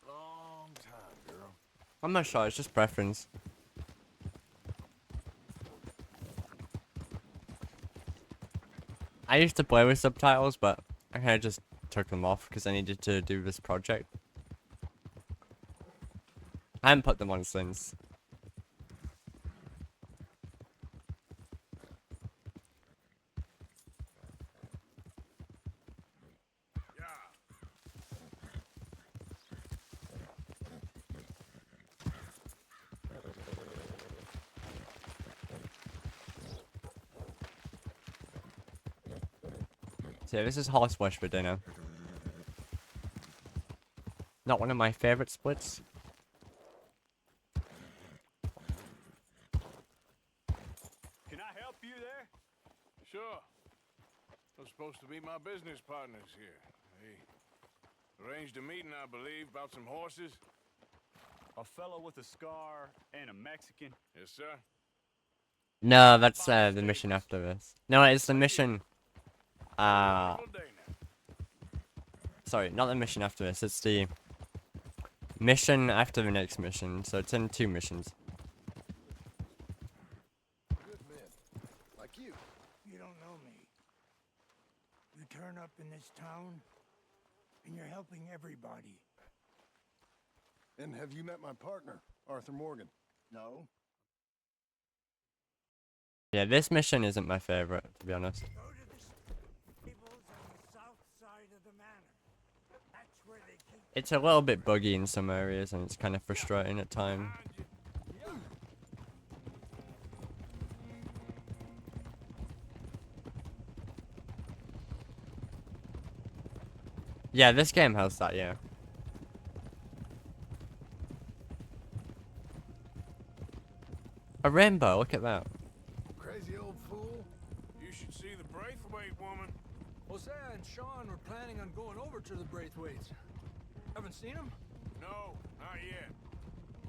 Long time, girl. I'm not sure, it's just preference. I used to play with subtitles, but I kinda just took them off because I needed to do this project. I haven't put them on since. So this is horseradish for dinner. Not one of my favorite splits. Can I help you there? Sure. Those supposed to be my business partners here. They arranged a meeting, I believe, about some horses. A fellow with a scar and a Mexican. Yes, sir. No, that's the mission after this. No, it's the mission. Sorry, not the mission after this. It's the mission after the next mission. So it's in 2 missions. Good men. Like you. You don't know me. You turn up in this town, and you're helping everybody. And have you met my partner, Arthur Morgan? No. Yeah, this mission isn't my favorite, to be honest. Go to the stables on the south side of the manor. That's where they keep. It's a little bit buggy in some areas, and it's kind of frustrating at times. Yeah, this game has that, yeah. A rainbow, look at that. Crazy old fool. You should see the Braithwaite woman. Hosea and Sean were planning on going over to the Braithwaites. Haven't seen them? No, not yet.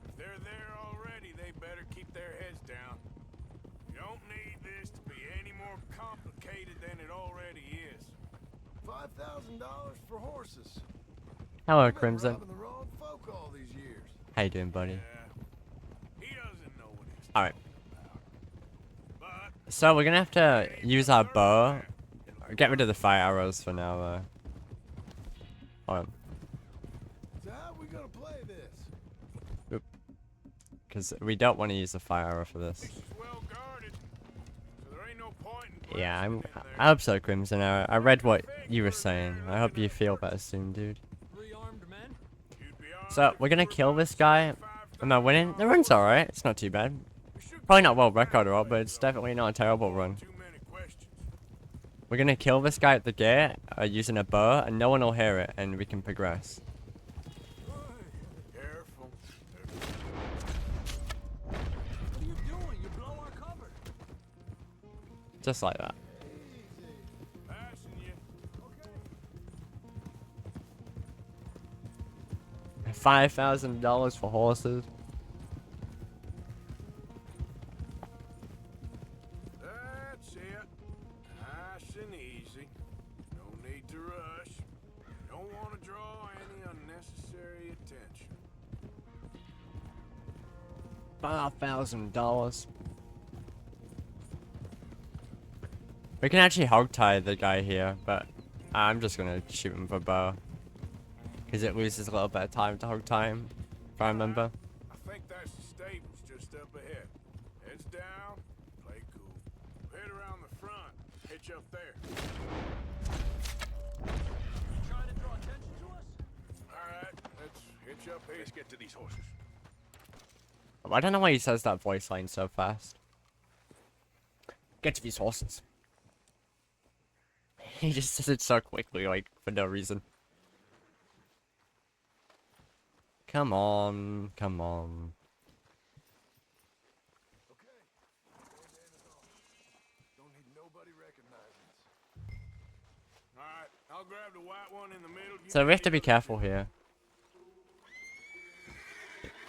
If they're there already, they better keep their heads down. You don't need this to be any more complicated than it already is. $5,000 for horses. Hello, You've been Crimson. robbing the wrong folk all these years. How you doing, buddy? He doesn't know what he's Alright. So we're gonna have to use our bow. Get rid of the fire arrows for now, though. Hold on. So how are we gonna play this? Oop. Because we don't want to use the fire arrow for this. Well guarded, so there ain't no point in Yeah, I hope so, Crimson. I read what you were saying. I hope you feel better soon, dude. So we're gonna kill this guy. Am I winning? The run's alright. It's not too bad. Probably not world record or all, but it's definitely not a terrible run. We're gonna kill this guy at the gate using a bow, and no one will hear it, and we can progress. Careful. What are you doing? You blow our cover. Just like that. Passing you. $5,000 for horses. That's it. Nice and easy. No need to rush. Don't want to draw any unnecessary attention. $5,000. We can actually hog tie the guy here, but I'm just gonna shoot him with a bow. Because it loses a little bit of time to hog tie him, if I remember. I think that's the stables just up ahead. Heads down, play cool. Head around the front, hitch up there. Trying to draw attention to us? Alright, let's hitch up here. Let's get to these horses. I don't know why he says that voice line so fast. Get to these horses. He just says it so quickly, like, for no reason. Come on, come on. Don't need nobody recognizing us. Alright, I'll grab the white one in the middle. So we have to be careful here.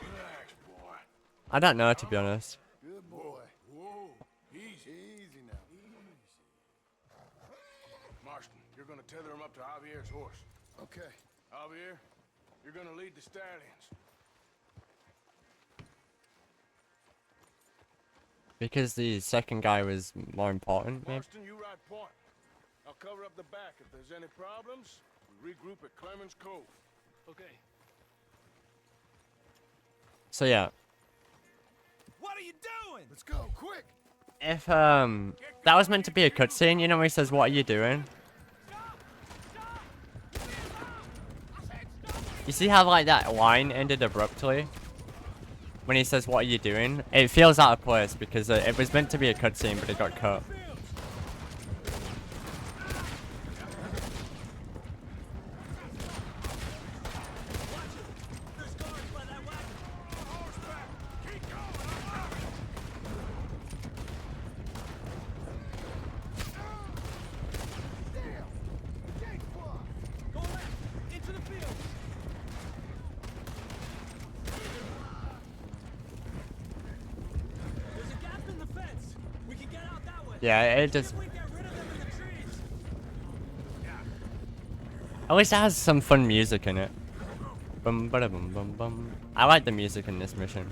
Relax, boy. I don't know, to be honest. Good boy. Whoa. Easy. Easy now. Easy. Marston, you're gonna tether him up to Javier's horse. Okay. Javier, you're gonna lead the stallions. Because the second guy was more important, maybe? Marston, you ride point. I'll cover up the back. If there's any problems, we regroup at Clemens Cove. Okay. So yeah. What are you doing? Let's go, quick! If, that was meant to be a cutscene, you know, where he says, "What are you doing?" You see how, like, that line ended abruptly? When he says, "What are you doing?" It feels out of place because it was meant to be a cutscene, but it got cut. Go left, into the field. There's a gap in the fence. We can get out that way. Yeah, it just... We get rid of them in the trees. At least it has some fun music in it. Bum bada bum bum bum. I like the music in this mission.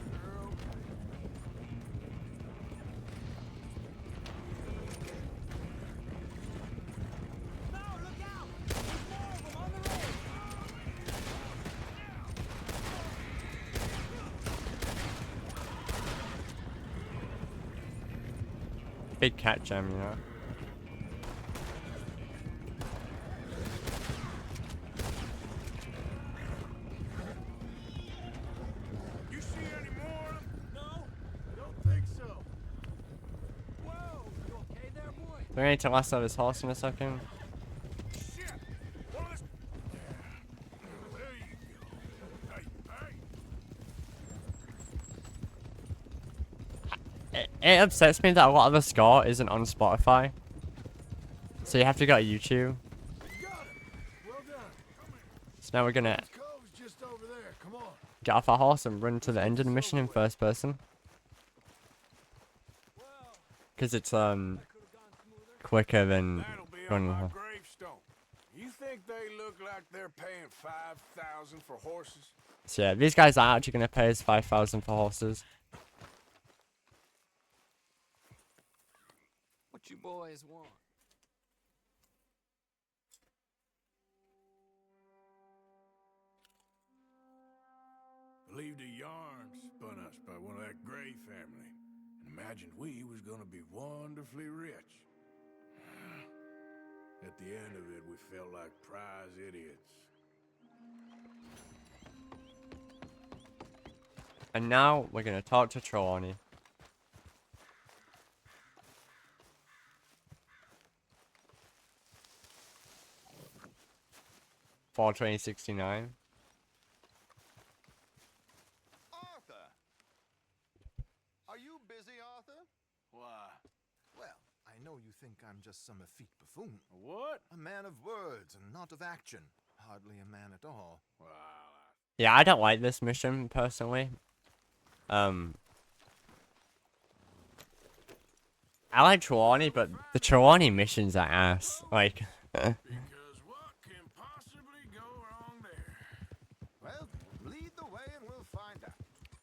Big cat jam, you know. You see any more of them? No, don't think so. Whoa, you okay there, boy? Do we need to lasso this horse in a second? Shit! One of this. There you go. Hey, hey! It upsets me that a lot of the score isn't on Spotify. So you have to go to YouTube. Well done. So now we're gonna Cove's just over there. Come on. get off our horse and run to the end of the mission in first person. Because it's quicker than That'll be on running. my gravestone. You think they look like they're paying 5,000 for horses? So yeah, these guys are actually gonna pay us 5,000 for horses. What you boys want? Believed a yarn spun us by one of that Gray family, and imagined we was gonna be wonderfully rich. At the end of it, we felt like prize idiots. And now we're gonna talk to Trelawney. For 2069. Arthur! Are you busy, Arthur? Why? Well, I know you think I'm just some effete buffoon. What? A man of words and not of action. Hardly a man at all. Well, Yeah, I don't like this mission personally. I like Trelawney, but the Trelawney missions are ass. Like, because what can possibly go wrong there? Well, lead the way and we'll find out.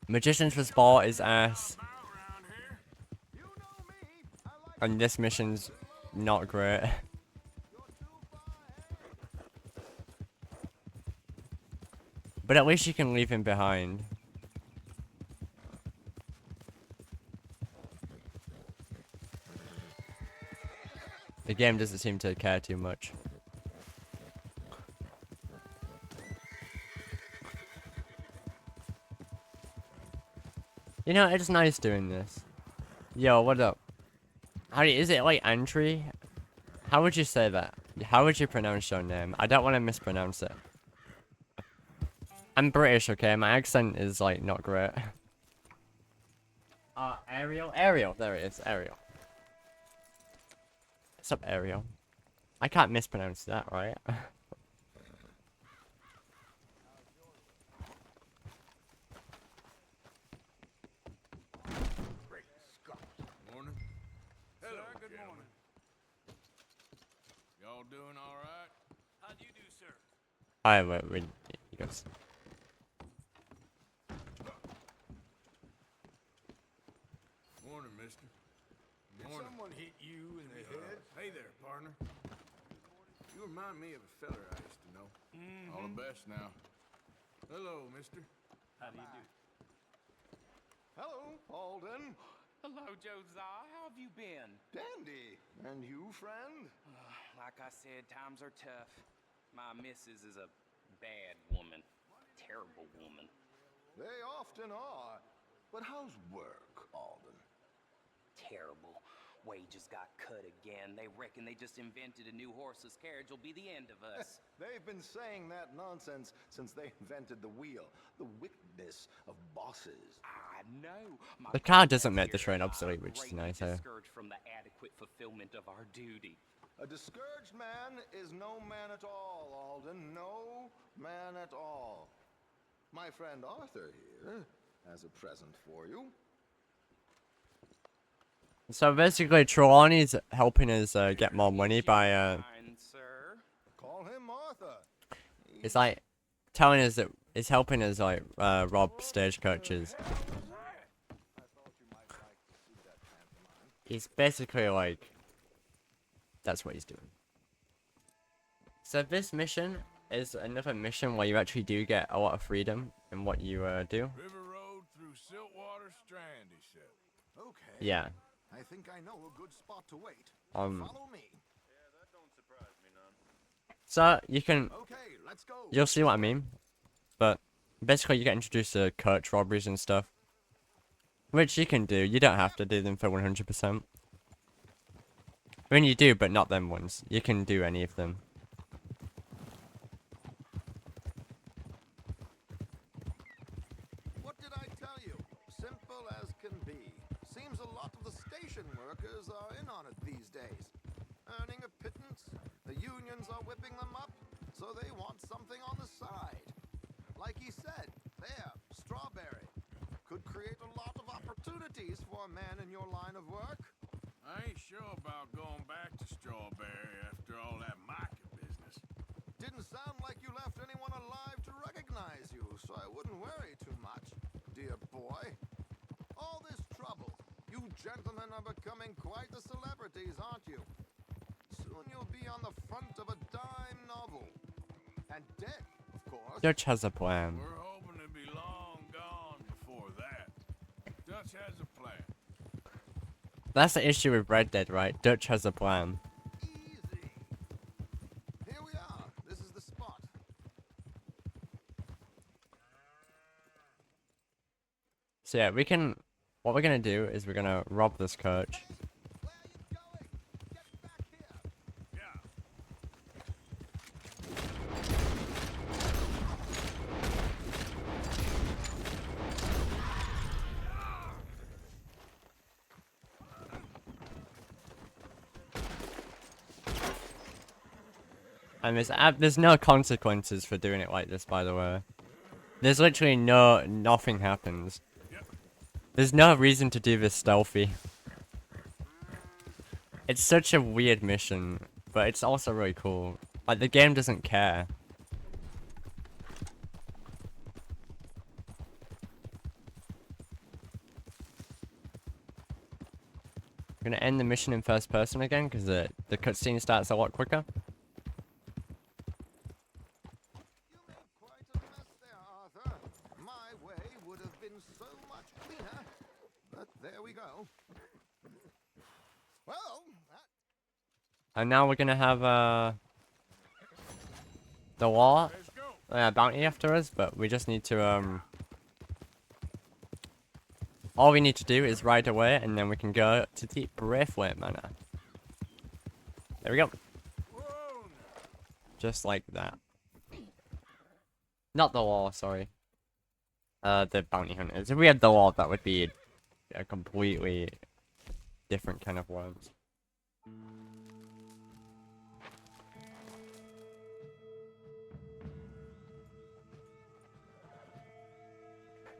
Magician's for Sport is ass. And this mission's not great. But at least you can leave him behind. The game doesn't seem to care too much. You know, it's nice doing this. Yo, what up? Is it like Andrew? How would you say that? How would you pronounce your name? I don't want to mispronounce it. I'm British, okay? My accent is like not great. Ariel? Ariel, there it is, Ariel. What's up, Ariel? I can't mispronounce that, right? Great Scott. Morning. Hello, Sir, good morning. Y'all doing all right? How do you do, sir? Wait, he goes. Morning, mister. Did Morning. someone hit you in the head? Hey there, partner. You remind me of a feller I used to know. All the best now. Hello, mister. How do you do? Hello, Alden. Hello, Josiah. How have you been? Dandy. And you, friend? Like I said, times are tough. My missus is a bad woman. Terrible woman. They often are. But how's work, Alden? Terrible. Wages got cut again. They reckon they just invented a new horseless carriage will be the end of us. They've been saying that nonsense since they invented the wheel. The wickedness of bosses. I know. The car doesn't make the train obsolete, which is nice, eh? Discouraged from the adequate fulfillment of our duty. A discouraged man is no man at all, Alden. No man at all. My friend Arthur here has a present for you. So basically, Trelawney's helping us get more money by Call him Arthur. it's like telling us that it's helping us like rob stagecoaches. He's basically like that's what he's doing. So this mission is another mission where you actually do get a lot of freedom in what you do. River Road through Siltwater Strand, he said. Okay. Yeah. I think I know a good spot to wait. Follow me. Yeah, that don't surprise me none. So you can, Okay, let's go. you'll see what I mean. But basically, you get introduced to coach robberies and stuff, which you can do. You don't have to do them for 100%. I mean, you do, but not them ones. You can do any of them. What did I tell you? Simple as can be. Seems a lot construction workers are in on it these days. Earning a pittance, the unions are whipping them up, so they want something on the side. Like he said, there, Strawberry. Could create a lot of opportunities for a man in your line of work. I ain't sure about going back to Strawberry after all that market business. Didn't sound like you left anyone alive to recognize you, so I wouldn't worry too much, dear boy. All this trouble. You gentlemen are becoming quite the celebrities, aren't you? Soon you'll be on the front of a dime novel. And dead, of course. Dutch has a plan. We're hoping to be long gone before that. Dutch has a plan. That's the issue with Red Dead, right? Dutch has a plan. Easy. Here we are. This is the spot. So yeah, we can... What we're gonna do is we're gonna rob this coach. And there's no consequences for doing it like this, by the way. There's literally nothing happens. There's no reason to do this stealthy. It's such a weird mission, but it's also really cool. Like, the game doesn't care. I'm gonna end the mission in first person again, because the cutscene starts a lot quicker. And now we're gonna have the law bounty after us, but we just need to all we need to do is ride away, and then we can go to the Braithwaite Manor. There we go. Just like that. Not the law, sorry. The bounty hunters. If we had the law, that would be a completely different kind of worms.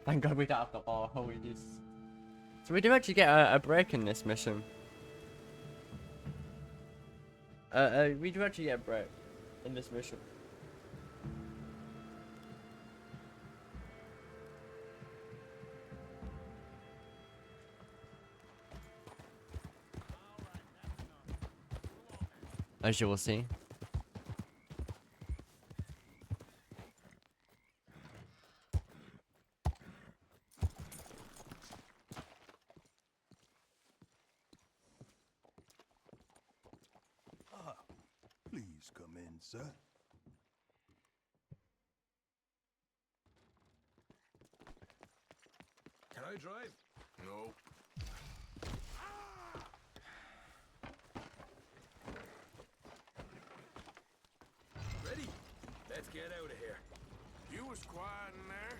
Thank God we don't have the law. Holy Jesus. So we do actually get a break in this mission. We do actually get a break in this mission. As you will see. Please come in, sir. Can I drive? No. Ready? Let's get out of here. You was quiet in there.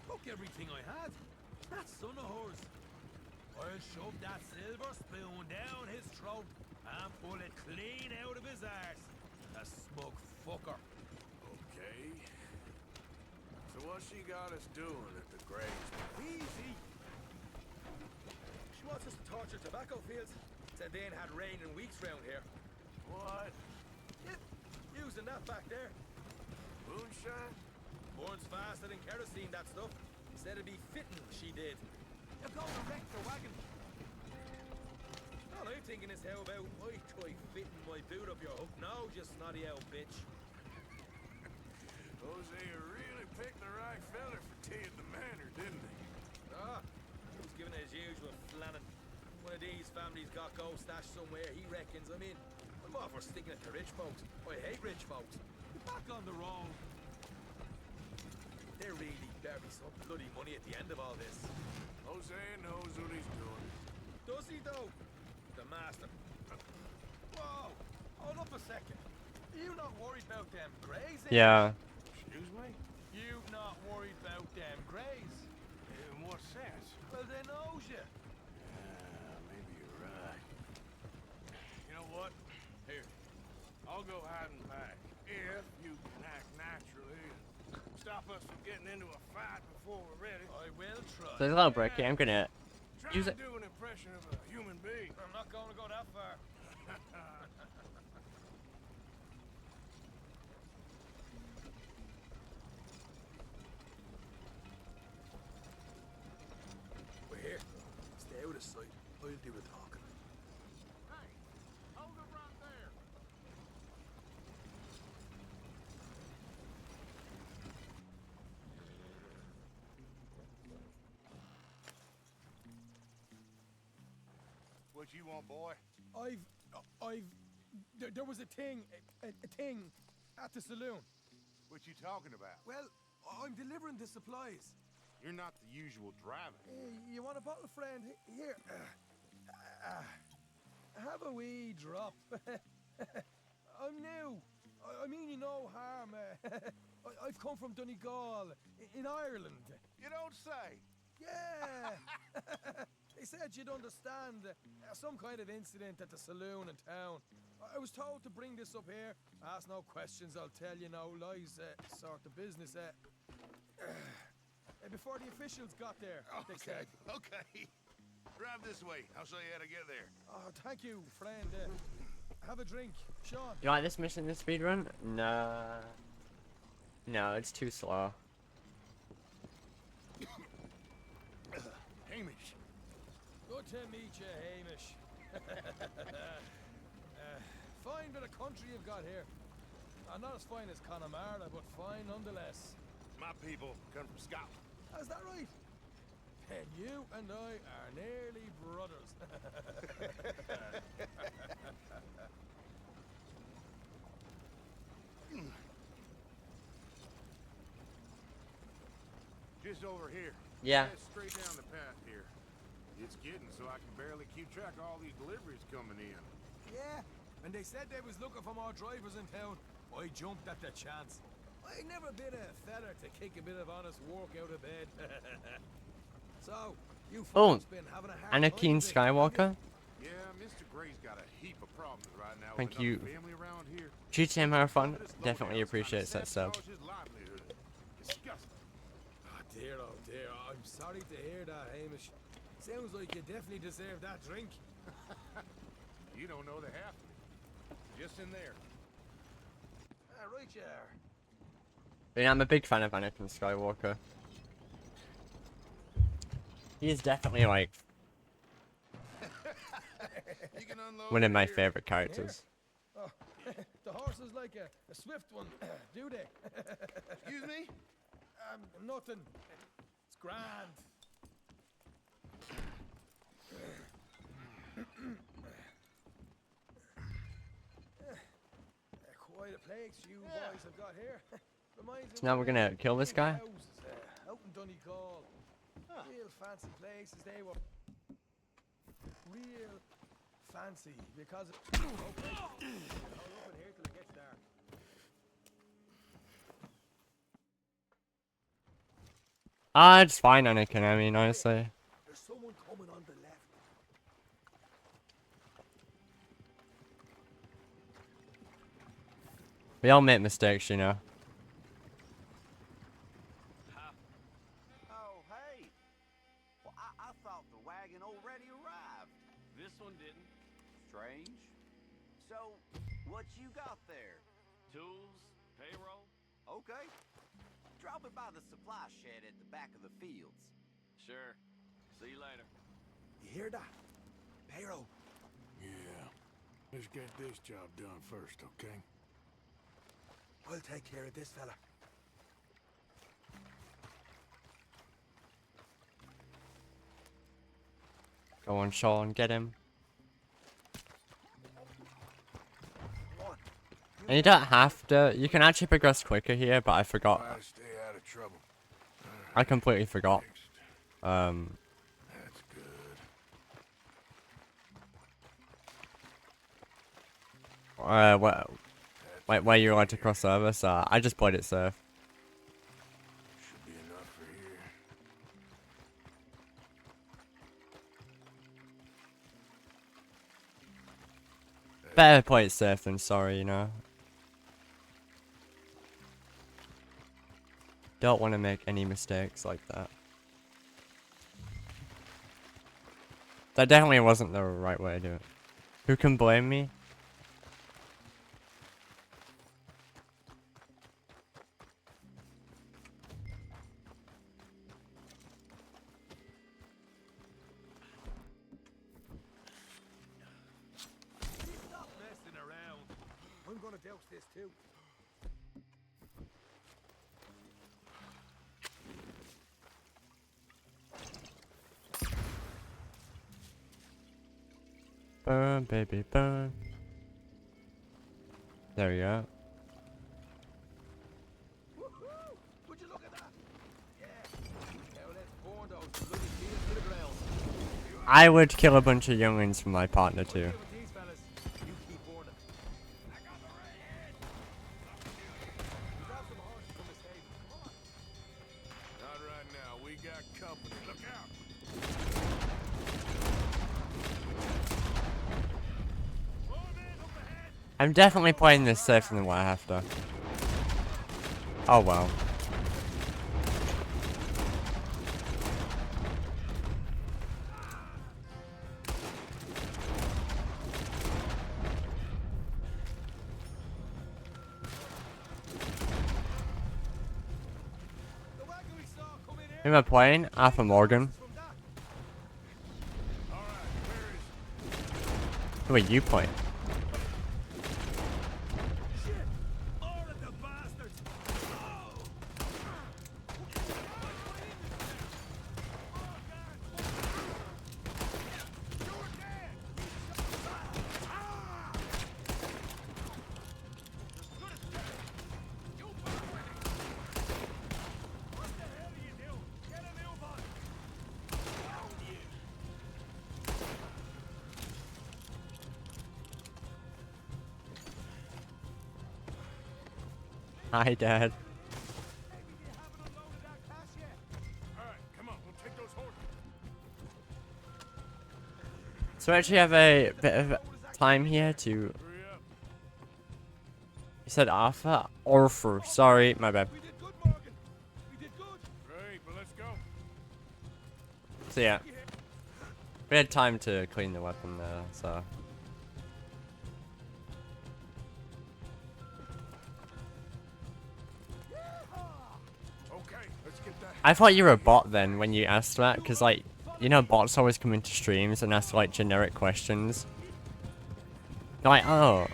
Took everything I had. That son of hers. I'll shove that silver spoon down his throat and pull it clean out of his arse. A smug fucker. Okay. So what's she got us doing at the graves? Easy. She wants us to torture tobacco fields. Said they ain't had rain in weeks round here. What? Yeah, using that back there. Moonshine? Burns faster than kerosene, that stuff. Said it'd be fitting, she did. You're going to wreck the wagon. All I'm thinking is how about I try fitting my boot up your hook now, you snotty old bitch. Hosea really picked the right fella for tea at the manor, didn't he? Ah, he was giving it his usual flannin'. One of these families got gold stashed somewhere, he reckons. I mean, I'm all for sticking it to rich folks. I hate rich folks. Back on the road. There really better be some bloody money at the end of all this. Hosea knows what he's doing. Does he though? The master. Whoa! Hold up a second. You not worried about them greys? Yeah. Excuse me? You not worried about them greys? In what sense? Well, they knows you. Maybe you're right. stop us from getting into a fight before we're ready. I will try. So there's a little break here. I'm gonna Try use to it. do an impression of a human being. I'm not going to go that far. We're here. Stay out of sight. I'll do the talking. Hey, hold it right there. What you want, boy? There was a thing at the saloon. What you talking about? Well, I'm delivering the supplies. You're not the usual driver. You want a bottle, friend? Here. Have a wee drop. I'm new. I mean you no harm. I've come from Donegal, in Ireland. You don't say. Yeah. They said you'd understand some kind of incident at the saloon in town. I was told to bring this up here. Ask no questions, I'll tell you no lies. Sort of business. Before the officials got there, they said. Okay. Drive this way. I'll show you how to get there. Oh, thank you, friend. Have a drink, Sean. You like this mission in the speedrun? No. No, it's too slow. Hamish. Good to meet you, Hamish. Fine bit of country you've got here. Not as fine as Connemara, but fine nonetheless. My people come from Scotland. Is that right? And you and I are nearly brothers. Just over here. Yeah. Head straight down the path here. It's getting so I can barely keep track of all these deliveries coming in. Yeah, and they said they was looking for more drivers in town. I jumped at the chance. I never been a feller to kick a bit of honest work out of bed. So, you Oh, folks been having a hard Anakin time Skywalker. Yeah, Mr. Gray's got a heap of problems right now Thank with you. another family around here. GTAMarathon definitely appreciates that sub. His livelihood. Disgusting. Oh dear, I'm sorry to hear that, Hamish. Sounds like you definitely deserve that drink. You don't know the half of it. Just in there. Right you are. Yeah, I'm a big fan of Anakin Skywalker. He is definitely like You can unload one of my here. favorite characters. Oh, the horse is like a swift one, do they? Excuse me? Nothing. It's grand. Quite a place you boys have got here. Reminds me So now of we're gonna kill this guy. houses, out in Donegal. Real fancy places they were. Real fancy because of. Okay. Hold up in here till it gets dark. Ah, it's fine, Anakin. I mean, honestly. There's someone coming on the left. We all make mistakes, you know. Oh, hey. Well, I thought the wagon already arrived. This one didn't. Strange. So, what you got there? Tools, payroll. Okay. Drop it by the supply shed at the back of the fields. Sure. See you later. You hear that? Payroll. Yeah. Let's get this job done first, okay? I'll take care of this fella. Go on, Sean, get him. And you don't have to. You can actually progress quicker here, but I forgot. Try to stay out of trouble. I completely forgot. That's good. Where you want to cross over, so I just played it safe. Should be enough for here. Better play it safe than sorry, you know. don't want to make any mistakes like that. That definitely wasn't the right way to do it. Who can blame me? Stop messing around. I'm gonna douse this too. Burn, baby, burn. There we go. Woohoo! Would you look at that? Yeah. Now let's burn those bloody kids to the ground. I would kill a bunch of youngins for my partner too. With these fellas, you keep burning. I got the redhead. We got some horses on this table. Come on. Not right now. We got company. Look out! I'm definitely playing this safer than what I have to. Oh well. Who am I playing? Arthur Morgan. Who are you playing? Hi, Dad. So I actually have a bit of time here to... You said Arthur? Arthur. Sorry, my bad. So yeah. We had time to clean the weapon there, so... I thought you were a bot then when you asked that, because like, you know bots always come into streams and ask like generic questions. They're like, oh.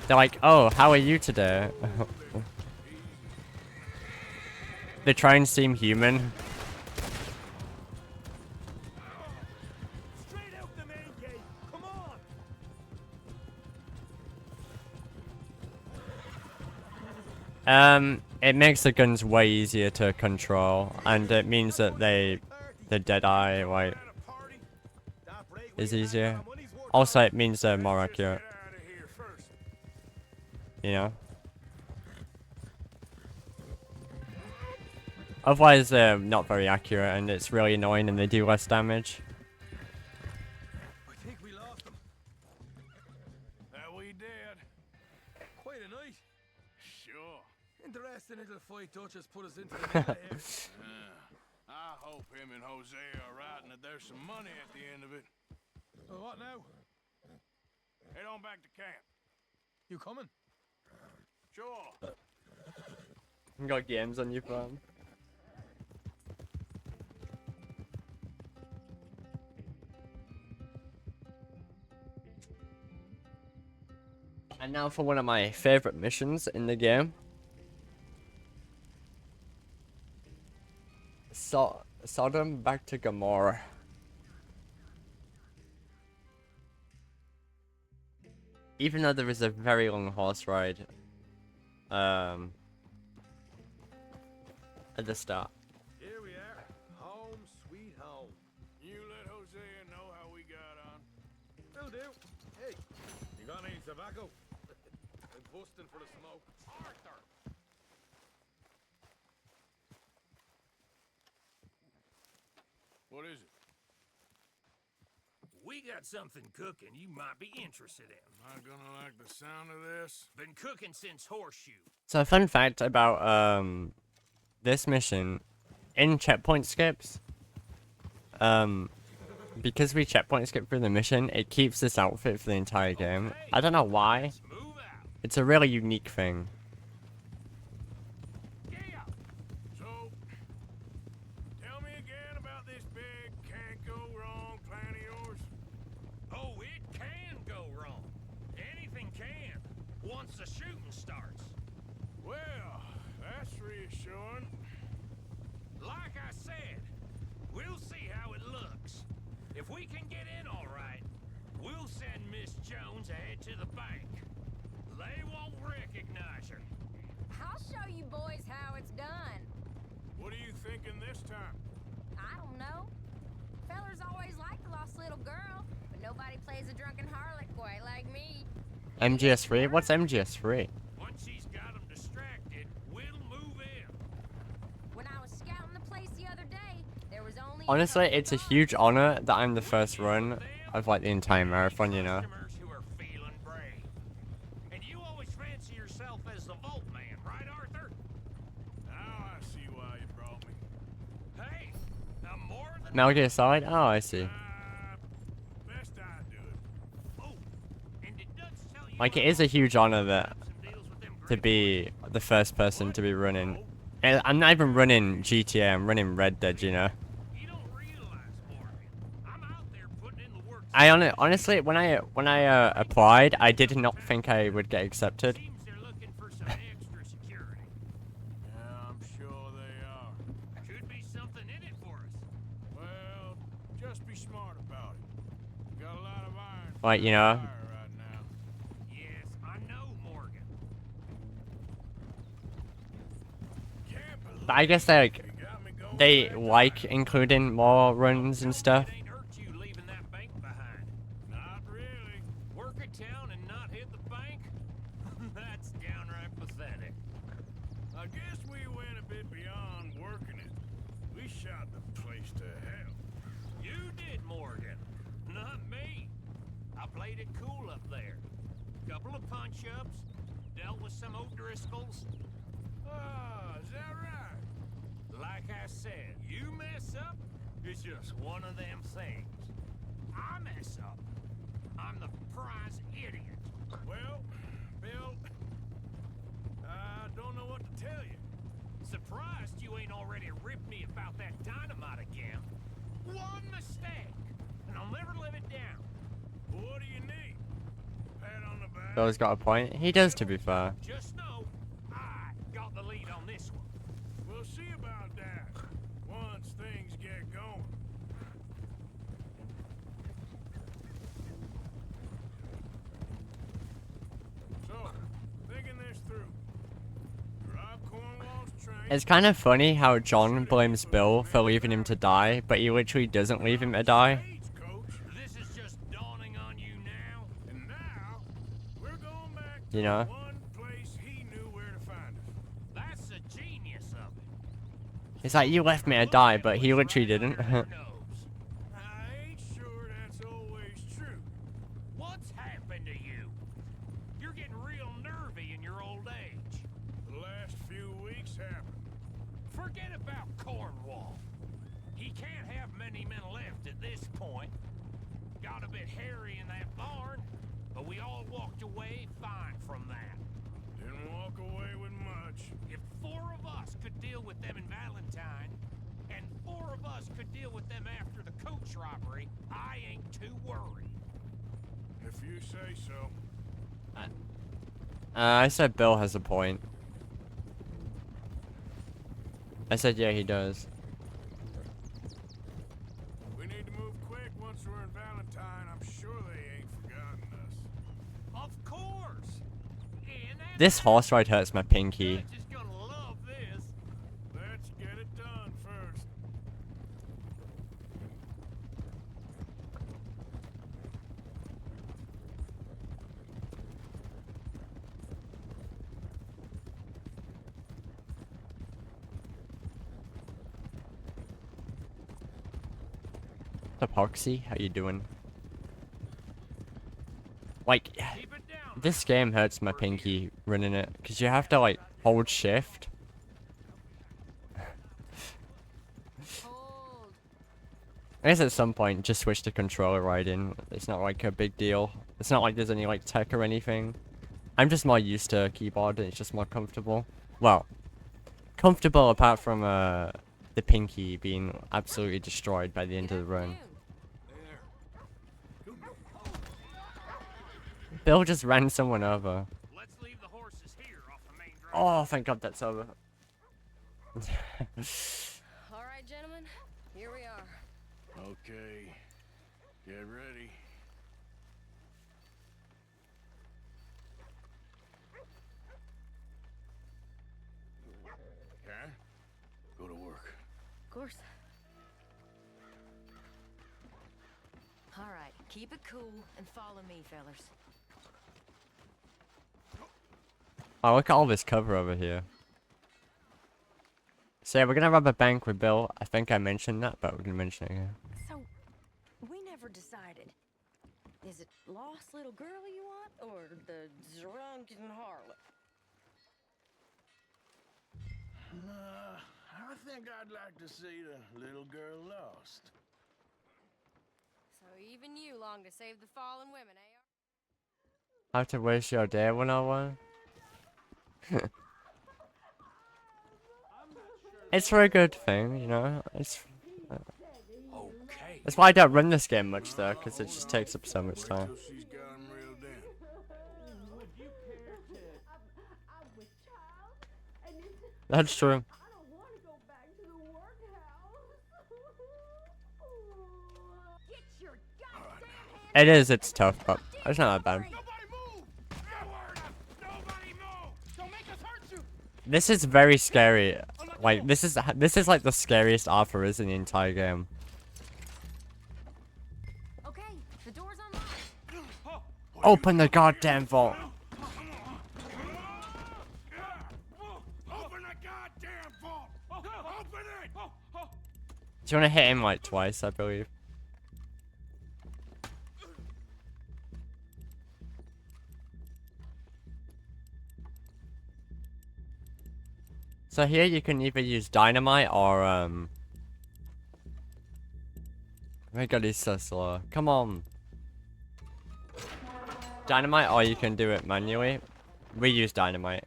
They're like, oh, how are you today? They try and seem human. It makes the guns way easier to control, and it means that the Deadeye, like, is easier. Also, it means they're more accurate. You know? Otherwise, they're not very accurate, and it's really annoying, and they do less damage. I think we lost them. That we did. Quite a night. Sure. Interesting little fight Dutch has put us into the middle of here. I hope him and Jose are right and that there's some money at the end of it. Well, what now? Head on back to camp. You coming? Sure. You got games on your phone. And now for one of my favorite missions in the game. Sodom back to Gomorrah. Even though there is a very long horse ride at the start. Here we are. Home sweet home. You let Jose know how we got on. Will do. Hey, you got any tobacco? I'm busting for the smoke. Arthur! What is it? we got something cooking you might be interested in. Am I gonna like the sound of this? Been cooking since Horseshoe. So a fun fact about this mission, in checkpoint skips, because we checkpoint skip through the mission, it keeps this outfit for the entire game. I don't know why. It's a really unique thing. So, tell me again about this big can't go wrong plan of yours. Oh, it can go wrong. Anything can, once the shooting starts. Well, that's reassuring. Like I said, we'll see how it looks. If we can get in all right, we'll send Miss Jones ahead to the bank. They won't recognize her. I'll show you boys how it's done. What are you thinking this time? I don't know. Fellers always like the lost little girl, but nobody plays a drunken harlot quite like me. MGS3? What's MGS3? Once she's got them distracted, we'll move in. When I was scouting the place the other day, there was only Honestly, it's a huge honor that I'm the first run of like the entire marathon, you know. Who are feeling brave. And you always fancy yourself as the Vault Man, right, Arthur? Now I see why you brought me. Hey, I'm more than Metal Gear Solid? Oh, I see. Best I do it. Oh, and did Dutch tell you Like, it is a huge honor that to be the first person to be running. And I'm not even running GTA, I'm running Red Dead, you know. you don't realize, Morgan? I'm out there putting in the work. I honestly, when I applied, I did not think I would get accepted. Seems they're looking for some extra security. Yeah, I'm sure they are. Could be something in it for us. Well, just be smart about it. Got a lot of iron. Like, you know. Fire right now. Yes, I know, Morgan. Can't believe But I guess they like including more runs and stuff. It ain't hurt you leaving that bank behind. Not really. Work a town and not hit the bank? That's downright pathetic. I guess we went a bit beyond working it. We shot the place to hell. You did, Morgan. Not me. I played it cool up there. Couple of punch-ups, dealt with some O'Driscolls. Ah, is that right? Like I said, you mess up, it's just one of them things. I mess up, I'm the prize idiot. Well, Bill, I don't know what to tell you. Surprised you ain't already ripped me about that dynamite again. One mistake, and I'll never live it down. What do you need? Pat on the back? Bill's got a point. He does, to be fair. Just know, I got the lead on this one. We'll see about that once things get going. So, thinking this through. Rob Cornwall's train. It's kind of funny how John blames Bill for leaving him to die, but he literally doesn't leave him to die. This is just dawning on you now. And now, we're going back to You know? one place he knew where to find us. That's the genius of it. It's like, you left me to die, but he literally didn't. I ain't sure that's always true. What's happened to you? You're getting real nervy in your old age. The last few weeks happened. Forget about Cornwall. He can't have many men left at this point. Got a bit hairy in that barn, but we all walked away fine from that. Didn't walk away with much. If 4 of us could deal with them in Valentine, and 4 of us could deal with them after the coach robbery, I ain't too worried. If you say so. I said Bill has a point. I said, yeah, he does. We need to move quick once we're in Valentine. I'm sure they ain't forgotten us. Of course. And This horse ride hurts my pinky. Dutch is gonna love this. Let's get it done first. Epoxy, how you doing? Like, this game hurts my pinky running it, because you have to, like, hold shift. I guess at some point, just switch the controller right in. It's not, like, a big deal. It's not like there's any, like, tech or anything. I'm just more used to a keyboard, and it's just more comfortable. Well, comfortable apart from, the pinky being absolutely destroyed by the end of the run. Bill just ran someone over. Let's leave the horses here off the main drive. Oh, thank God that's over. All right, gentlemen, here we are. Okay, get ready. Karen, go to work. Of course. All right, keep it cool and follow me, fellas. Oh, look at all this cover over here. So yeah, we're gonna rob a bank with Bill. I think I mentioned that, but we're gonna mention it again. So, we never decided. Is it lost little girl you want, or the drunken harlot? I think I'd like to see the little girl lost. So even you long to save the fallen women, eh? How to waste your day 101? It's for a good thing, you know. It's. That's why I don't run this game much though, because it just takes up so much time. That's true. It is, it's tough, but it's not that bad. This is very scary. Like, this is like the scariest Arthur is in the entire game. Okay, the door's unlocked. Open the goddamn vault. Open the goddamn vault! Open it! Do you want to hit him like twice, I believe? So here you can either use dynamite or oh my god, he's so slow. Come on. Dynamite, or you can do it manually. We use dynamite.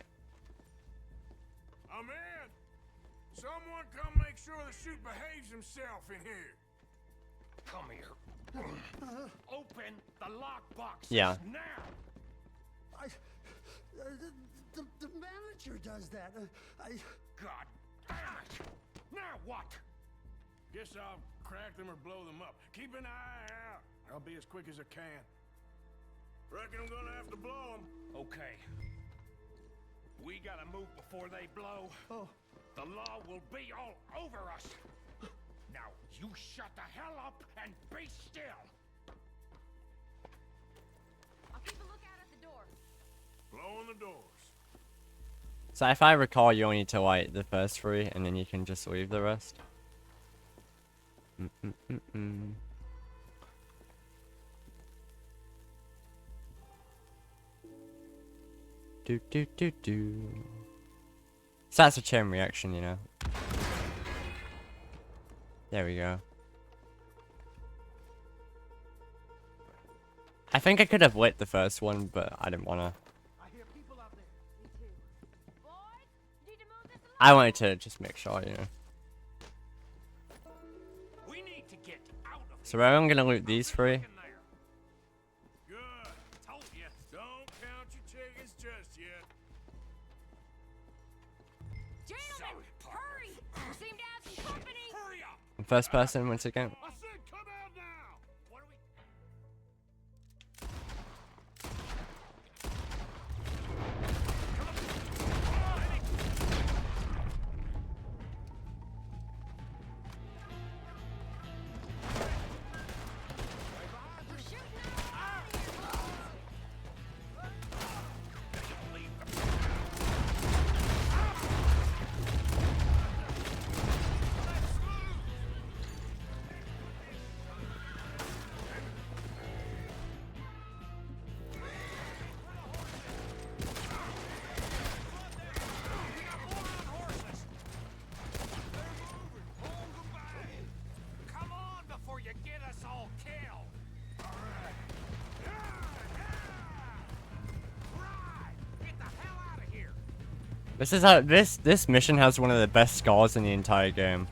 I'm in! Someone come make sure the chute behaves himself in here. Come here. Open the lockbox Yeah. now. The manager does that. God damn it! Now what? Guess I'll crack them or blow them up. Keep an eye out. I'll be as quick as I can. Reckon I'm gonna have to blow them. Okay. We gotta move before they blow. Oh. The law will be all over us. Now, you shut the hell up and be still. I'll keep a lookout at the door. Blowing the doors. So if I recall, you only need to light the first three, and then you can just leave the rest. Do do do do. So that's a chain reaction, you know. There we go. I think I could have lit the first one, but I didn't wanna. I wanted to just make sure, you know. We need to get out of So I'm gonna loot these three. Good. Told you. Don't count your chickens just yet. Gentlemen, hurry! We seem to have some company. Hurry up! First person once again. I said come out now! What are we... all kill. This is how this mission has one of the best scores in the entire game.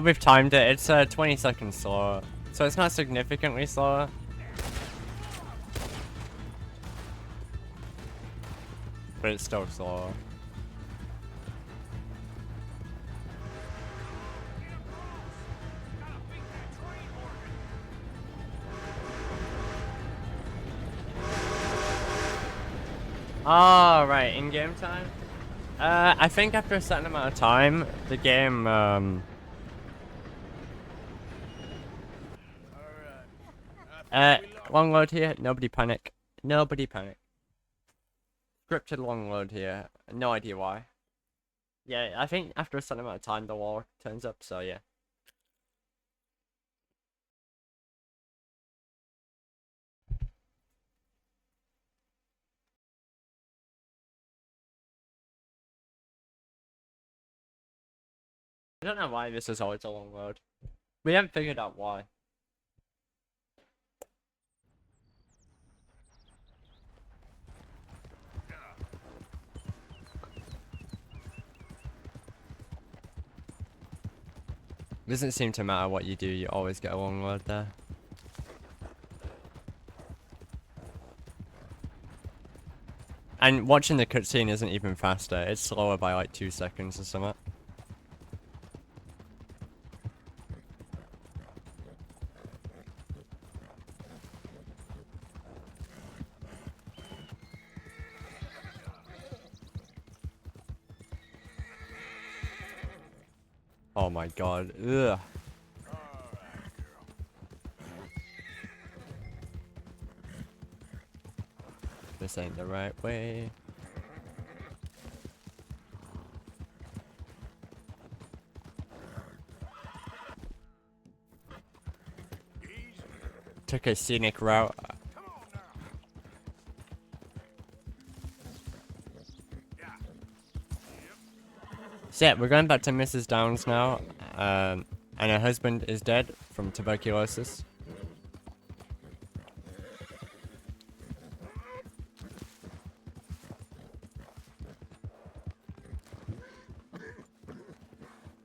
We've timed it. It's 20 seconds slower. So it's not significantly slower. But it's still slower. Oh, right, in-game time? I think after a certain amount of time, the game, long load here, nobody panic. Nobody panic. Scripted long load here, no idea why. Yeah, I think after a certain amount of time, the wall turns up, so yeah. I don't know why this is always a long load. We haven't figured out why. Doesn't seem to matter what you do, you always get a long load there. And watching the cutscene isn't even faster, it's slower by like 2 seconds or something. Oh my god, ugh. This ain't the right way. Took a scenic route. So yeah, we're going back to Mrs. Downs now, and her husband is dead from tuberculosis.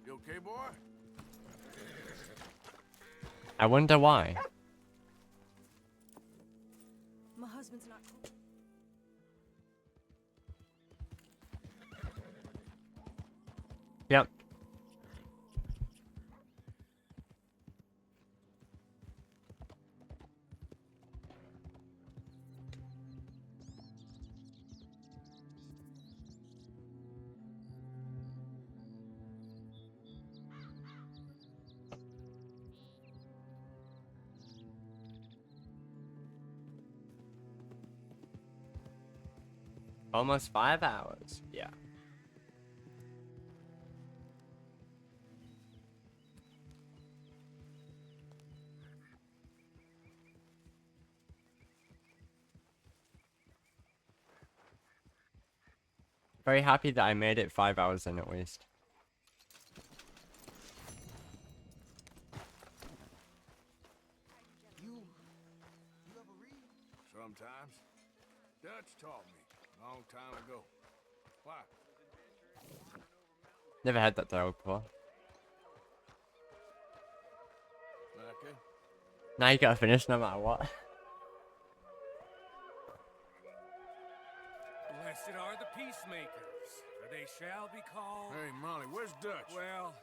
You okay, boy? I wonder why. My husband's not cool. Yep. Almost 5 hours. Yeah. Very happy that I made it 5 hours in at least. sometimes. Dutch taught me a long time ago. Why? Never had that dialogue before. Like it? Now you gotta finish no matter what. Blessed are the peacemakers, for they shall be called. Hey, Molly, where's Dutch? Well,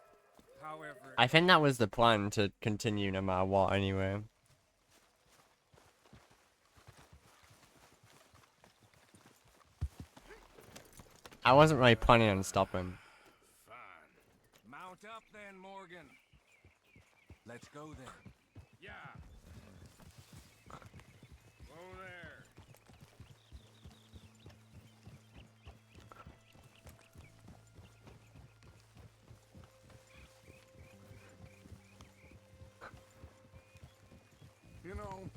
however. I think that was the plan, to continue no matter what anyway. I wasn't really planning on stopping. Fine. Mount up then, Morgan. Let's go then. Yeah. Go there. You know,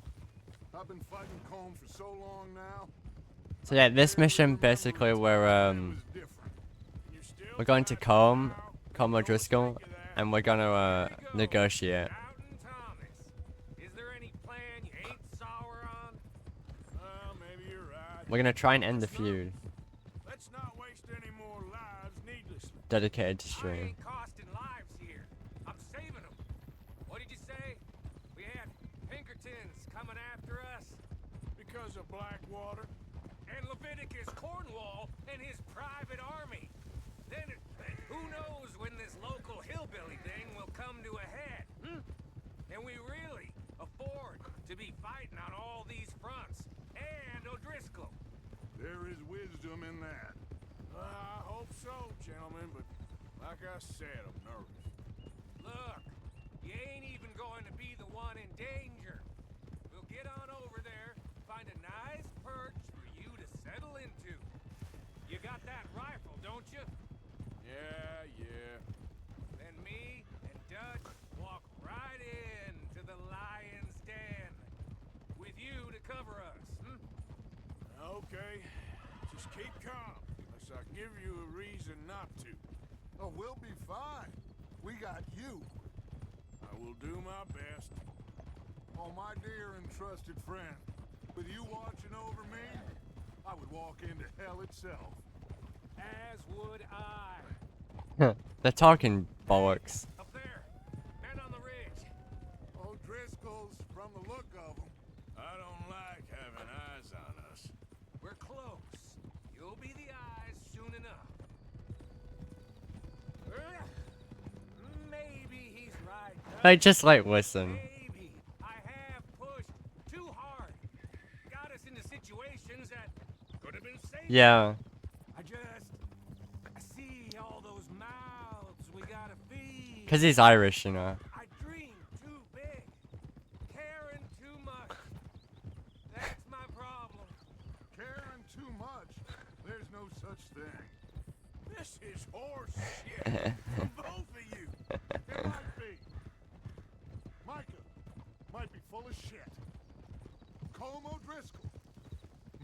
I've been fighting Combe for so long now. So yeah, this mission basically we're going to Combe O'Driscoll, and we're gonna negotiate. Is there any plan you ain't sour on? Maybe you're right. We're gonna try and end the feud. Let's not waste any more lives needlessly. Dedicated to stream. Costing lives here. I'm saving them. What did you say? We had Pinkertons coming after us? Because of Blackwater? And Leviticus Cornwall and his private army. Then who knows when this local hillbilly thing will come to a head? Can we really afford to be fighting on all these fronts? And O'Driscoll. There is wisdom in that. I hope so, gentlemen, but like I said, I'm nervous. Look, you ain't even going to be the one in danger. We'll get on over there, find a nice perch for you to settle into. You got that rifle, don't you? Yeah. Then me and Dutch walk right in to the lion's den. With you to cover us, Okay. Just keep calm, unless I give you a reason not to. Oh, we'll be fine. We got you. I will do my best. Oh, my dear and trusted friend, with you watching over me, I would walk into hell itself. As would I. They're talking bollocks. Up there, men on the ridge. O'Driscoll's, from the look of them. I don't like having eyes on us. We're close. You'll be the eyes soon enough. Maybe he's right. Like, just like listen. Maybe I have pushed too hard. Got us into situations that could have been safer. Yeah. I see all those mouths we gotta feed. Cause he's Irish, you know. I dream too big, caring too much. That's my problem. Caring too much? There's no such thing. This is horse shit from both of you. It might be. Micah might be full of shit. Combe O'Driscoll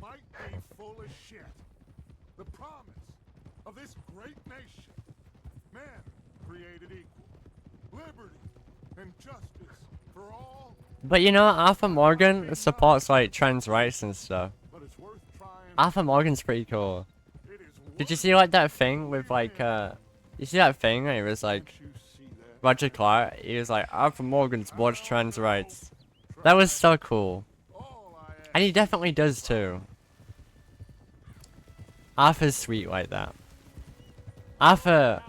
might be full of shit. The promise of this great nation. Men created equal. Liberty and justice for all. But you know, Arthur Morgan supports like trans rights and stuff. But it's worth trying. Arthur Morgan's pretty cool. Did you see like that thing with like you see that thing and it was like Roger Clark, he was like Arthur Morgan supports trans rights. That was so cool. And he definitely does too. Arthur's sweet like that. Arthur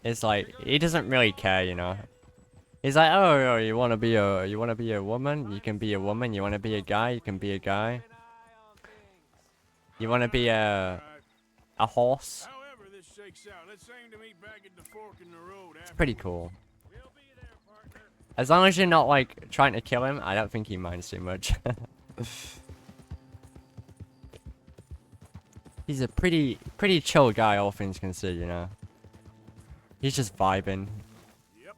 is like, he doesn't really care, you know. He's like, oh, you wanna be a woman? You can be a woman. You wanna be a guy? You can be a guy. You wanna be a horse? However this shakes out, let's aim to meet back at the fork in the road. It's pretty cool. As long as you're not like trying to kill him, I don't think he minds too much. He's a pretty chill guy, all things considered, you know. He's just vibing. Yep.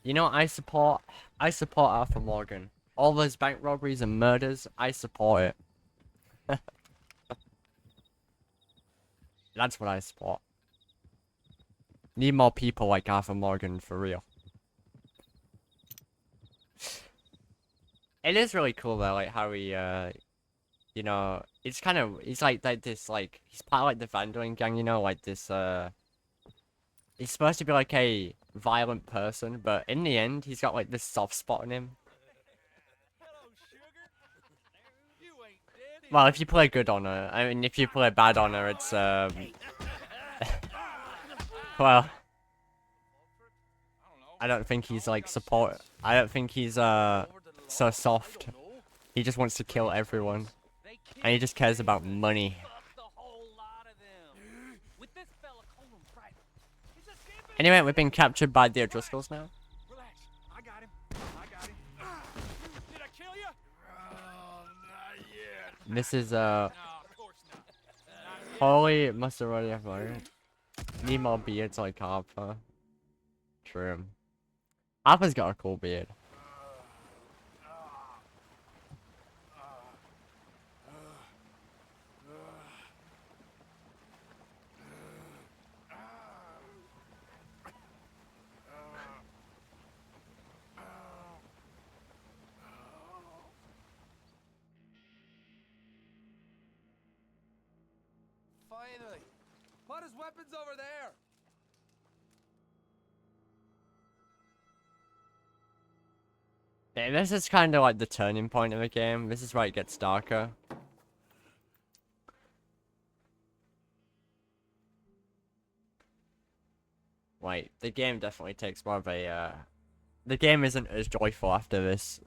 You know, I support Arthur Morgan. All those bank robberies and murders, I support it. That's what I support. Need more people like Arthur Morgan for real. It is really cool though, like how he, you know, it's kind of, he's like this, like, he's part of like the Vandelin gang, you know, like this, he's supposed to be like a violent person, but in the end, he's got like this soft spot in him. Well, if you play good on her, I mean, if you play bad on her, it's, well, I don't think he's like I don't think he's, so soft. He just wants to kill everyone. And he just cares about money. Anyway, we've been captured by the O'Driscolls now. Relax. I got him. Did I kill you? Oh, not yet. This is, Holy must have already have learned. Need more beards like Harper. True. Harper's got a cool beard. Finally! Put his weapons over there! Yeah, this is kind of like the turning point of the game. This is where it gets darker. Wait, the game definitely takes more of a, the game isn't as joyful after this.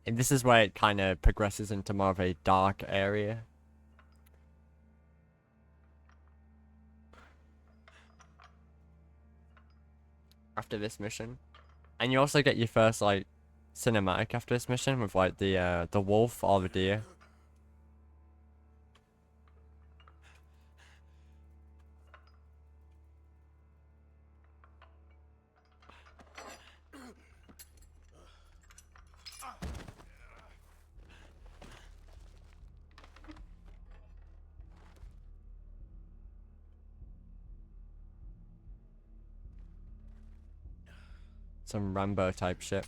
And this is where it kind of progresses into more of a dark area. After this mission. And you also get your first, like, cinematic after this mission with, like, the wolf or the deer. Some Rambo type shit.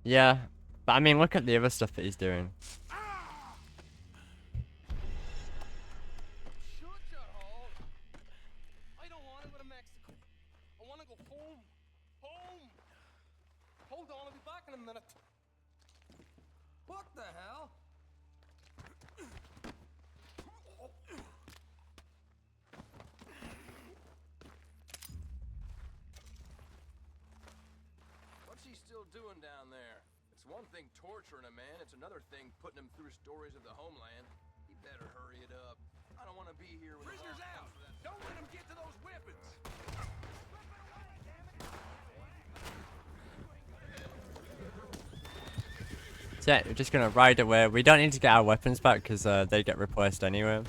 Yeah, but I mean, look at the other stuff that he's doing. Shut your hole! I don't want to go to Mexico. I want to go home. Home! Hold on, I'll be back in a minute. What the hell? What's he still doing down there? It's one thing torturing a man, it's another thing putting him through stories of the homeland. He better hurry it up. I don't want to be here with Prisoners out! Don't let them get to those weapons! So yeah, we're just gonna ride away. We don't need to get our weapons back because they get replaced anyway.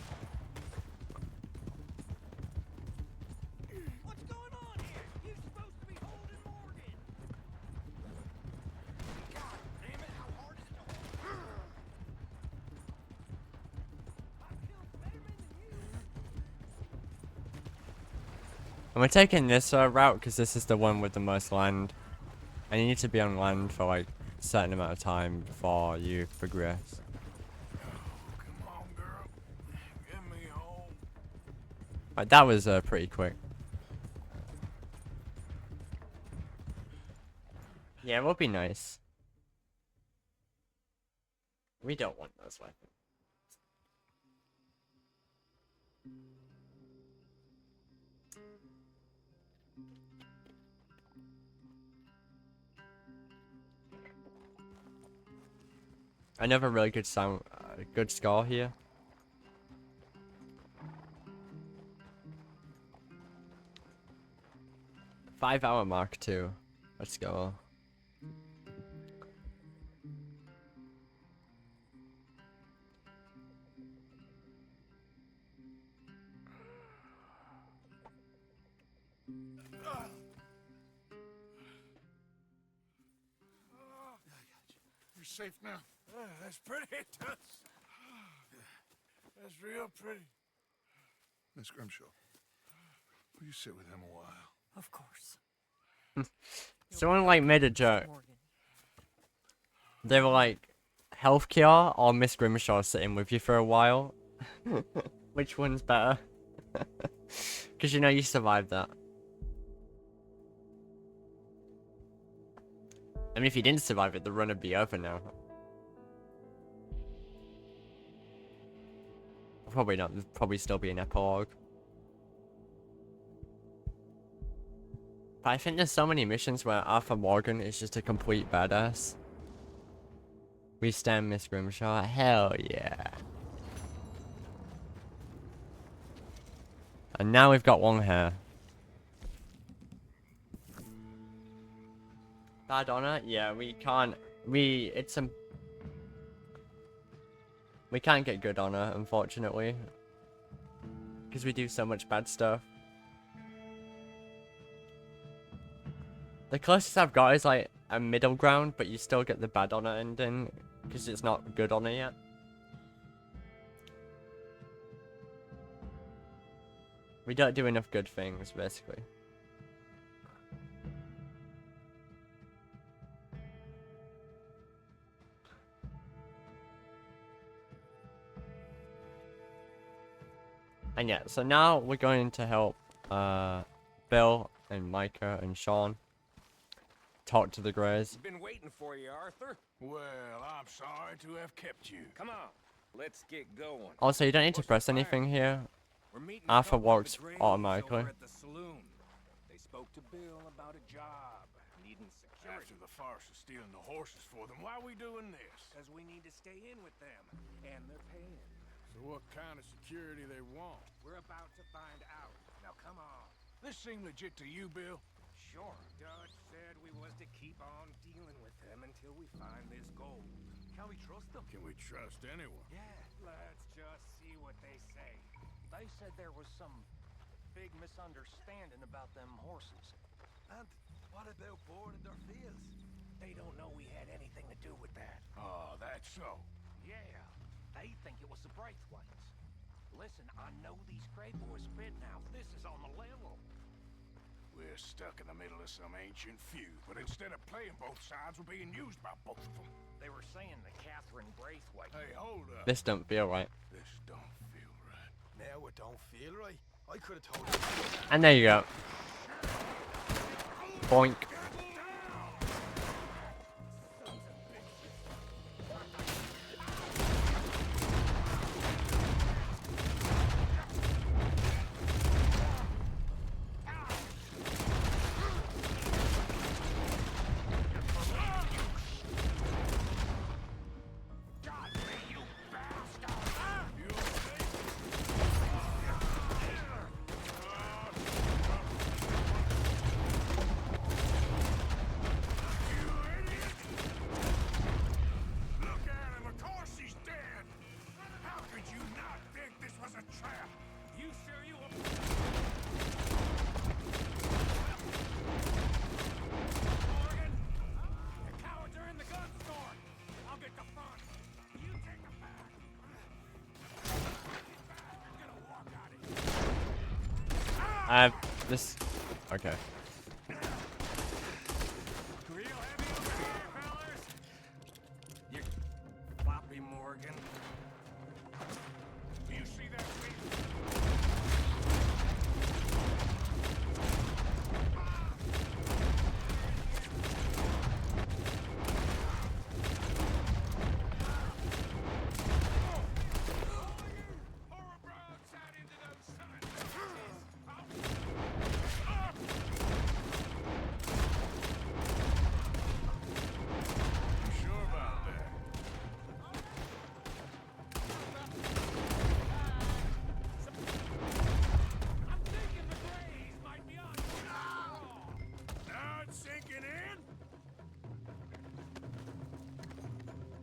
What's going on here? You're supposed to be holding Morgan! God damn it, how hard is it to hold? I've killed better men than you! And we're taking this route because this is the one with the most land. And you need to be on land for like a certain amount of time before you progress. Come on, girl. Get me home. Right, that was pretty quick. Yeah, it would be nice. We don't want those weapons. Another really good sound, good score here. Five-hour mark too. Let's go. safe now. That's pretty, Dutch. That's real pretty. Miss Grimshaw, will you sit with him a while? Of course. Someone like made a joke. They were like, healthcare or Miss Grimshaw sitting with you for a while? Which one's better? Because you know you survived that. I mean, if you didn't survive it, the run would be over now. Probably not. There'd probably still be an epilogue. But I think there's so many missions where Arthur Morgan is just a complete badass. We stand Miss Grimshaw. Hell yeah. And now we've got long hair. Bad honor? Yeah, we can't. We can't get good honor, unfortunately. Because we do so much bad stuff. The closest I've got is like a middle ground, but you still get the bad honor ending. Because it's not good honor yet. We don't do enough good things, basically. And yeah, so now we're going to help Bill and Micah and Sean talk to the Greys. Been waiting for you, Arthur. Well, I'm sorry to have kept you. Come on, let's get going. Also, you don't need to press anything here. Arthur walks automatically. At the saloon. They spoke to Bill about a job, needing security. After the farce of stealing the horses for them, why are we doing this? Because we need to stay in with them, and they're paying. So what kind of security they want? We're about to find out. Now come on. This seem legit to you, Bill? Sure. Dutch said we was to keep on dealing with them until we find this gold. Can we trust them? Can we trust anyone? Yeah. Let's just see what they say. They said there was some big misunderstanding about them horses. And what about boarding their fields? They don't know we had anything to do with that. Oh, that's so. Yeah, they think it was the Braithwaites. Listen, I know these Cray boys spit now. This is on the level. We're stuck in the middle of some ancient feud, but instead of playing both sides, we're being used by both of them. They were saying that Catherine Braithwaite. Hey, hold up. This don't feel right. This don't feel right. Now it don't feel right. I could have told you. And there you go. Boink. This. Okay. Real heavy over here, fellas. You floppy Morgan. Do you see that wheel?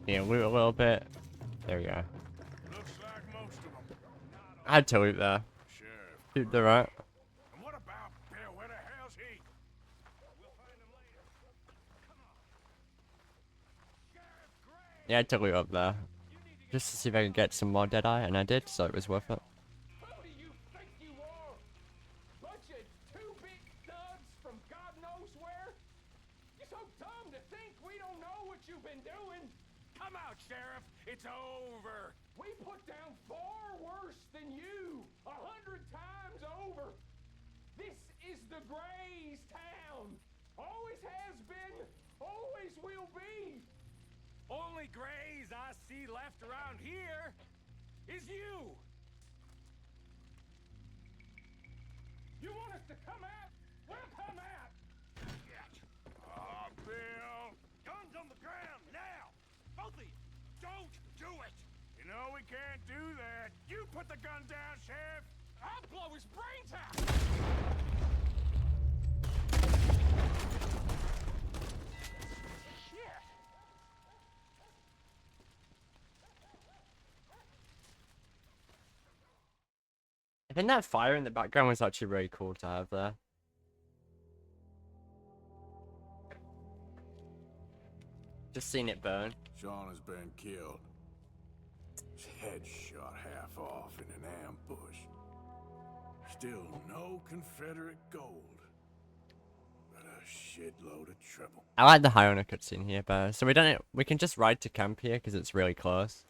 Yeah, loot a little bit. There we go. Looks like most of them. I had to loot there. Sheriff. Dude, they're right. And what about Bill? Where the hell's he? We'll find him later. Come on. Sheriff Gray! Yeah, I took it up there. Just to see if I could get some more Deadeye, and I did, so it was worth it. Who do you think you are? Bunch of two-bit thugs from God knows where? You're so dumb to think we don't know what you've been doing. Come out, Sheriff. It's over. We put down far worse than you. 100 times over. This is the Grays town. Always has been. Always will be. Only Grays I see left around here is you. You want us to come out? We'll come out. Oh, Bill. Guns on the ground, now. Both of you. Don't do it. You know we can't do that. You put the gun down, Sheriff. I'll blow his brains out. Shit. I think that fire in the background was actually really cool to have there. Just seeing it burn. Sean has been killed. His head shot half off in an ambush. Still no Confederate gold. But a shitload of trouble. I like the high on a cutscene here, but so we can just ride to camp here because it's really close.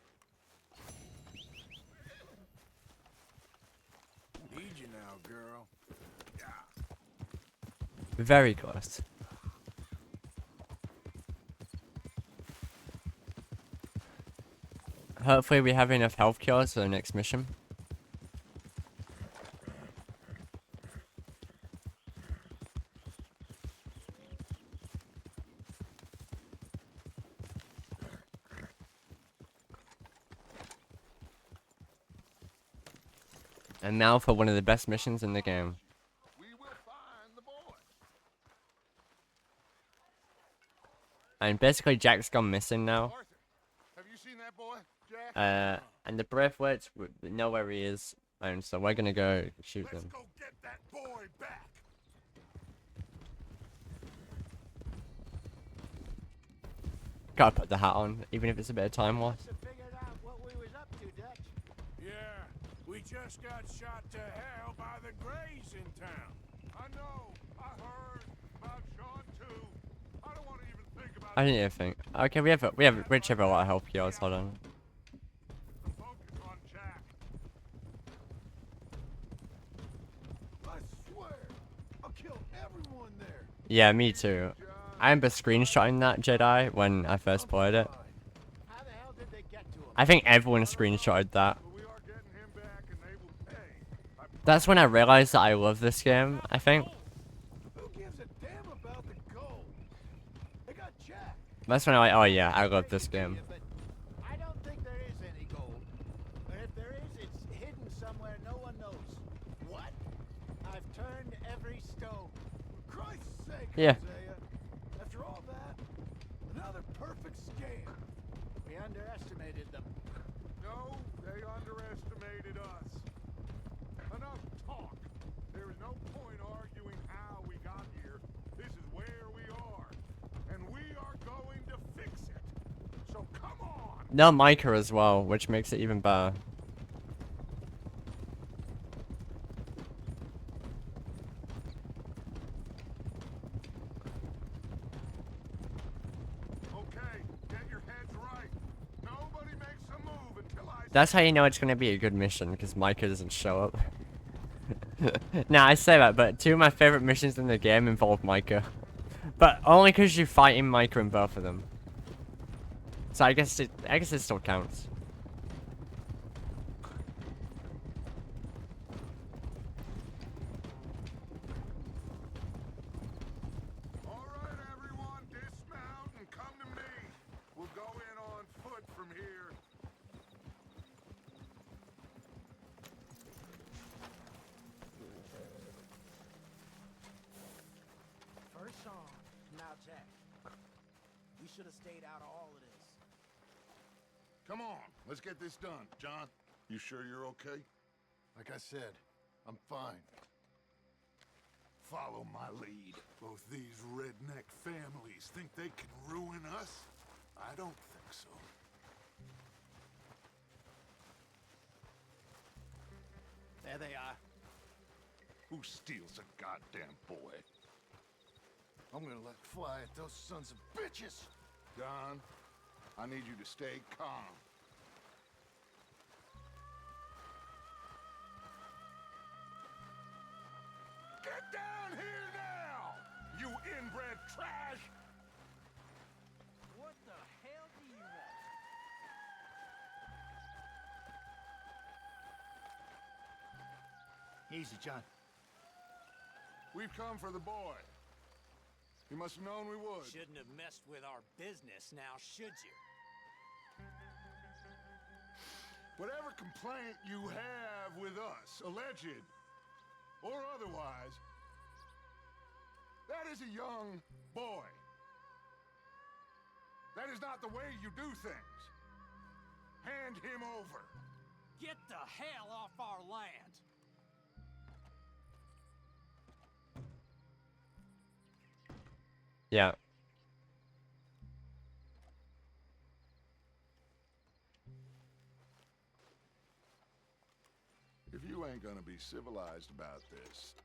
Need you now, girl. Very close. Hopefully we have enough health cures for the next mission. And now for one of the best missions in the game. And basically Jack's gone missing now. Have you seen that boy, Jack? And the Braithwaites know where he is, and so we're gonna go shoot them. Let's go get that boy back. Gotta put the hat on, even if it's a bit of time loss. Yeah, we just got shot to hell by the Grays in town. I know. I heard about Sean too. I don't want to even think about I didn't even think. Okay, we have Rich have a lot of health cures. Hold on. focus on Jack. I swear, I'll kill everyone there. Yeah, me too. I remember screenshotting that Jedi when I first played it. I think everyone screenshotted that. That's when I realized that I love this game, I think. That's when I like, oh yeah, I love this game. I don't think there is any gold. But if there is, it's hidden somewhere no one knows. What? I've turned every stone. For Christ's sake, Yeah. Hosea. After all that, another perfect scam. We underestimated them. No, they underestimated us. Enough talk. There is no point arguing how we got here. This is where we are. And we are going to fix it. So come on. No Micah as well, which makes it even better. Okay, get your heads right. Nobody makes a move until I That's how you know it's gonna be a good mission, because Micah doesn't show up. Nah, I say that, but two of my favorite missions in the game involve Micah. But only because you're fighting Micah in both of them. So I guess it still counts. All right, everyone, dismount and come to me. We'll go in on foot from here. First song, now Jack. We should have stayed out of all of this. Come on, let's get this done. John, you sure you're okay? Like I said, I'm fine. Follow my lead. Both these redneck families think they can ruin us? I don't think so. Who steals a goddamn boy? I'm gonna let fly at those sons of bitches. Don, I need you to stay calm. Get down here now, you inbred trash! What the hell do you want? Easy, John. We've come for the boy. You must have known we would. Shouldn't have messed with our business now, should you? Whatever complaint you have with us, alleged or otherwise, that is a young boy. That is not the way you do things. Hand him over. Get the hell off our land! Yeah. If you ain't gonna be civilized about this.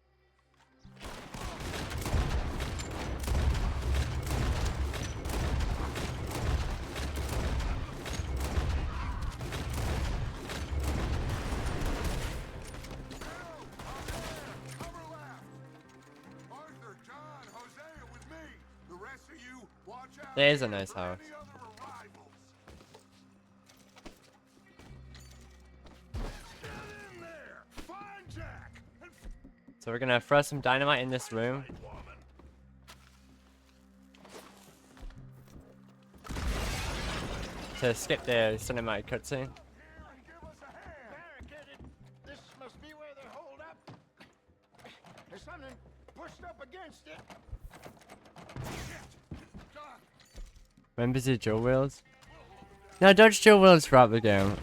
Arthur, John, Hosea with me. The rest of you, watch out. There's a nice house. Any other arrivals. Get in there. Find Jack. And So we're gonna throw some dynamite in this room. To skip the cinematic cutscene. Barricaded. This must be where they're holed up. There's something pushed up against it. Remember the dual wheels? No, dodge dual wheels throughout the game.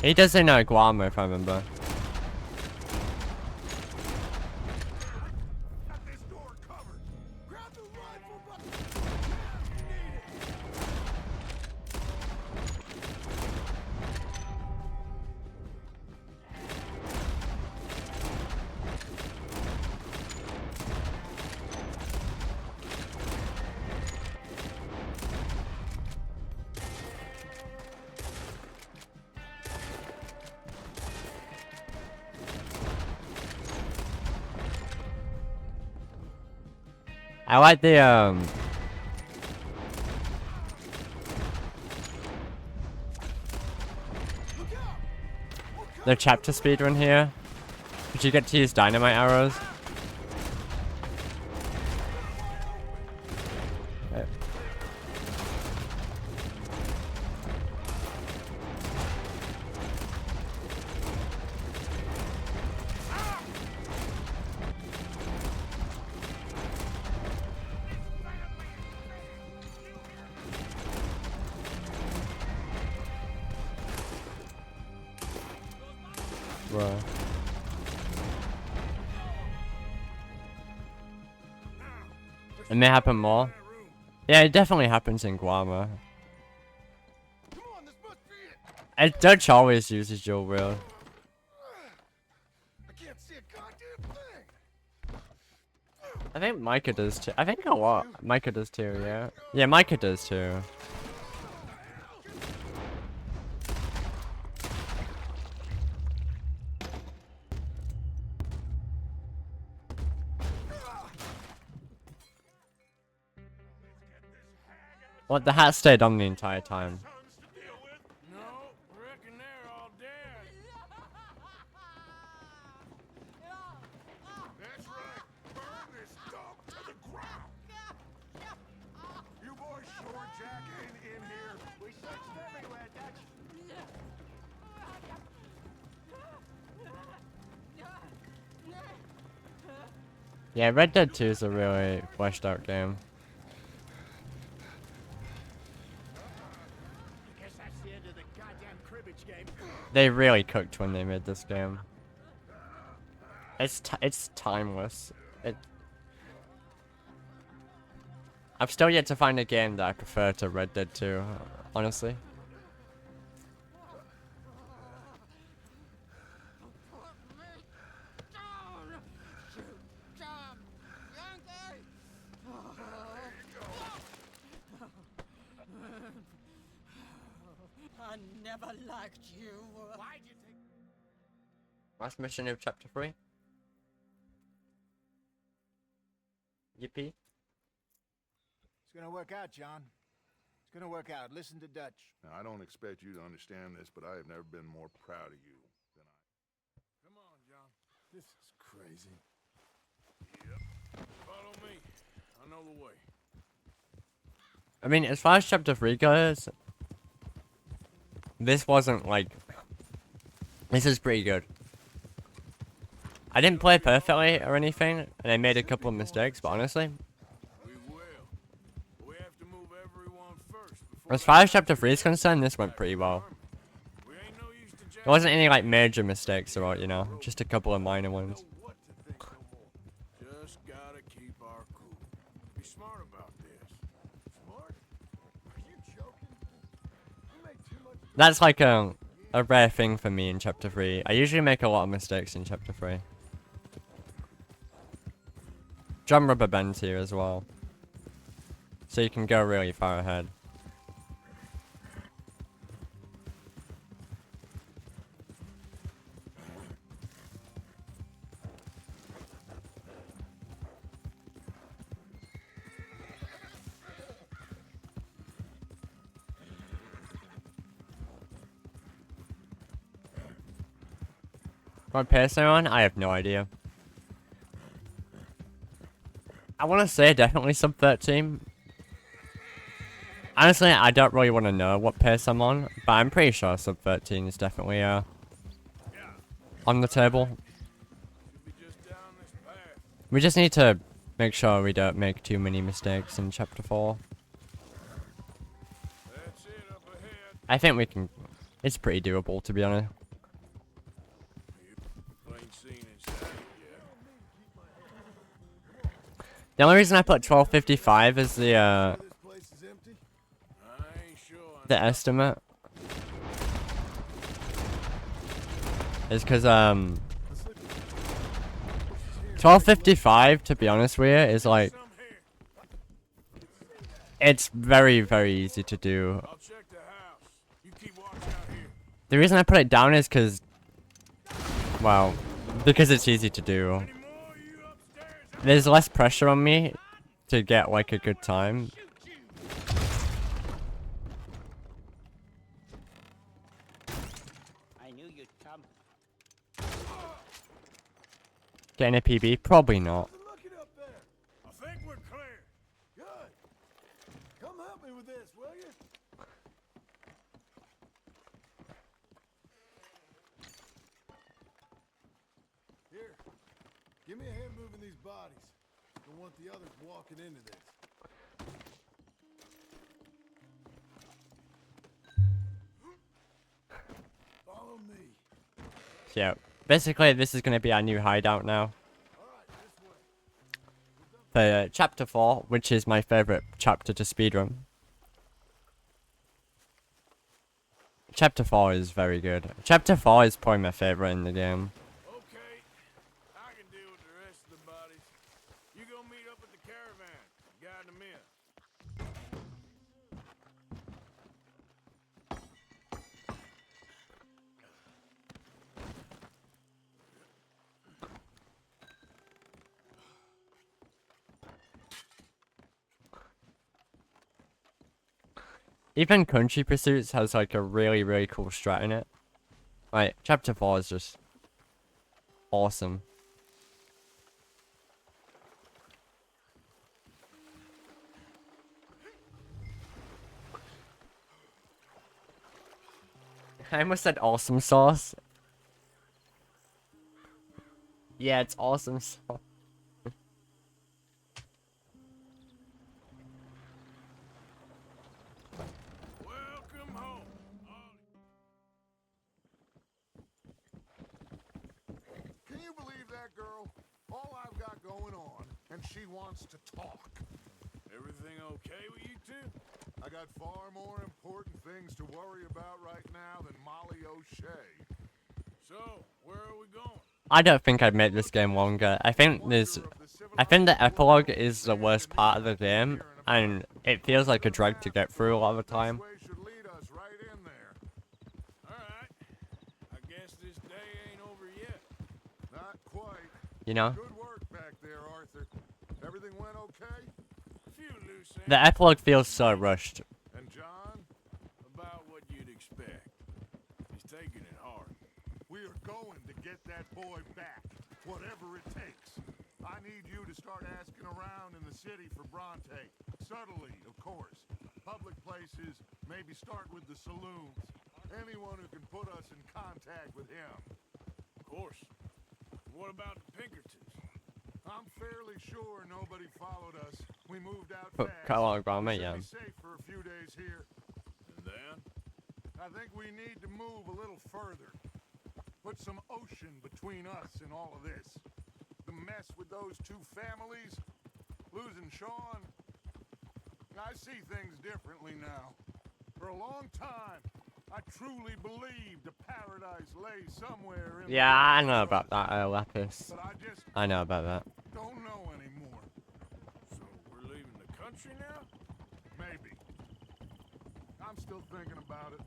He does say no Guamo if I remember. I like the chapter speedrun here. But you get to use dynamite arrows. Bro. It may happen more. Yeah, it definitely happens in Guamo. And Dutch always uses dual wheel. I can't see a goddamn thing. I think Micah does too. I think a lot. Micah does too, yeah. Yeah, Micah does too. What, the hat stayed on the entire time. No, reckon they're all dead. That's right. Burn this dog to the ground. You boys sure Jack ain't in here. We searched everywhere, Dutch. Yeah, Red Dead 2 is a really fleshed out game. Guess that's the end of the goddamn cribbage game. They really cooked when they made this game. It's timeless. I've still yet to find a game that I prefer to Red Dead 2, honestly. I never liked you. Why'd you take... Last mission of chapter 3. Yippee. It's gonna work out, John. It's gonna work out. Listen to Dutch. Now, I don't expect you to understand this, but I have never been more proud of you than I. Come on, John. This is crazy. Yep. Follow me. I know the way. I mean, as far as chapter 3 goes, this wasn't like... This is pretty good. I didn't play perfectly or anything, and I made a couple of mistakes, but honestly... As far as chapter 3 is concerned, this went pretty well. There wasn't any like major mistakes or, you know, just a couple of minor ones. Just gotta keep our cool. Be smart about this. Smart? Are you joking? You make too much. That's like a rare thing for me in chapter 3. I usually make a lot of mistakes in chapter 3. Drum rubber bands here as well. So you can go really far ahead. What pace they're on? I have no idea. I want to say definitely sub 13. Honestly, I don't really want to know what pace I'm on, but I'm pretty sure sub 13 is definitely on the table. We just need to make sure we don't make too many mistakes in chapter 4. I think we can... It's pretty doable, to be honest. The only reason I put 1255 as the estimate is because 1255, to be honest with you, is like, it's very, very easy to do. The reason I put it down is because, well, because it's easy to do. There's less pressure on me to get like a good time. I knew you'd come. Getting a PB? Probably not. Look it up there. I think we're clear. Good. Come help me with this, will you? Here. Give me a hand moving these bodies. Don't want the others walking into this. Follow me. Yeah, basically this is going to be our new hideout now. For chapter 4, which is my favorite chapter to speedrun. Chapter 4 is very good. Chapter 4 is probably my favorite in the game. I can deal with the rest of the bodies. You go meet up with the caravan. Guide them in. Even Country Pursuits has like a really, really cool strat in it. Like, chapter 4 is just awesome. I almost said awesome sauce. Yeah, it's awesome sauce. Welcome home. Can you believe that girl? All I've got going on, and she wants to talk. Everything okay with you two? I got far more important things to worry about right now than Molly O'Shea. So, where are we going? I don't think I'd make this game longer. I think the epilogue is the worst part of the game, and it feels like a drag to get through a lot of the time. this day ain't over yet. Not quite. You know? Good work back there, Arthur. Everything went okay? Few loose ends. The epilogue feels so rushed. And John? About what you'd expect. He's taking it hard. We are going to get that boy back, whatever it takes. I need you to start asking around in the city for Bronte. Subtly, of course. Public places, maybe start with the saloons. Anyone who can put us in contact with him. Of course. What about the Pinkertons? I'm fairly sure nobody followed us. We moved out fast. We should be safe for a few days here. And then? I think we need to move a little further. Put some ocean between us and all of this. The mess with those two families, losing Sean. I see things differently now. For a long time, I truly believed a paradise lay somewhere in Yeah, I know about that, Lapis. I know about that. Don't know anymore. So we're leaving the country now? Maybe. I'm still thinking about it.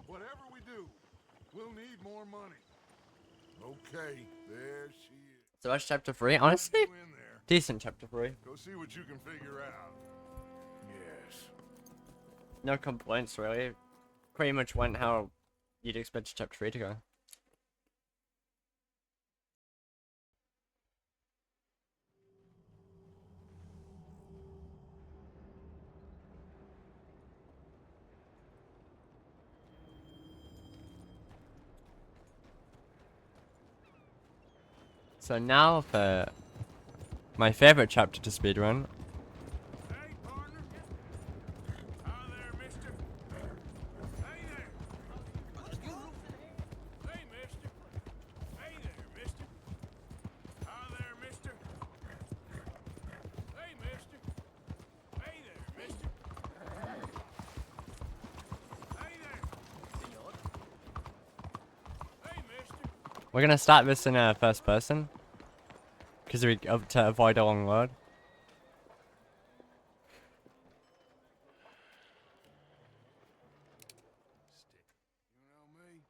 Whatever we do, we'll need more money. Okay, there she is. So that's chapter 3. Honestly, decent chapter 3. Go see what you can figure out. Yes. No complaints, really. Pretty much went how you'd expect chapter 3 to go. So now for my favorite chapter to speedrun. We're gonna start this in first person, because we to avoid a long load. You know me?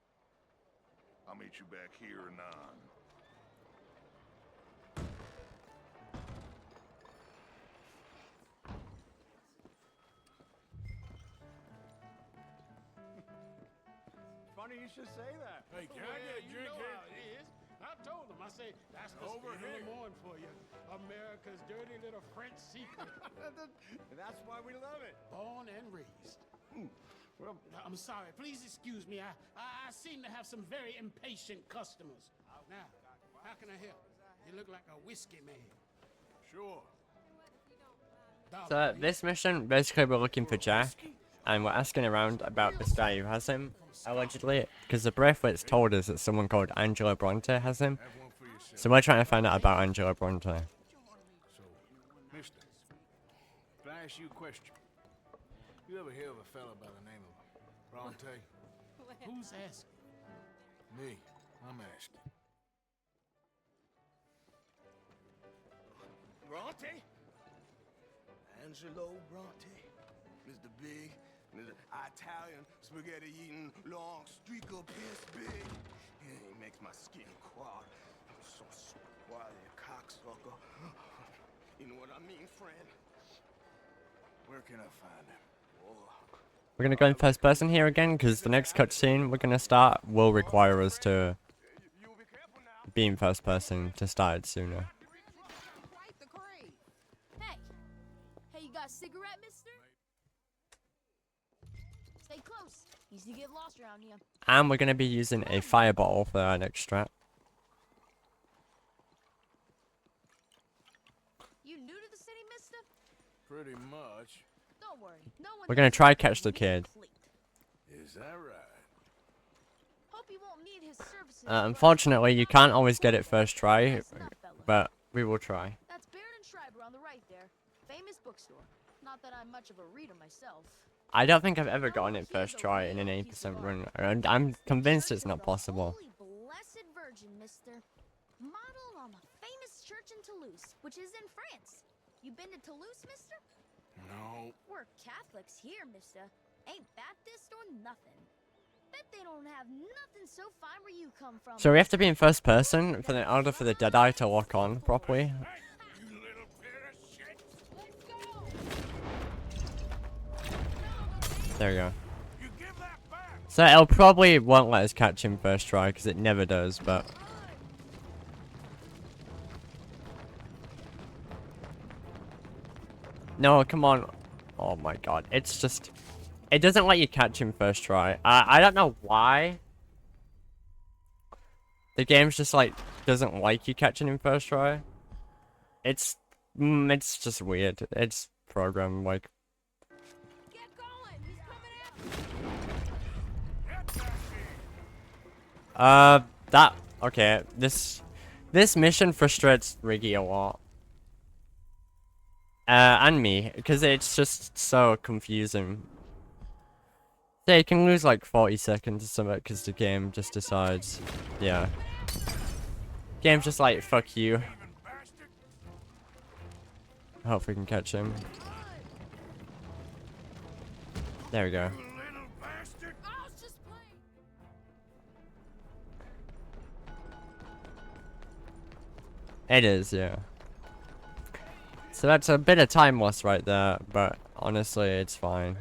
I'll meet you back here anon. Funny you should say that. Hey, can I get a drink know here? how it is. I told him. I say, that's the Over Over here. Lemoyne for you. America's dirty little French secret. That's why we love it. Born and raised. Well, I'm sorry. Please excuse me. I seem to have some very impatient customers. Now, how can I help? You look like a whiskey man. Sure. So this mission, basically we're looking for Jack, and we're asking around about this guy who has him, allegedly, because the bracelets told us that someone called Angelo Bronte has him. So we're trying to find out about Angelo Bronte. So, mister, can I ask you a question? You ever hear of a fella by the name of Bronte? Who's asking? Me. I'm asking. Bronte? Angelo Bronte? Mr. Big, Mr. Italian, spaghetti-eating, long streak of piss big. Yeah, he makes my skin crawl. So squally, a cocksucker. You know what I mean, friend? Where can I find him? We're gonna go in first person here again, because the next cutscene we're gonna start will require us to be in first person to start it sooner. Hey, you got a cigarette, mister? Stay close. Easy to get lost around here. And we're gonna be using a fire bottle for our next strat. You new to the city, mister? Pretty much. Don't worry. No one We're gonna knows try you catch the will be kid. complete. Is that right? Hope you won't need his services. Unfortunately, you can't always get it first try, but we will try. That's Baird and Schreiber on the right there. Famous bookstore. Not that I'm much of a reader myself. I don't think I've ever gotten it first try in an 80% run, and I'm convinced it's not possible. Holy Blessed Virgin, mister. Modeled on the famous church in Toulouse, which is in France. You been to Toulouse, mister? No. We're Catholics here, mister. Ain't Baptist or nothing. Bet they don't have nothing so fine where you come from. So we have to be in first person for in order for the Deadeye to lock on properly. There we go. So it'll probably won't let us catch him first try because it never does, but. No, come on. Oh my god. It's just... It doesn't let you catch him first try. I don't know why. The game's just like, doesn't like you catching him first try. It's just weird. It's programmed like... Okay, this mission frustrates Riggy a lot. And me, because it's just so confusing. Yeah, you can lose like 40 seconds or something because the game just decides, yeah. Game's just like, fuck you. I hope we can catch him. There we go. It is, yeah. So that's a bit of time loss right there, but honestly, it's fine.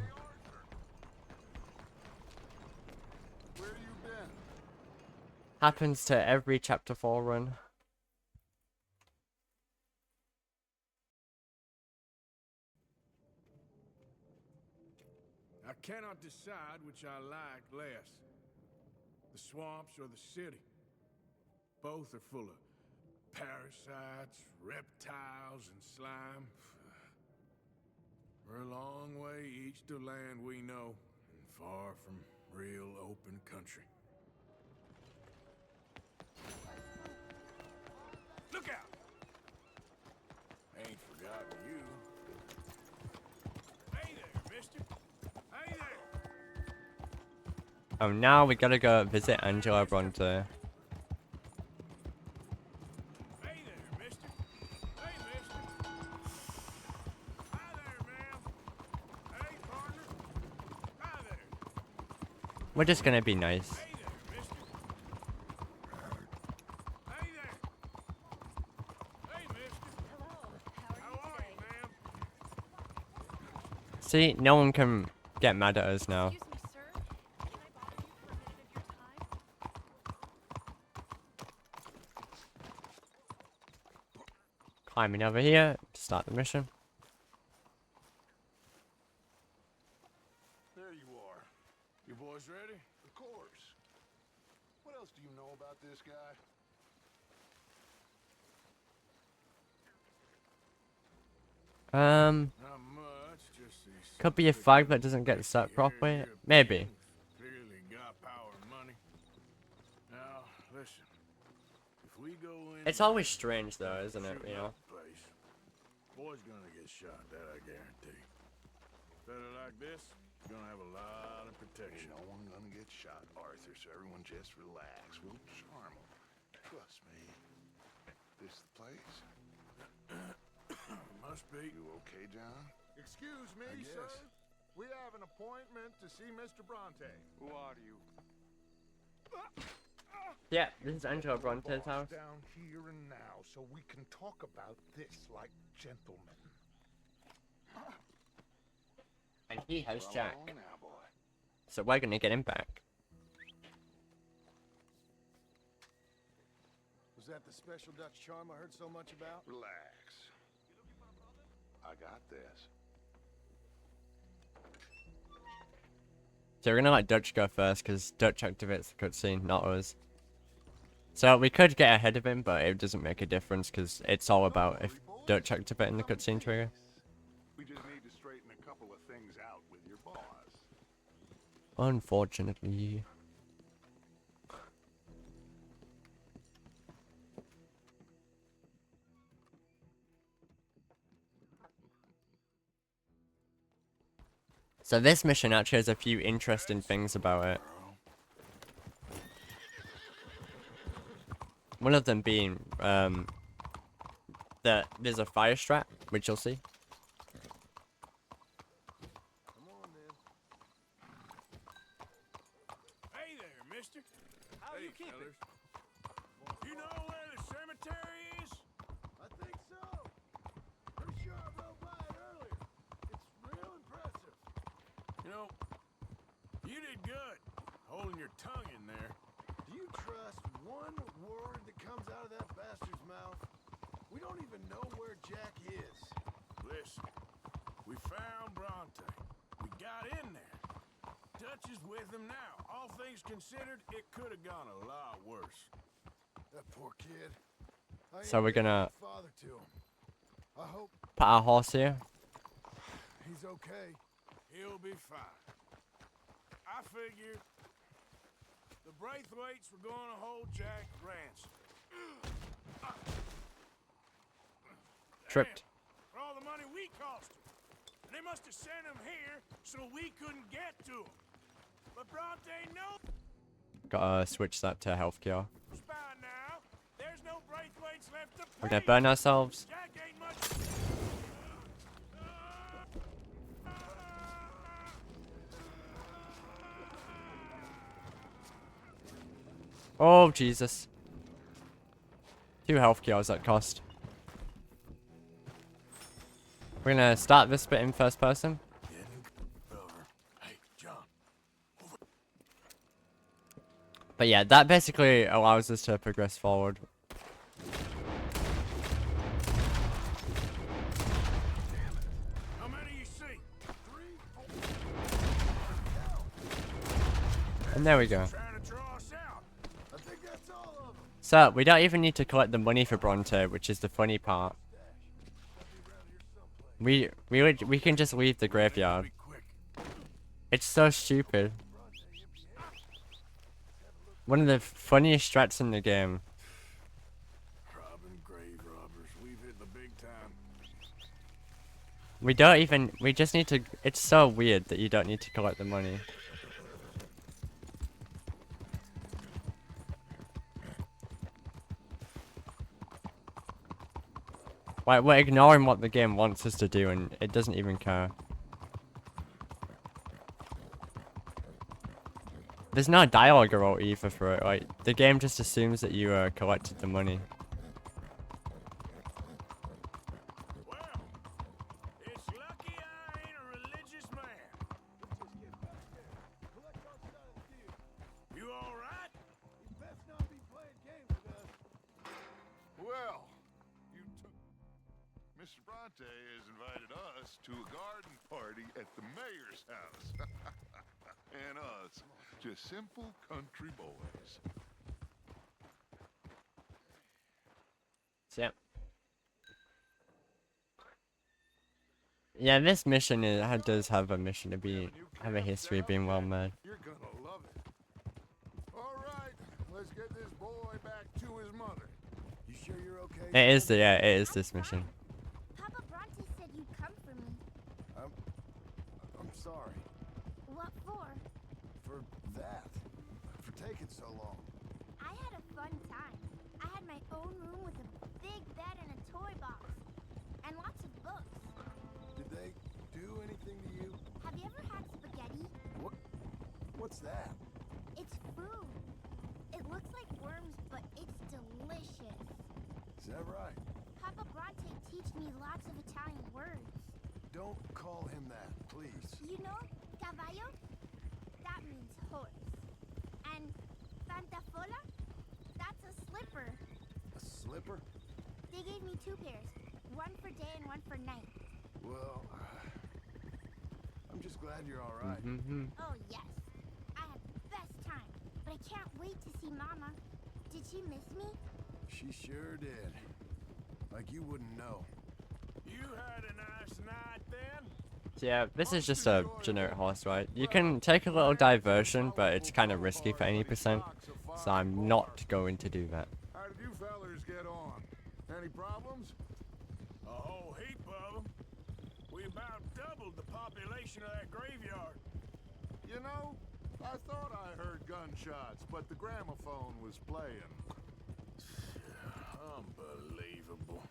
Happens to every chapter 4 run. I cannot decide which I like less. The swamps or the city. Both are full of parasites, reptiles, and slime. We're a long way east of land we know, and far from real open country. Look out! Ain't forgotten you. Hey there, mister. Hey there! Oh, now we gotta go visit Angela Bronte. We're just gonna be nice. See, no one can get mad at us now. Climbing over here to start the mission. There you are. You boys ready? Of course. What else do you know about this guy? Not much, just these Could be a flag that doesn't get set properly. Maybe. clearly got power and money. Now, listen. If we go in, It's always strange though, isn't it? You know. place, boy's gonna get shot, that I guarantee. Better like this, you're gonna have a lot of protection. Ain't no one gonna get shot, Arthur, so everyone just relax. We'll charm them. Trust me. This the place? Must be. You okay, John? Excuse me, I sir. guess. We have an appointment to see Mr. Bronte. Who are you? Yeah, this is Angela Bronte's house. Down here and now, so we can talk about this like gentlemen. And he has Jack. Now, boy. So we're gonna get him back. Was that the special Dutch charm I heard so much about? Relax. I got this. So we're gonna let Dutch go first, because Dutch activates the cutscene, not us. So we could get ahead of him, but it doesn't make a difference, because it's all about if Dutch activating the cutscene trigger. We just need to straighten a couple of things out with your boss. Unfortunately. So this mission actually has a few interesting things about it. One of them being, that there's a fire strat, which you'll see. Hey mister. How Hey, you keep it? fellas. You know where the cemetery is? I think so. Pretty sure I rode by it earlier. It's real impressive. You know, you did good holding your tongue in there. Do you trust one word that comes out of that bastard's mouth? We don't even know where Jack is. Listen, we found Bronte. We got in there. Dutch is with him now. All things considered, it could have gone a lot worse. That poor kid. So we're gonna Father to him. I hope put our horse here. he's okay. He'll be fine. I figured the Braithwaites were going to hold Jack ransom. Tripped. For all the money we cost him. And they must have sent him here so we couldn't get to him. But Bronte knows Gotta switch that to healthcare. by now. There's no Braithwaites left to We're pay. gonna burn ourselves. Jack ain't much. Oh Jesus. 2 health cures that cost. We're gonna start this bit in first person. Hey, John. But yeah, that basically allows us to progress forward. How many you see? 3, 4. And there we go. Trying to draw us out. I think that's all of them. So, we don't even need to collect the money for Bronte, which is the funny part. We can just leave the graveyard. It's so stupid. One of the funniest strats in the game. Robbing grave robbers. We've hit the big time. We just need to, it's so weird that you don't need to collect the money. Like, we're ignoring what the game wants us to do and it doesn't even care. There's no dialogue or either for it, like, the game just assumes that you collected the money. It's lucky I ain't a religious man. You all right? You best not be playing games with us. Well, you took... Mr. Bronte has invited us to a garden party at the mayor's house. And us, just simple country boys. So, yeah, this mission does have a mission to have a history of being well made. You're gonna love it. All right, let's get this boy back to his mother. You sure you're okay? It is this mission. Papa Bronte said you'd come for me. I'm sorry. What for? For that. For taking so long. I had a fun time. I had my own room with a big bed and a toy box. And lots of books. Did they do anything to you? Have you ever had spaghetti? What's that? It's food. It looks like worms, but it's delicious. Is that right? Papa Bronte teach me lots of Italian words. Don't call him that, please. You know, caballo? That means horse. And pantafola? That's a slipper. A slipper? They gave me 2 pairs. One for day and one for night. Well, I'm just glad you're all right. Oh, yes. I had the best time. But I can't wait to see Mama. Did she miss me? She sure did. Like you wouldn't know. You had a nice night then? So yeah, this is just a generic horse ride. You can take a little diversion, but it's kind of risky for any percent, so I'm not going to do that. How did you fellers get on? Any problems? A whole heap of them. We about doubled the population of that graveyard. You know, I thought I heard gunshots, but the gramophone was playing. Unbelievable.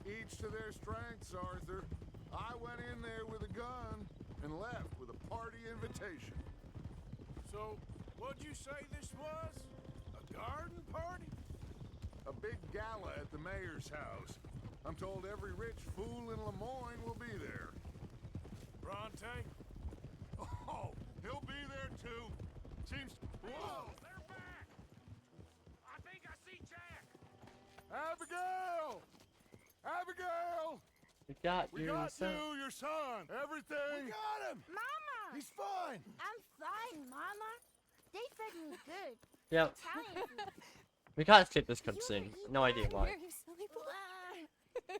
Each to their strengths, Arthur. I went in there with a gun and left with a party invitation. So, What'd you say this was? A garden party? A big gala at the mayor's house. I'm told every rich fool in Lemoyne will be there. Bronte? Oh, he'll be there too. Seems... Whoa! They're back! I think I see Jack! Abigail! Abigail! We got We you, got son. you, your son, everything. We got him! Mama! He's fine! I'm fine, Mama. They fed me good. Yep. Italian food. We can't skip this cutscene. No idea why. Here, you silly boy.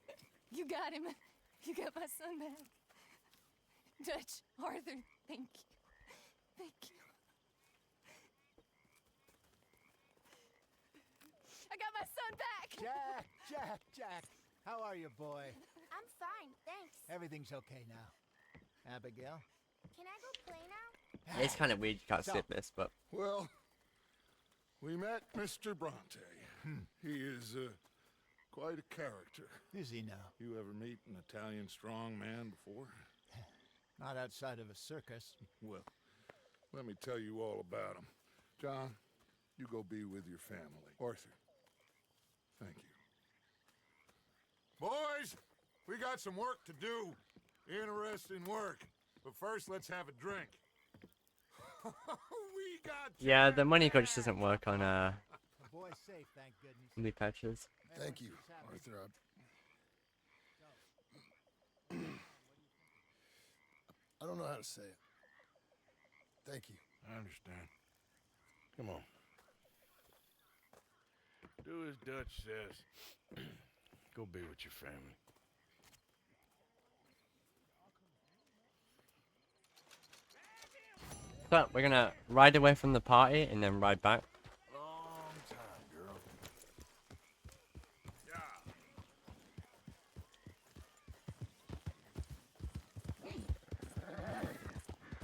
You got him. You got my son back. Dutch, Arthur, thank you. Thank you. I got my son back! Jack! How are you, boy? I'm fine, thanks. Everything's okay now. Abigail? Can I go play now? It's kind of weird you can't skip this, but... Well, we met Mr. Bronte. He is quite a character. Is he now? You ever meet an Italian strong man before? Not outside of a circus. Well, let me tell you all about him. John, you go be with your family. Arthur, thank you. Boys, we got some work to do. Interesting work. But first, let's have a drink. We got Yeah, the money glitch doesn't work on The boy's safe, thank goodness. new patches. Thank you, Arthur. I don't know how to say it. Thank you. I understand. Come on. Do as Dutch says. Go be with your family. So, we're gonna ride away from the party and then ride back. Long time, girl.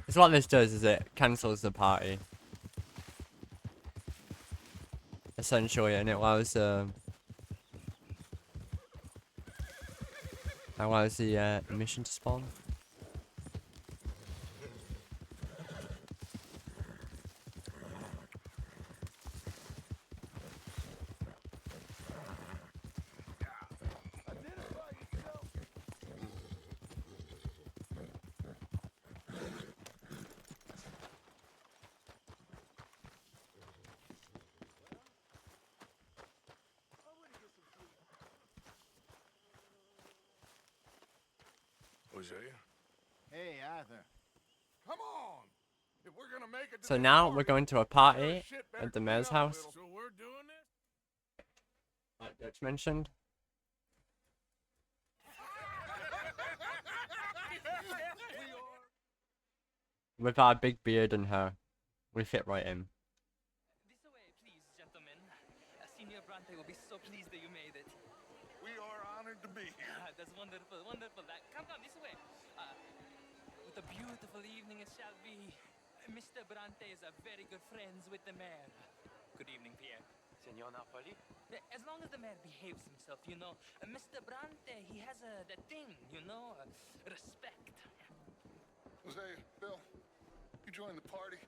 It's what this does, is it cancels the party. Essentially, and it allows the mission to spawn. Hosea? Hey, Arthur. Come on! If we're gonna make it to So the now party, we're going to a party shit better at the clean mayor's up a house. little. So we're doing this? Like Dutch mentioned. With our big beard and hair, we fit right in. This way, please, gentlemen. Senior Bronte will be so pleased that you made it. We are honored to be here. That's wonderful, wonderful. Come this way. What a beautiful evening it shall be. Mr. Bronte is a very good friends with the mayor. Good evening, Pierre. Senor Napoli? As long as the mayor behaves himself, you know. Mr. Bronte, he has that thing, you know, respect. Hosea, Bill, you join the party.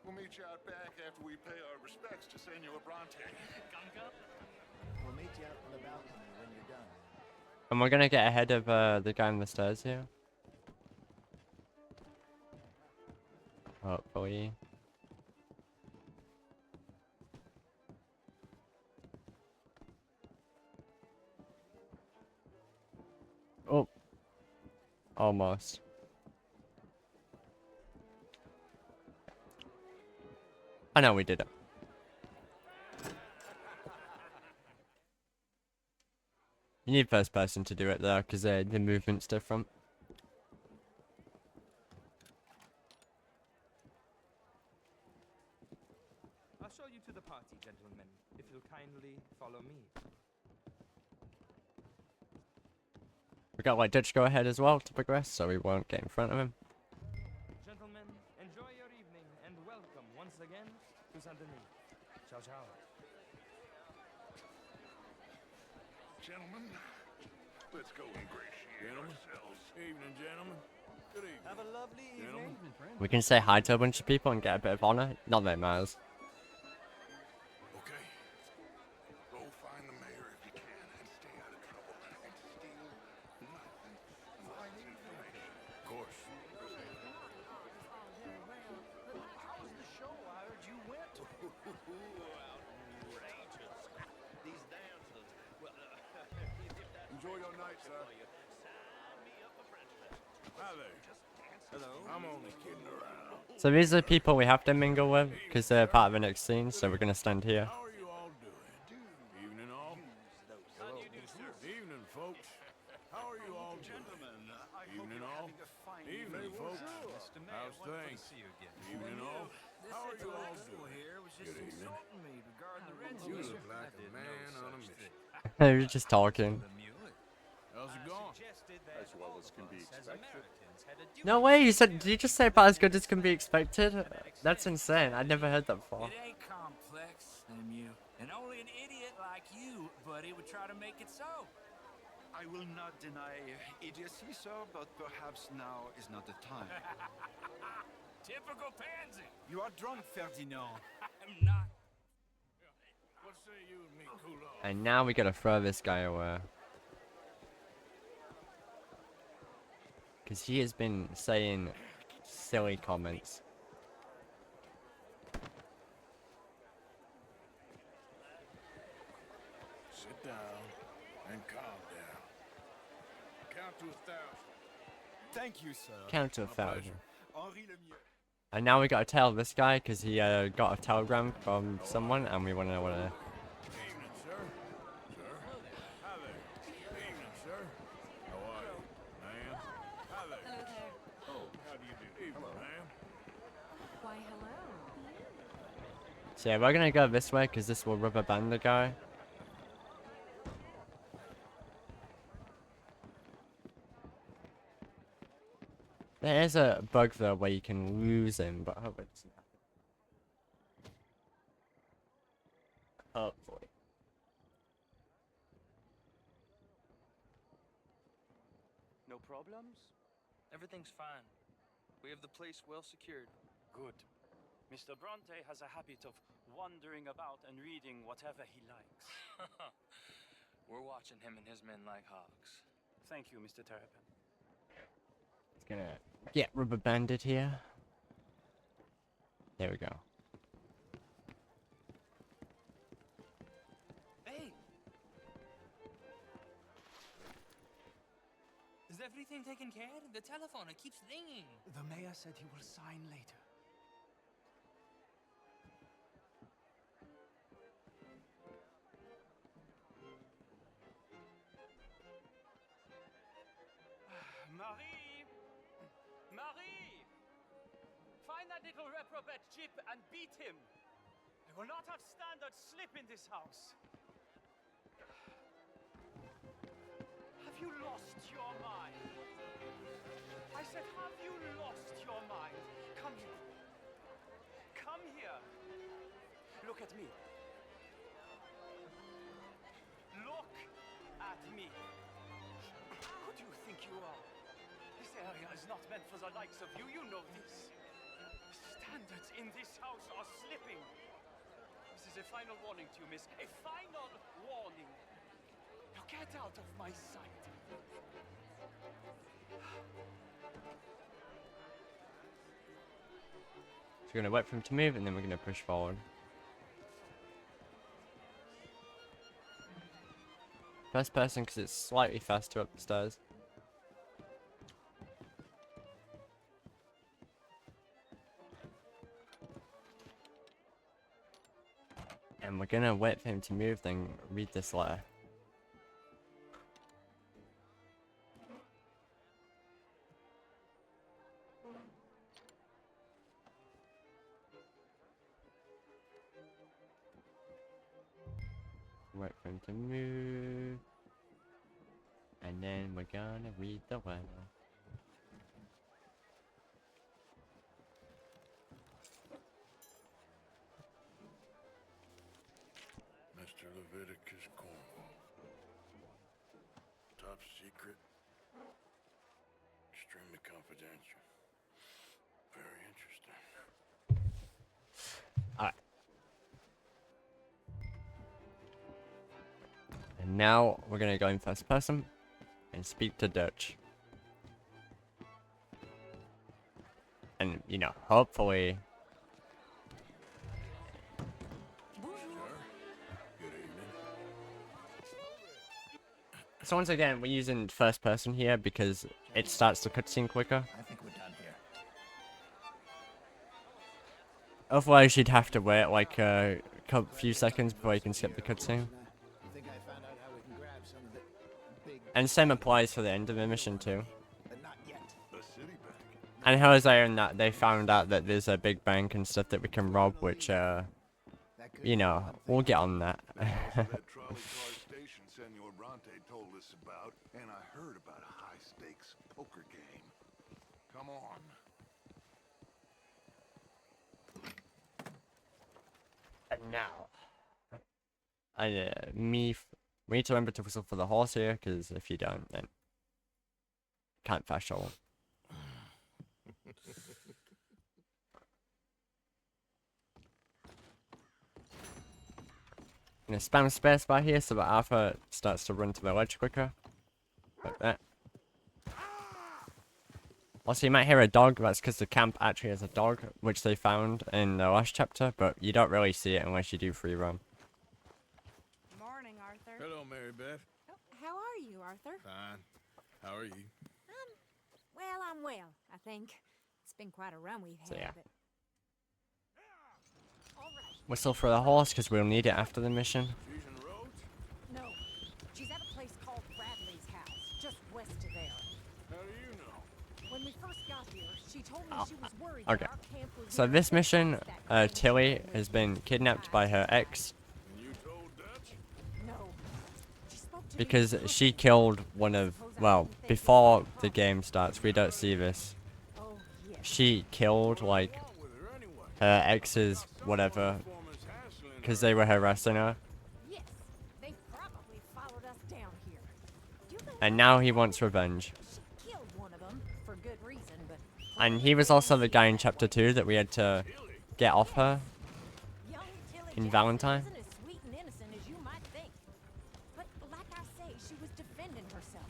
We'll meet you out back after we pay our respects to Senor Bronte. Come. We'll meet you out on the balcony when you're done. And we're gonna get ahead of the guy on the stairs here. Hopefully. Oh. Almost. I know we did it. You need first person to do it though, because the movement's different. I'll show you to the party, gentlemen, if you'll kindly follow me. We got like Dutch go ahead as well to progress, so we won't get in front of him. Gentlemen, enjoy your evening and welcome once again to Saint Denis. Ciao, ciao. Gentlemen, let's go ingratiate ourselves. Evening, gentlemen. Good evening. Have a lovely evening. We can say hi to a bunch of people and get a bit of honor. Not that it matters. Okay. Go find the mayor if you can and stay out of trouble and steal nothing. Find information. Of course. How was the show? I heard you went. Outrageous. These dancers. Well, Enjoy your night, sir. Hi there. Hello. I'm only kidding around. So these are the people we have to mingle with because they're part of the next scene. So we're gonna stand here. How are you all doing? Evening, all. Hello. Evening, folks. How are you all doing? Evening, all. Evening, folks. How's things? Evening, all. How are you all doing? Good evening. You look like a man on a mission. We're just talking. How's it going? As well as can be expected. No way, you said, did you just say about as good as can be expected? That's insane, I never heard that before. It ain't complex, MU. And only an idiot like you, buddy, would try to make it so. I will not deny idiocy, sir, but perhaps now is not the time. Typical pansy. You are drunk, Ferdinand. I'm not. What say you and me cool off? And now we gotta throw this guy away. Because he has been saying silly comments. Sit down and calm down. Count to 1,000. Thank you, sir. Count to My pleasure. 1,000. Henri Lemieux. And now we gotta tell this guy because he got a telegram from someone and we wanna know what Evening, sir. Sir. Hi there. Evening, sir. How are you, ma'am? Hi there. Hello there. Oh, how do you do? Evening, ma'am. Why, hello. So yeah, we're gonna go this way because this will rubber band the guy. There is a bug though where you can lose him, but I hope it doesn't happen. Hopefully. No problems? Everything's fine. We have the place well secured. Good. Mr. Bronte has a habit of wandering about and reading whatever he likes. We're watching him and his men like hawks. Thank you, Mr. Terrapin. It's gonna get rubber banded here. There we go. Hey! Is everything taken care of? The telephone, it keeps ringing. The mayor said he will sign later. Marie! Marie! Find that little reprobate Chip and beat him. I will not have standard slip in this house. Have you lost your mind? I said, have you lost your mind? Come here. Come here. Look at me. Look at me. Who do you think you are? This area is not meant for the likes of you. You know this. Standards in this house are slipping. This is a final warning to you, miss. A final warning. Now get out of my sight. So we're gonna wait for him to move and then we're gonna push forward. First person because it's slightly faster up the stairs. And we're gonna wait for him to move, then read this letter. Wait for him to move. And then we're gonna read the letter. Mr. Leviticus Cornwall. Top secret. Extremely confidential. confidential. Very interesting. Alright. And now we're gonna go in first person and speak to Dutch. And, you know, hopefully... So once again, we're using first person here because it starts the cutscene quicker. I think we're done here. Otherwise, you'd have to wait like a few seconds before you can skip the cutscene. I think I found out how we can grab some of the big... And same applies for the end of the mission too. But not yet. The city bank. And Jose and that they found out that there's a big bank and stuff that we can rob, which you know, we'll get on that. That trolley car station Senor Bronte told us about, and I heard about a high-stakes poker game. Come on. And now, we need to remember to whistle for the horse here, because if you don't, then can't fast travel. I'm gonna spam spacebar here so that Alpha starts to run to the ledge quicker. Like that. Also, you might hear a dog. That's because the camp actually has a dog, which they found in the last chapter, but you don't really see it unless you do free run. Morning, Arthur. Hello, Mary Beth. Oh, how are you, Arthur? Fine. How are you? Well, I'm well, I think. It's been quite a run we've had, So, yeah. but... Whistle for the horse because we'll need it after the mission. No, she's at a place called Bradley's house, just west of there. How do you know? When we first got here, she told me she was worried Okay. that our camp was So near this a mission, that Tilly has been kidnapped by her ex You told Dutch? No. She spoke to because she killed one of, well, before the game starts, we don't see this. She killed, like, her ex's whatever, because they were harassing her. Yes, they probably followed us down here. And now he wants revenge. She killed one of them for good reason, but And he was also the guy in chapter 2 that we had to get off her in Valentine. isn't as sweet and innocent as you might think. But like I say, she was defending herself.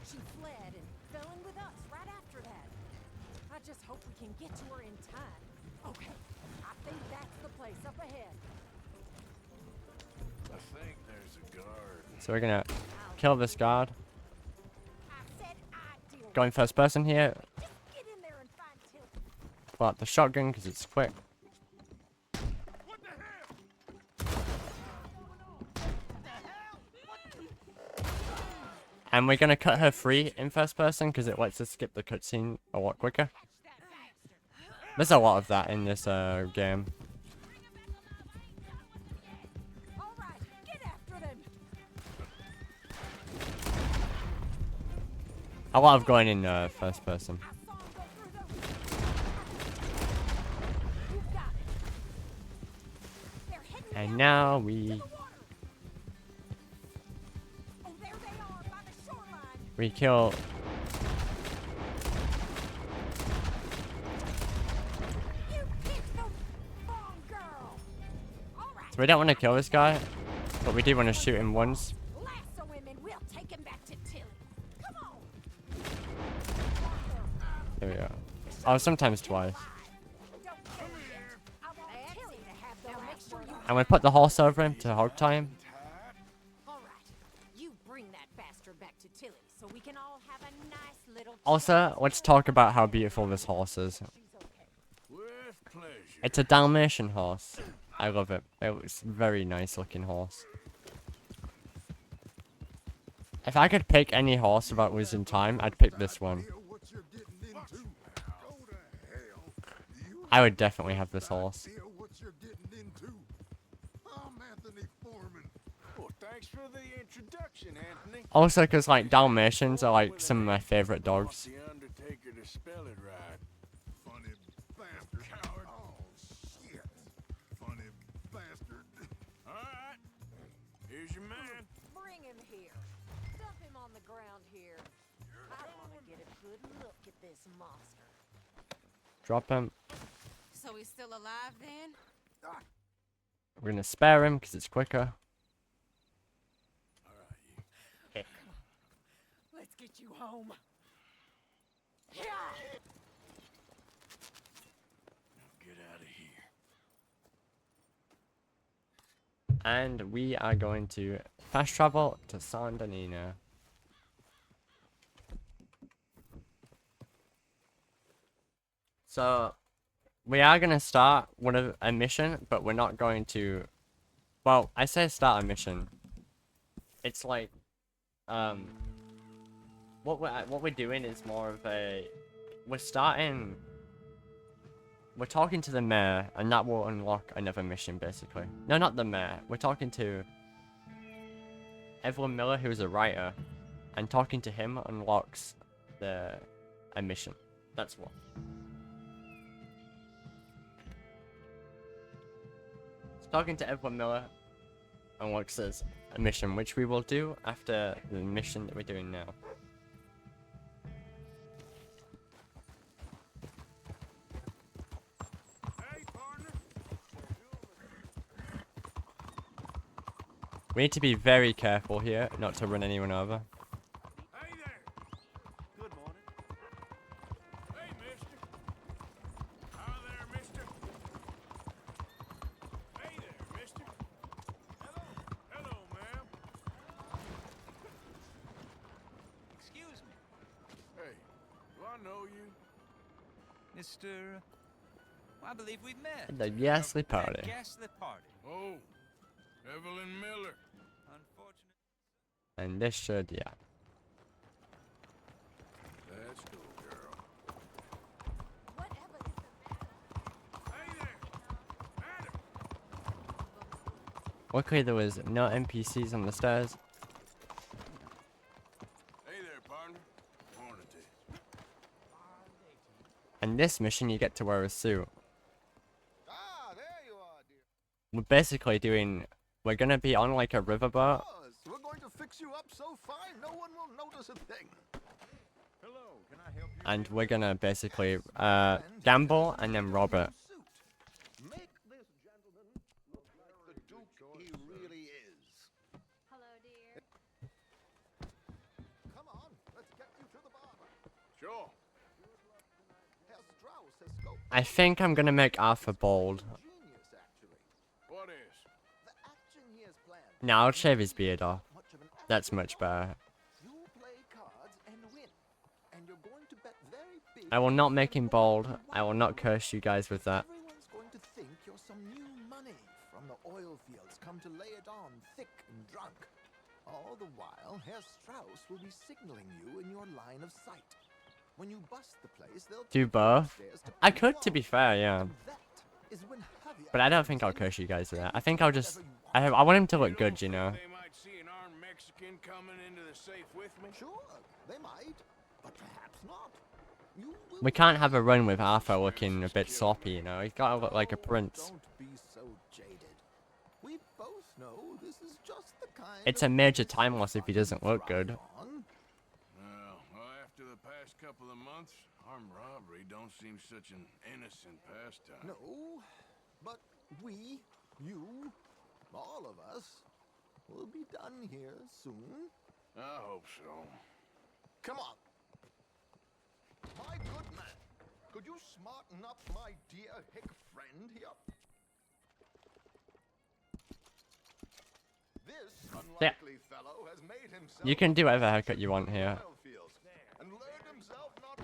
She fled and fell in with us right after that. I just hope we can get to her in time. Okay, I think that's the place up ahead. I think there's a guard. So we're gonna kill this guard. I said I'd deal Going first person here. Just get in there and find Tilly. Pull out the shotgun because it's quick. And we're gonna cut her free in first person because it lets us skip the cutscene a lot quicker. There's a lot of that in this game. All right, get after them. A lot of going in first person. And now we kill. So we don't want to kill this guy, but we do want to shoot him once. Lasso him and we'll take him back to Tilly. Come on. There we go. Oh, sometimes twice. And we put the horse over him to hog tie him. All right, you bring that bastard back to Tilly so we can all have a nice little. Also, let's talk about how beautiful this horse is. With pleasure. It's a Dalmatian horse. I love it. It's a very nice looking horse. If I could pick any horse about losing time, I'd pick this one. I would definitely have this horse. Well, thanks for the introduction, Anthony. Also, because like Dalmatians are like some of my favorite dogs. The Undertaker to spell it right. Funny bastard. Coward. Oh, shit. Funny bastard. All right. Here's your man. Bring him here. Dump him on the ground here. I want to get a good look at this monster. Drop him. So he's still alive then? We're gonna spare him because it's quicker. Okay. Let's get you home. Yeah. Get out of here. And we are going to fast travel to San Danino. So we are gonna start a mission, but we're not going to. Well, I say start a mission. It's like, what we're doing is more of a. We're talking to the mayor, and that will unlock another mission, basically. No, not the mayor. We're talking to Evelyn Miller, who's a writer, and talking to him unlocks a mission. That's what. Talking to Evelyn Miller unlocks us a mission, which we will do after the mission that we're doing now. We need to be very careful here, not to run anyone over. Hey there. Good morning. Hey, mister. Hi there, mister. Hey there, mister. Hello. Hello, ma'am. Excuse me. Hey, do I know you? Mr. I believe we've met. The Ghastly Party. Ghastly Party. Oh, Evelyn Miller. Unfortunate. And this should, yeah. Let's go, girl. Whatever is the matter? Hey there. Adam. Luckily there was no NPCs on the stairs. Hey there, partner. Morning to you. And this mission you get to wear a suit. Ah, there you are, dear. We're basically doing. We're gonna be on like a riverboat. We're going to fix you up so fine, no one will notice a thing. Hello, can I help you? And we're gonna basically gamble and then rob it. Make this gentleman look like the Duke he really is. Hello, dear. Come on, let's get you to the barber. Sure. Herr Strauss has scoped I think I'm gonna make Arthur bald. genius, actually. What is? The action he has planned. Now I'll shave his beard off. Much of an That's much better. You play cards and win. And you're going to bet very big. I will not make him bald. I will not curse you guys with that. Everyone's going to think you're some new money from the oil fields come to lay it on thick and drunk. All the while, Herr Strauss will be signaling you in your line of sight. When you bust the place, they'll Do both. I could, to be fair, yeah. is when Javier But I don't think I'll curse you guys with that. I think I'll just. I want him to look good, you know. They might see an armed Mexican coming into the safe with me. Sure, they might, but perhaps not. You will We can't have a run with Arthur looking a bit sloppy, you know. He's gotta look like a prince. Don't be so jaded. We both know this is just the kind It's of a major time loss if he doesn't look good. Well, after the past couple of months, armed robbery don't seem such an innocent pastime. No, but we, you, all of us, will be done here soon. I hope so. Come on. My good man, could you smarten up my dear hick friend here? This unlikely fellow has made himself You can do whatever haircut you want here. oil